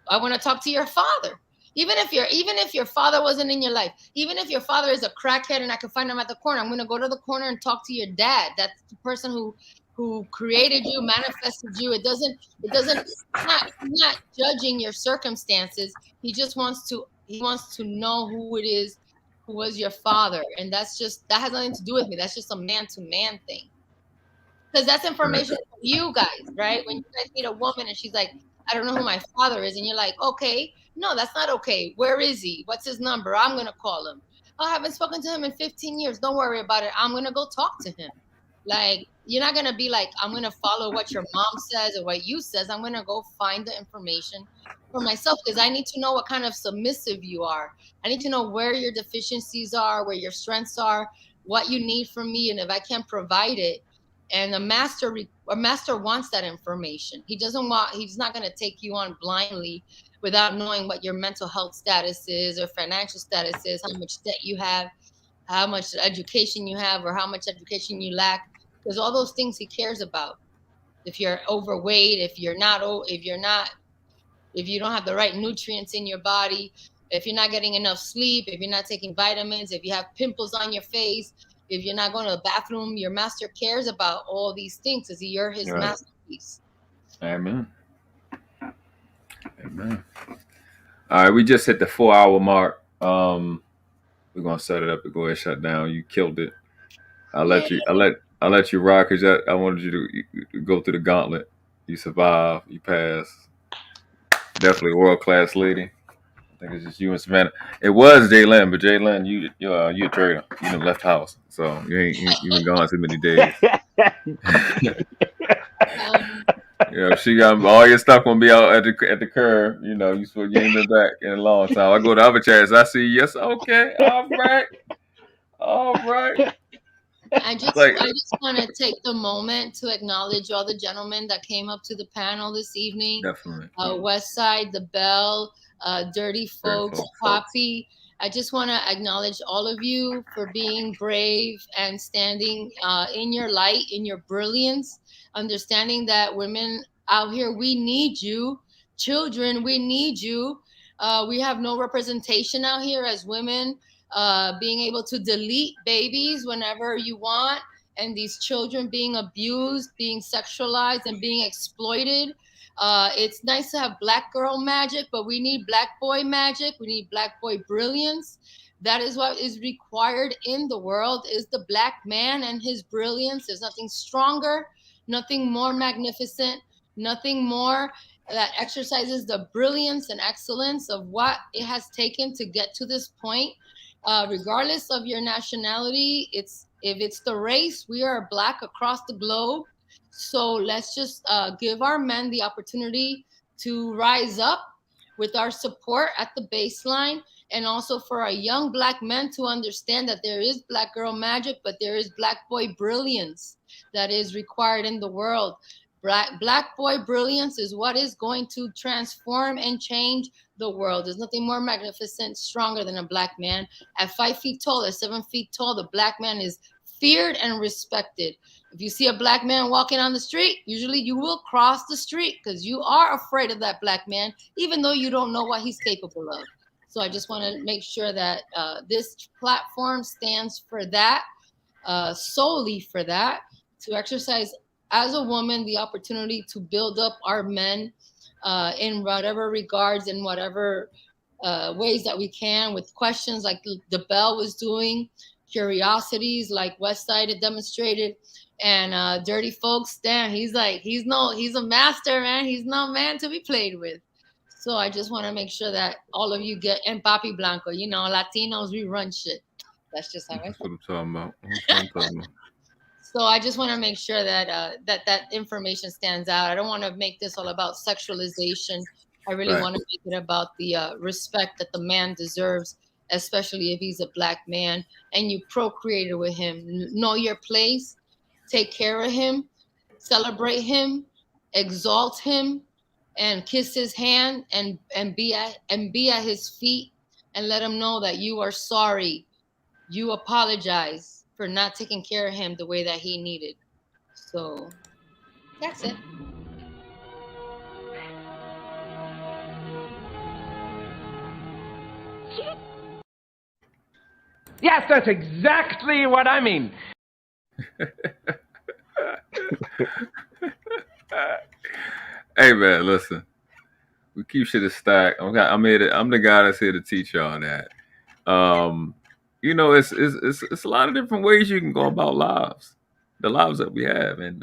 [SPEAKER 1] I want to talk to your father. Even if your father wasn't in your life, even if your father is a crackhead and I can find him at the corner, I'm going to go to the corner and talk to your dad. That's the person who created you, manifested you. It's not judging your circumstances. He just wants to know who it is who was your father. And that has nothing to do with me. That's just a man-to-man thing. Because that's information for you guys, right? When you guys meet a woman and she's like, I don't know who my father is. And you're like, okay, no, that's not okay. Where is he? What's his number? I'm going to call him. I haven't spoken to him in 15 years. Don't worry about it. I'm going to go talk to him. Like, you're not going to be like, I'm going to follow what your mom says or what you says. I'm going to go find the information for myself because I need to know what kind of submissive you are. I need to know where your deficiencies are, where your strengths are, what you need from me. And if I can't provide it, and a master wants that information. He's not going to take you on blindly without knowing what your mental health status is or financial status is, how much debt you have, how much education you have, or how much education you lack. Because all those things he cares about. If you're overweight, if you don't have the right nutrients in your body, if you're not getting enough sleep, if you're not taking vitamins, if you have pimples on your face, if you're not going to the bathroom, your master cares about all these things because you're his masterpiece.
[SPEAKER 2] Amen. Amen. All right, we just hit the 4-hour mark. We're gonna set it up and go ahead and shut down. You killed it. I'll let you rock because I wanted you to go through the gauntlet. You survived. You passed. Definitely a world-class lady. I think it's just you and Savannah. It was Jalen, but Jalen, you're a traitor. You done left house, so you been gone too many days. She got all your stuff gonna be out at the curb. You ain't been back in a long time. I go to other chats. I see yes, okay, all right.
[SPEAKER 1] I just want to take the moment to acknowledge all the gentlemen that came up to the panel this evening.
[SPEAKER 2] Definitely.
[SPEAKER 1] Westside, The Bell, Dirty Folks, Poppy. I just want to acknowledge all of you for being brave and standing in your light, in your brilliance, understanding that women out here, we need you. Children, we need you. We have no representation out here as women. Being able to delete babies whenever you want, and these children being abused, being sexualized, and being exploited. It's nice to have black girl magic, but we need black boy magic. We need black boy brilliance. That is what is required in the world, is the black man and his brilliance. There's nothing stronger, nothing more magnificent, nothing more that exercises the brilliance and excellence of what it has taken to get to this point. Regardless of your nationality, if it's the race, we are black across the globe. So let's just give our men the opportunity to rise up with our support at the baseline, and also for our young black men to understand that there is black girl magic, but there is black boy brilliance that is required in the world. Black boy brilliance is what is going to transform and change the world. There's nothing more magnificent, stronger than a black man. At 5 feet tall, at 7 feet tall, the black man is feared and respected. If you see a black man walking on the street, usually you will cross the street because you are afraid of that black man, even though you don't know what he's capable of. So I just want to make sure that this platform stands for that, solely for that, to exercise as a woman the opportunity to build up our men in whatever regards, in whatever ways that we can, with questions like the Bell was doing, curiosities like Westside had demonstrated, and Dirty Folks, Dan, he's a master, man. He's no man to be played with. So I just want to make sure that all of you get, and Papi Blanco, Latinos, we run shit. That's just how
[SPEAKER 2] That's what I'm talking about.
[SPEAKER 1] So I just want to make sure that that information stands out. I don't want to make this all about sexualization. I really want to make it about the respect that the man deserves, especially if he's a black man and you procreated with him. Know your place, take care of him, celebrate him, exalt him, and kiss his hand and be at his feet, and let him know that you are sorry. You apologize for not taking care of him the way that he needed. So that's it.
[SPEAKER 9] Yes, that's exactly what I mean.
[SPEAKER 2] Hey man, listen. We keep shit stacked. I'm the guy that's here to teach y'all that. It's a lot of different ways you can go about lives, the lives that we have, and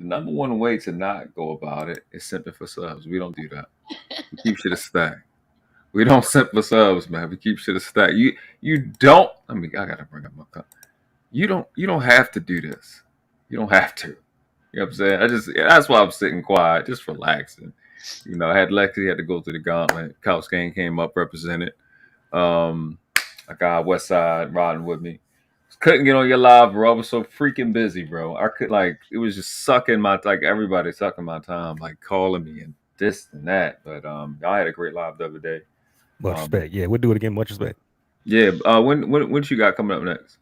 [SPEAKER 2] the number one way to not go about it is simping for subs. We don't do that. We keep shit a stack. We don't simp for subs, man. We keep shit a stack. You don't. I mean, I gotta bring up my cup. You don't have to do this. You don't have to. You know what I'm saying? That's why I'm sitting quiet, just relaxing. You know, I had Lexie had to go through the gauntlet. Couch Gang came up represented. A guy West Side riding with me. Couldn't get on your live, bro. I was so freaking busy, bro. I could it was just sucking everybody sucking my time, like calling me and this and that. But y'all had a great live the other day.
[SPEAKER 5] Much respect. Yeah, we'll do it again. Much respect.
[SPEAKER 2] Yeah. When you got coming up next?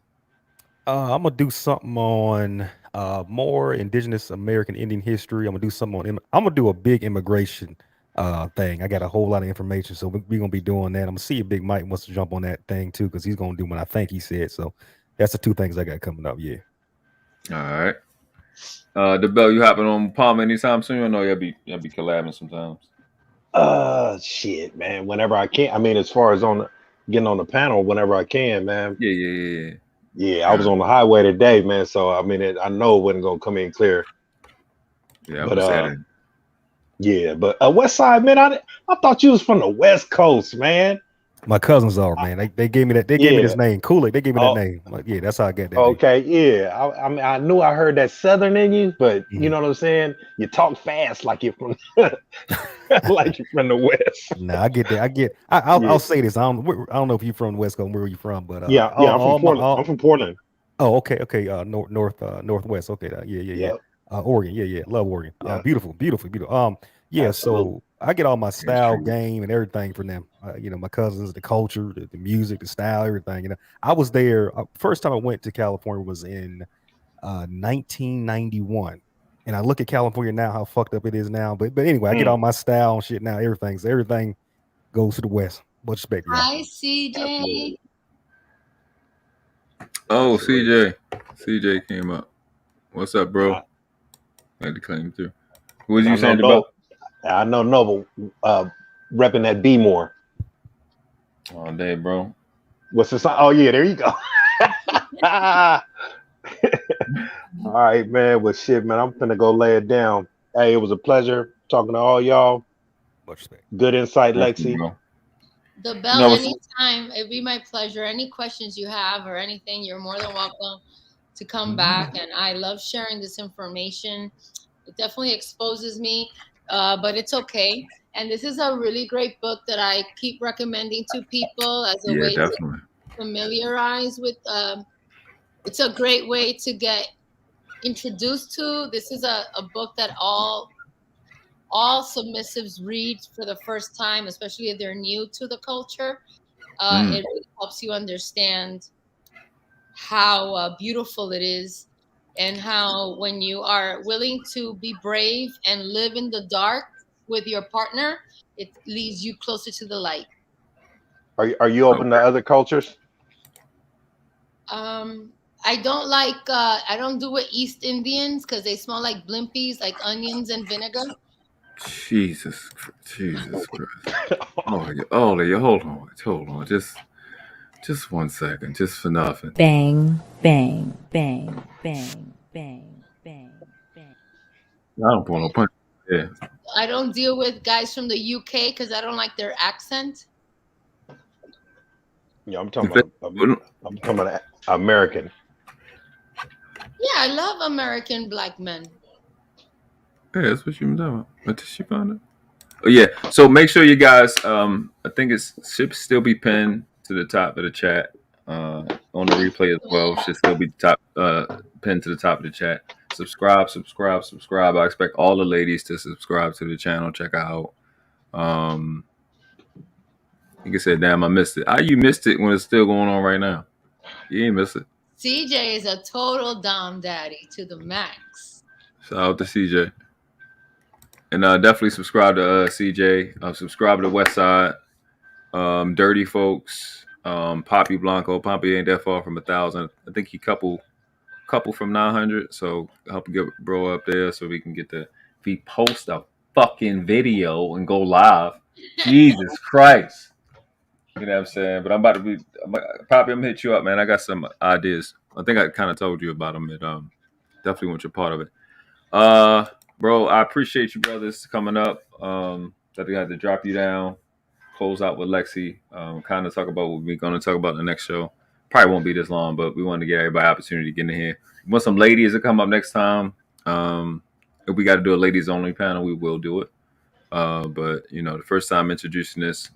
[SPEAKER 5] I'm gonna do something on more Indigenous American Indian history. I'm gonna do something on. I'm gonna do a big immigration thing. I got a whole lot of information, so we're gonna be doing that. I'm gonna see if Big Mike wants to jump on that thing too, because he's gonna do what I think he said. So that's the two things I got coming up. Yeah.
[SPEAKER 2] All right. The Bell, you hopping on Palm anytime soon? I know you'll be collabing sometimes.
[SPEAKER 8] Shit, man. Whenever I can. I mean, as far as getting on the panel, whenever I can, man.
[SPEAKER 2] Yeah.
[SPEAKER 8] I was on the highway today, man. So I mean, I know it wasn't gonna come in clear.
[SPEAKER 2] Yeah,
[SPEAKER 8] but yeah, but West Side, man. I thought you was from the West Coast, man.
[SPEAKER 5] My cousins are, man. They gave me that. They gave me this name, Kool-Aid. They gave me that name. Like, yeah, that's how I get that.
[SPEAKER 8] Okay, name. Yeah. I mean, I knew I heard that Southern in you, but you know what I'm saying. You talk fast, like you're from, like you're from the West.
[SPEAKER 5] Nah, I get that. I'll say this. I don't know if you're from the West Coast. Where are you from? But
[SPEAKER 8] I'm from Portland. I'm from Portland.
[SPEAKER 5] Oh, okay. Northwest. Okay, yeah. Oregon. Yeah. Love Oregon. Beautiful. Yeah. Absolutely. So I get all my style game and everything from them. You know, my cousins, the culture, the music, the style, everything. You know, I was there. First time I went to California was in 1991. And I look at California now, how fucked up it is now. But anyway, I get all my style and shit now. Everything goes to the West. Much respect.
[SPEAKER 1] Hi, CJ.
[SPEAKER 2] Oh, CJ came up. What's up, bro? I had to claim too. What was you saying about?
[SPEAKER 8] I know Noble repping that B more.
[SPEAKER 2] All day, bro.
[SPEAKER 8] What's the song? Oh yeah, there you go. All right, man. Well, shit, man. I'm finna go lay it down. Hey, it was a pleasure talking to all y'all.
[SPEAKER 5] Much respect.
[SPEAKER 8] Good insight, Lexie.
[SPEAKER 1] The Bell, anytime. It'd be my pleasure. Any questions you have or anything, you're more than welcome to come back. And I love sharing this information. It definitely exposes me, but it's okay. And this is a really great book that I keep recommending to people as a way to familiarize with. It's a great way to get introduced to. This is a book that all submissives read for the first time, especially if they're new to the culture. It really helps you understand how beautiful it is, and how when you are willing to be brave and live in the dark with your partner, it leads you closer to the light.
[SPEAKER 8] Are you open to other cultures?
[SPEAKER 1] I don't do it East Indians because they smell like blimpies, like onions and vinegar.
[SPEAKER 2] Jesus Christ. Hold on. Just 1 second, just for nothing.
[SPEAKER 3] Bang, bang, bang, bang, bang, bang, bang.
[SPEAKER 2] I don't pull no punch. Yeah.
[SPEAKER 1] I don't deal with guys from the UK because I don't like their accent.
[SPEAKER 8] Yeah, I'm talking about American.
[SPEAKER 1] Yeah, I love American black men.
[SPEAKER 2] Yeah, that's what you've been talking about. What did she find out? Oh yeah. So make sure you guys. I think it should still be pinned to the top of the chat. On the replay as well. Should still be pinned to the top of the chat. Subscribe. I expect all the ladies to subscribe to the channel. Check out. You can say, "Damn, I missed it." How you missed it when it's still going on right now? You ain't missed it.
[SPEAKER 1] CJ is a total dom daddy to the max.
[SPEAKER 2] Shout out to CJ. And definitely subscribe to CJ. Subscribe to West Side. Dirty Folks. Poppy Blanco. Poppy ain't that far from 1,000. I think he couple from 900. So help get bro up there so we can get the. If he posts a fucking video and go live, Jesus Christ. You know what I'm saying? But Poppy, I'm gonna hit you up, man. I got some ideas. I think I kind of told you about them. Definitely want your part of it. Bro, I appreciate you brothers coming up. That I had to drop you down, close out with Lexie, kind of talk about what we're going to talk about in the next show. Probably won't be this long, but we want to get everybody opportunity to get in here. We want some ladies to come up next time. If we got to do a ladies only panel, we will do it. But the first time introducing this,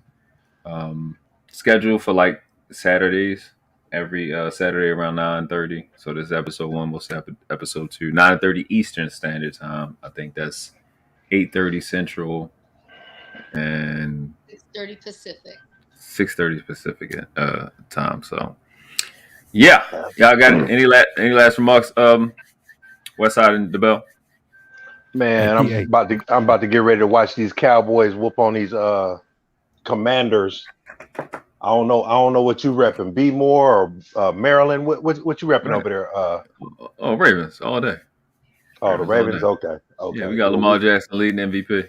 [SPEAKER 2] schedule for like Saturdays, every Saturday around 9:30. So this is episode 1. We'll set episode 2, 9:30 Eastern Standard Time. I think that's 8:30 Central and
[SPEAKER 1] 6:30 Pacific.
[SPEAKER 2] 6:30 Pacific time. So yeah, y'all got any last remarks? West Side and the Bell.
[SPEAKER 8] Man, I'm about to get ready to watch these Cowboys whoop on these Commanders. I don't know what you repping, B Moore or Maryland. What you repping over there?
[SPEAKER 2] Ravens all day.
[SPEAKER 8] Oh, the Ravens. Okay.
[SPEAKER 2] Yeah, we got Lamar Jackson leading MVP.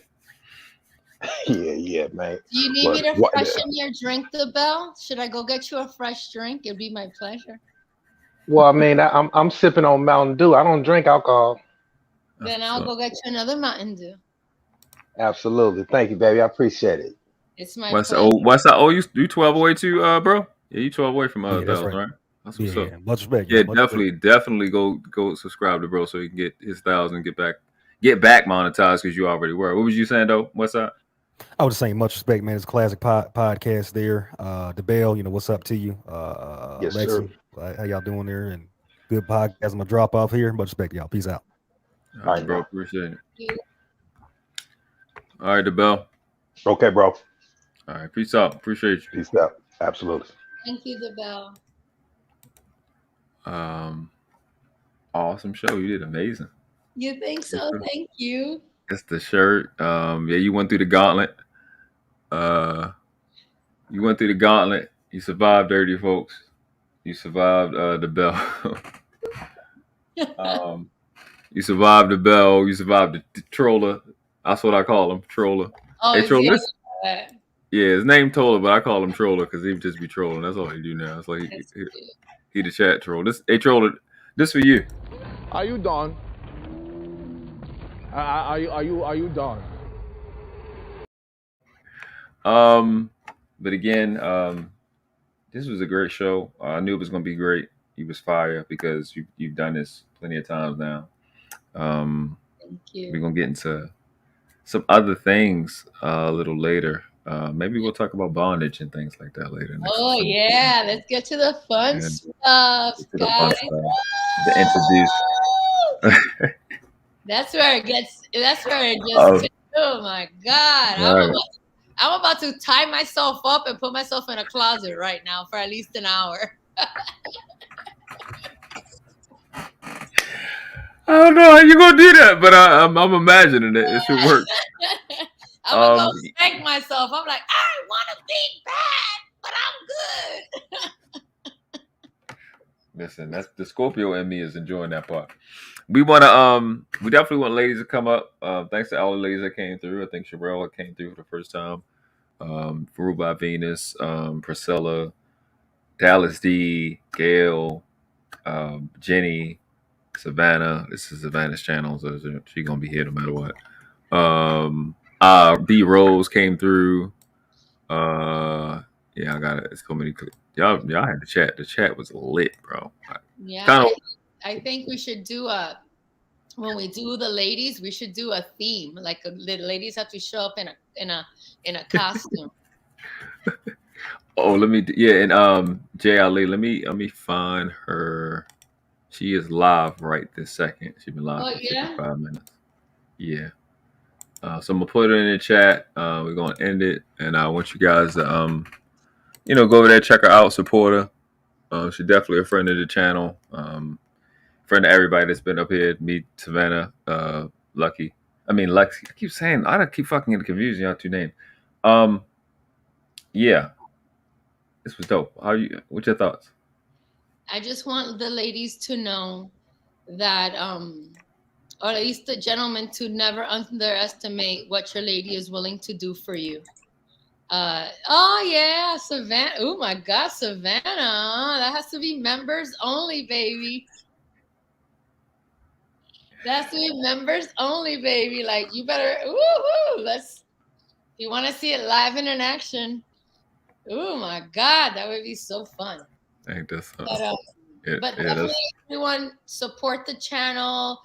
[SPEAKER 8] yeah, man.
[SPEAKER 1] Do you need me to freshen your drink, the Bell? Should I go get you a fresh drink? It'd be my pleasure.
[SPEAKER 8] Well, I mean, I'm sipping on Mountain Dew. I don't drink alcohol.
[SPEAKER 1] Then I'll go get you another Mountain Dew.
[SPEAKER 8] Absolutely. Thank you, baby. I appreciate it.
[SPEAKER 1] It's my
[SPEAKER 2] pleasure. You 12 away too, bro? Yeah, you 12 away from Dallas, right? That's what's up.
[SPEAKER 5] Much respect.
[SPEAKER 2] Yeah, definitely go subscribe to bro so you can get his styles and get back monetized because you already were. What was you saying though? What's up?
[SPEAKER 5] I was just saying, much respect, man. It's a classic podcast there. The Bell, what's up to you?
[SPEAKER 8] Yes,
[SPEAKER 5] Lexie,
[SPEAKER 8] sir.
[SPEAKER 5] how y'all doing there? And good podcast. I'm gonna drop off here. Much respect, y'all. Peace out.
[SPEAKER 2] All right, bro. Appreciate it. All right, the Bell.
[SPEAKER 8] Okay, bro.
[SPEAKER 2] All right, peace out. Appreciate you.
[SPEAKER 8] Peace out. Absolutely.
[SPEAKER 1] Thank you, the Bell.
[SPEAKER 2] Awesome show. You did amazing.
[SPEAKER 1] You think so? Thank you.
[SPEAKER 2] It's the shirt. You went through the gauntlet. You survived Dirty Folks. You survived the Bell. You survived the Bell. You survived the troller. That's what I call him, troller.
[SPEAKER 1] Oh,
[SPEAKER 2] hey, troller. Yeah, his name Troller, but I call him troller because he would just be trolling. That's all he do now. It's like he the chat troll. Troller. This for you.
[SPEAKER 10] Are you done? Are you done?
[SPEAKER 2] But again, this was a great show. I knew it was gonna be great. He was fire because you've done this plenty of times now.
[SPEAKER 1] Thank you.
[SPEAKER 2] We're gonna get into some other things a little later. Maybe we'll talk about bondage and things like that later.
[SPEAKER 1] Oh yeah, let's get to the fun stuff, guys.
[SPEAKER 2] The introduce.
[SPEAKER 1] That's where it just. Oh my God!
[SPEAKER 2] Right.
[SPEAKER 1] I'm about to tie myself up and put myself in a closet right now for at least an hour.
[SPEAKER 2] I don't know how you're gonna do that, but I'm imagining it. It should work.
[SPEAKER 1] I'm gonna go spank myself. I'm like, I want to be bad, but I'm good.
[SPEAKER 2] Listen, that's the Scorpio in me is enjoying that part. We definitely want ladies to come up. Thanks to all the ladies that came through. I think Shumerria came through for the first time. Veruba Venus, Priscilla, Dalllas D, Gail, Jenny, Savannah. This is Savannah's channel, so she's gonna be here no matter what. B Rose came through. Yeah, I got it. So many. Y'all had the chat. The chat was lit, bro.
[SPEAKER 1] Yeah, I think we should do when we do the ladies, we should do a theme. Like the ladies have to show up in a costume.
[SPEAKER 2] Oh, and Jay Ali, let me find her. She is live right this second. She's been live for 55 minutes. Yeah. So I'm gonna put her in the chat. We're gonna end it, and I want you guys to go over there, check her out, support her. She's definitely a friend of the channel. Friend of everybody that's been up here. Me, Savannah, Lexie. I keep saying I keep fucking confusing y'all two names. Yeah. This was dope. What's your thoughts?
[SPEAKER 1] I just want the ladies to know that, or at least the gentlemen, to never underestimate what your lady is willing to do for you. Oh yeah, Savannah. Oh my God, Savannah. That has to be members only, baby. That's the members only, baby. Like, you better, woo-hoo, let's, if you want to see it live and in action, oh my God, that would be so fun.
[SPEAKER 2] Ain't this
[SPEAKER 1] But definitely everyone support the channel,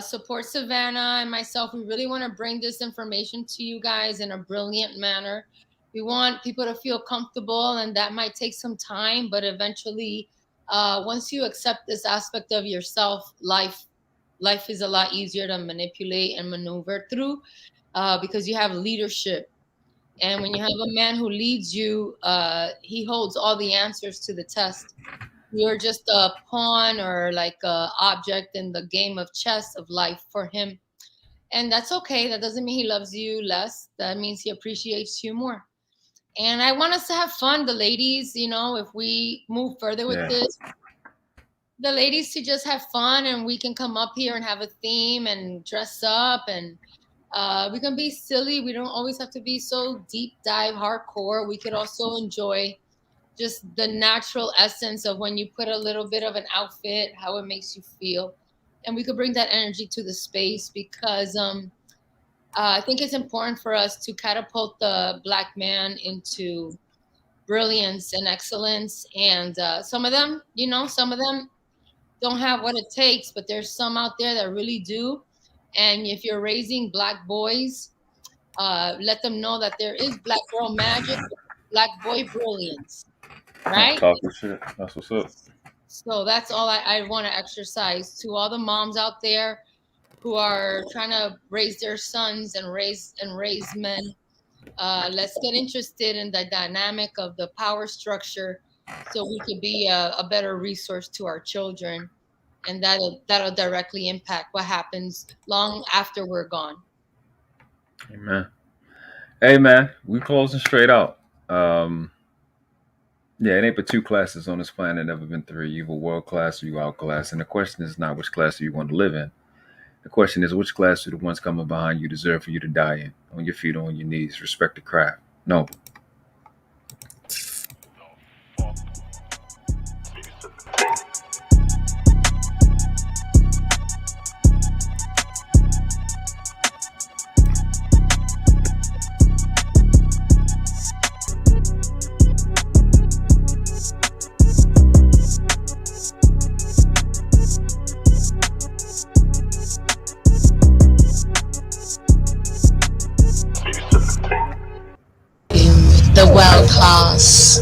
[SPEAKER 1] support Savannah and myself. We really want to bring this information to you guys in a brilliant manner. We want people to feel comfortable, and that might take some time, but eventually, once you accept this aspect of yourself, life is a lot easier to manipulate and maneuver through, because you have leadership. And when you have a man who leads you, he holds all the answers to the test. You're just a pawn or like a object in the game of chess of life for him. And that's okay. That doesn't mean he loves you less. That means he appreciates you more. And I want us to have fun, the ladies, you know, if we move further with this, the ladies to just have fun, and we can come up here and have a theme and dress up, and we can be silly. We don't always have to be so deep dive hardcore. We could also enjoy just the natural essence of when you put a little bit of an outfit, how it makes you feel. And we could bring that energy to the space, because I think it's important for us to catapult the Black man into brilliance and excellence. And some of them, you know, some of them don't have what it takes, but there's some out there that really do. And if you're raising Black boys, let them know that there is Black girl magic, Black boy brilliance, right?
[SPEAKER 2] Talking shit. That's what's up.
[SPEAKER 1] So that's all I want to exercise to all the moms out there who are trying to raise their sons and raise men. Let's get interested in the dynamic of the power structure, so we could be a better resource to our children, and that'll directly impact what happens long after we're gone.
[SPEAKER 2] Amen. Hey man, we closing straight out. Yeah, it ain't but 2 classes on this planet, never been 3. You either world class or you outclass. And the question is not which class do you want to live in. The question is, which class do the ones coming behind you deserve for you to die in? On your feet, on your knees. Respect the craft. Noble.
[SPEAKER 11] The world class.